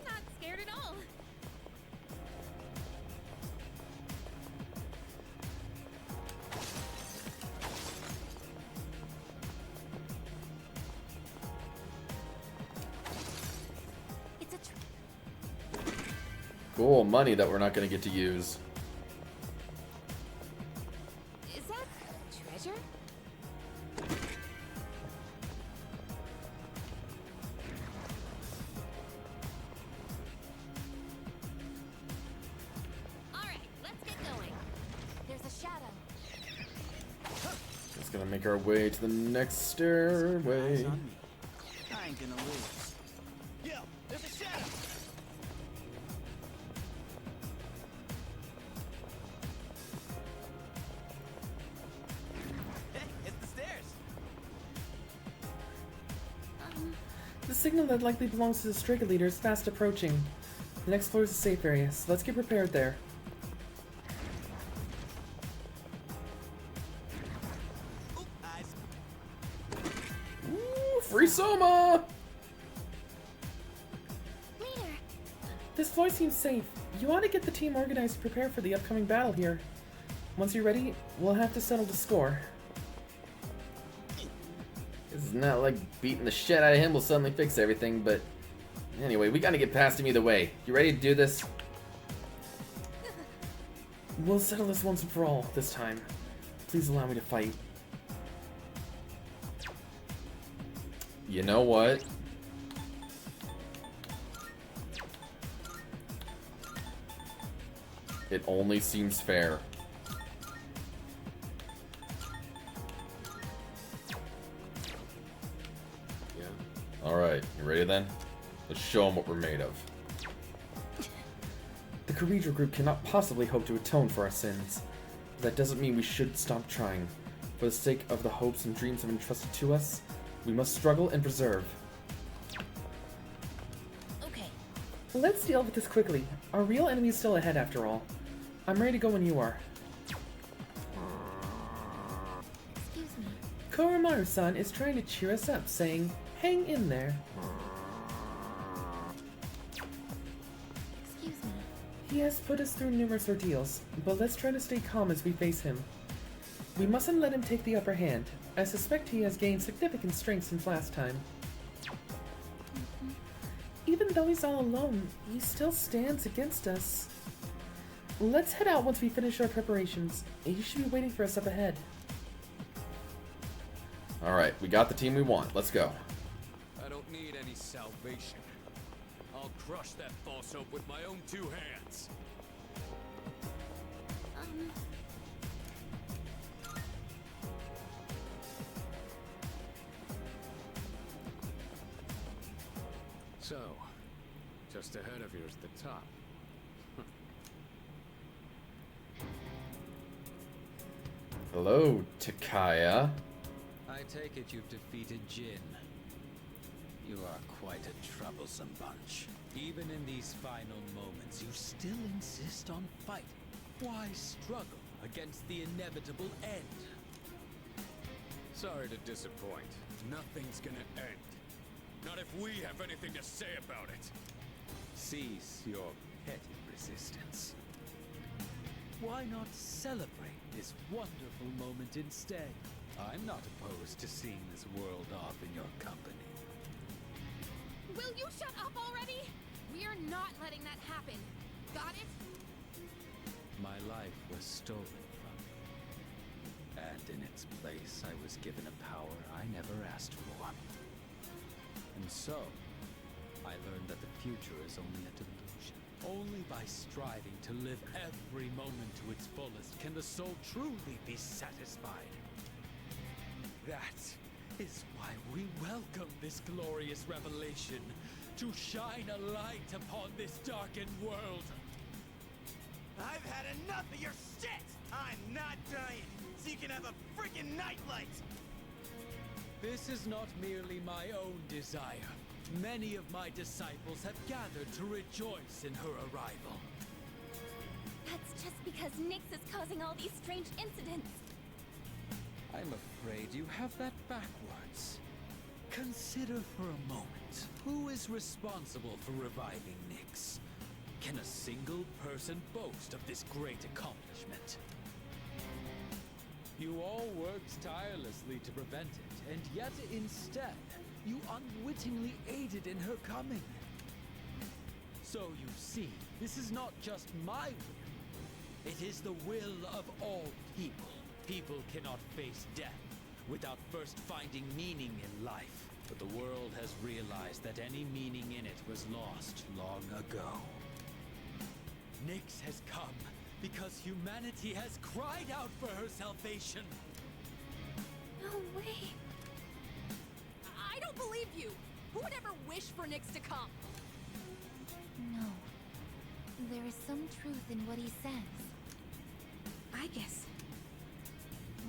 not scared at all. It's a cool money that we're not gonna get to use. Is that treasure? Alright, let's get going. There's a shadow. Just gonna make our way to the next stairway. I ain't gonna lose. Yo, there's a shadow. Hey, it's the stairs. The signal that likely belongs to the Striga leader is fast approaching. The next floor is a safe area, so let's get prepared there. Ooh, free Soma! This floor seems safe. You ought to get the team organized to prepare for the upcoming battle here. Once you're ready, we'll have to settle the score. This is not like beating the shit out of him will suddenly fix everything, but anyway, we gotta get past him either way. You ready to do this? We'll settle this once and for all this time. Please allow me to fight. You know what? It only seems fair. Yeah. Alright, you ready then? Let's show them what we're made of. The Caridra group cannot possibly hope to atone for our sins. That doesn't mean we should stop trying. For the sake of the hopes and dreams entrusted to us, we must struggle and preserve. Okay. Let's deal with this quickly. Our real enemy is still ahead after all. I'm ready to go when you are. Excuse me. Koromaru-san is trying to cheer us up, saying, "Hang in there." Excuse me. He has put us through numerous ordeals, but let's try to stay calm as we face him. We mustn't let him take the upper hand. I suspect he has gained significant strength since last time. Even though he's all alone, he still stands against us. Let's head out once we finish our preparations. He should be waiting for us up ahead. Alright, we got the team we want. Let's go. I don't need any salvation. I'll crush that false hope with my own 2 hands. So, just ahead of you is the top. Hello, Takaya. I take it you've defeated Jin. You are quite a troublesome bunch. Even in these final moments, you still insist on fighting. Why struggle against the inevitable end? Sorry to disappoint. Nothing's gonna end. Not if we have anything to say about it. Cease your petty resistance. Why not celebrate this wonderful moment instead? I'm not opposed to seeing this world off in your company. Will you shut up already? We are not letting that happen. Got it? My life was stolen from me. And in its place, I was given a power I never asked for. And so, I learned that the future is only a delusion. Only by striving to live every moment to its fullest can the soul truly be satisfied. That is why we welcome this glorious revelation to shine a light upon this darkened world. I've had enough of your shit! I'm not dying, so you can have a freaking nightlight! This is not merely my own desire. Many of my disciples have gathered to rejoice in her arrival. That's just because Nyx is causing all these strange incidents. I'm afraid you have that backwards. Consider for a moment, who is responsible for reviving Nyx? Can a single person boast of this great accomplishment? You all worked tirelessly to prevent it, and yet instead, you unwittingly aided in her coming. So you see, this is not just my will. It is the will of all people. People cannot face death without first finding meaning in life. But the world has realized that any meaning in it was lost long ago. Nyx has come because humanity has cried out for her salvation. No way. I don't believe you. Who would ever wish for Nyx to come? No. There is some truth in what he says. I guess.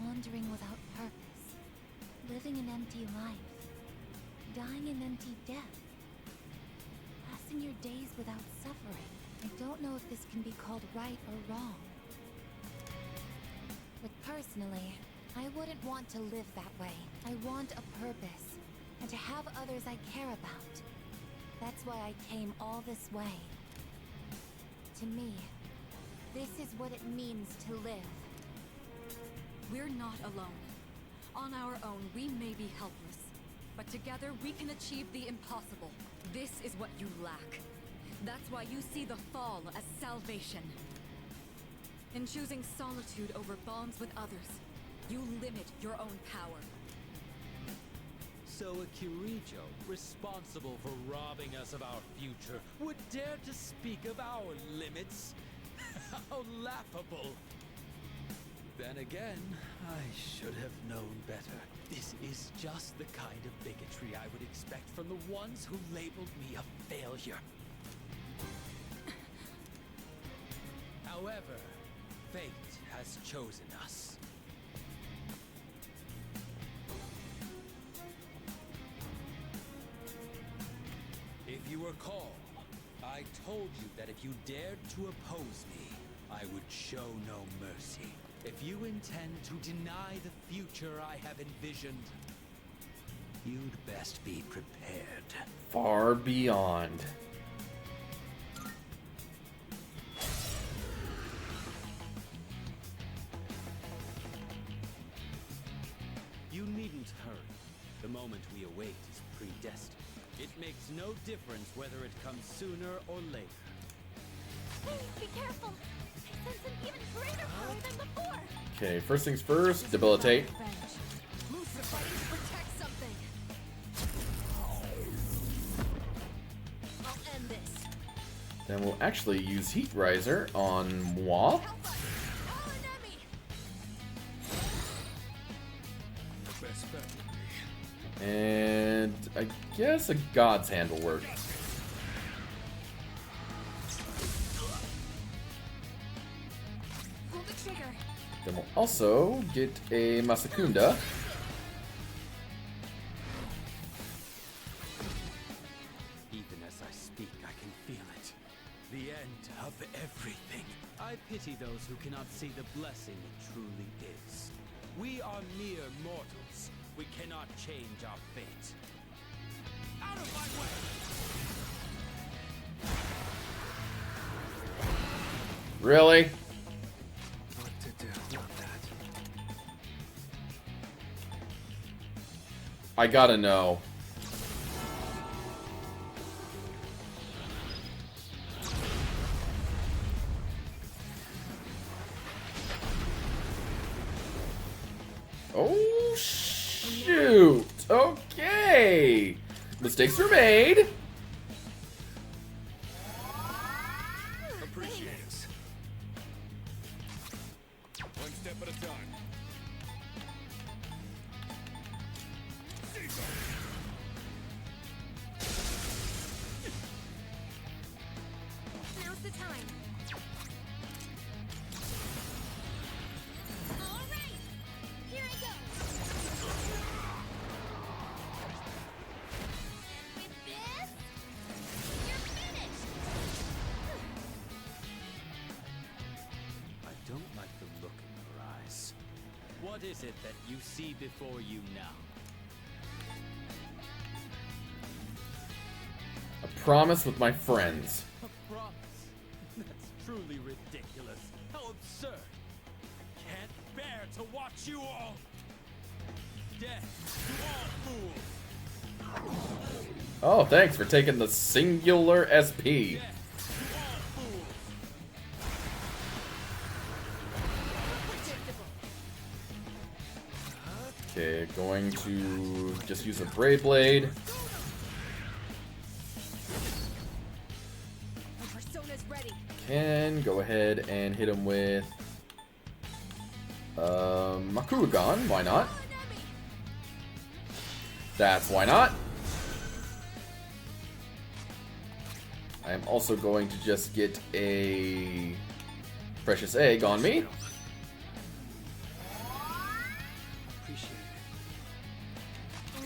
Wandering without purpose. Living an empty life. Dying an empty death. Passing your days without suffering. I don't know if this can be called right or wrong. But personally, I wouldn't want to live that way. I want a purpose, and to have others I care about. That's why I came all this way. To me, this is what it means to live. We're not alone. On our own, we may be helpless, But together we can achieve the impossible. This is what you lack. That's why you see the fall as salvation. In choosing solitude over bonds with others, you limit your own power. So a Kirijo, responsible for robbing us of our future, would dare to speak of our limits? How laughable! Then again, I should have known better. This is just the kind of bigotry I would expect from the ones who labeled me a failure. However, fate has chosen us. If you recall, I told you that if you dared to oppose me, I would show no mercy. If you intend to deny the future I have envisioned, you'd best be prepared. Far beyond. You needn't hurry. The moment we await is predestined. It makes no difference whether it comes sooner or later. Please be careful. I sense an even greater power than before. Okay, first things first, debilitate. Moose are fighting to protect something. I'll end this. Then we'll actually use Heat Riser on moi. And I guess a God's Hand will work. Pull the trigger. Then we'll also get a Masakunda. Even as I speak, I can feel it. The end of everything. I pity those who cannot see the blessing it truly is. We are mere mortals. We cannot change our fate. Out of my way! Really? What to do with that? I gotta know. Oh, shoot. Okay. Mistakes were made. Appreciate it. One step at a time. Now's the time. All right. Here I go. And with this, you're finished. I don't like the look in your eyes. What is it that you see before you now? A promise with my friends. A promise? That's truly ridiculous. How absurd. I can't bear to watch you all. Death to all fools. Oh, thanks for taking the singular SP. Okay, going to just use a Braid Blade. My persona's ready. Can go ahead and hit him with Makuagon. Why not? That's why not. I am also going to just get a Precious Egg on me. In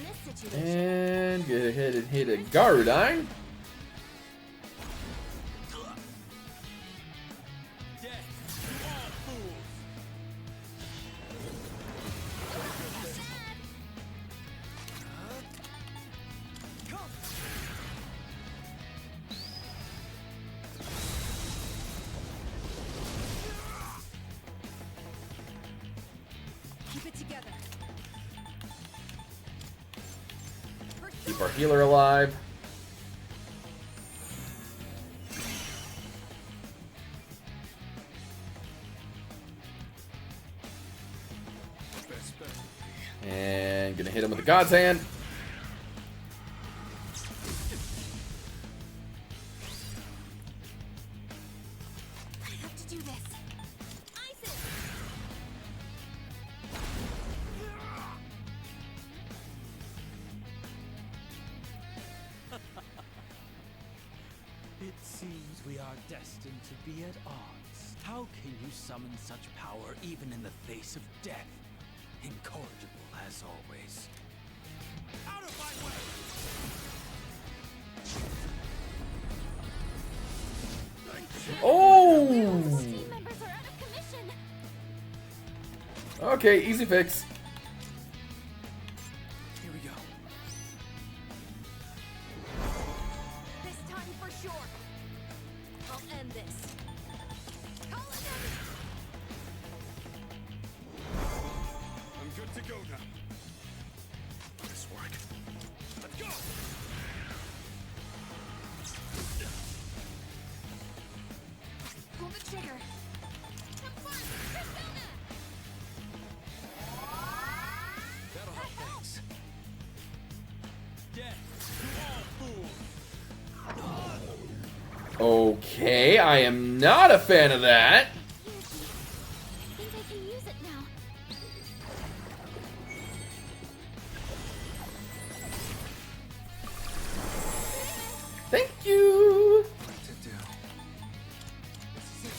this situation, And go ahead and hit a Garudine. Keep it together. Keep our healer alive. And gonna hit him with the God's Hand. I have to do this. Isis! It seems we are destined to be at odds. How can you summon such power even in the face of death? Incorrigible as always. Out of my way! Oh! Team members are out of commission. Okay, easy fix. Here we go. This time for sure. I'll end this. Call it in. I'm good to go now. This work. Let's go! Pull the trigger. Have fun, Persona! That'll help things. Death to all fools! Okay, I am not a fan of that. I think I can use it now. Thank you. What to do? This is it.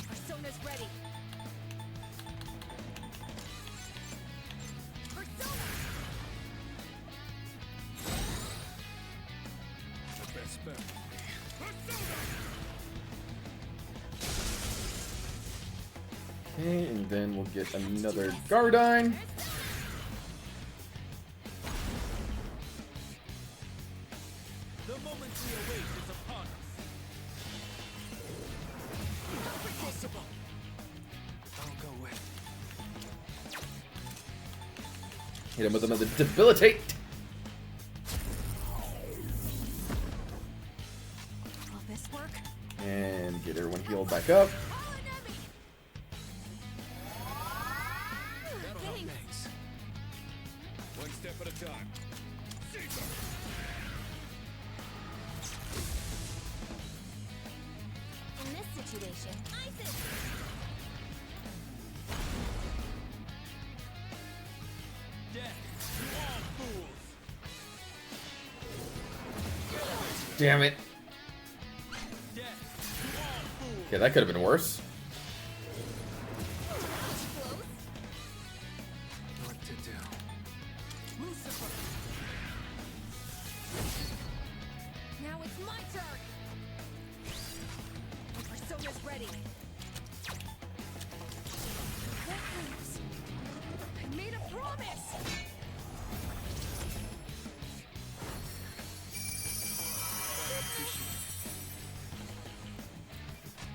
Persona's ready. Persona! The best bet. Okay, and then we'll get another Gardine. The moment we await is upon us. Irresistible. I'll go with. Hit him with another debilitate. Will this work? And get everyone healed back up. That'll help things. One step at a time. Caesar! In this situation, Isis! Death to all fools! Damn it. Death to all fools! Okay, that could have been worse. What to do? Lucifer! Now it's my turn. Persona's ready. That hurts. I made a promise.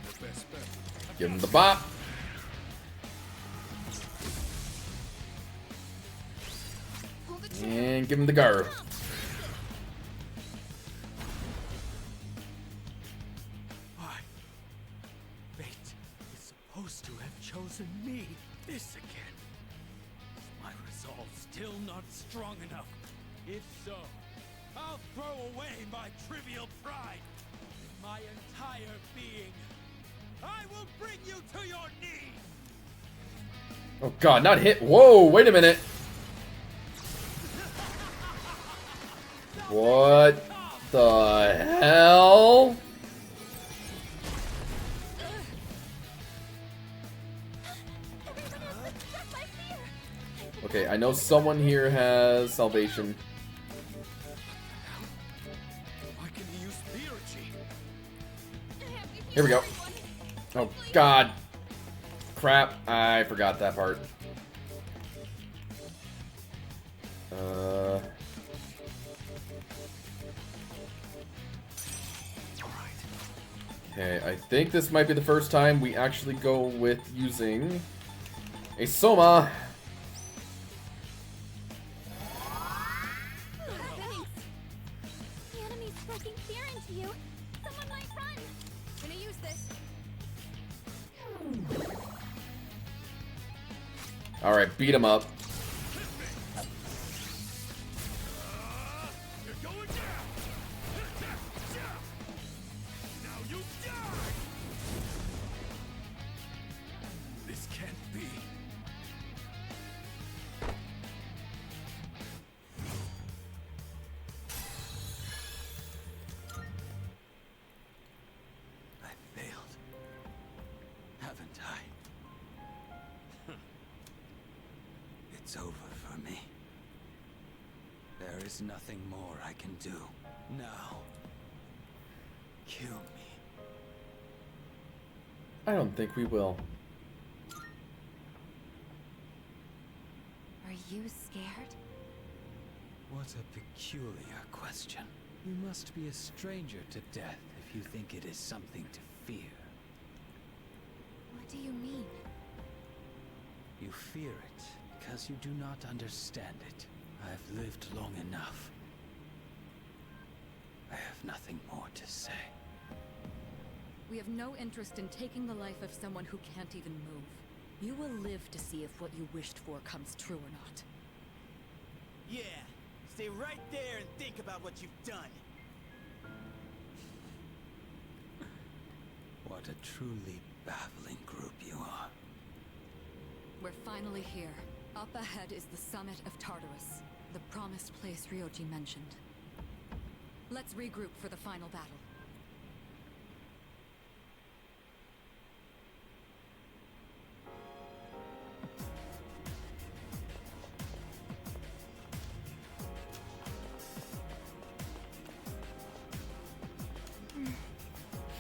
The best bet. Give him the bop. Pull the trigger. And give him the Garu. Why? Fate is supposed to have chosen me. This again. Is my resolve still not strong enough? If so, I'll throw away my trivial pride and my entire being. I will bring you to your knees! Oh god, not hit. Whoa, wait a minute. What the hell? Okay, I know someone here has salvation. Why can he use Theurgy? Here we go. Oh god. Crap, I forgot that part. Okay, I think this might be the first time we actually go with using a Soma. Thanks. The enemy's stroking fear into you. Someone might run. Gonna use this. Alright, beat him up. This can't be. I failed. Haven't I? It's over for me. There is nothing more I can do. Now. Kill me. I don't think we will. Are you scared? What a peculiar question. You must be a stranger to death if you think it is something to fear. What do you mean? You fear it because you do not understand it. I've lived long enough. I have nothing more to say. We have no interest in taking the life of someone who can't even move. You will live to see if what you wished for comes true or not. Yeah, stay right there and think about what you've done. What a truly baffling group you are. We're finally here. Up ahead is the summit of Tartarus, the promised place Ryoji mentioned. Let's regroup for the final battle.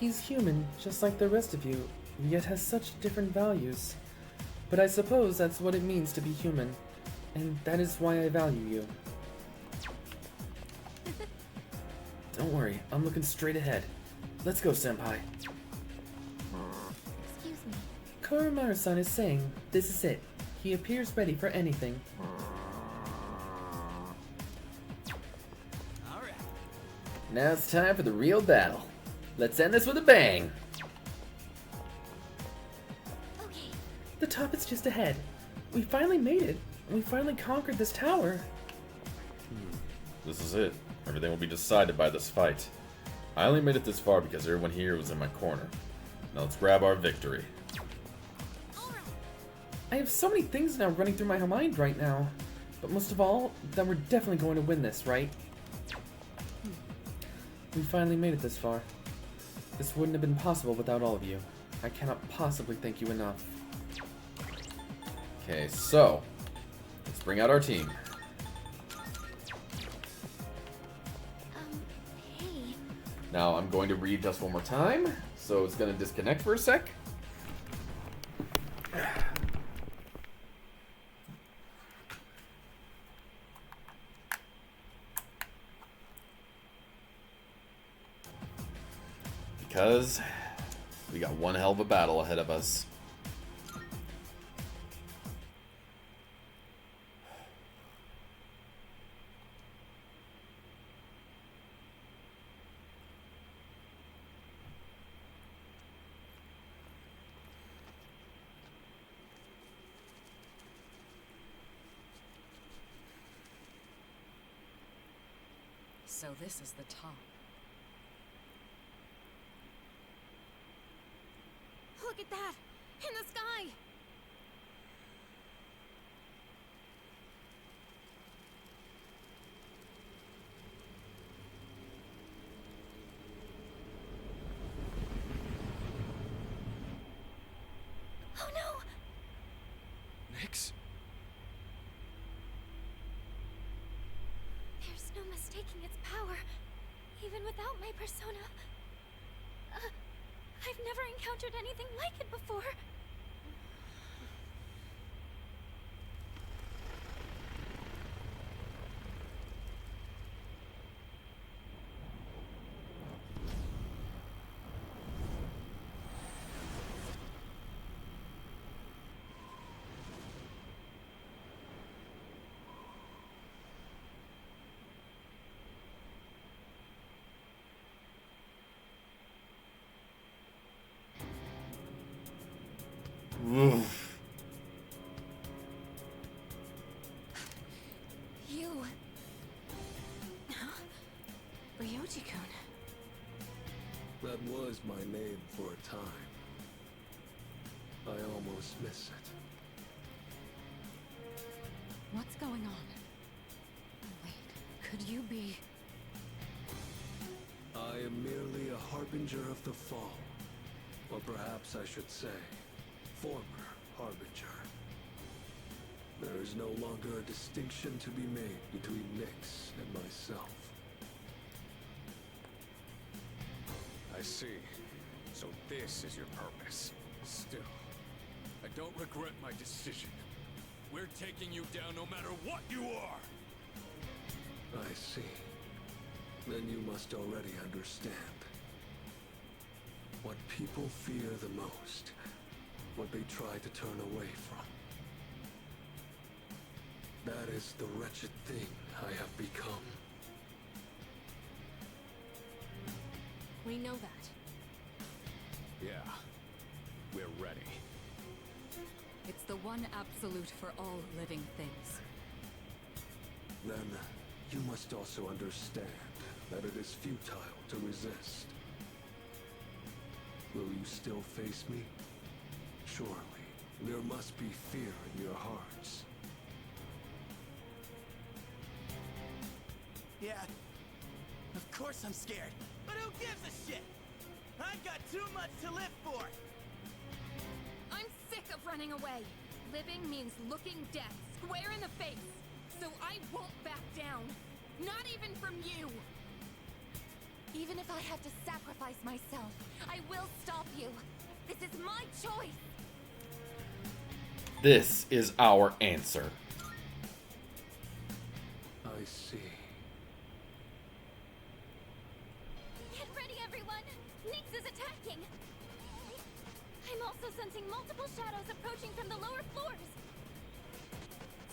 He's human, just like the rest of you, yet has such different values. But I suppose that's what it means to be human, and that is why I value you. Don't worry, I'm looking straight ahead. Let's go, Senpai. Excuse me. Koromaru-san is saying this is it. He appears ready for anything. Alright. Now it's time for the real battle. Let's end this with a bang. Okay. The top is just ahead. We finally made it. We finally conquered this tower. This is it. Everything will be decided by this fight. I only made it this far because everyone here was in my corner. Now let's grab our victory. I have so many things now running through my mind right now. But most of all, that we're definitely going to win this, right? We finally made it this far. This wouldn't have been possible without all of you. I cannot possibly thank you enough. Okay, so let's bring out our team. Hey. Now I'm going to read just one more time, so it's going to disconnect for a sec. Because we got one hell of a battle ahead of us. So this is the top. Look at that! In the sky! Oh no! Nyx? There's no mistaking its power, even without my persona. I've never encountered anything like it before. You... Ryoji-kun. That was my name for a time. I almost miss it. What's going on? Wait, could you be... I am merely a harbinger of the fall. Or perhaps I should say, former harbinger. There is no longer a distinction to be made between Nyx and myself. I see. So this is your purpose. Still, I don't regret my decision. We're taking you down no matter what you are! I see. Then you must already understand. What people fear the most. What they try to turn away from. That is the wretched thing I have become. We know that. Yeah. We're ready. It's the one absolute for all living things. Then, you must also understand that it is futile to resist. Will you still face me? Surely, there must be fear in your hearts. Yeah, of course I'm scared. But who gives a shit? I've got too much to live for. I'm sick of running away. Living means looking death square in the face. So I won't back down. Not even from you. Even if I have to sacrifice myself, I will stop you. This is my choice. This is our answer. I see. Get ready, everyone! Nyx is attacking! I'm also sensing multiple shadows approaching from the lower floors.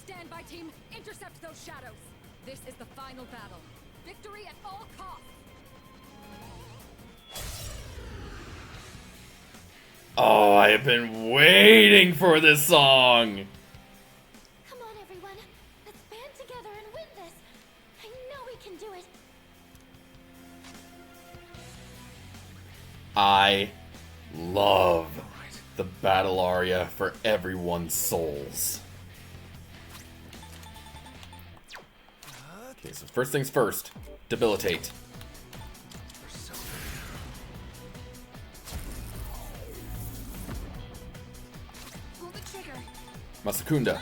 Stand by, team. Intercept those shadows. This is the final battle. Victory at all costs. Oh, I have been waiting for this song. Come on, everyone. Let's band together and win this. I know we can do it. I love the battle aria for everyone's souls. Okay, so first things first, debilitate. Pull the trigger. Masakunda.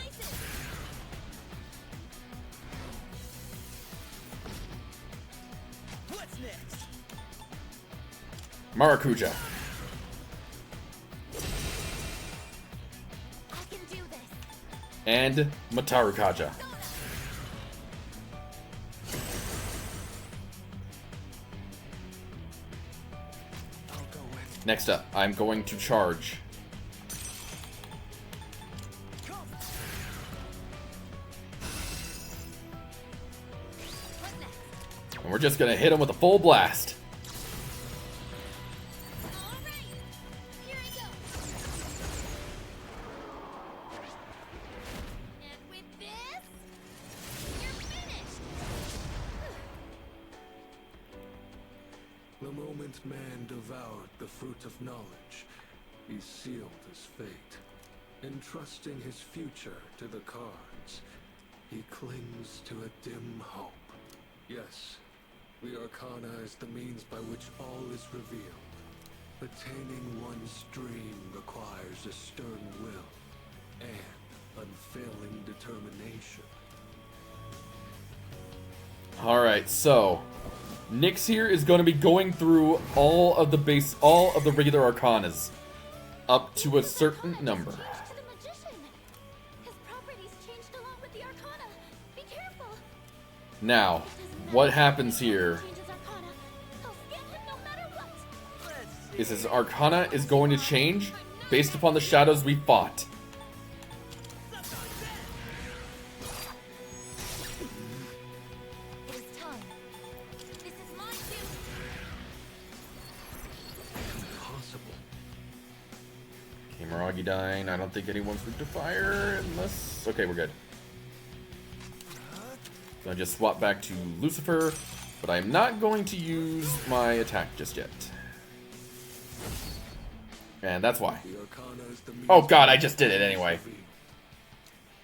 What's next? Maracuja. I can do this. And Matarukaja. Next up, I'm going to charge. And we're just gonna hit him with a full blast. The moment man devoured the fruit of knowledge, he sealed his fate. Entrusting his future to the cards, he clings to a dim hope. Yes, the Arcana is the means by which all is revealed. Attaining one's dream requires a stern will and unfailing determination. Alright, so Nyx here is going to be going through all of the regular Arcanas up to a certain number. His properties changed along with the Arcana. Be careful. Now, what happens here is his Arcana is going to change based upon the shadows we fought. It is time. This is my due. Impossible. Okay, Miragi dying. I don't think anyone's weak to fire unless... Okay, we're good. So I just swap back to Lucifer, but I'm not going to use my attack just yet. And that's why. Oh god, I just did it anyway.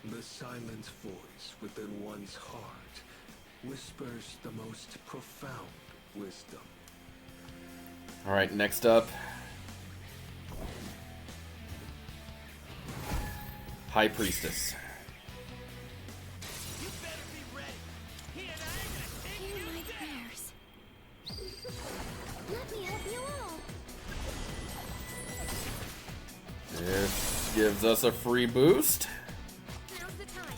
The silent voice within one's heart whispers the most profound wisdom. Alright, next up. High Priestess. Let me help you all. This gives us a free boost. Now's the time.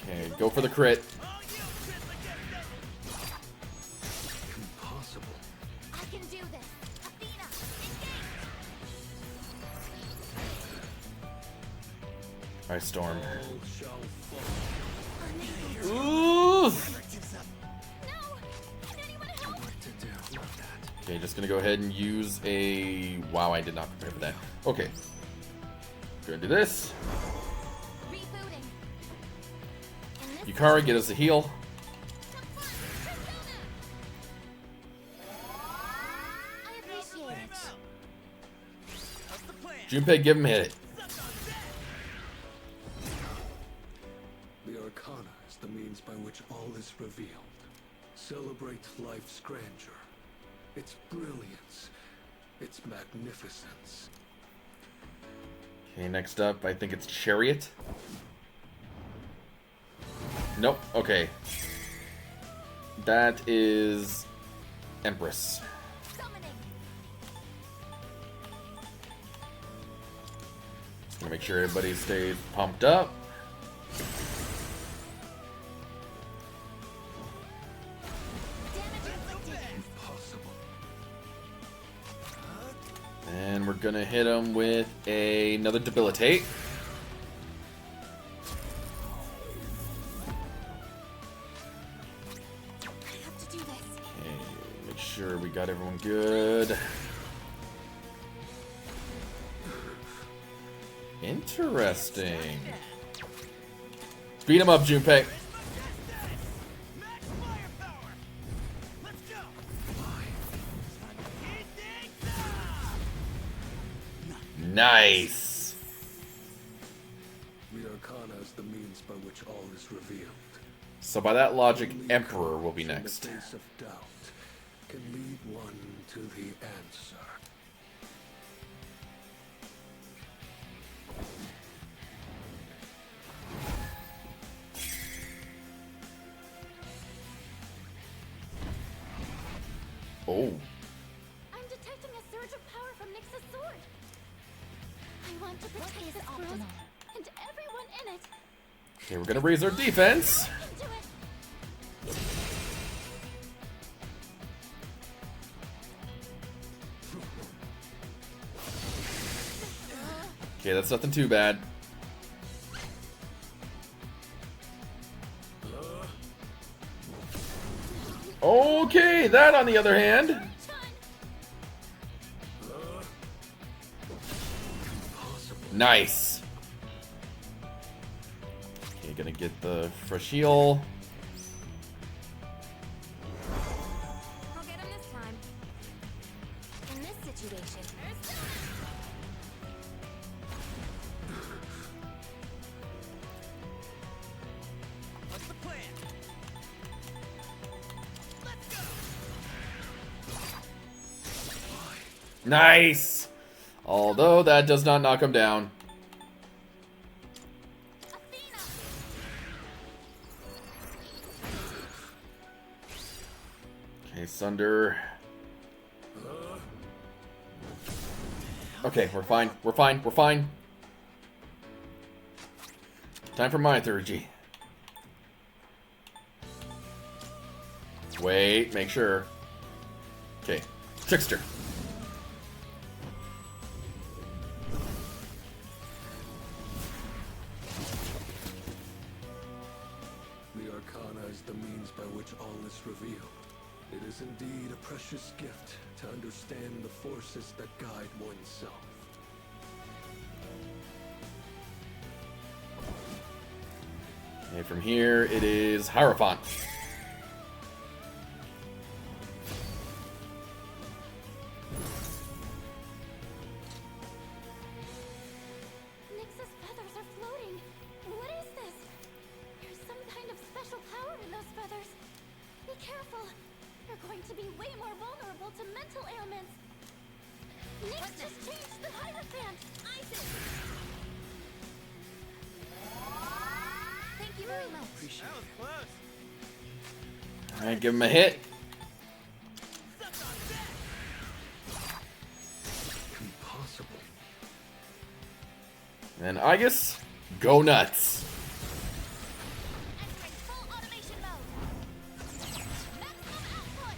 Okay, go for the crit. Impossible. I can do this. Athena, Alright, Storm. engage. Ooh! Okay, just gonna go ahead and use a... Wow, I did not prepare for that. Okay. Gonna do this. Yukari, get us a heal. I appreciate it. Junpei, give him a hit. The Arcana is the means by which all is revealed. Celebrate life's grandeur, its brilliance, its magnificence. Okay, next up, I think it's Chariot. Nope, okay. That is Empress. Just gonna make sure everybody stays pumped up. And we're gonna hit him with another Debilitate. Okay, make sure we got everyone good. Interesting. Beat him up, Junpei. Nice. The Arcana is the means by which all is revealed. So by that logic, Emperor will be next. In the face of doubt can lead one to the answer. Oh. I'm detecting a surge of power from Nyx's sword. I want to protect this world and everyone in it. Okay, we're gonna raise our defense. Okay, that's nothing too bad. Okay, that on the other hand. Nice. Okay, gonna get the fresh heal. I'll get him this time. In this situation, What's the plan? Let's go. Nice. Although that does not knock him down. Okay, Sunder. Okay, we're fine. We're fine. We're fine. Time for my Mythurgy. Wait, make sure. Okay, Trickster. The Arcana is the means by which all is revealed. It is indeed a precious gift to understand the forces that guide oneself. And from here, it is Hierophant. Nyx's feathers are floating. What is this? There's some kind of special power in those feathers. Be careful. You're going to be way more vulnerable to mental ailments. Nyx just changed the Hierophant. Isaac! Thank you very much. That was close. Alright, give him a hit. Impossible. And Aegis, go nuts. Entering full automation mode. Maximum output.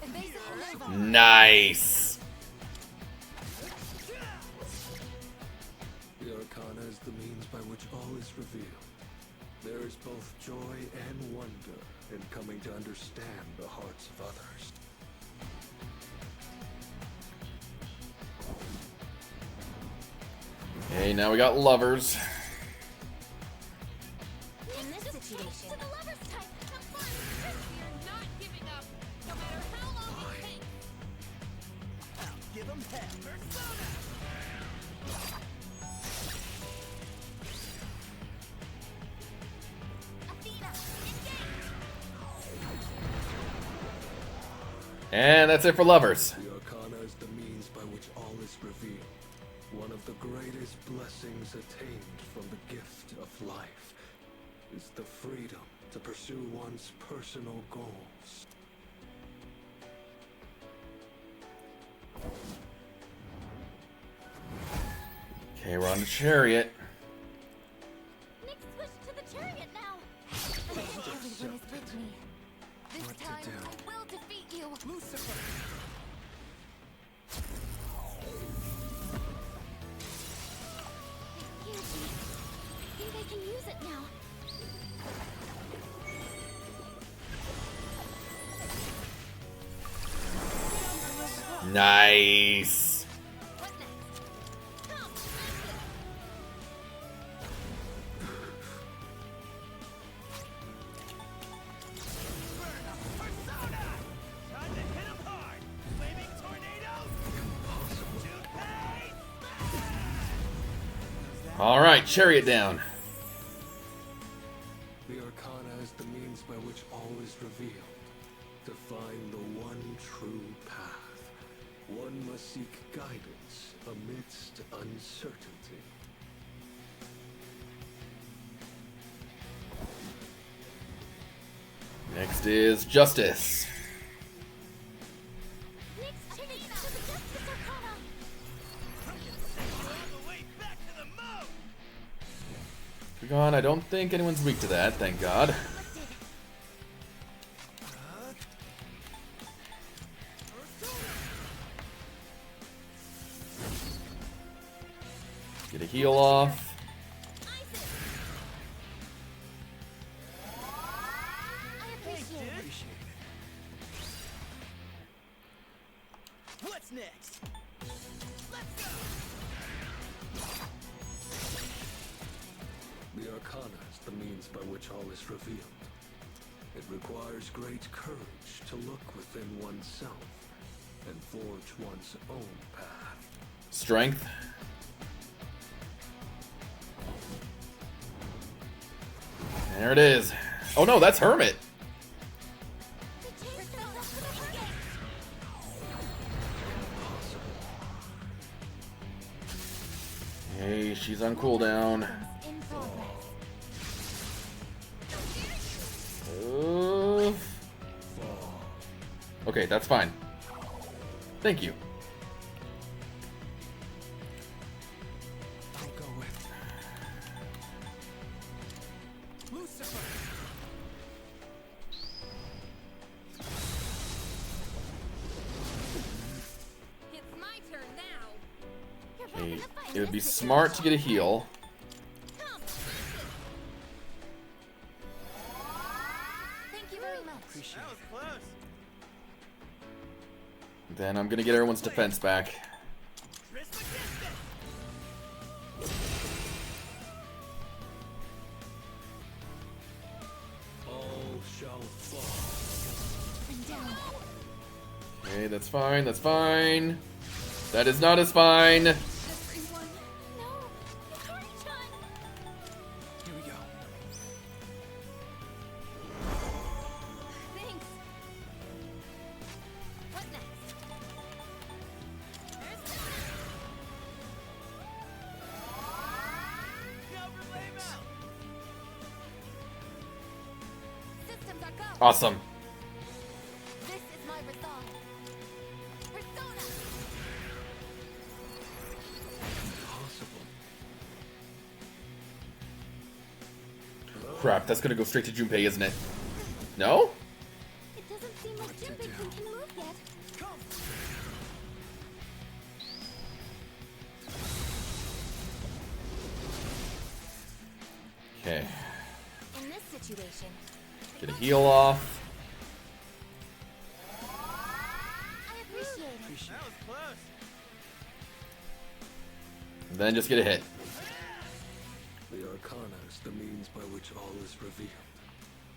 Evasive maneuver. Nice. The Arcana is the means by which all is revealed. There is both joy and wonder in coming to understand the hearts of others. Okay, now we got lovers. In this situation, to the lover's type. Have fun. We're not giving up, no matter how long it takes. I'll give 'em hell. Persona! Athena, engage. And that's it for lovers. The Arcana is the means by which all is revealed. One of the greatest blessings attained from the gift of life is the freedom to pursue one's personal goals. Okay, we're on the chariot. Nyx switched to the chariot now. Everyone is with me. This What to time, do? I will defeat you. Lucifer! Excuse me. I think I can use it now. Nice. What next? Come, Persona! Time to hit 'em hard! Flaming tornadoes! Toothpaste! All right, chariot down. The Arcana is the means by which all is revealed. To find the one true path, one must seek guidance amidst uncertainty. Next is Justice. Nyx changed to the Justice Arcana. All the way back to the moon! Gone. I don't think anyone's weak to that, thank God. Get a heal off. I appreciate it. What's next? Let's go! The Arcana is the means by which all is revealed. It requires great courage to look within oneself and forge one's own path. Strength. There it is. Oh no, that's Hermit. Hey, she's on cooldown. In progress. Okay, that's fine. Thank you. I'll go with Lucifer! it would be smart to get a heal. Thank you very much. Appreciate it. That was close. Then I'm gonna get everyone's defense back. All shall fall. I'm down. Okay, that's fine, that's fine. That is not as fine. Everyone. No. Hurry-chan. Here we go. Thanks. What next? Systems are go. Awesome. This is my resolve. Persona. Crap, that's gonna go straight to Junpei, isn't it? No? It doesn't seem like Junpei-kun can move yet. Okay. In this situation, Get a heal off. I appreciate it. That was close. And then just get a hit. The Arcana is the means by which all is revealed.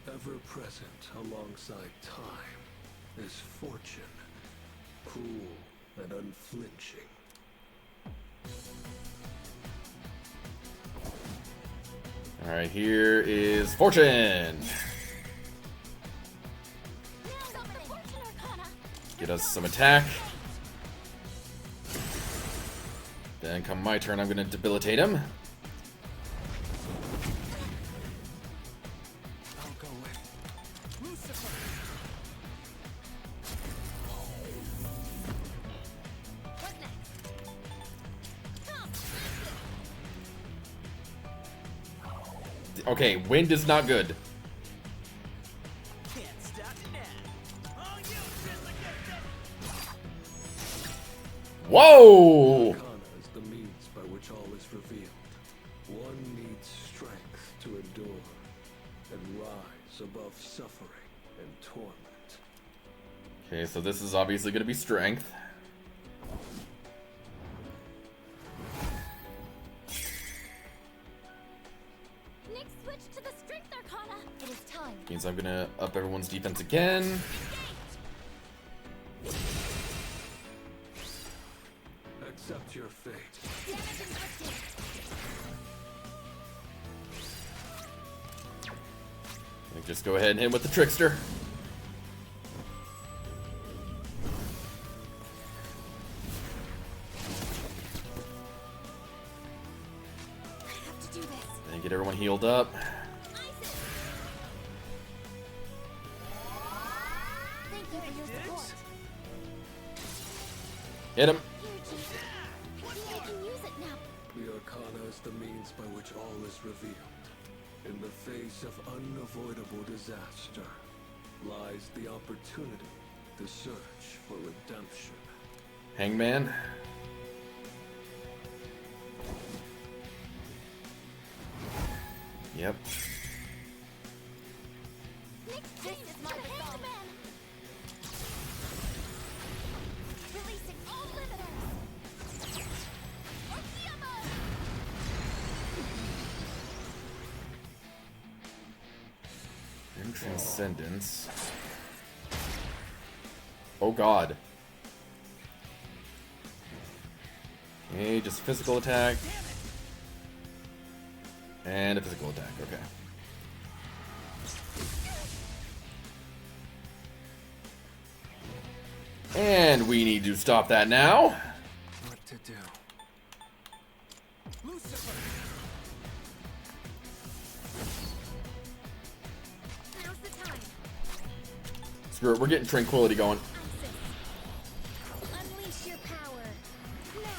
Ever present alongside time is fortune, cool and unflinching. Alright, here is Fortune. Get us some attack. Then come my turn, I'm gonna debilitate him. I'll go with Lucifer. What next? Okay, wind is not good. Can't stop it now. Oh, you Whoa! Arcana is the means by which all is revealed. One needs strength to endure and rise above suffering and torment. Okay, so this is obviously gonna be strength. Nick switch to the strength arcana. It is time. Means I'm gonna up everyone's defense again. Accept your fate. Damage inflicted. Just go ahead and hit him with the trickster. I have to do this. And get everyone healed up. Thank you for your support. Hit him. Here, Chief. Maybe I can use it now. The Arcana is the means by which all is revealed. In the face of unavoidable disaster lies the opportunity to search for redemption. Hangman. Yep. Nick, this is my resolve. Releasing all limiters. Orkiama! And Transcendence. Oh god. Okay, just physical attack. And a physical attack, okay. And we need to stop that now. What to do? Lucifer. Now's the time. Screw it, we're getting tranquility going. Unleash your power. Now.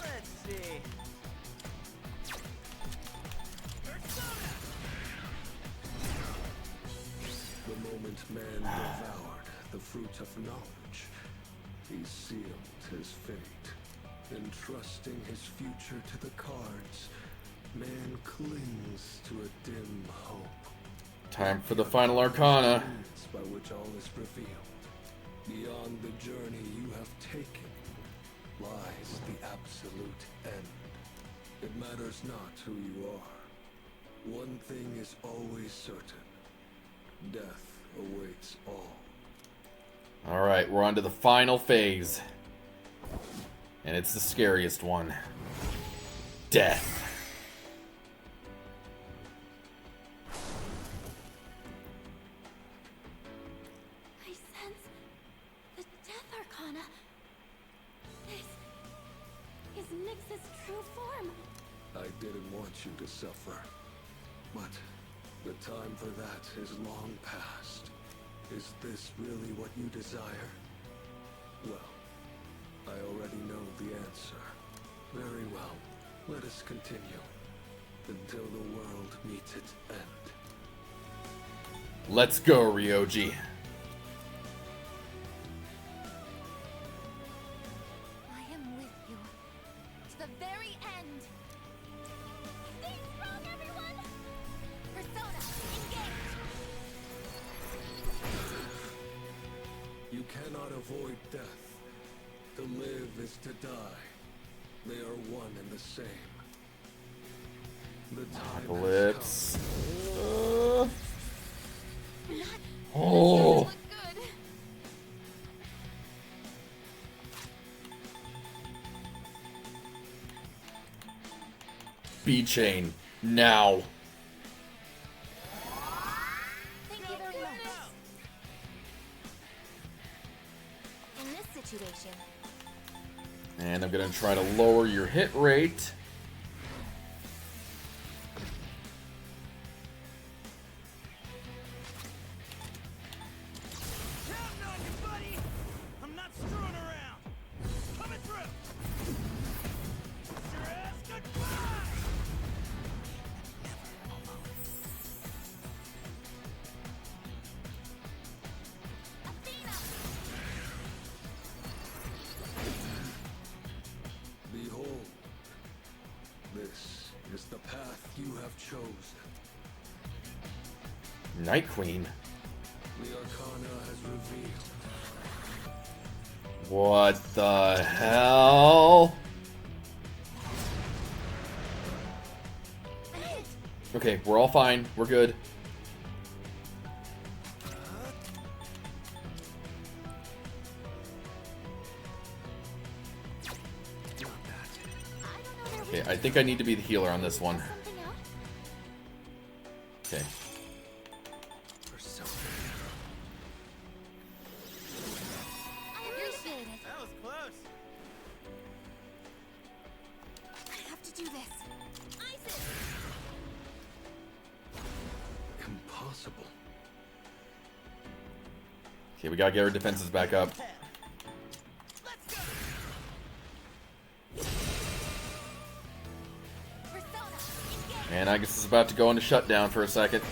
Let's see. The moment man devoured the fruit of knowledge. He sealed his fate. Entrusting his future to the cards, man clings to a dim hope. Time for the final arcana. By which all is revealed. Beyond the journey you have taken lies the absolute end. It matters not who you are. One thing is always certain. Death awaits all. Alright, we're on to the final phase. And it's the scariest one. Death. I sense the Death Arcana. This is Nyx's true form. I didn't want you to suffer. But the time for that is long past. Is this really what you desire? Well, I already know the answer. Very well. Let us continue. Until the world meets its end. Let's go, Ryoji. I am with you to the very end. Stay strong, everyone! Persona, engage! You cannot avoid death. To live is to die. They are one and the same. The time Apocalypse. Oh. B-Chain. Now. Thank you very much. In this situation, And I'm gonna try to lower your hit rate. I'm not screwing around. Coming through. Your ass goodbye. Behold, this is the path you have chosen. Night Queen. The Arcana has revealed. What the hell? Okay, we're all fine. We're good. Okay, I think I need to be the healer on this one. Okay. I appreciate it. That was close. I have to do this. Isis! Impossible. Okay, we gotta get our defenses back up. And I guess it's about to go into shutdown for a second.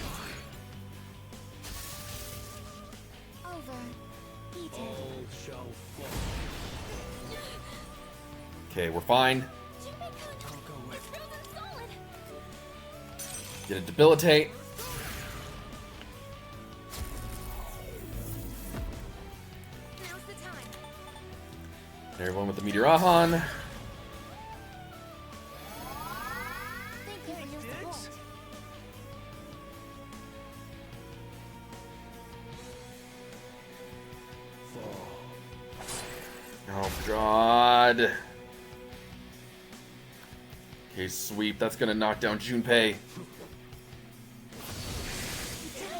All shall fall. Okay, we're fine. I'll go with. Get a debilitate. Now's the time. Everyone with the Meteor-Ahan. Thank you for your support. Oh god. Okay, sweep. That's gonna knock down Junpei. Didn't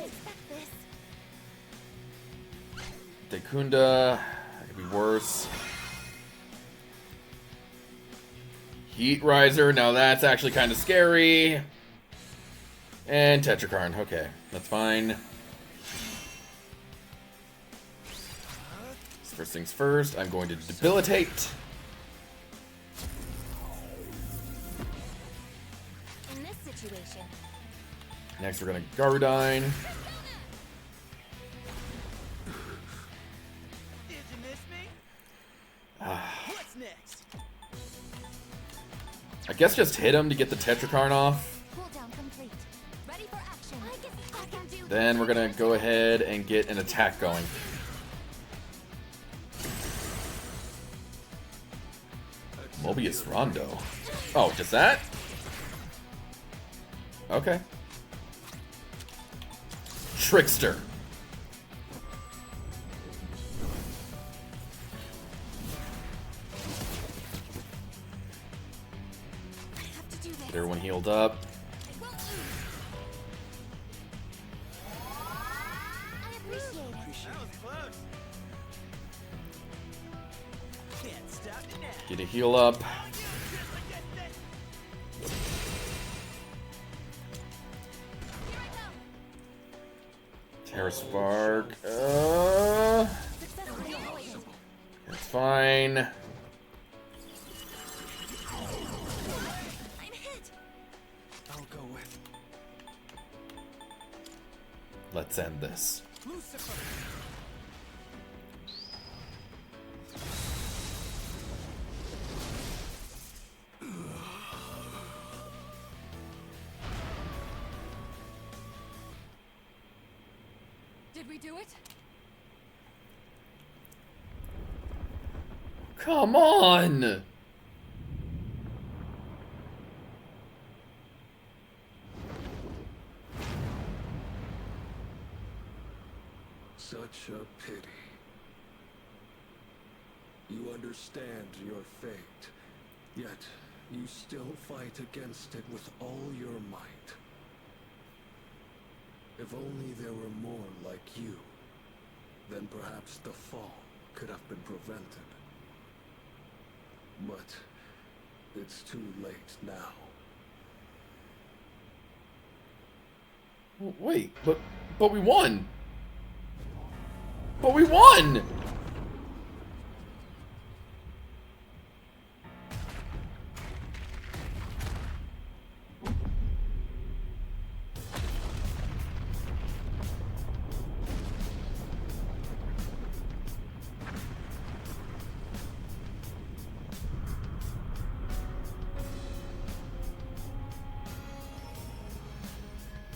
expect this. Dekunda. That could be worse. Heat Riser. Now that's actually kind of scary. And Tetrakarn. Okay, that's fine. First things first, I'm going to debilitate. In this situation, Next, we're going to Gardine. I guess just hit him to get the Tetrakarn off. Cooldown complete. Ready for action. I can do. Then we're gonna go ahead and get an attack going. Mobius Rondo. Oh, just that? Okay. Trickster. Get everyone healed up. I appreciate it. That was close. Can't stop it now. Get a heal up. Terra Spark. It's fine. I'm hit. I'll go with Let's end this. Lucifer. Did we do it? Come on! Such a pity. You understand your fate, yet you still fight against it with all your might. If only there were more like you, then perhaps the fall could have been prevented. But it's too late now. Wait, but we won! But we won!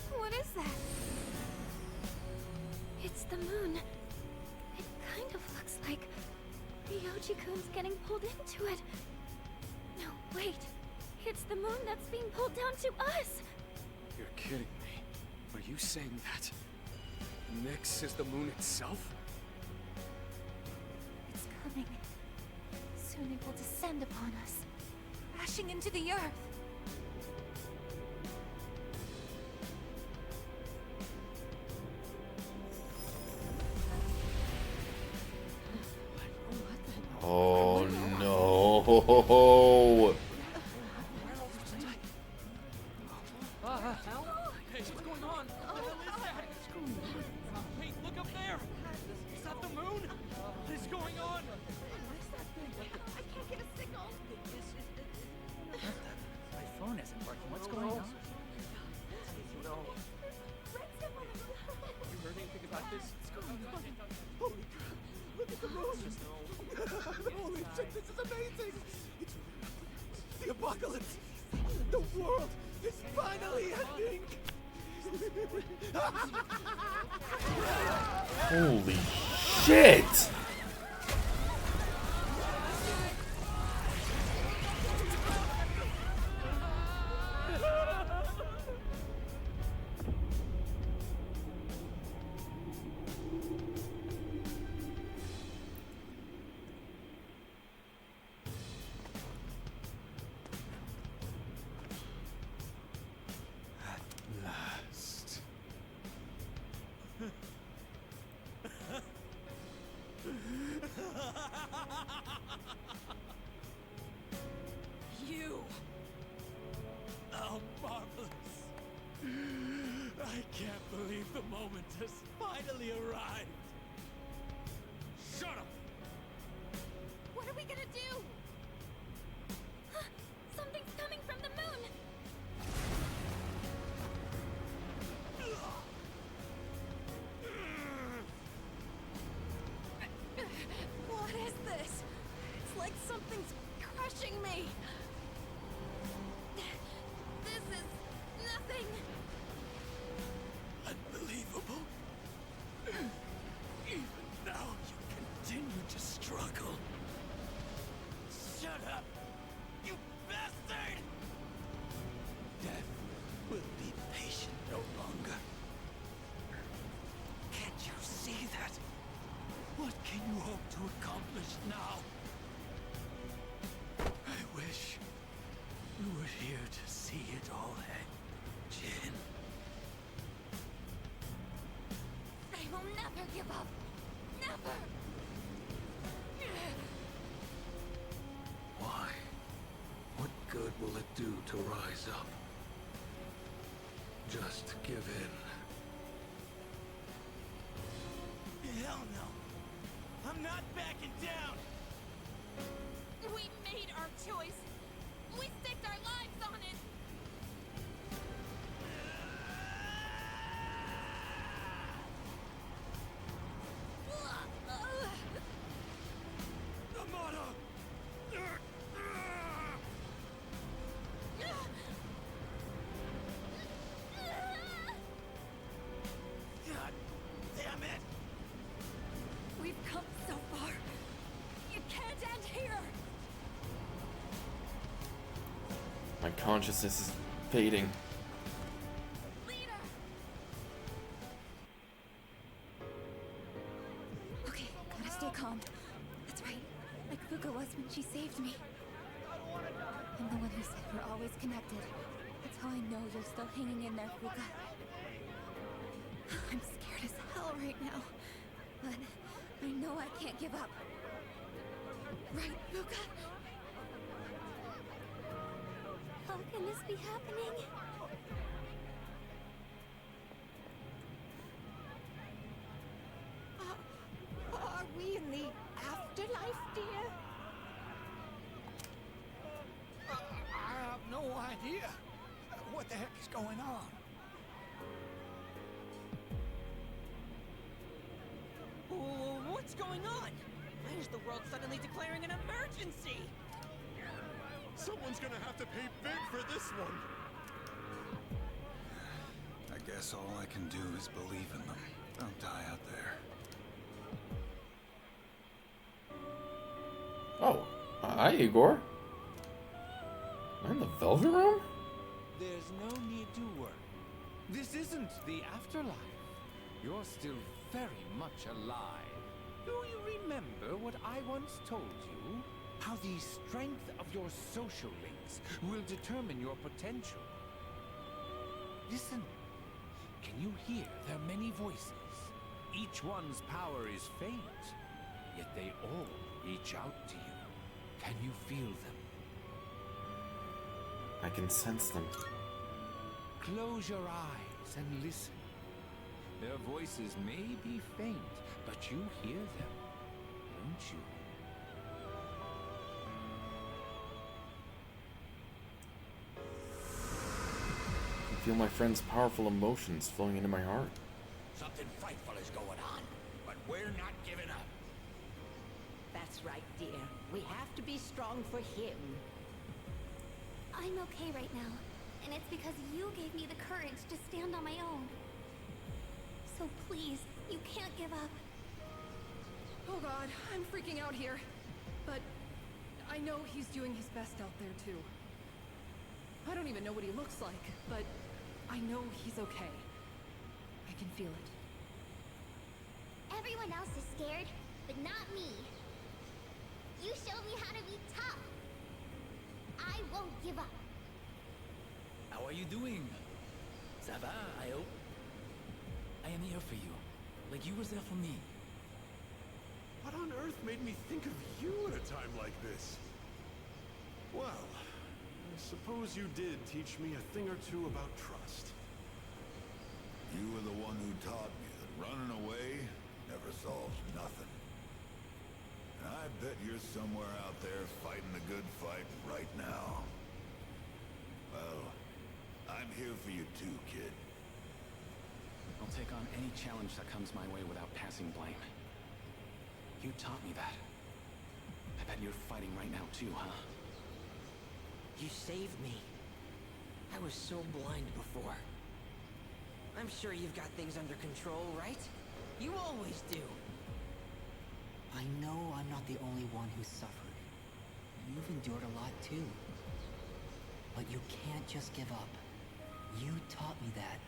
What is that? It's the moon. It kind of looks like Ryoji-kun's getting pulled into it. No, wait. It's the moon that's being pulled down to us. You're kidding me. Are you saying that Nyx is the moon itself? It's coming. Soon it will descend upon us, crashing into the earth. Oh no! Hey, what's going on? What the hell is that? Wait, look up there. Is that the moon? What is going on? What's that thing? I can't get a signal. My phone isn't working. What's going on? No. You heard anything about this? What's going on? Holy crap. Look at the moon. Holy shit, this is amazing. It's the apocalypse. The world is finally ending. Holy shit! Last. You. Oh, marvelous. I can't believe the moment has finally arrived. Shut up. What are we gonna do? Something's coming from the moon. What is this? It's like something's crushing me. What can you hope to accomplish now? I wish you were here to see it all end, Jin. I will never give up. Never! Why? What good will it do to rise up? Just give in. Hell no! I'm not backing down! We made our choice. We staked our lives on it. Amada! God damn it! We've come so far. It can't end here. My consciousness is fading. Okay, gotta stay calm. That's right. Like Fuka was when she saved me. I'm the one who said we're always connected. That's how I know you're still hanging in there, Fuka. I'm scared as hell right now. But I know I can't give up. Right, Fuka? How can this be happening? Are we in the afterlife, dear? I have no idea. What the heck is going on? What's going on? Why is the world suddenly declaring an emergency? Someone's gonna have to pay big for this one. I guess all I can do is believe in them. Don't die out there. Oh, hi, Igor. Am I in the Velvet Room? There's no need to worry. This isn't the afterlife. You're still very much alive. Do you remember what I once told you? How the strength of your social links will determine your potential. Listen. Can you hear their many voices? Each one's power is faint, yet they all reach out to you. Can you feel them? I can sense them. Close your eyes and listen. Their voices may be faint, but you hear them, don't you? I can feel my friend's powerful emotions flowing into my heart. Something frightful is going on, but we're not giving up. That's right, dear. We have to be strong for him. I'm okay right now, and it's because you gave me the courage to stand on my own. So please, you can't give up. Oh god, I'm freaking out here. But I know he's doing his best out there too. I don't even know what he looks like, but I know he's okay. I can feel it. Everyone else is scared, but not me. You showed me how to be tough. I won't give up. How are you doing? Ça va, I hope? I am here for you, like you was there for me. What on earth made me think of you at a time like this? Well, I suppose you did teach me a thing or two about trust. You were the one who taught me that running away never solves nothing. And I bet you're somewhere out there fighting the good fight right now. Well, I'm here for you too, kid. I'll take on any challenge that comes my way without passing blame. You taught me that. I bet you're fighting right now too, huh? You saved me. I was so blind before. I'm sure you've got things under control, right? You always do. I know I'm not the only one who suffered. You've endured a lot too. But you can't just give up. You taught me that.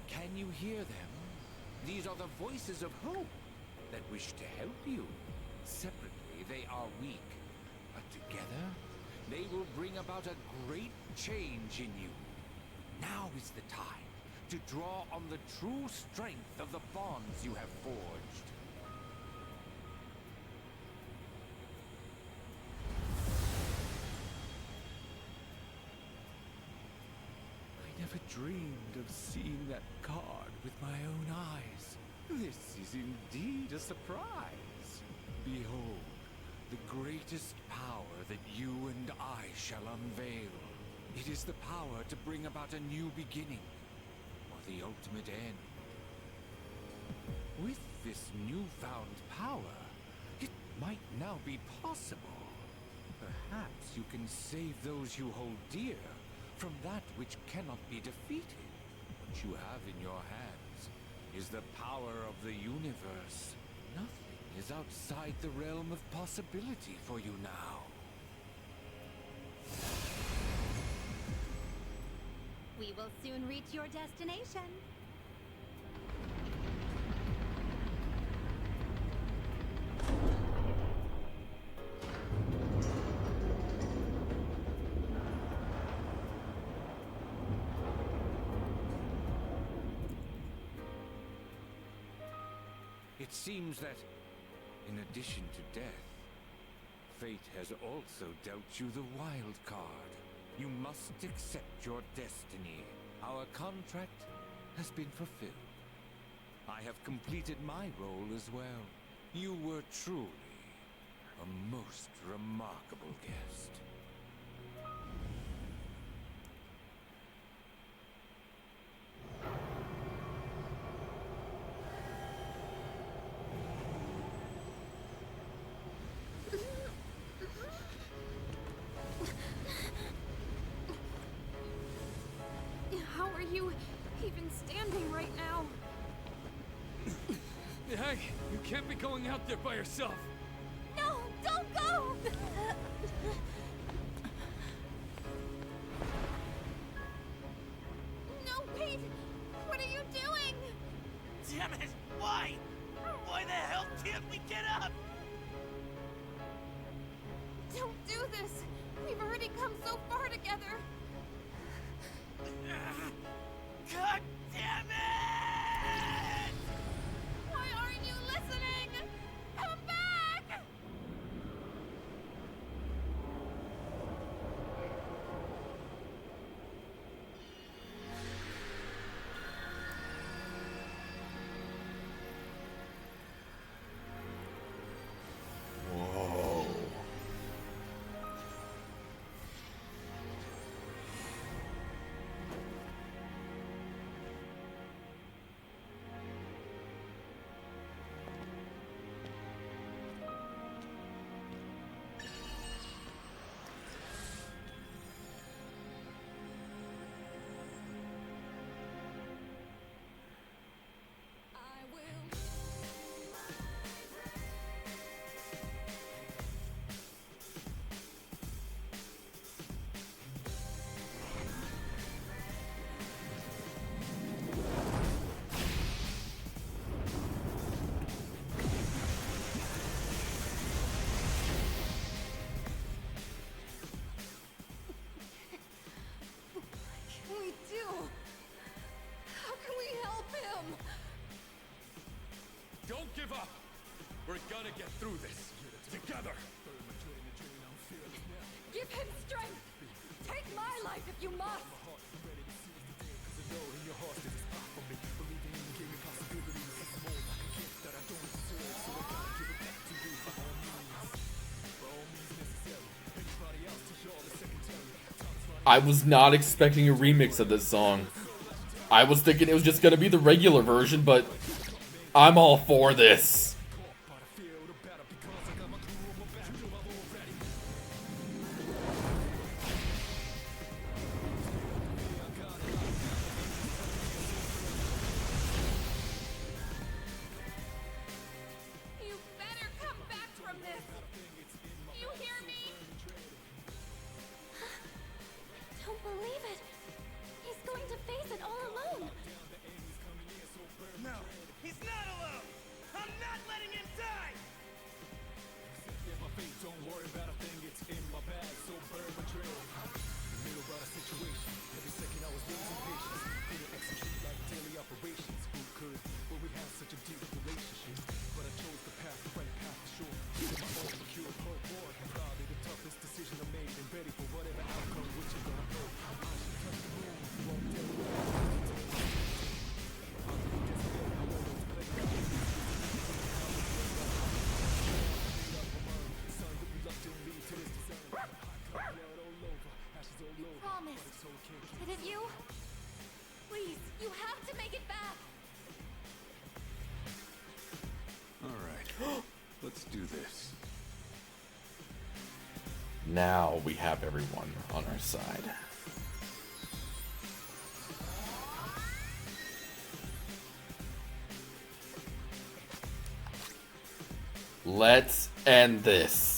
Can you hear them? These are the voices of hope that wish to help you. Separately, they are weak, but together, they will bring about a great change in you. Now is the time to draw on the true strength of the bonds you have forged. I never dreamed of seeing that card with my own eyes. This is indeed a surprise. Behold, the greatest power that you and I shall unveil. It is the power to bring about a new beginning, or the ultimate end. With this newfound power, it might now be possible. Perhaps you can save those you hold dear from that which cannot be defeated. What you have in your hands is the power of the universe. Nothing is outside the realm of possibility for you now. We will soon reach your destination. It seems that, in addition to death, fate has also dealt you the wild card. You must accept your destiny. Our contract has been fulfilled. I have completed my role as well. You were truly a most remarkable guest. How are you even standing right now? Hey, you can't be going out there by yourself. No, don't go! No, Pete! What are you doing? Damn it! Why? Why the hell can't we get up? Don't do this! We've already come so far together! God damn it! Why aren't you listening? Come back! Whoa. What can we do? How can we help him? Don't give up. We're gonna get through this together. Give him strength! Take my life if you must! I was not expecting a remix of this song. I was thinking it was just gonna be the regular version, but I'm all for this. You better come back from this! You hear me? Don't believe it. He's going to face it all alone. No, he's Let's do this. Now we have everyone on our side. Let's end this.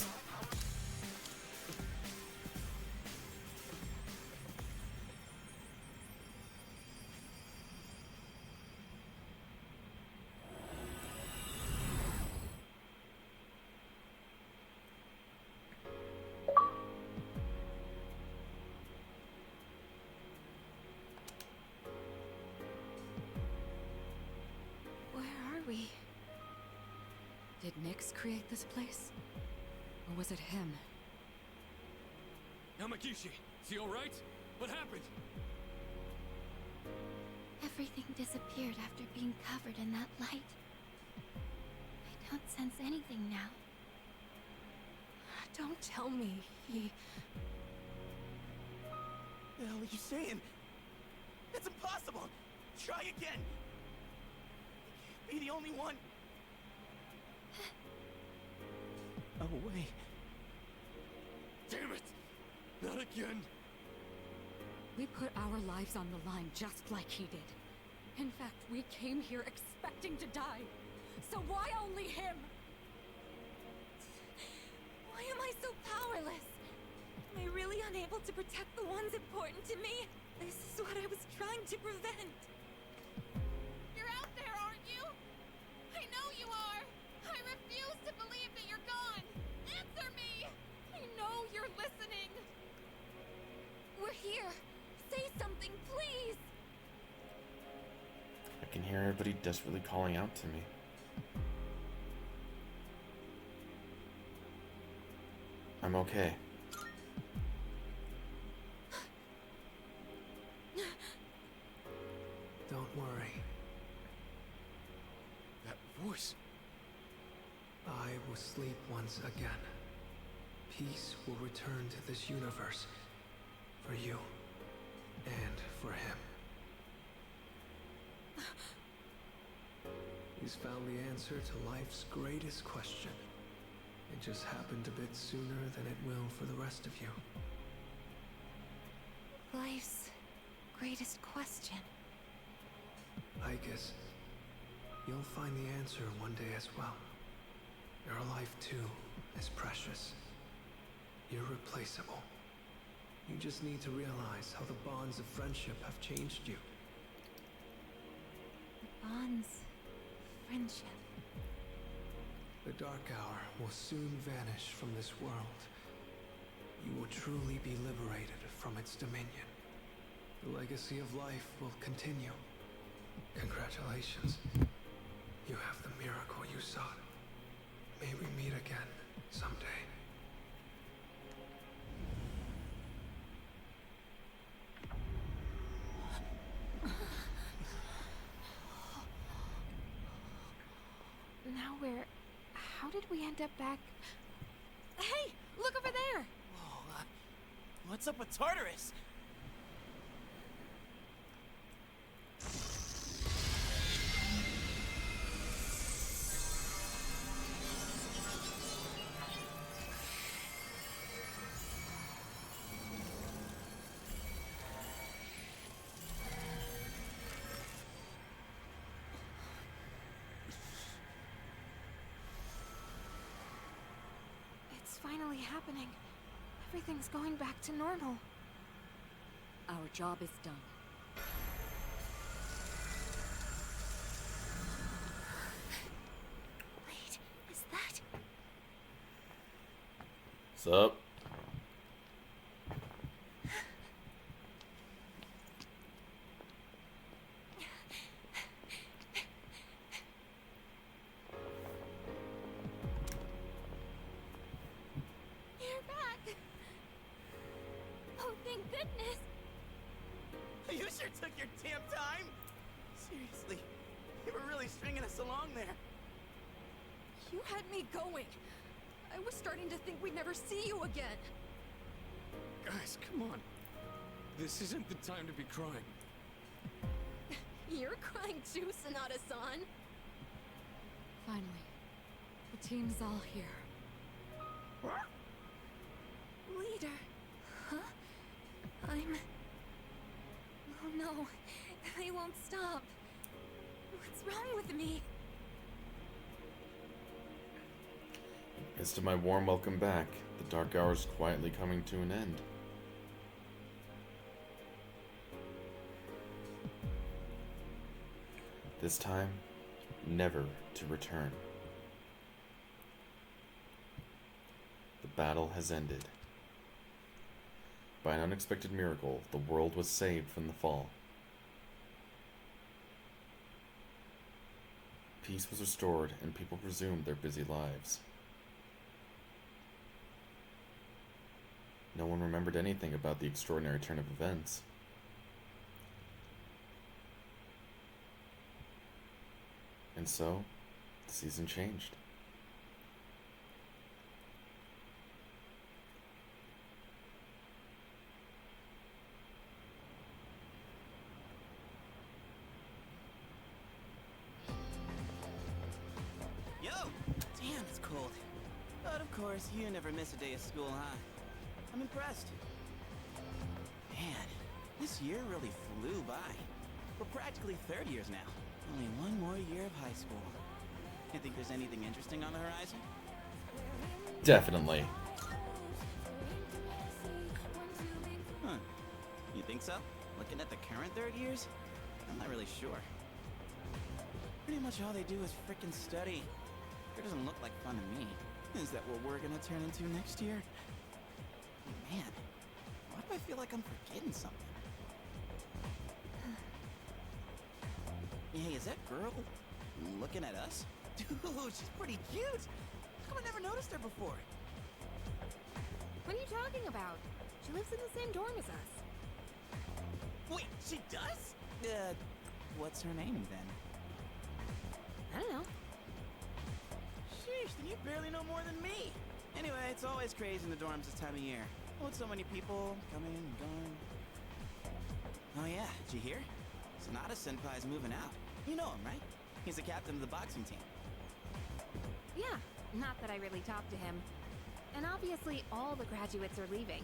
Where are we? Did Nyx create this place? Or was it him? Yamagishi, is he alright? What happened? Everything disappeared after being covered in that light. I don't sense anything now. Don't tell me he... The hell are you saying? It's impossible! Try again! You can't be the only one! Oh, wait. Damn it! Not again! We put our lives on the line just like he did. In fact, we came here expecting to die. So why only him? Why am I so powerless? Am I really unable to protect the ones important to me? This is what I was trying to prevent. You're out there, aren't you? I know you are. I refuse to believe that you're gone. Answer me. I know you're listening. We're here. Say something, please. I can hear everybody desperately calling out to me. I'm okay. Don't worry. That voice. I will sleep once again. Peace will return to this universe. For you. And for him. He's found the answer to life's greatest question. It just happened a bit sooner than it will for the rest of you. Life's greatest question. I guess you'll find the answer one day as well. Your life too is precious. Irreplaceable. You just need to realize how the bonds of friendship have changed you. Bonds. Friendship. The Dark Hour will soon vanish from this world. You will truly be liberated from its dominion. The legacy of life will continue. Congratulations. You have the miracle you sought. May we meet again someday. Now we're... How did we end up back... Hey! Look over there! Whoa, what's up with Tartarus? It's finally happening. Everything's going back to normal. Our job is done. Wait, is that... What's up? You're back! Oh, thank goodness! You sure took your damn time! Seriously, you were really stringing us along there. You had me going. I was starting to think we'd never see you again. Guys, come on. This isn't the time to be crying. You're crying too, Sanada-san. Finally. The team's all here. Leader. Huh? I'm... Oh no, they won't stop. What's wrong with me? As to my warm welcome back, the dark hour's quietly coming to an end. This time, never to return. The battle has ended. By an unexpected miracle, the world was saved from the fall. Peace was restored, and people resumed their busy lives. No one remembered anything about the extraordinary turn of events. And so, the season changed. Yo! Damn, it's cold. But of course, you never miss a day of school, huh? I'm impressed. Man, this year really flew by. We're practically third years now. Only one more year of high school. You think there's anything interesting on the horizon? Definitely. Huh. You think so? Looking at the current third years? I'm not really sure. Pretty much all they do is frickin' study. It doesn't look like fun to me. Is that what we're gonna turn into next year? Man, why do I feel like I'm forgetting something? Hey, is that girl looking at us? Dude, she's pretty cute! How come I never noticed her before? What are you talking about? She lives in the same dorm as us. Wait, she does? What's her name then? I don't know. Sheesh, then you barely know more than me! Anyway, it's always crazy in the dorms this time of year. With so many people coming and going. Oh yeah, did you hear? Sonata Senpai's moving out. You know him, right? He's the captain of the boxing team. Yeah, not that I really talked to him. And obviously all the graduates are leaving.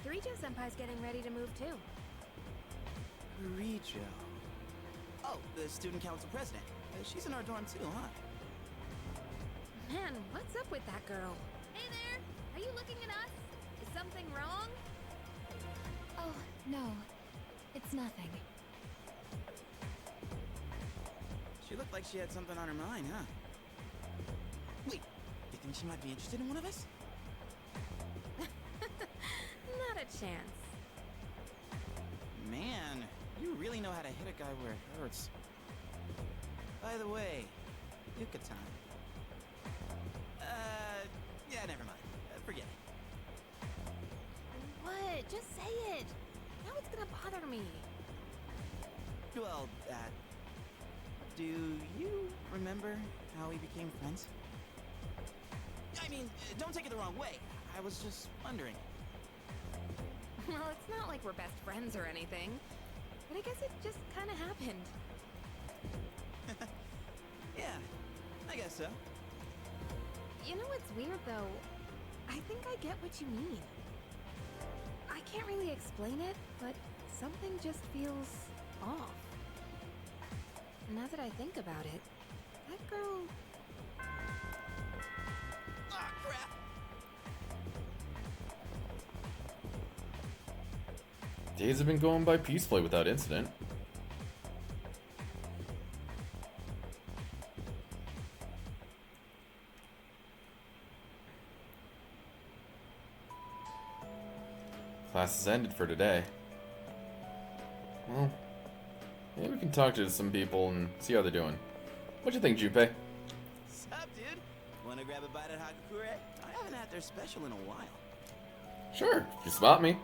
Kirijo Senpai's getting ready to move too. Kirijo. Oh, the student council president. She's in our dorm too, huh? Man, what's up with that girl? Hey there! Are you looking at us? Is something wrong? Oh, no. It's nothing. She looked like she had something on her mind, huh? Wait, you think she might be interested in one of us? Not a chance. Man, you really know how to hit a guy where it hurts. By the way, Yuka-tan. Yeah, never mind. Forget it. What? Just say it. Now it's gonna bother me. Well, do you remember how we became friends? I mean, don't take it the wrong way. I was just wondering. Well, it's not like we're best friends or anything. But I guess it just kind of happened. Yeah, I guess so. You know what's weird, though? I think I get what you mean. I can't really explain it, but something just feels off. Now that I think about it, that girl... Ah, crap! Days have been going by peacefully without incident. Class has ended for today. Well, maybe we can talk to some people and see how they're doing. What do you think, Junpei? Sup, dude? Wanna grab a bite at Hagakure? I haven't had their special in a while. Sure, you spot me.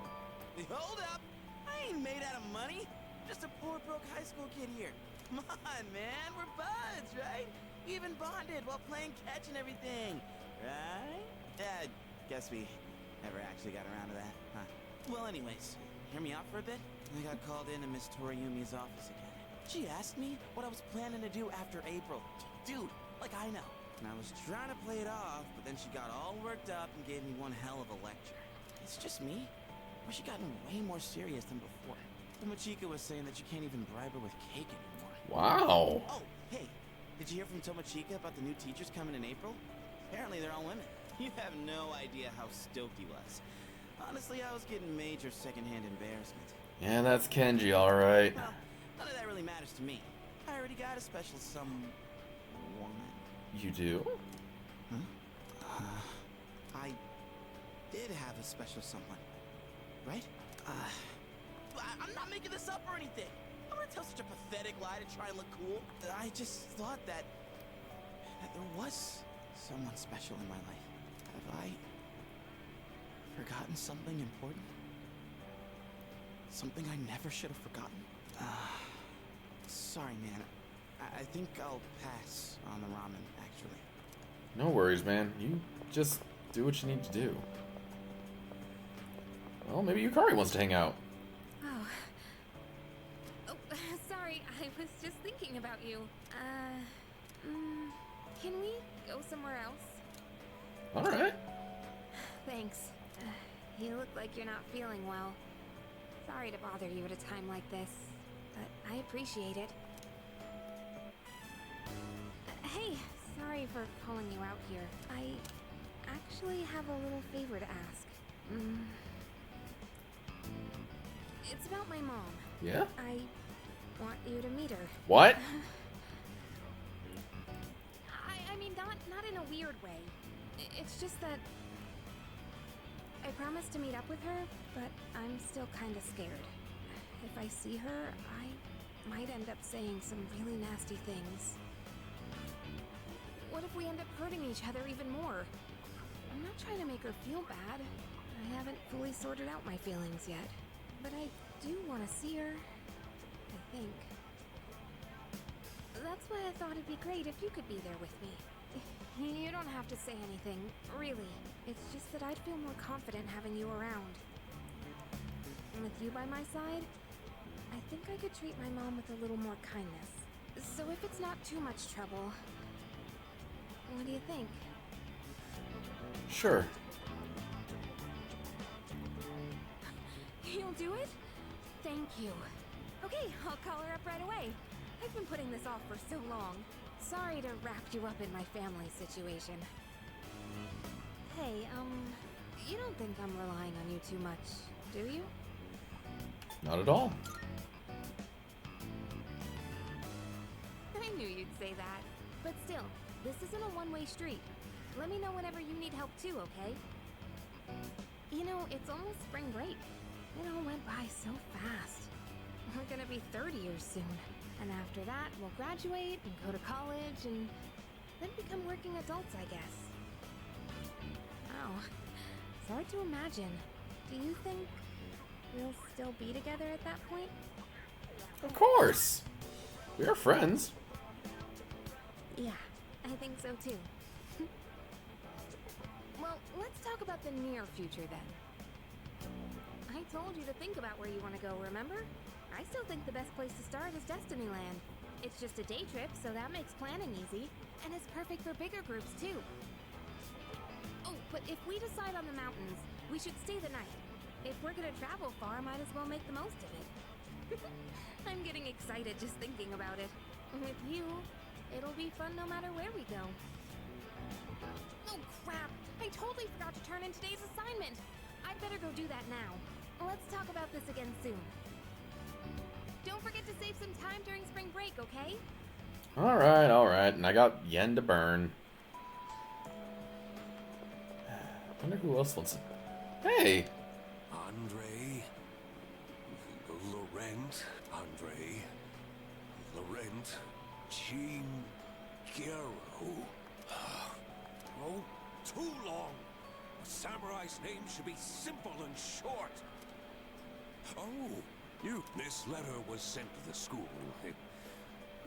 Hold up! I ain't made out of money. Just a poor, broke high school kid here. Come on, man. We're buds, right? We even bonded while playing catch and everything. Right? Guess we never actually got around to that, huh? Well, anyways, hear me out for a bit? I got called into Miss Toriyumi's office again. She asked me what I was planning to do after April. Dude, like I know. And I was trying to play it off, but then she got all worked up and gave me one hell of a lecture. It's just me? Or she gotten way more serious than before? Tomochika was saying that you can't even bribe her with cake anymore. Wow. Oh, hey, did you hear from Tomochika about the new teachers coming in April? Apparently they're all women. You have no idea how stoked he was. Honestly, I was getting major secondhand embarrassment. Yeah, that's Kenji, alright. Well, none of that really matters to me. I already got a special someone. You do? I did have a special someone, right? I'm not making this up or anything. I'm gonna tell such a pathetic lie to try and look cool. I just thought that there was someone special in my life. Have I forgotten something important? Something I never should have forgotten? Sorry, man. I think I'll pass on the ramen, actually. No worries, man. You just do what you need to do. Well, maybe Yukari wants to hang out. Oh. Oh, sorry. I was just thinking about you. Can we go somewhere else? Alright. Thanks. You look like you're not feeling well. Sorry to bother you at a time like this, but I appreciate it. Hey, sorry for calling you out here. I actually have a little favor to ask. It's about my mom. Yeah? I want you to meet her. What? I mean, not in a weird way. It's just that I promised to meet up with her, but I'm still kind of scared. If I see her, I might end up saying some really nasty things. What if we end up hurting each other even more? I'm not trying to make her feel bad. I haven't fully sorted out my feelings yet. But I do want to see her, I think. That's why I thought it'd be great if you could be there with me. You don't have to say anything, really. It's just that I'd feel more confident having you around. And with you by my side, I think I could treat my mom with a little more kindness. So if it's not too much trouble, what do you think? Sure. You'll do it? Thank you. Okay, I'll call her up right away. I've been putting this off for so long. Sorry to wrap you up in my family situation. Hey, you don't think I'm relying on you too much, do you? Not at all. I knew you'd say that. But still, this isn't a one-way street. Let me know whenever you need help too, okay? You know, it's almost spring break. It all went by so fast. We're gonna be 30 years soon. And after that, we'll graduate and go to college and then become working adults, I guess. Oh, it's hard to imagine. Do you think we'll still be together at that point? Of course. We are friends. Yeah, I think so too. Well, let's talk about the near future then. I told you to think about where you want to go, remember? I still think the best place to start is Destinyland. It's just a day trip, so that makes planning easy. And it's perfect for bigger groups, too. Oh, but if we decide on the mountains, we should stay the night. If we're gonna travel far, might as well make the most of it. I'm getting excited just thinking about it. With you, it'll be fun no matter where we go. Oh, crap! I totally forgot to turn in today's assignment! I'd better go do that now. Let's talk about this again soon. Don't forget to save some time during spring break, okay? Alright. And I got yen to burn. I wonder who else wants it. Hey! Andre. Laurent. Jean Guerrero. Oh, too long. A samurai's name should be simple and short. Oh, this letter was sent to the school. It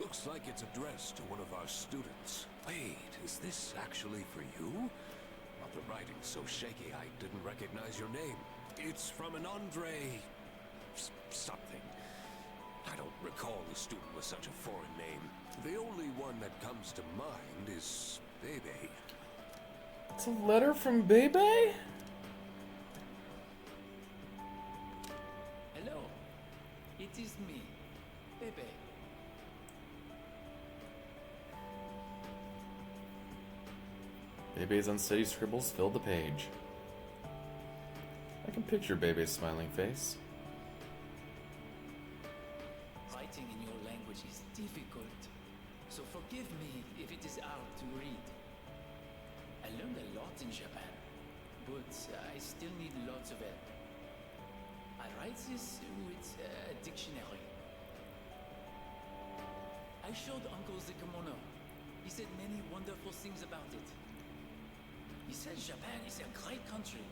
looks like it's addressed to one of our students. Wait, is this actually for you? Well, the writing's so shaky I didn't recognize your name. It's from an Andre... something. I don't recall a student with such a foreign name. The only one that comes to mind is Bebe. It's a letter from Bebe? Hello. It is me, Bebe. Bebe's unsteady scribbles filled the page. I can picture Bebe's smiling face. Writing in your language is difficult, so forgive me if it is hard to read. I learned a lot in Japan, but I still need lots of help. I write this with a dictionary. I showed Uncle the kimono. He said many wonderful things about it. He said Japan is a great country.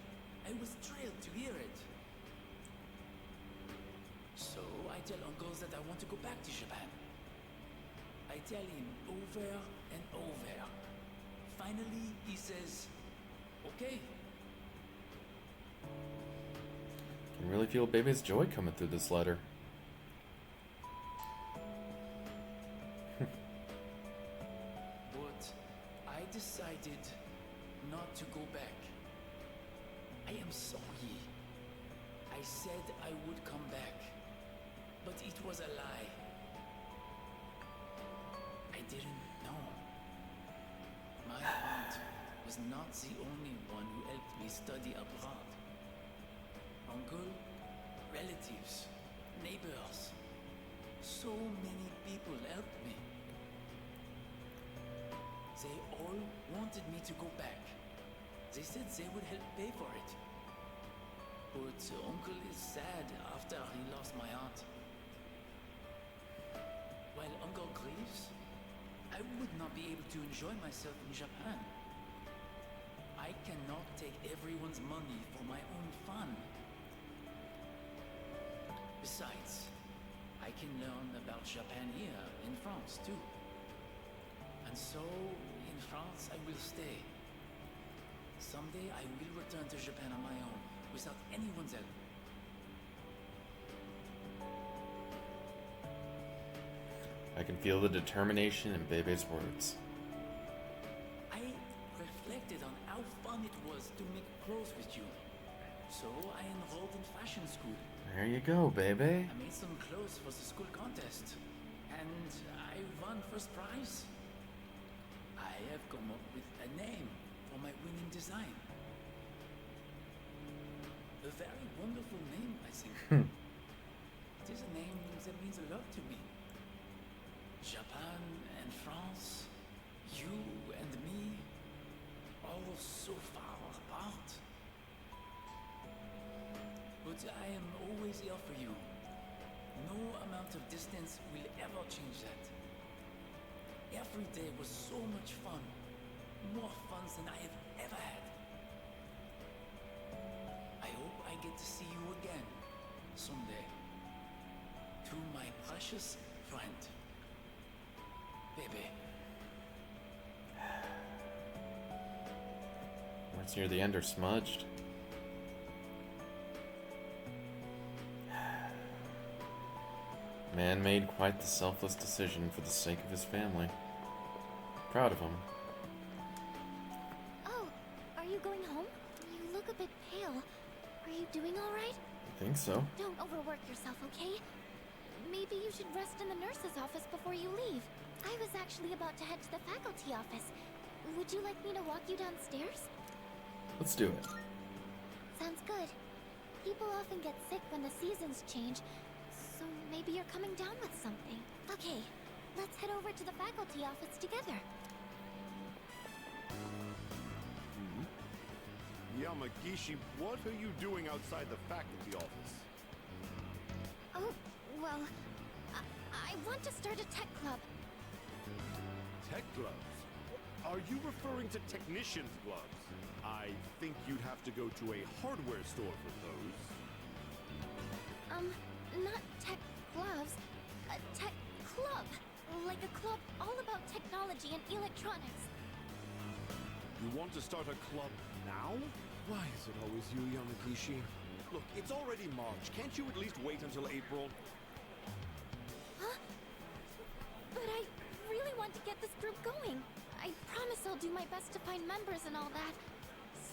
I was thrilled to hear it. So I tell Uncle that I want to go back to Japan. I tell him over and over. Finally, he says, okay. I can really feel Bebe's joy coming through this letter. But I decided not to go back. I am sorry. I said I would come back, but it was a lie. I didn't know. My aunt was not the only one who helped me study abroad. Uncle, relatives, neighbors, so many people helped me. They all wanted me to go back. They said they would help pay for it. But Uncle is sad after he lost my aunt. While Uncle grieves, I would not be able to enjoy myself in Japan. I cannot take everyone's money for my own fun. Besides, I can learn about Japan here in France too. And so, in France I will stay. Someday I will return to Japan on my own, without anyone's help. I can feel the determination in Bebe's words. I reflected on how fun it was to make clothes with you. So I enrolled in fashion school. There you go, Bebe. I made some clothes for the school contest. And I won first prize. I have come up with a name for my winning design. A very wonderful name, I think. It is a name that means a lot to me. Japan and France, you and me, all so far apart. But I am always here for you. No amount of distance will ever change that. Every day was so much fun. More fun than I have ever had. I hope I get to see you again someday. To my precious friend, Bebe. Words near the end are smudged. Man made quite the selfless decision for the sake of his family. Proud of him. Oh, are you going home? You look a bit pale. Are you doing all right? I think so. Don't overwork yourself, okay? Maybe you should rest in the nurse's office before you leave. I was actually about to head to the faculty office. Would you like me to walk you downstairs? Let's do it. Sounds good. People often get sick when the seasons change, so maybe you're coming down with something. Okay, let's head over to the faculty office together. Yamagishi, what are you doing outside the faculty office? Oh, well, I want to start a tech club. Tech gloves? Are you referring to technician's gloves? I think you'd have to go to a hardware store for those. Not tech gloves. A tech club. Like a club all about technology and electronics. You want to start a club now? Why is it always you, Yamagishi? Look, it's already March. Can't you at least wait until April? Huh? But I really want to get this group going. I promise I'll do my best to find members and all that.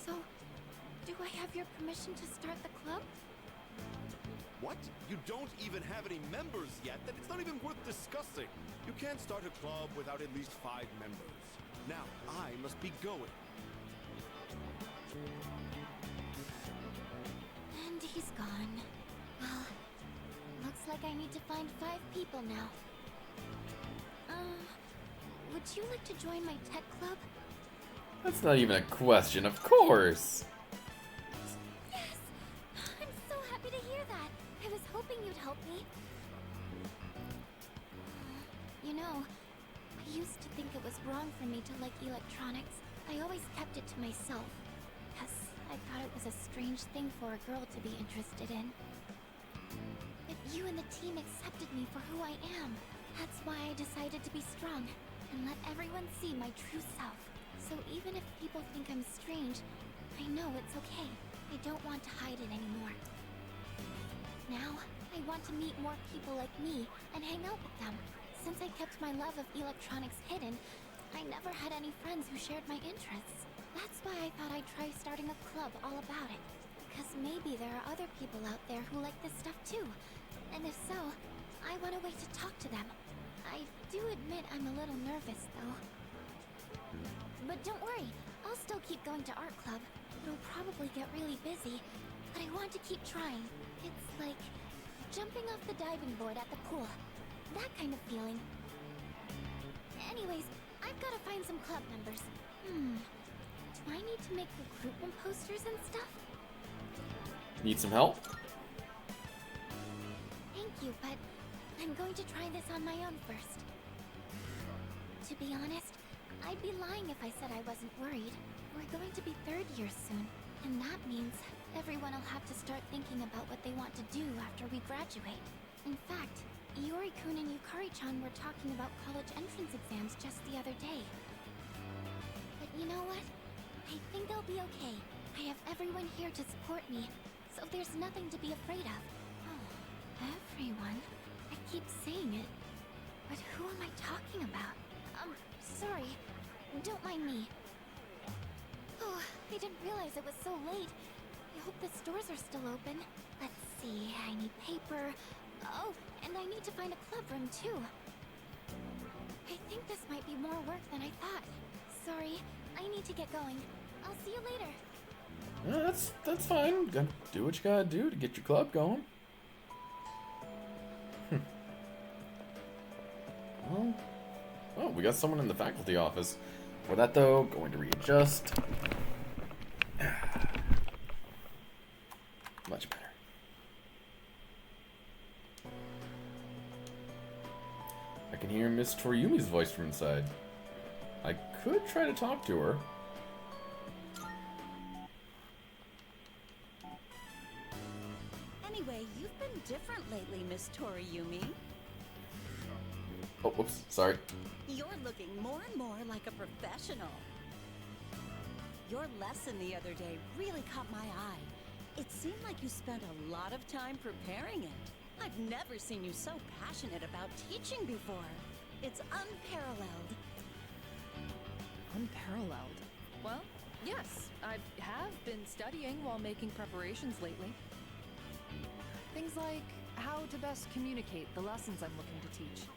So, do I have your permission to start the club? What? You don't even have any members yet? Then it's not even worth discussing. You can't start a club without at least 5 members. Now, I must be going. And he's gone. Well, looks like I need to find 5 people now. Would you like to join my tech club? That's not even a question, of course. Yes! I'm so happy to hear that. I was hoping you'd help me. You know, I used to think it was wrong for me to like electronics. I always kept it to myself. Yes, I thought it was a strange thing for a girl to be interested in. But you and the team accepted me for who I am. That's why I decided to be strong and let everyone see my true self. So even if people think I'm strange, I know it's okay. I don't want to hide it anymore. Now, I want to meet more people like me and hang out with them. Since I kept my love of electronics hidden, I never had any friends who shared my interests. That's why I thought I'd try starting a club all about it. Because maybe there are other people out there who like this stuff too. And if so, I want a way to talk to them. I do admit I'm a little nervous, though. But don't worry, I'll still keep going to art club. It'll probably get really busy, but I want to keep trying. It's like jumping off the diving board at the pool. That kind of feeling. Anyways, I've got to find some club members. Do I need to make recruitment posters and stuff? Need some help? Thank you, but I'm going to try this on my own first. To be honest, I'd be lying if I said I wasn't worried. We're going to be 3rd year soon, and that means everyone will have to start thinking about what they want to do after we graduate. In fact, Iori-kun and Yukari-chan were talking about college entrance exams just the other day. But you know what? I think they'll be okay. I have everyone here to support me, so there's nothing to be afraid of. Oh, everyone? I keep saying it, but who am I talking about? Sorry. Don't mind me. Oh, I didn't realize it was so late. I hope the stores are still open. Let's see, I need paper. Oh, and I need to find a club room too. I think this might be more work than I thought. Sorry, I need to get going. I'll see you later. Yeah, that's fine. Gotta do what you gotta do to get your club going. Well, oh, we got someone in the faculty office. For that though, going to readjust. Much better. I can hear Miss Toriumi's voice from inside. I could try to talk to her. Anyway, you've been different lately, Miss Toriumi. Oh, whoops, sorry. You're looking more and more like a professional. Your lesson the other day really caught my eye. It seemed like you spent a lot of time preparing it. I've never seen you so passionate about teaching before. It's unparalleled. Unparalleled? Well, yes, I have been studying while making preparations lately. Things like how to best communicate the lessons I'm looking to teach.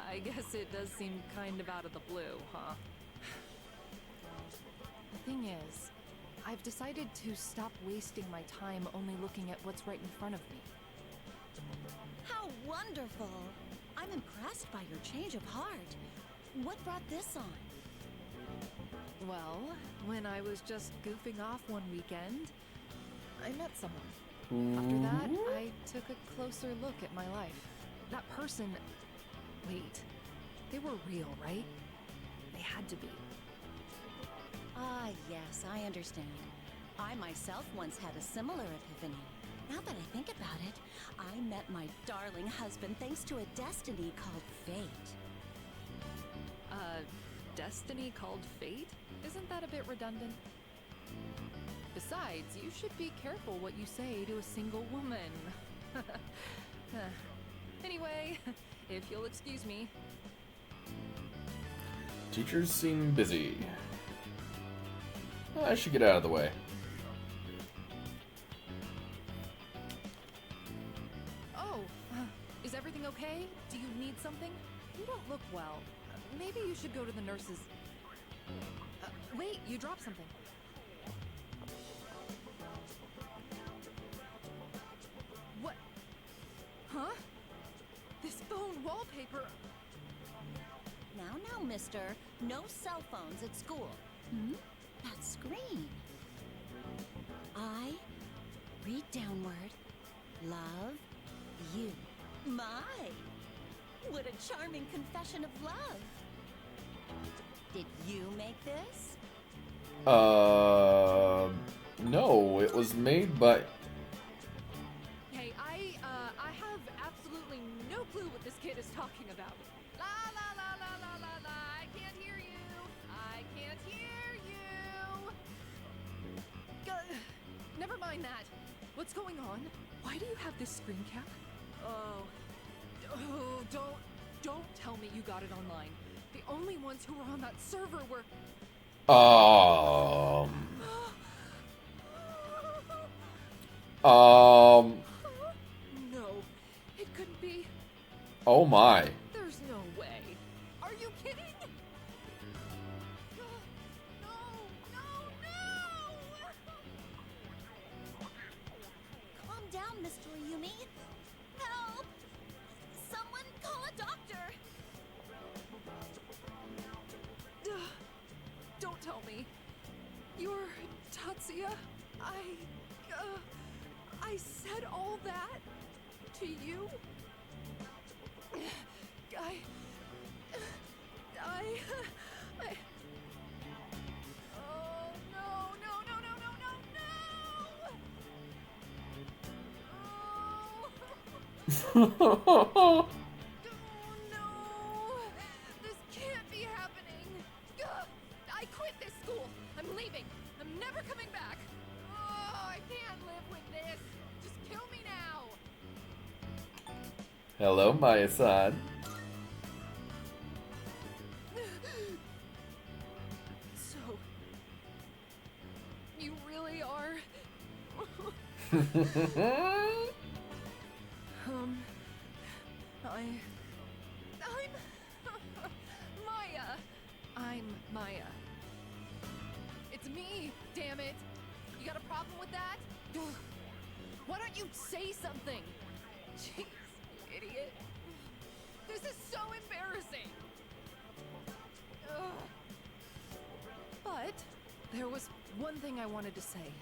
I guess it does seem kind of out of the blue, huh? The thing is, I've decided to stop wasting my time only looking at what's right in front of me. How wonderful! I'm impressed by your change of heart. What brought this on? Well, when I was just goofing off one weekend, I met someone. After that, I took a closer look at my life. That person... Wait, they were real, right? They had to be. Ah, yes, I understand. I myself once had a similar epiphany. Now that I think about it, I met my darling husband thanks to a destiny called fate. Destiny called fate? Isn't that a bit redundant? Besides, you should be careful what you say to a single woman. Anyway, if you'll excuse me. Teachers seem busy. I should get out of the way. Oh, is everything okay? Do you need something? You don't look well. Maybe you should go to the nurses. Wait, you dropped something. What? Huh? This phone wallpaper. Now, mister. No cell phones at school. That screen. I read downward. Love you. My. What a charming confession of love. Did you make this? No, it was made by... Hey, I have absolutely no clue what this kid is talking about. La la la la la la la, I can't hear you. I can't hear you. Never mind that. What's going on? Why do you have this screen cap? Oh, don't tell me you got it online. The only ones who were on that server were... No, it couldn't be. Oh my. There's no way. Are you kidding? Calm down, Mr. Ayumi. Help! Someone call a doctor! Don't tell me. You're Tatsuya? I said all that to you? Oh, Oh. This can't be happening. I quit this school. I'm leaving. I'm never coming back. Oh, I can't live with this. Just kill me now. Hello, Maya-san. So, you really are? I'm Maya. It's me, damn it. You got a problem with that? Why don't you say something? Jeez, idiot. This is so embarrassing. Ugh. But there was one thing I wanted to say.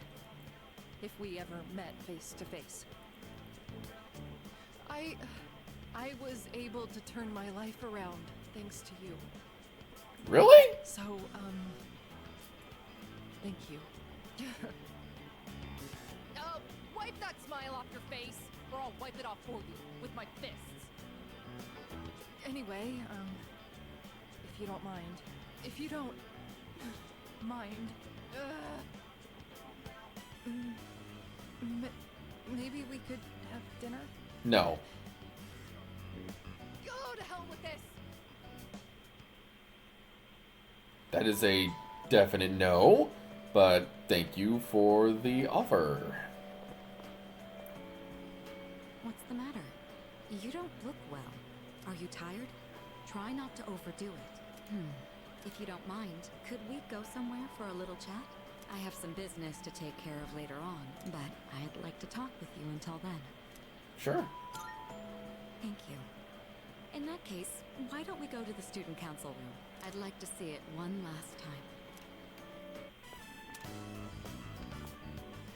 If we ever met face to face. I was able to turn my life around thanks to you. Really? So, thank you. Wipe that smile off your face, or I'll wipe it off for you with my fists. Anyway, if you don't mind. If you don't mind, maybe we could have dinner? No. Go to hell with this! That is a definite no, but thank you for the offer. What's the matter? You don't look well. Are you tired? Try not to overdo it. If you don't mind, could we go somewhere for a little chat? I have some business to take care of later on, but I'd like to talk with you until then. Sure. Thank you. In that case, why don't we go to the student council room? I'd like to see it one last time.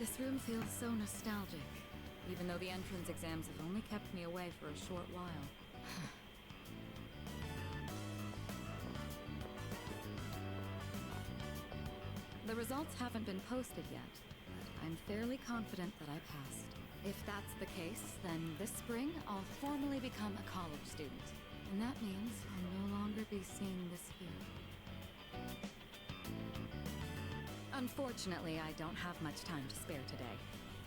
This room feels so nostalgic, even though the entrance exams have only kept me away for a short while. The results haven't been posted yet, but I'm fairly confident that I passed. If that's the case, then this spring I'll formally become a college student. And that means I'll no longer be seeing this view. Unfortunately, I don't have much time to spare today.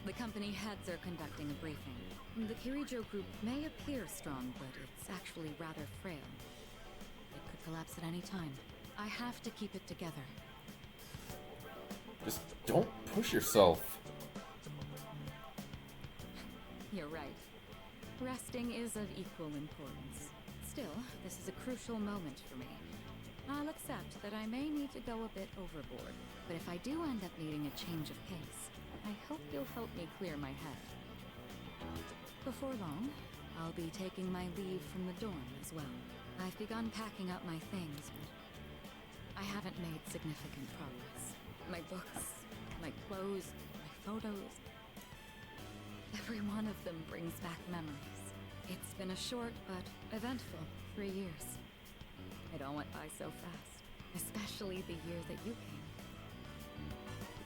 The company heads are conducting a briefing. The Kirijo group may appear strong, but it's actually rather frail. It could collapse at any time. I have to keep it together. Just don't push yourself. You're right. Resting is of equal importance. Still, this is a crucial moment for me. I'll accept that I may need to go a bit overboard, but if I do end up needing a change of pace, I hope you'll help me clear my head. Before long, I'll be taking my leave from the dorm as well. I've begun packing up my things, but I haven't made significant progress. My books, my clothes, my photos. Every one of them brings back memories. It's been a short but eventful 3 years. It all went by so fast, especially the year that you came.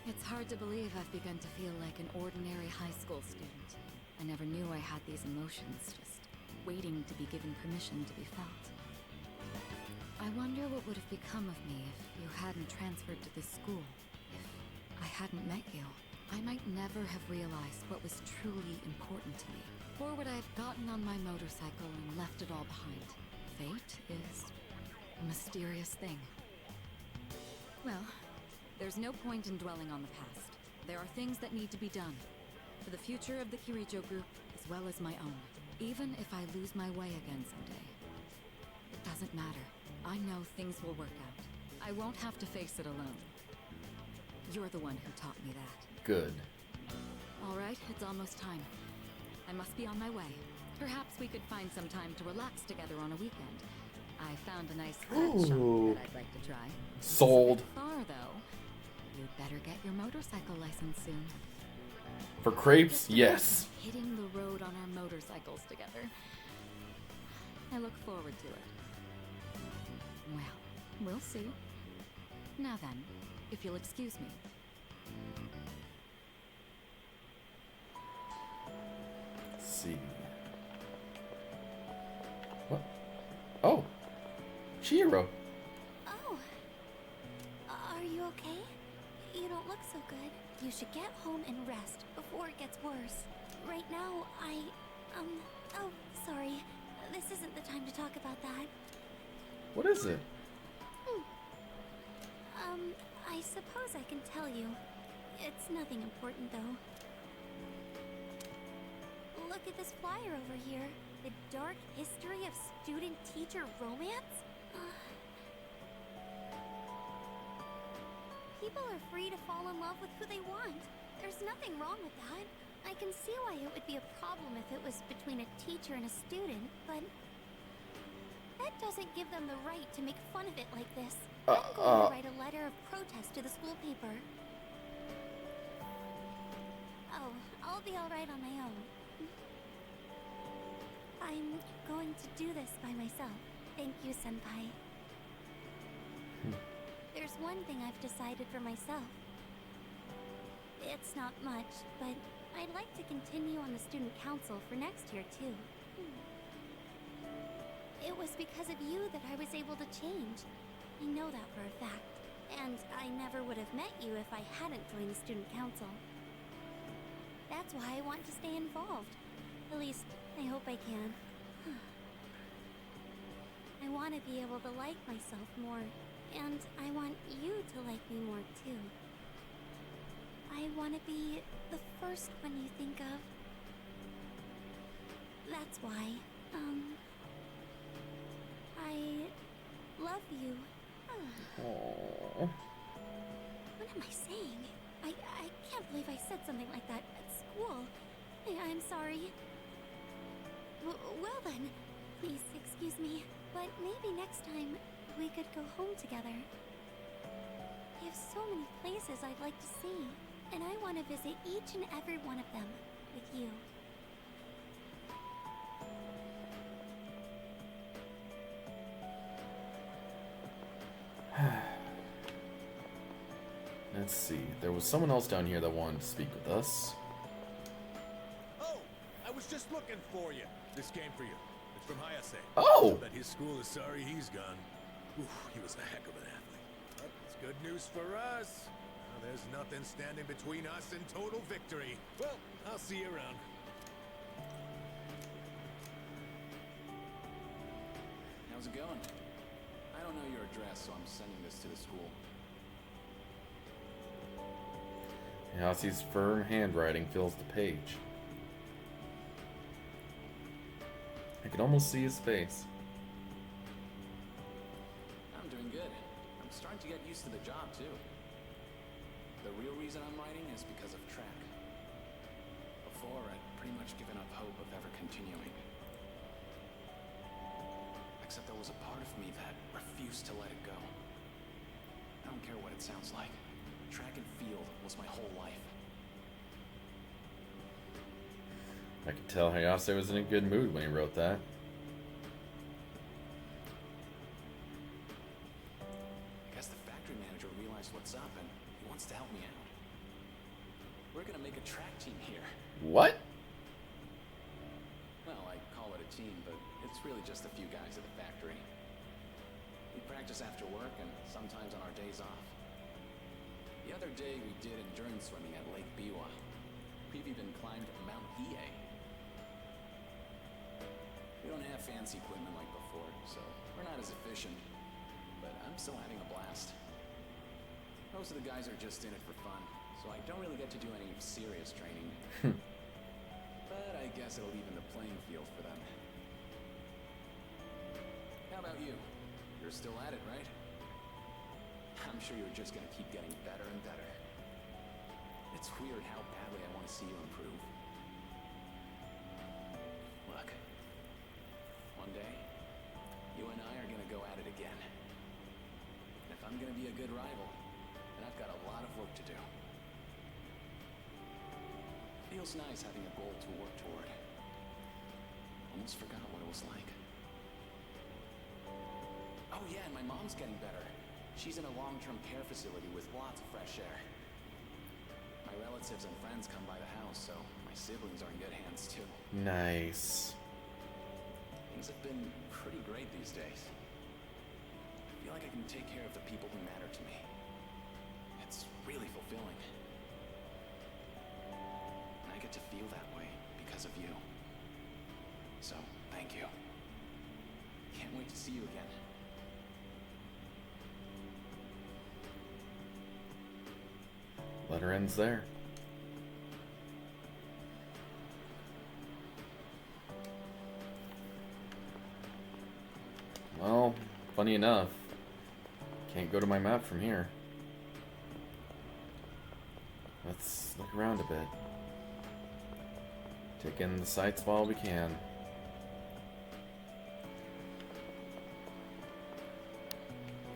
It's hard to believe I've begun to feel like an ordinary high school student. I never knew I had these emotions, just waiting to be given permission to be felt. I wonder what would have become of me if you hadn't transferred to this school, if I hadn't met you. I might never have realized what was truly important to me, or would I have gotten on my motorcycle and left it all behind. Fate is a mysterious thing. Well, there's no point in dwelling on the past. There are things that need to be done, for the future of the Kirijo group as well as my own. Even if I lose my way again someday, it doesn't matter. I know things will work out. I won't have to face it alone. You're the one who taught me that. Good. All right, it's almost time. I must be on my way. Perhaps we could find some time to relax together on a weekend. I found a nice flat shop Ooh. that I'd like to try. Sold. It's a bit far, though. You'd better get your motorcycle license soon. For crepes, yes. Hitting the road on our motorcycles together. I look forward to it. Well, we'll see. Now then, if you'll excuse me. Let's see. What? Oh. Chihiro. Oh. Are you okay? You don't look so good. You should get home and rest before it gets worse. Right now, oh, sorry. This isn't the time to talk about that. What is it? I suppose I can tell you. It's nothing important, though. Look at this flyer over here. The dark history of student-teacher romance? People are free to fall in love with who they want. There's nothing wrong with that. I can see why it would be a problem if it was between a teacher and a student, but that doesn't give them the right to make fun of it like this. I'm going to write a letter of protest to the school paper. Oh, I'll be alright on my own. I'm going to do this by myself. Thank you, Senpai. There's one thing I've decided for myself. It's not much, but I'd like to continue on the student council for next year, too. It was because of you that I was able to change. I know that for a fact. And I never would have met you if I hadn't joined the student council. That's why I want to stay involved. At least, I hope I can. I want to be able to like myself more. And I want you to like me more, too. I want to be the first one you think of. That's why, I love you. Aww. What am I saying? I can't believe I said something like that at school. I'm sorry. Well then, please excuse me, but maybe next time we could go home together. I have so many places I'd like to see, and I want to visit each and every one of them with you. Let's see. There was someone else down here that wanted to speak with us. Oh, I was just looking for you. This came for you. It's from Hayase. Oh! Bet his school is sorry he's gone. Oof, he was a heck of an athlete. But it's good news for us. Now, there's nothing standing between us and total victory. Well, I'll see you around. How's it going? I don't know your address, so I'm sending this to the school. Hayase's firm handwriting fills the page. I can almost see his face. I'm doing good. I'm starting to get used to the job, too. The real reason I'm writing is because of track. Before, I'd pretty much given up hope of ever continuing. Except there was a part of me that refused to let it go. I don't care what it sounds like. Track and field was my whole life. I could tell Hayase was in a good mood when he wrote that. I guess the factory manager realized what's up and he wants to help me out. We're gonna make a track team here. What? Well, I call it a team, but it's really just a few guys at the factory. We practice after work and sometimes on our days off. The other day we did endurance swimming at Lake Biwa. We've even climbed Mount Hiei. We don't have fancy equipment like before, so we're not as efficient. But I'm still having a blast. Most of the guys are just in it for fun, so I don't really get to do any serious training. But I guess it'll even the playing field for them. How about you? You're still at it, right? I'm sure you're just gonna keep getting better and better. It's weird how badly I want to see you improve. Look, one day, you and I are gonna go at it again. And if I'm gonna be a good rival, then I've got a lot of work to do. Feels nice having a goal to work toward. Almost forgot what it was like. Oh yeah, and my mom's getting better. She's in a long-term care facility with lots of fresh air. My relatives and friends come by the house, so my siblings are in good hands too. Nice. Things have been pretty great these days. I feel like I can take care of the people who matter to me. It's really fulfilling. And I get to feel that way because of you. So, thank you. Can't wait to see you again. Letter ends there. Well, funny enough, can't go to my map from here. Let's look around a bit. Take in the sights while we can.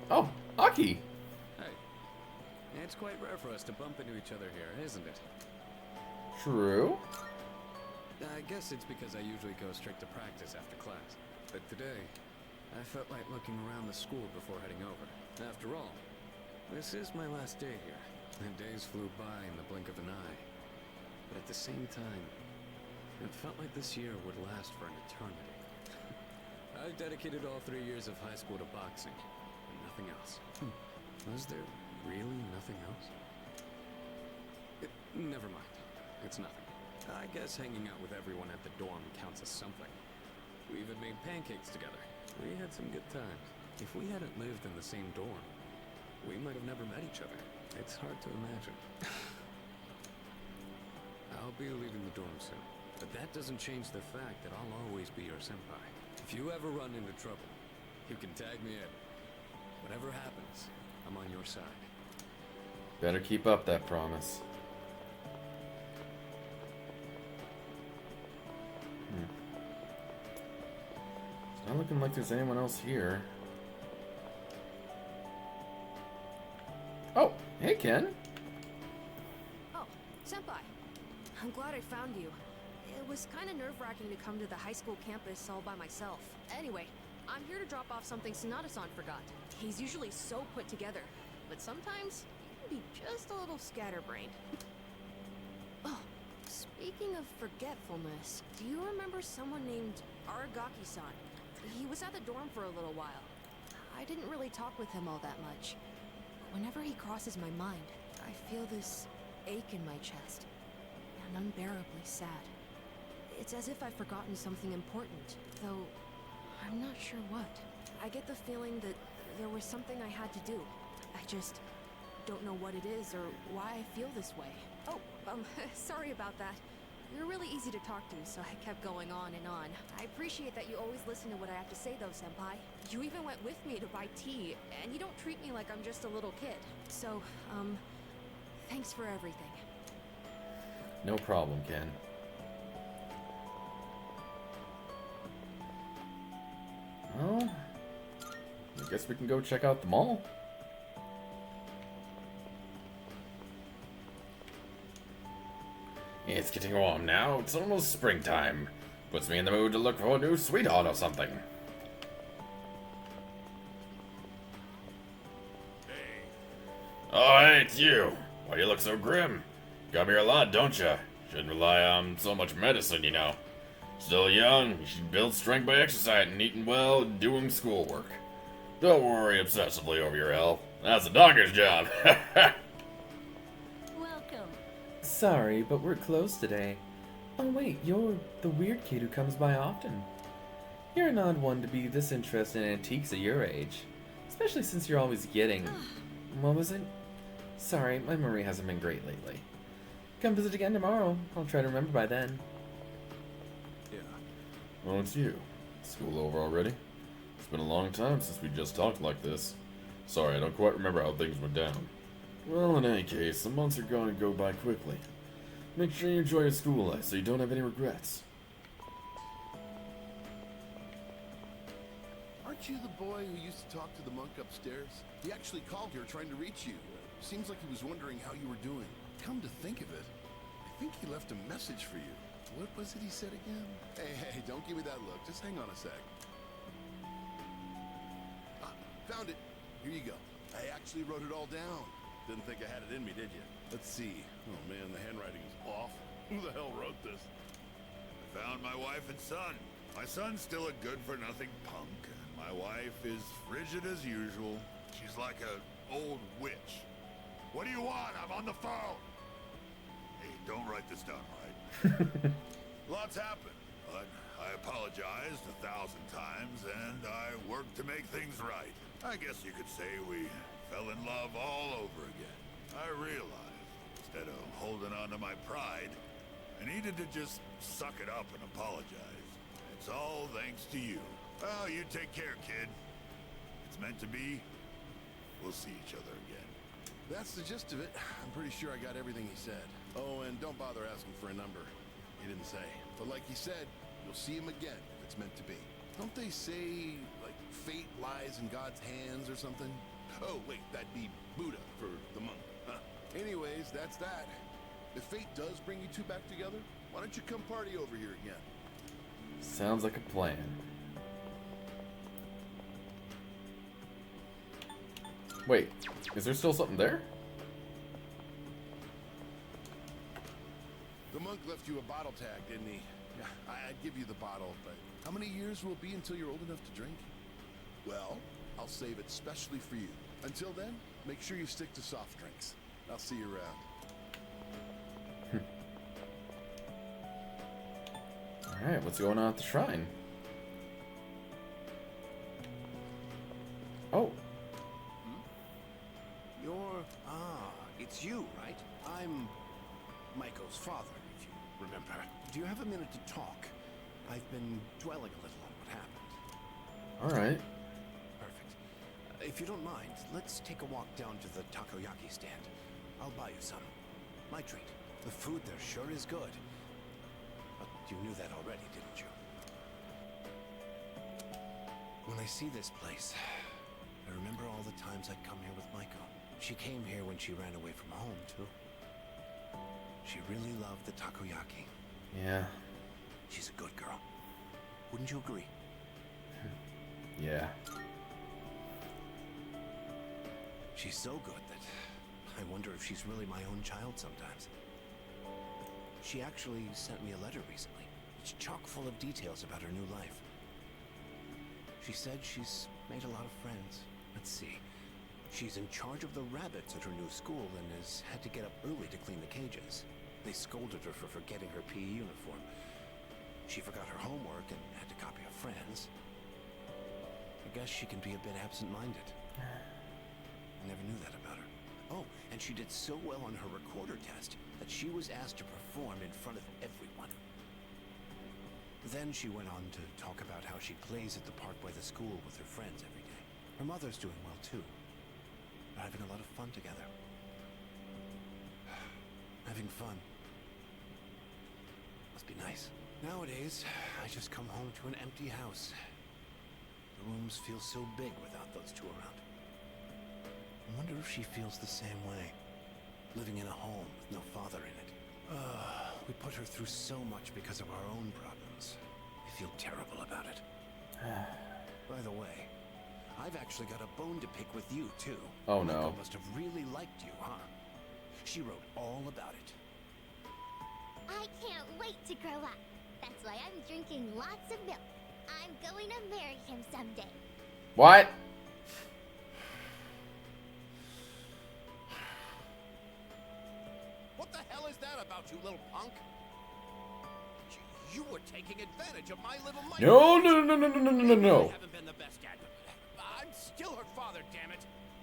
Oh, Aki! Hey. It's quite rare for us to bump into each other here, isn't it? True. I guess it's because I usually go straight to practice after class. But today, I felt like looking around the school before heading over. After all, this is my last day here. The days flew by in the blink of an eye. But at the same time, it felt like this year would last for an eternity. I've dedicated all 3 years of high school to boxing, and nothing else. Was there really nothing else? Never mind. It's nothing. I guess hanging out with everyone at the dorm counts as something. We even made pancakes together. We had some good times. If we hadn't lived in the same dorm, we might have never met each other. It's hard to imagine. I'll be leaving the dorm soon, but that doesn't change the fact that I'll always be your senpai. If you ever run into trouble, you can tag me in. Whatever happens, I'm on your side. Better keep up that promise. It's not looking like there's anyone else here. Oh, hey Ken. Oh, senpai. I'm glad I found you. It was kind of nerve-wracking to come to the high school campus all by myself. Anyway, I'm here to drop off something Sanada-san forgot. He's usually so put together, but sometimes he can be just a little scatterbrained. Oh, speaking of forgetfulness, do you remember someone named Aragaki-san? He was at the dorm for a little while. I didn't really talk with him all that much. Whenever he crosses my mind, I feel this ache in my chest, and unbearably sad. It's as if I've forgotten something important, though I'm not sure what. I get the feeling that there was something I had to do. I just don't know what it is or why I feel this way. Oh, sorry about that. You're really easy to talk to, so I kept going on and on. I appreciate that you always listen to what I have to say, though, Senpai. You even went with me to buy tea, and you don't treat me like I'm just a little kid. So, thanks for everything. No problem, Ken. Well, I guess we can go check out the mall. It's getting warm now. It's almost springtime. Puts me in the mood to look for a new sweetheart or something. Oh, hey, it's you. Why do you look so grim? You come here a lot, don't you? Shouldn't rely on so much medicine, you know. Still young, you should build strength by exercising, eating well, and doing schoolwork. Don't worry obsessively over your health. That's the doctor's job. Welcome. Sorry, but we're closed today. Oh wait, you're the weird kid who comes by often. You're an odd one to be this interested in antiques at your age. Especially since you're always getting... What was it? Sorry, my memory hasn't been great lately. Come visit again tomorrow. I'll try to remember by then. Yeah. Oh, it's you. School over already? It's been a long time since we just talked like this. Sorry, I don't quite remember how things went down. Well, in any case, the months are going to go by quickly. Make sure you enjoy your school life so you don't have any regrets. Aren't you the boy who used to talk to the monk upstairs? He actually called here trying to reach you. Seems like he was wondering how you were doing. Come to think of it, I think he left a message for you. What was it he said again? Hey, don't give me that look. Just hang on a sec. Ah, found it. Here you go. I actually wrote it all down. Didn't think I had it in me, did you? Let's see. Oh man, the handwriting is off. Who the hell wrote this? I found my wife and son. My son's still a good-for-nothing punk. My wife is frigid as usual. She's like an old witch. What do you want? I'm on the phone. Hey, don't write this down, right? Lots happened, but I apologized 1,000 times, and I worked to make things right. I guess you could say we fell in love all over again. I realized, instead of holding on to my pride, I needed to just suck it up and apologize. It's all thanks to you. Well, you take care, kid. It's meant to be. We'll see each other again. That's the gist of it. I'm pretty sure I got everything he said. Oh, and don't bother asking for a number. He didn't say. But like he said, you'll see him again if it's meant to be. Don't they say, like, fate lies in God's hands or something? Oh, wait, that'd be Buddha for the monk. Huh. Anyways, that's that. If fate does bring you two back together, why don't you come party over here again? Sounds like a plan. Wait, is there still something there? The monk left you a bottle tag, didn't he? Yeah, I'd give you the bottle, but how many years will it be until you're old enough to drink? Well, I'll save it specially for you. Until then, make sure you stick to soft drinks. I'll see you around. Alright, what's going on at the shrine? Oh. It's you, right? I'm Maiko's father, if you remember. Do you have a minute to talk? I've been dwelling a little on what happened. Alright. Perfect. If you don't mind, let's take a walk down to the takoyaki stand. I'll buy you some. My treat. The food there sure is good. But you knew that already, didn't you? When I see this place, I remember all the times I'd come here with Maiko. She came here when she ran away from home, too. She really loved the takoyaki. Yeah. She's a good girl. Wouldn't you agree? Yeah. She's so good that I wonder if she's really my own child sometimes. She actually sent me a letter recently. It's chock full of details about her new life. She said she's made a lot of friends. Let's see. She's in charge of the rabbits at her new school and has had to get up early to clean the cages. They scolded her for forgetting her PE uniform. She forgot her homework and had to copy a friend's. I guess she can be a bit absent-minded. I never knew that about her. Oh, And she did so well on her recorder test that she was asked to perform in front of everyone. Then she went on to talk about how she plays at the park by the school with her friends every day. Her mother's doing well too. They're having a lot of fun together. Having fun. Must be nice. Nowadays, I just come home to an empty house. The rooms feel so big without those two around. I wonder if she feels the same way. Living in a home with no father in it. We put her through so much because of our own problems. I feel terrible about it. By the way, I've actually got a bone to pick with you, too. Oh, no. Mako must have really liked you, huh? She wrote all about it. I can't wait to grow up. That's why I'm drinking lots of milk. I'm going to marry him someday. What? What the hell is that about, you little punk? You were taking advantage of my little money. No, no, no, no, no, no, no, no. I haven't been the best at it. I'm still her father, damn it.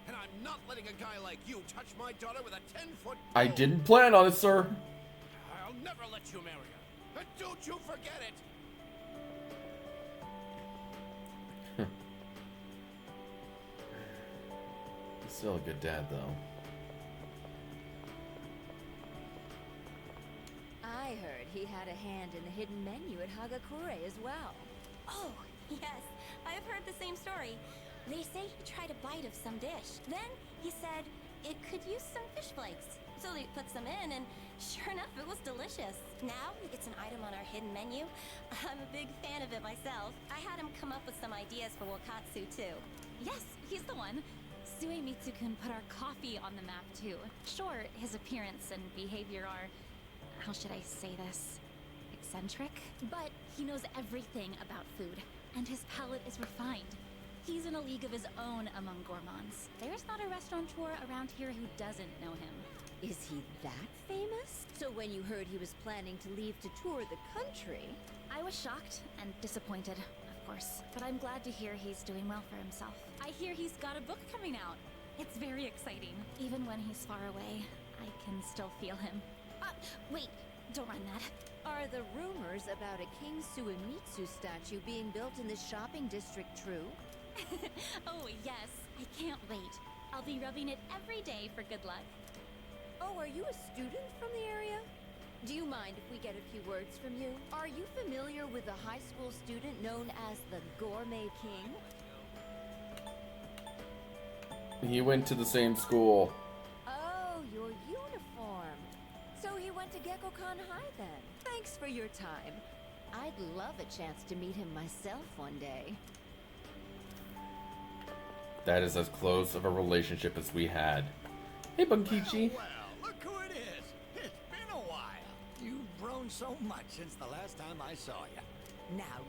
And I'm not letting a guy like you touch my daughter with a 10-foot pole. I didn't plan on it, sir. I'll never let you marry her. And don't you forget it. He's still a good dad, though. I heard he had a hand in the hidden menu at Hagakure as well. Oh, yes. I've heard the same story. They say he tried a bite of some dish. Then he said it could use some fish flakes. So they put some in, and sure enough, it was delicious. Now it's an item on our hidden menu. I'm a big fan of it myself. I had him come up with some ideas for Wakatsu, too. Yes, he's the one. Suemitsu-kun put our coffee on the map, too. Sure, his appearance and behavior are... how should I say this? Eccentric? But he knows everything about food, and his palate is refined. He's in a league of his own among gourmands. There's not a restaurateur around here who doesn't know him. Is he that famous? So when you heard he was planning to leave to tour the country... I was shocked and disappointed, of course. But I'm glad to hear he's doing well for himself. I hear he's got a book coming out. It's very exciting. Even when he's far away, I can still feel him. Wait, don't run that. Are the rumors about a King Suemitsu statue being built in this shopping district true? Oh, yes. I can't wait. I'll be rubbing it every day for good luck. Oh, are you a student from the area? Do you mind if we get a few words from you? Are you familiar with a high school student known as the Gourmet King? He went to the same school. Oh, your uniform. So he went to Gekkokan High then. Thanks for your time. I'd love a chance to meet him myself one day. That is as close of a relationship as we had. Hey, Bunkichi. Well, look who it is. It's been a while. You've grown so much since the last time I saw you. Now,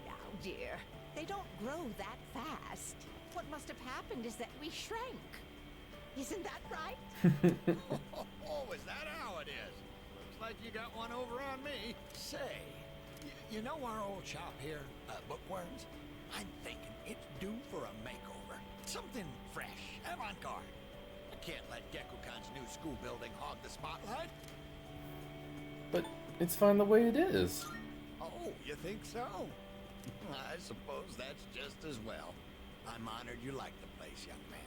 dear. They don't grow that fast. What must have happened is that we shrank. Isn't that right? Oh, is that how it is? Looks like you got one over on me. Say, you know our old shop here, Bookworms? I'm thinking it's due for a makeover. Something fresh, avant-garde. I can't let Gekkokan's new school building hog the spotlight. But it's fine the way it is. Oh, you think so? I suppose that's just as well. I'm honored you like the place, young man.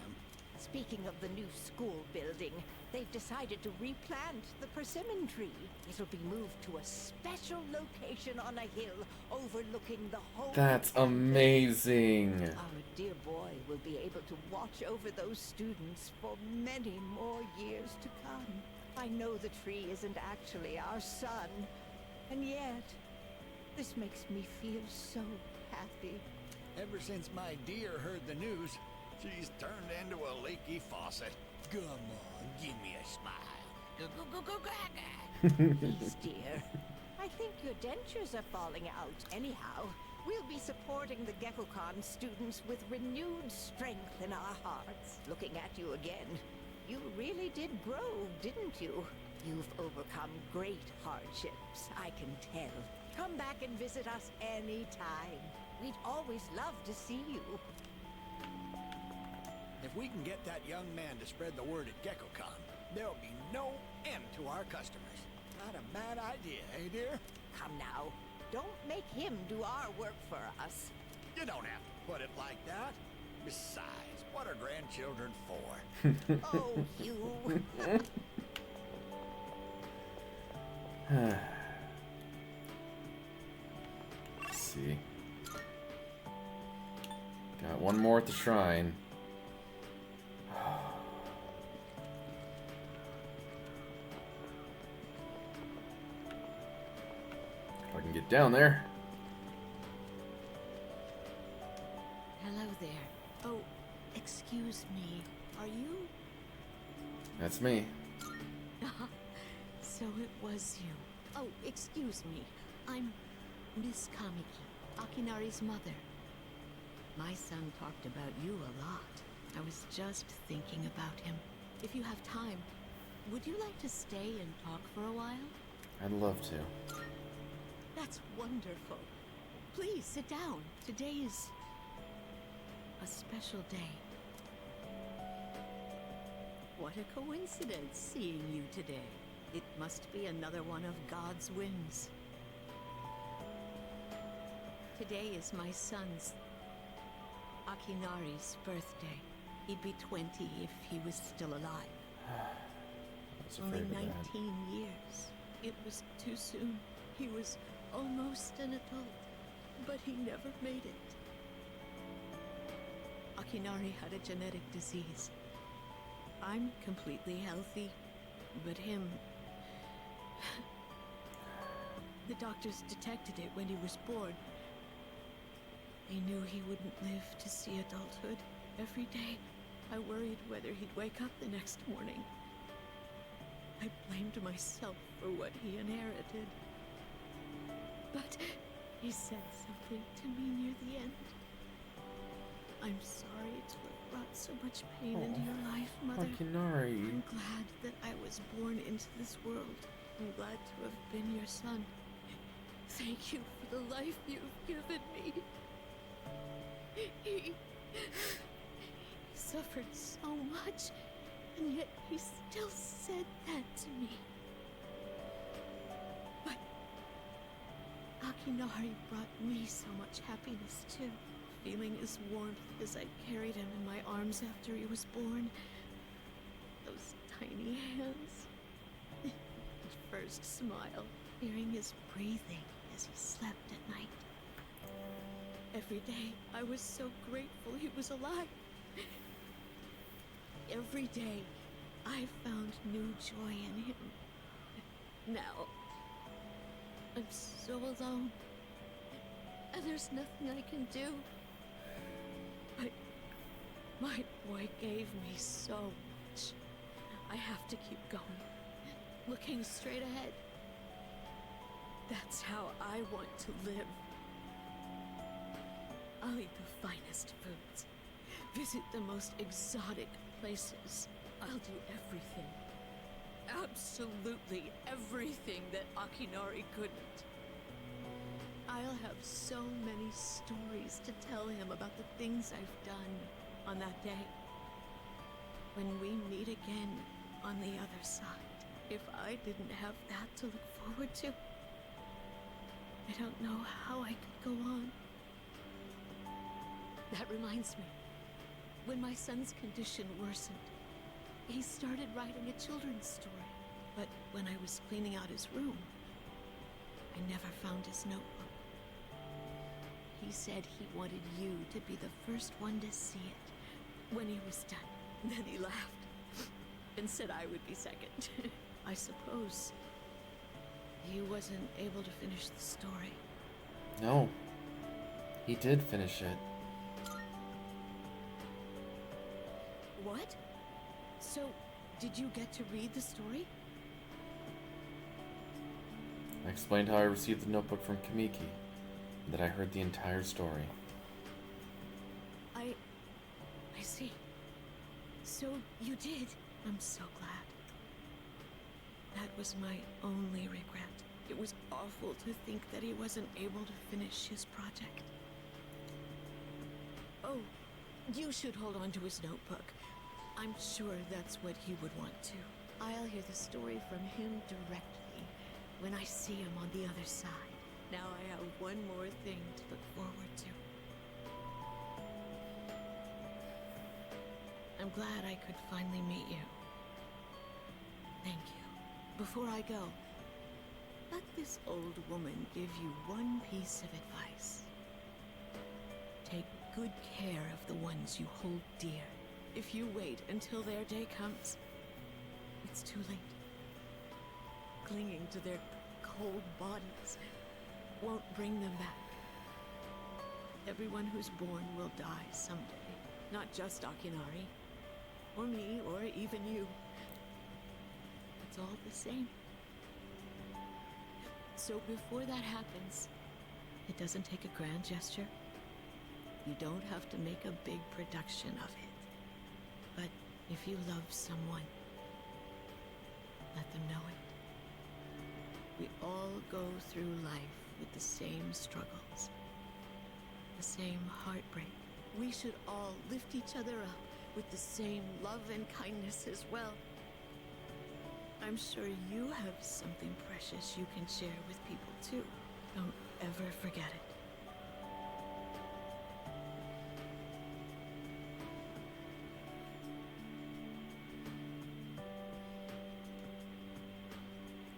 Speaking of the new school building, they've decided to replant the persimmon tree. It'll be moved to a special location on a hill overlooking the whole That's campus. amazing. Our dear boy will be able to watch over those students for many more years to come. I know the tree isn't actually our son, and yet this makes me feel so happy. Ever since my dear heard the news, she's turned into a leaky faucet. Come on, give me a smile. Please, dear. I think your dentures are falling out. Anyhow, we'll be supporting the Gekkokan students with renewed strength in our hearts. Looking at you again, you really did grow, didn't you? You've overcome great hardships, I can tell. Come back and visit us anytime. We'd always love to see you. If we can get that young man to spread the word at Gekkokan, there'll be no end to our customers. Not a bad idea, eh, dear? Come now. Don't make him do our work for us. You don't have to put it like that. Besides, what are grandchildren for? Oh, you. Let's see. Got one more at the shrine. If I can get down there. Hello there. Oh, excuse me. Are you? That's me. So it was you. Oh, excuse me. I'm Miss Kamiki, Akinari's mother. My son talked about you a lot. I was just thinking about him. If you have time, would you like to stay and talk for a while? I'd love to. That's wonderful. Please sit down. Today is a special day. What a coincidence seeing you today. It must be another one of God's whims. Today is my son's, Akinari's, birthday. He'd be 20 if he was still alive. Only 19 years. It was too soon. He was almost an adult, but he never made it. Akinari had a genetic disease. I'm completely healthy, but him... The doctors detected it when he was born. They knew he wouldn't live to see adulthood. Every day, I worried whether he'd wake up the next morning. I blamed myself for what he inherited. But he said something to me near the end. I'm sorry to have brought so much pain into your life, Mother. Akinari. I'm glad that I was born into this world. I'm glad to have been your son. Thank you for the life you've given me. He suffered so much, and yet he still said that to me. But Akinari brought me so much happiness too. Feeling his warmth as I carried him in my arms after he was born. Those tiny hands. His first smile. Hearing his breathing as he slept at night. Every day, I was so grateful he was alive. Every day, I found new joy in him. Now, I'm so alone. And there's nothing I can do. But my boy gave me so much. I have to keep going. Looking straight ahead. That's how I want to live. I'll eat the finest foods. Visit the most exotic places. I'll do everything. Absolutely everything that Akinari couldn't. I'll have so many stories to tell him about the things I've done on that day. When we meet again on the other side, if I didn't have that to look forward to, I don't know how I could go on. That reminds me, when my son's condition worsened, he started writing a children's story. But when I was cleaning out his room, I never found his notebook. He said he wanted you to be the first one to see it when he was done. Then he laughed and said I would be second. I suppose he wasn't able to finish the story. No. He did finish it. What? So, did you get to read the story? I explained how I received the notebook from Kamiki, and that I heard the entire story. I see. So, you did. I'm so glad. That was my only regret. It was awful to think that he wasn't able to finish his project. Oh, you should hold on to his notebook. I'm sure that's what he would want to. I'll hear the story from him directly when I see him on the other side. Now I have one more thing to look forward to. I'm glad I could finally meet you. Thank you. Before I go, let this old woman give you one piece of advice. Take good care of the ones you hold dear. If you wait until their day comes, it's too late. Clinging to their cold bodies won't bring them back. Everyone who's born will die someday. Not just Akinari, or me, or even you. It's all the same. So before that happens, it doesn't take a grand gesture. You don't have to make a big production of it. But if you love someone, let them know it. We all go through life with the same struggles, the same heartbreak. We should all lift each other up with the same love and kindness as well. I'm sure you have something precious you can share with people too. Don't ever forget it.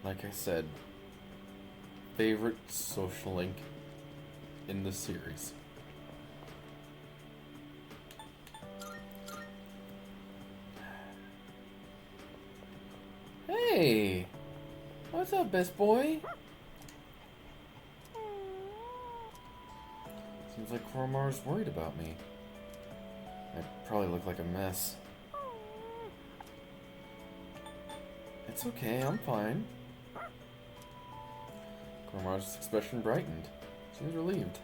Like I said, favorite social link in the series. Hey! What's up, best boy? Seems like Koromaru's worried about me. I probably look like a mess. It's okay, I'm fine. Koromaru's expression brightened. She was relieved.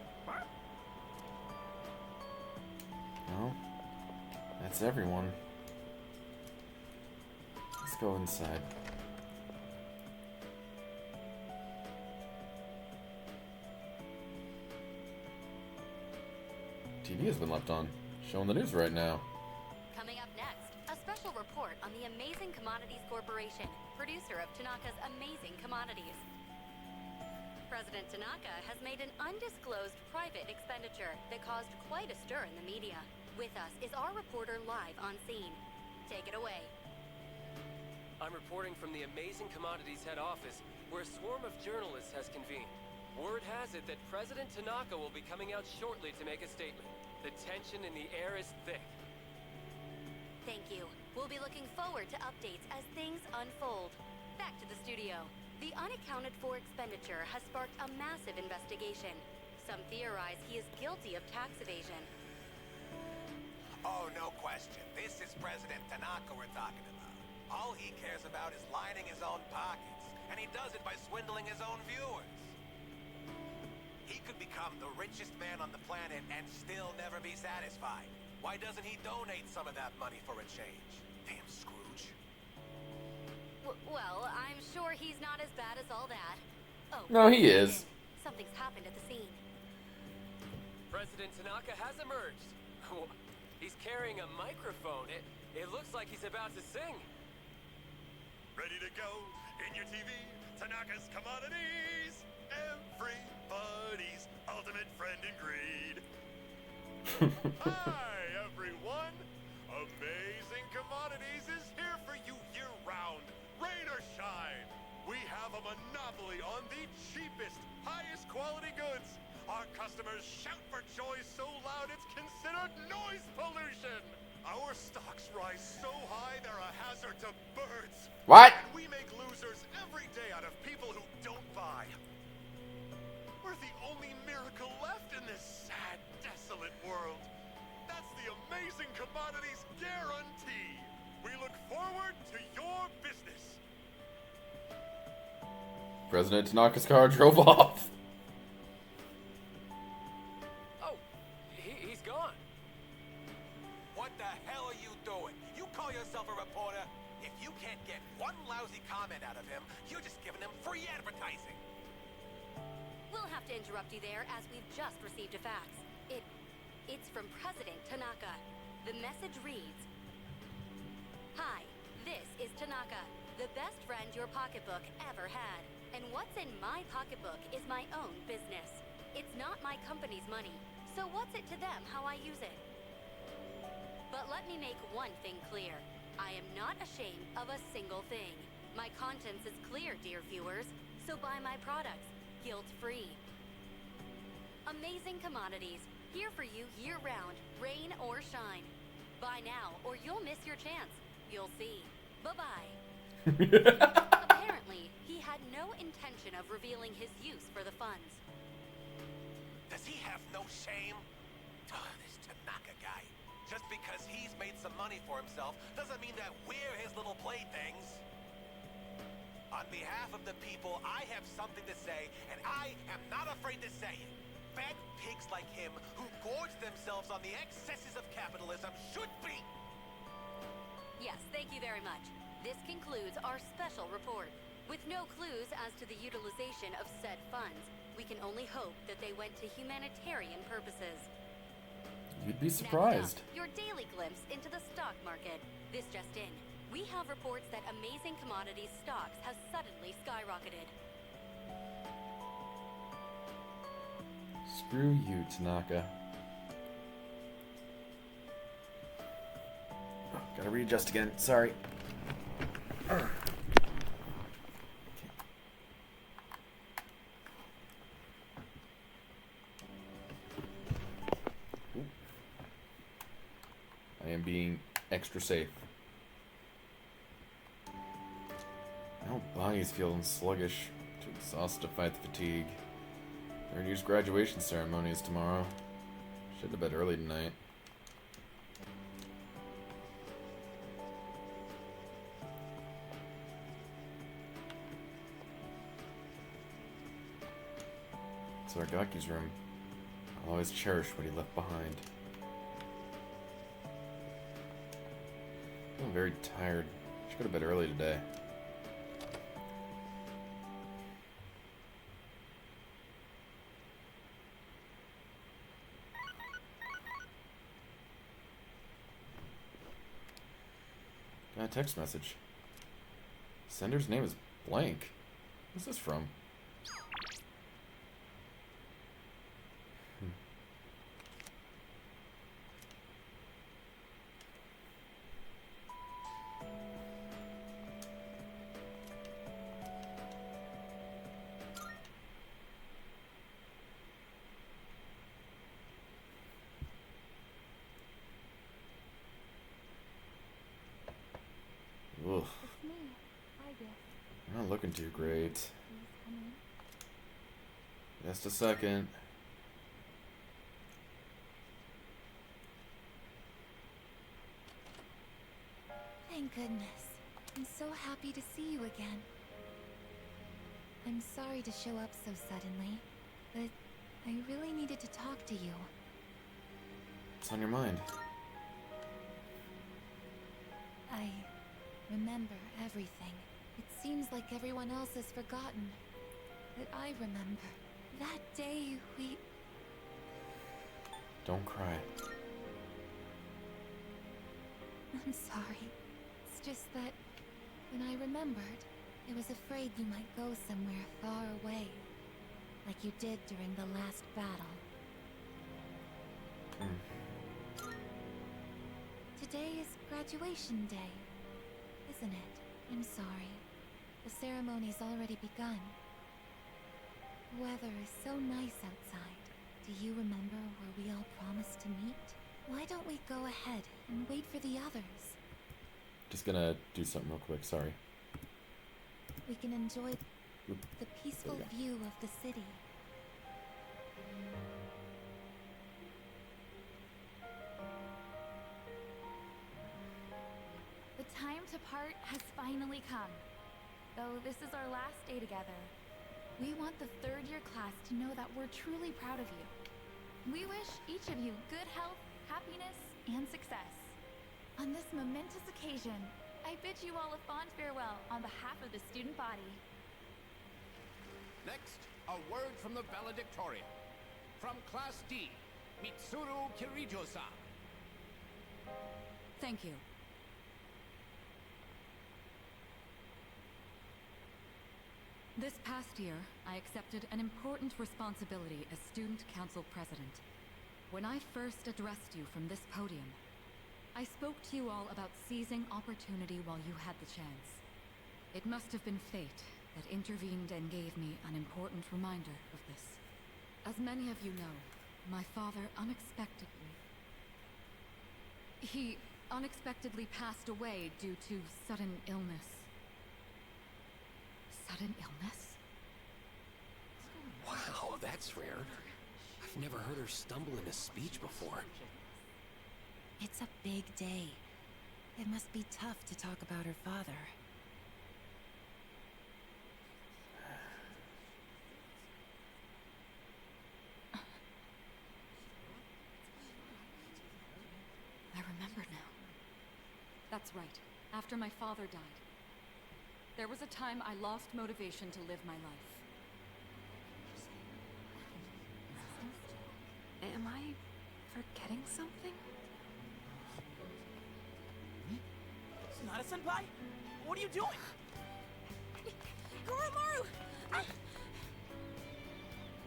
Well, that's everyone. Let's go inside. TV has been left on, showing the news right now. Coming up next, a special report on the Amazing Commodities Corporation, producer of Tanaka's Amazing Commodities. President Tanaka has made an undisclosed private expenditure that caused quite a stir in the media. With us is our reporter live on scene. Take it away. I'm reporting from the Amazing Commodities head office, where a swarm of journalists has convened. Word has it that President Tanaka will be coming out shortly to make a statement. The tension in the air is thick. Thank you. We'll be looking forward to updates as things unfold. Back to the studio. The unaccounted-for expenditure has sparked a massive investigation. Some theorize he is guilty of tax evasion. Oh, no question. This is President Tanaka we're talking about. All he cares about is lining his own pockets, and he does it by swindling his own viewers. He could become the richest man on the planet and still never be satisfied. Why doesn't he donate some of that money for a change? Damn Scrooge. Well, I'm sure he's not as bad as all that. Oh, No, he is. Something's happened at the scene. President Tanaka has emerged. He's carrying a microphone. It looks like he's about to sing. Ready to go in your TV? Tanaka's Commodities! Everybody's ultimate friend in greed. Hi, everyone! Amazing Commodities is here for you year-round, rain or shine. We have a monopoly on the cheapest, highest quality goods. Our customers shout for joy so loud it's considered noise pollution. Our stocks rise so high they're a hazard to birds. What? And we make losers every day out of people who don't buy. We're the only miracle left in this sad, desolate world. That's the Amazing Commodities guarantee. We look forward to your business. President Tanaka's car drove off. Oh, he's gone. What the hell are you doing? You call yourself a reporter? If you can't get one lousy comment out of him, you're just giving him free advertising. We'll have to interrupt you there as we've just received a fax. It's from President Tanaka. The message reads, "Hi, this is Tanaka. best friend your pocketbook ever had. And what's in my pocketbook is my own business. It's not my company's money, so what's it to them how I use it? But let me make one thing clear. I am not ashamed of a single thing. My conscience is clear, dear viewers, so buy my products, guilt-free. Amazing Commodities, here for you year-round, rain or shine. Buy now, or you'll miss your chance. You'll see. Bye-bye. Apparently, he had no intention of revealing his use for the funds. Does he have no shame? This Tanaka guy. Just because he's made some money for himself doesn't mean that we're his little playthings. On behalf of the people, I have something to say, and I am not afraid to say it. Fat pigs like him who gorge themselves on the excesses of capitalism should be. Yes, thank you very much. This concludes our special report. With no clues as to the utilization of said funds, we can only hope that they went to humanitarian purposes. You'd be surprised. Next up, your daily glimpse into the stock market. This just in. We have reports that Amazing Commodities stocks have suddenly skyrocketed. Screw you, Tanaka. Oh, gotta readjust again. Sorry. I am being extra safe. My whole body's feeling sluggish, too exhausted to fight the fatigue. Third year's graduation ceremony is tomorrow. Should have bed early tonight. It's Aragaki's room. I'll always cherish what he left behind. I'm very tired. Should go to bed early today. Got a text message. Sender's name is blank. What's this from? Ugh. It's me, Ida. I'm not looking too great. Please come in. Just a second. Thank goodness. I'm so happy to see you again. I'm sorry to show up so suddenly, but I really needed to talk to you. What's on your mind? I remember everything. It seems like everyone else has forgotten. But I remember. That day we... Don't cry. I'm sorry. It's just that when I remembered, I was afraid you might go somewhere far away. Like you did during the last battle. Today is graduation day, isn't it? I'm sorry. The ceremony's already begun. The weather is so nice outside. Do you remember where we all promised to meet? Why don't we go ahead and wait for the others? Just gonna do something real quick, sorry. We can enjoy Oop, the peaceful there we go. view of the city. The time to part has finally come. Though this is our last day together, we want the third-year class to know that we're truly proud of you. We wish each of you good health, happiness, and success. On this momentous occasion, I bid you all a fond farewell on behalf of the student body. Next, a word from the valedictorian. From Class D, Mitsuru Kirijo-san. Thank you. This past year, I accepted an important responsibility as Student Council President. When I first addressed you from this podium, I spoke to you all about seizing opportunity while you had the chance. It must have been fate that intervened and gave me an important reminder of this. As many of you know, my father unexpectedly passed away due to sudden illness. Sudden illness? Wow, that's rare. I've never heard her stumble in a speech before. It's a big day. It must be tough to talk about her father. I remember now. That's right. After my father died, there was a time I lost motivation to live my life. Am I forgetting something? Sonata-senpai? What are you doing? Goromaru!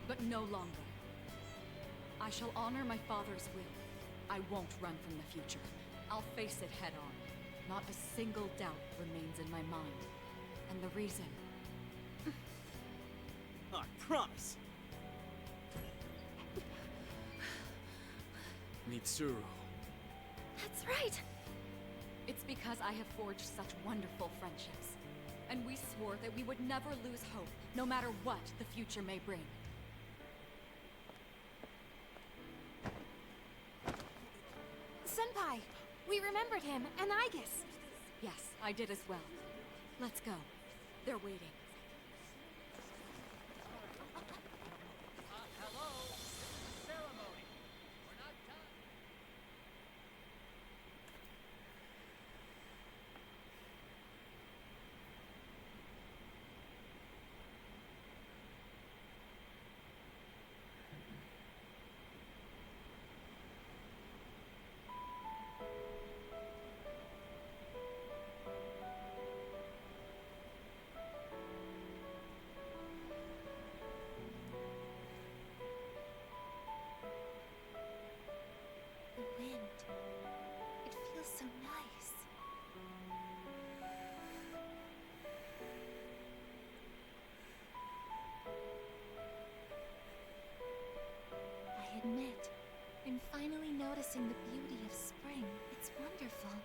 But no longer. I shall honor my father's will. I won't run from the future. I'll face it head on. Not a single doubt remains in my mind. And the reason... I promise. Mitsuru. That's right! It's because I have forged such wonderful friendships. And we swore that we would never lose hope, no matter what the future may bring. Senpai, we remembered him, and Aigis. Yes, I did as well. Let's go. They're waiting. Hello? This is ceremony. We're not done. The wind. It feels so nice. I admit, I'm finally noticing the beauty of spring. It's wonderful.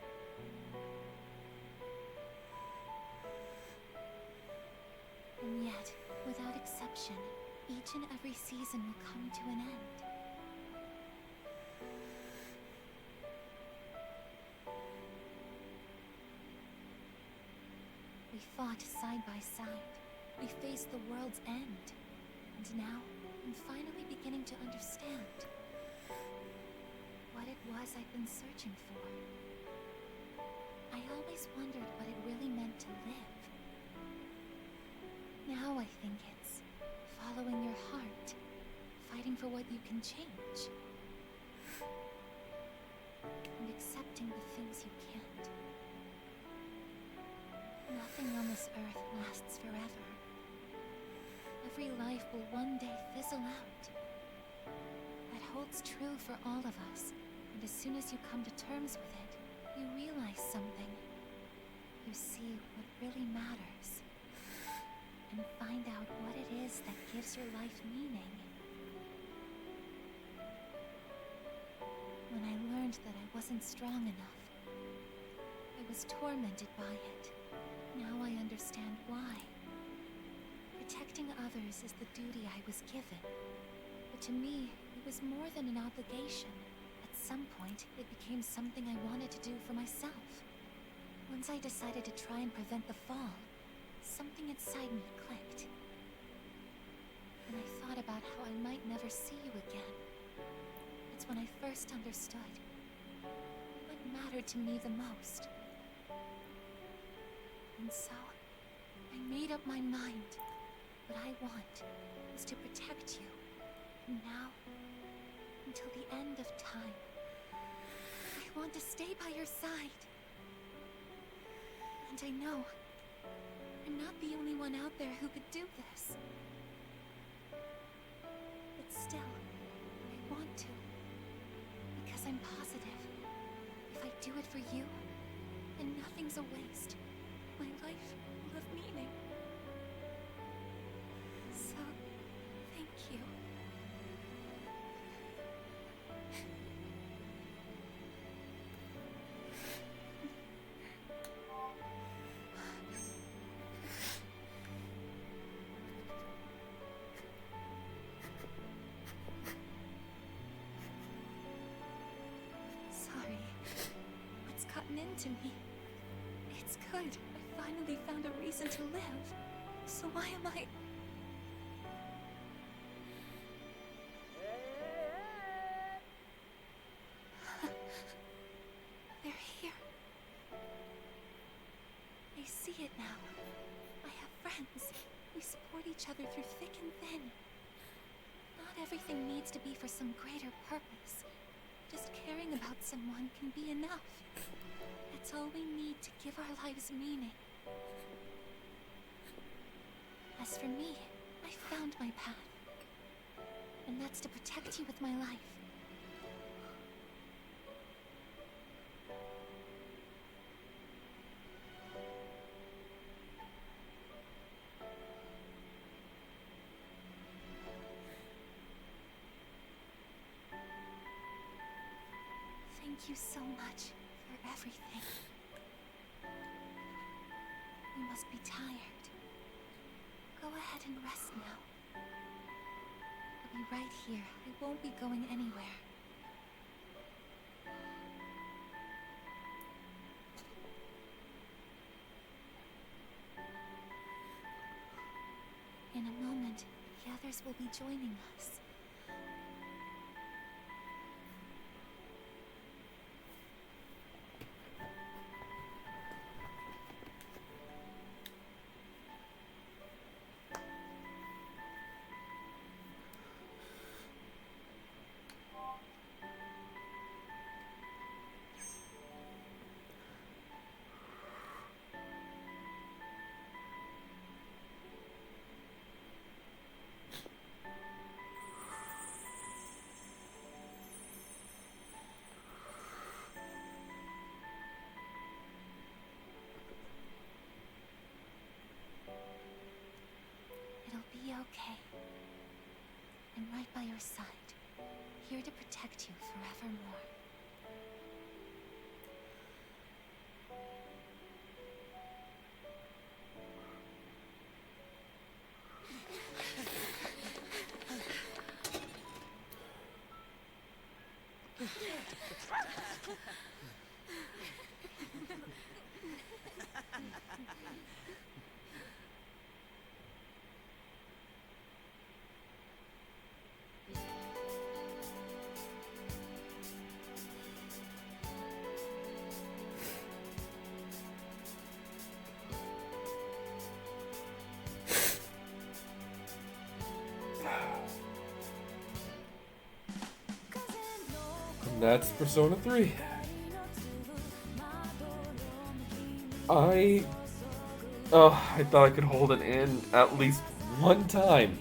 And yet, without exception, each and every season will come to an end. We fought side by side. We faced the world's end. And now, I'm finally beginning to understand what it was I've been searching for. I always wondered what it really meant to live. Now I think it's following your heart, fighting for what you can change, and accepting the things you can't. Nothing on this earth lasts forever. Every life will one day fizzle out. That holds true for all of us, and as soon as you come to terms with it, you realize something. You see what really matters, and find out what it is that gives your life meaning. When I learned that I wasn't strong enough, I was tormented by it. Now I understand why. Protecting others is the duty I was given. But to me, it was more than an obligation. At some point, it became something I wanted to do for myself. Once I decided to try and prevent the fall, something inside me clicked. And I thought about how I might never see you again. That's when I first understood what mattered to me the most. And so, I made up my mind. What I want is to protect you, from now until the end of time. I want to stay by your side. And I know I'm not the only one out there who could do this. But still, I want to. Because I'm positive. If I do it for you, then nothing's a waste. My life will have meaning. So, thank you. Sorry. What's gotten into me? It's good. I finally found a reason to live. So why am I... They're here. I see it now. I have friends. We support each other through thick and thin. Not everything needs to be for some greater purpose. Just caring about someone can be enough. That's all we need to give our lives meaning. As for me, I found my path. And that's to protect you with my life. Thank you so much for everything. You must be tired. Go ahead and rest now. I'll be right here. I won't be going anywhere. In a moment, the others will be joining us. It'll be okay. I'm right by your side, here to protect you forevermore. And that's Persona 3. I thought I could hold it in at least one time.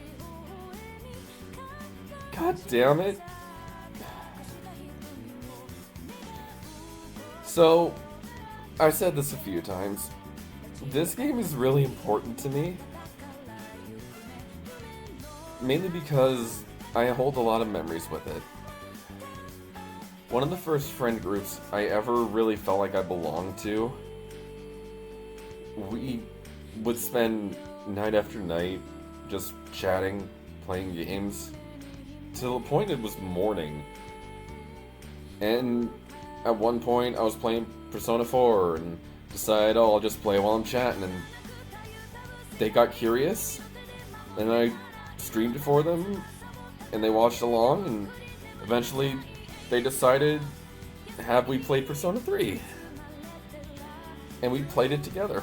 God damn it. So, I said this a few times. This game is really important to me. Mainly because I hold a lot of memories with it. One of the first friend groups I ever really felt like I belonged to, we would spend night after night just chatting, playing games, to the point it was morning. And at one point I was playing Persona 4 and decided, oh, I'll just play while I'm chatting, and they got curious, and I streamed it for them, and they watched along, and eventually they decided, have we played Persona 3? And we played it together.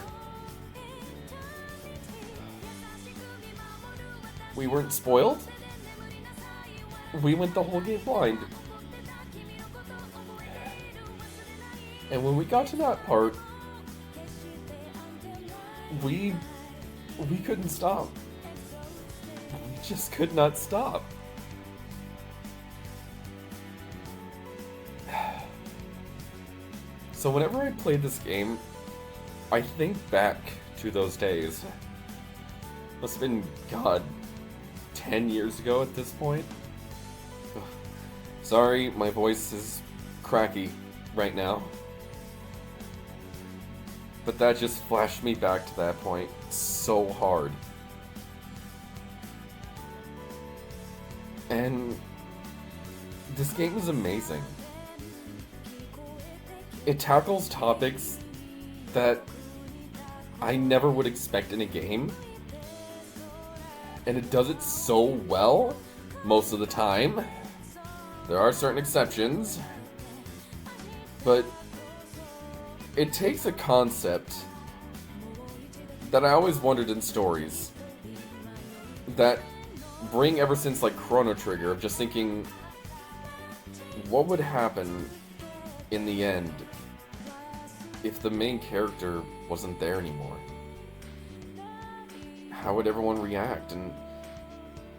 We weren't spoiled. We went the whole game blind. And when we got to that part, we couldn't stop. We just could not stop. So whenever I played this game, I think back to those days. Must have been, God, 10 years ago at this point. Ugh. Sorry, my voice is cracky right now. But that just flashed me back to that point so hard. And this game is amazing. It tackles topics that I never would expect in a game. And it does it so well most of the time. There are certain exceptions. But it takes a concept that I always wondered in stories that bring ever since like Chrono Trigger, of just thinking, what would happen in the end if the main character wasn't there anymore? How would everyone react? And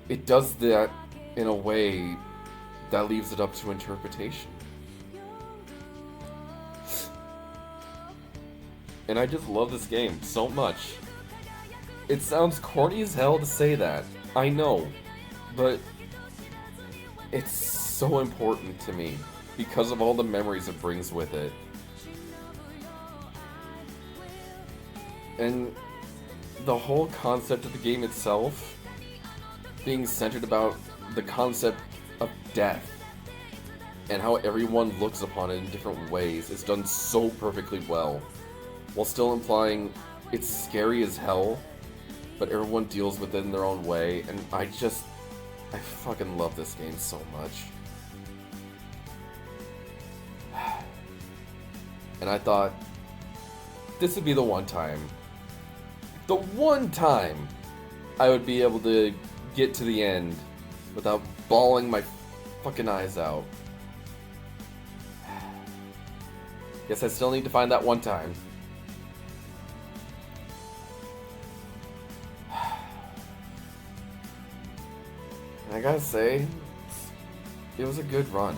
it does that in a way that leaves it up to interpretation. And I just love this game so much. It sounds corny as hell to say that, I know, but it's so important to me because of all the memories it brings with it. And the whole concept of the game itself being centered about the concept of death and how everyone looks upon it in different ways is done so perfectly well, while still implying it's scary as hell, but everyone deals with it in their own way. And I fucking love this game so much. And I thought this would be the one time I would be able to get to the end without bawling my fucking eyes out. Guess I still need to find that one time. And I gotta say, it was a good run.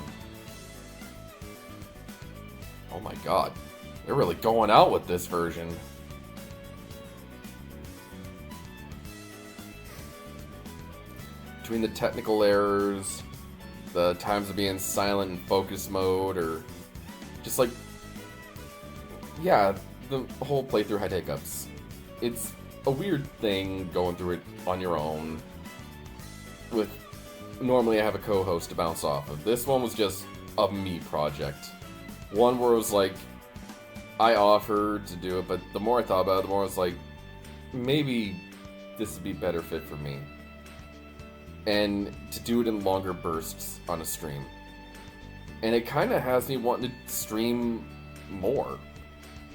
Oh my god, they're really going out with this version. Between the technical errors, the times of being silent in focus mode, or just like, yeah, the whole playthrough had hiccups. It's a weird thing going through it on your own. Normally I have a co-host to bounce off of. This one was just a me project. One where it was like, I offered to do it, but the more I thought about it, the more I was like, maybe this would be better fit for me. And to do it in longer bursts on a stream. And it kind of has me wanting to stream more.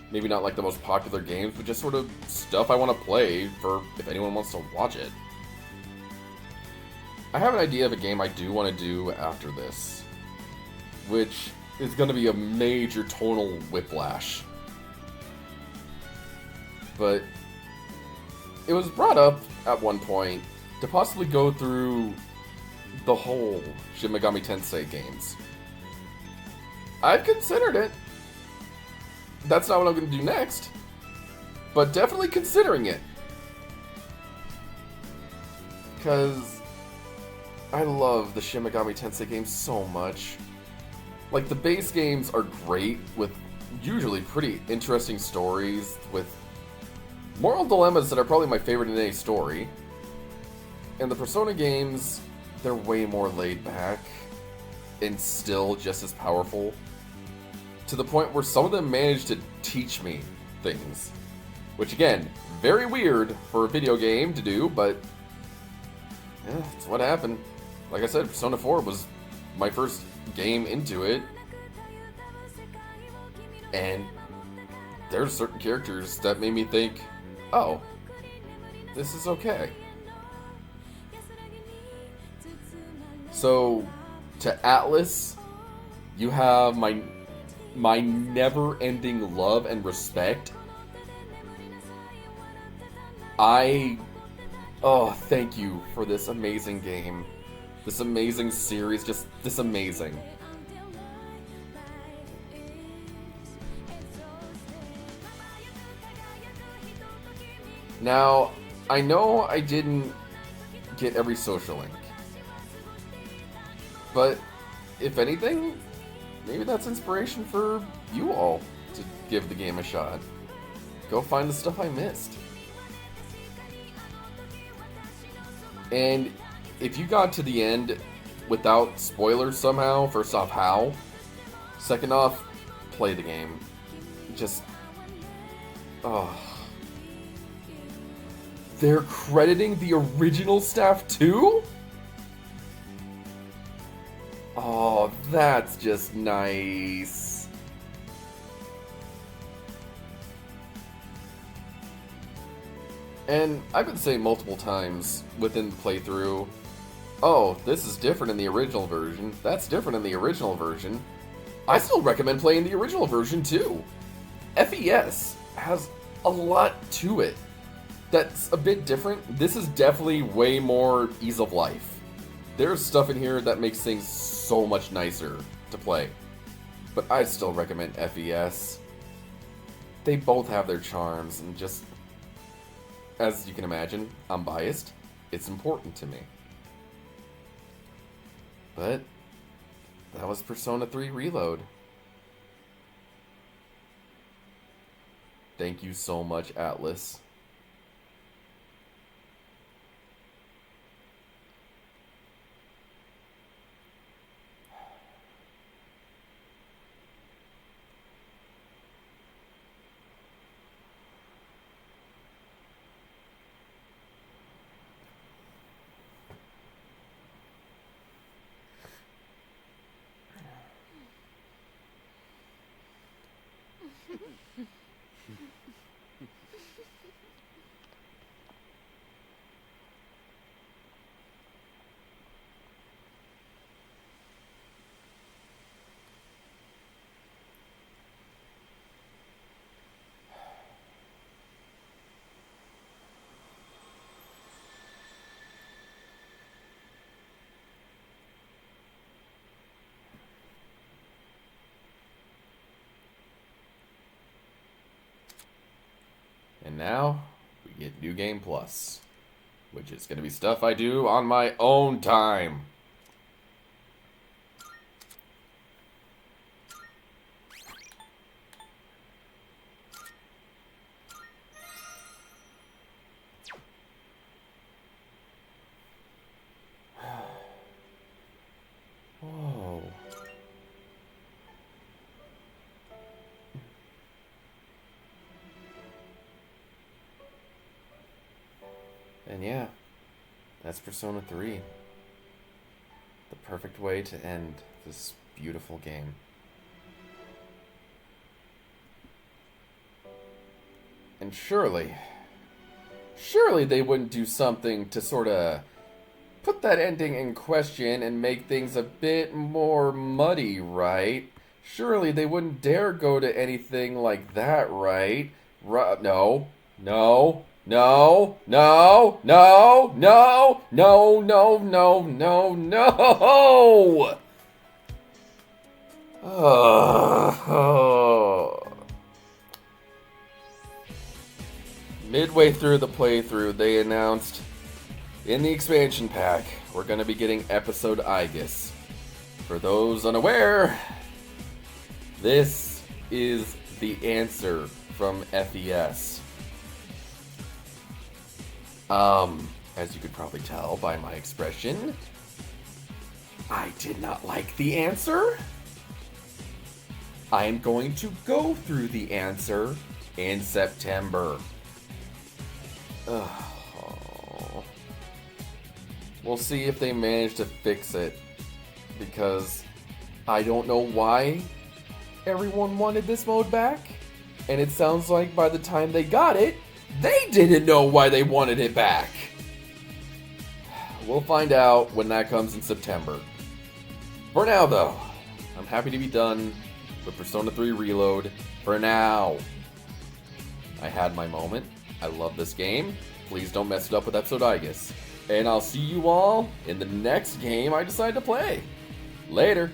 Maybe not like the most popular games, but just sort of stuff I want to play for if anyone wants to watch it. I have an idea of a game I do want to do after this, which is going to be a major tonal whiplash. But it was brought up at one point to possibly go through the whole Shin Megami Tensei games. I've considered it. That's not what I'm going to do next, but definitely considering it. Because I love the Shin Megami Tensei games so much. Like, the base games are great, with usually pretty interesting stories, with moral dilemmas that are probably my favorite in any story. And the Persona games, they're way more laid back, and still just as powerful. To the point where some of them managed to teach me things. Which, again, very weird for a video game to do, but yeah, that's what happened. Like I said, Persona 4 was my first game into it. And there's certain characters that made me think, oh, this is okay. So, to Atlus, you have my never-ending love and respect. Oh, thank you for this amazing game. This amazing series, just this amazing. Now, I know I didn't get every social link, but if anything, maybe that's inspiration for you all to give the game a shot. Go find the stuff I missed. And if you got to the end without spoilers somehow, first off, how? Second off, play the game. Just... oh... they're crediting the original staff too? Oh, that's just nice. And I've been saying multiple times within the playthrough, oh, this is different in the original version, that's different in the original version. I still recommend playing the original version too. FES has a lot to it that's a bit different. This is definitely way more ease of life. There's stuff in here that makes things so much nicer to play. But I still recommend FES. They both have their charms, and just, as you can imagine, I'm biased. It's important to me. But that was Persona 3 Reload. Thank you so much, Atlas. And now, we get New Game Plus, which is going to be stuff I do on my own time. Whoa. And yeah, that's Persona 3. The perfect way to end this beautiful game. And surely they wouldn't do something to sort of put that ending in question and make things a bit more muddy, right? Surely they wouldn't dare go to anything like that, right? No. No. No, no, no, no, no, no, no, no, no! Midway through the playthrough, they announced, in the expansion pack, we're going to be getting Episode Aigis. For those unaware, this is the answer from FES. As you could probably tell by my expression, I did not like the answer. I am going to go through the answer in September. We'll see if they manage to fix it, because I don't know why everyone wanted this mode back, and it sounds like by the time they got it, they didn't know why they wanted it back. We'll find out when that comes in September. For now, though, I'm happy to be done with Persona 3 Reload for now. I had my moment. I love this game. please don't mess it up with Episodigus. And I'll see you all in the next game I decide to play. Later!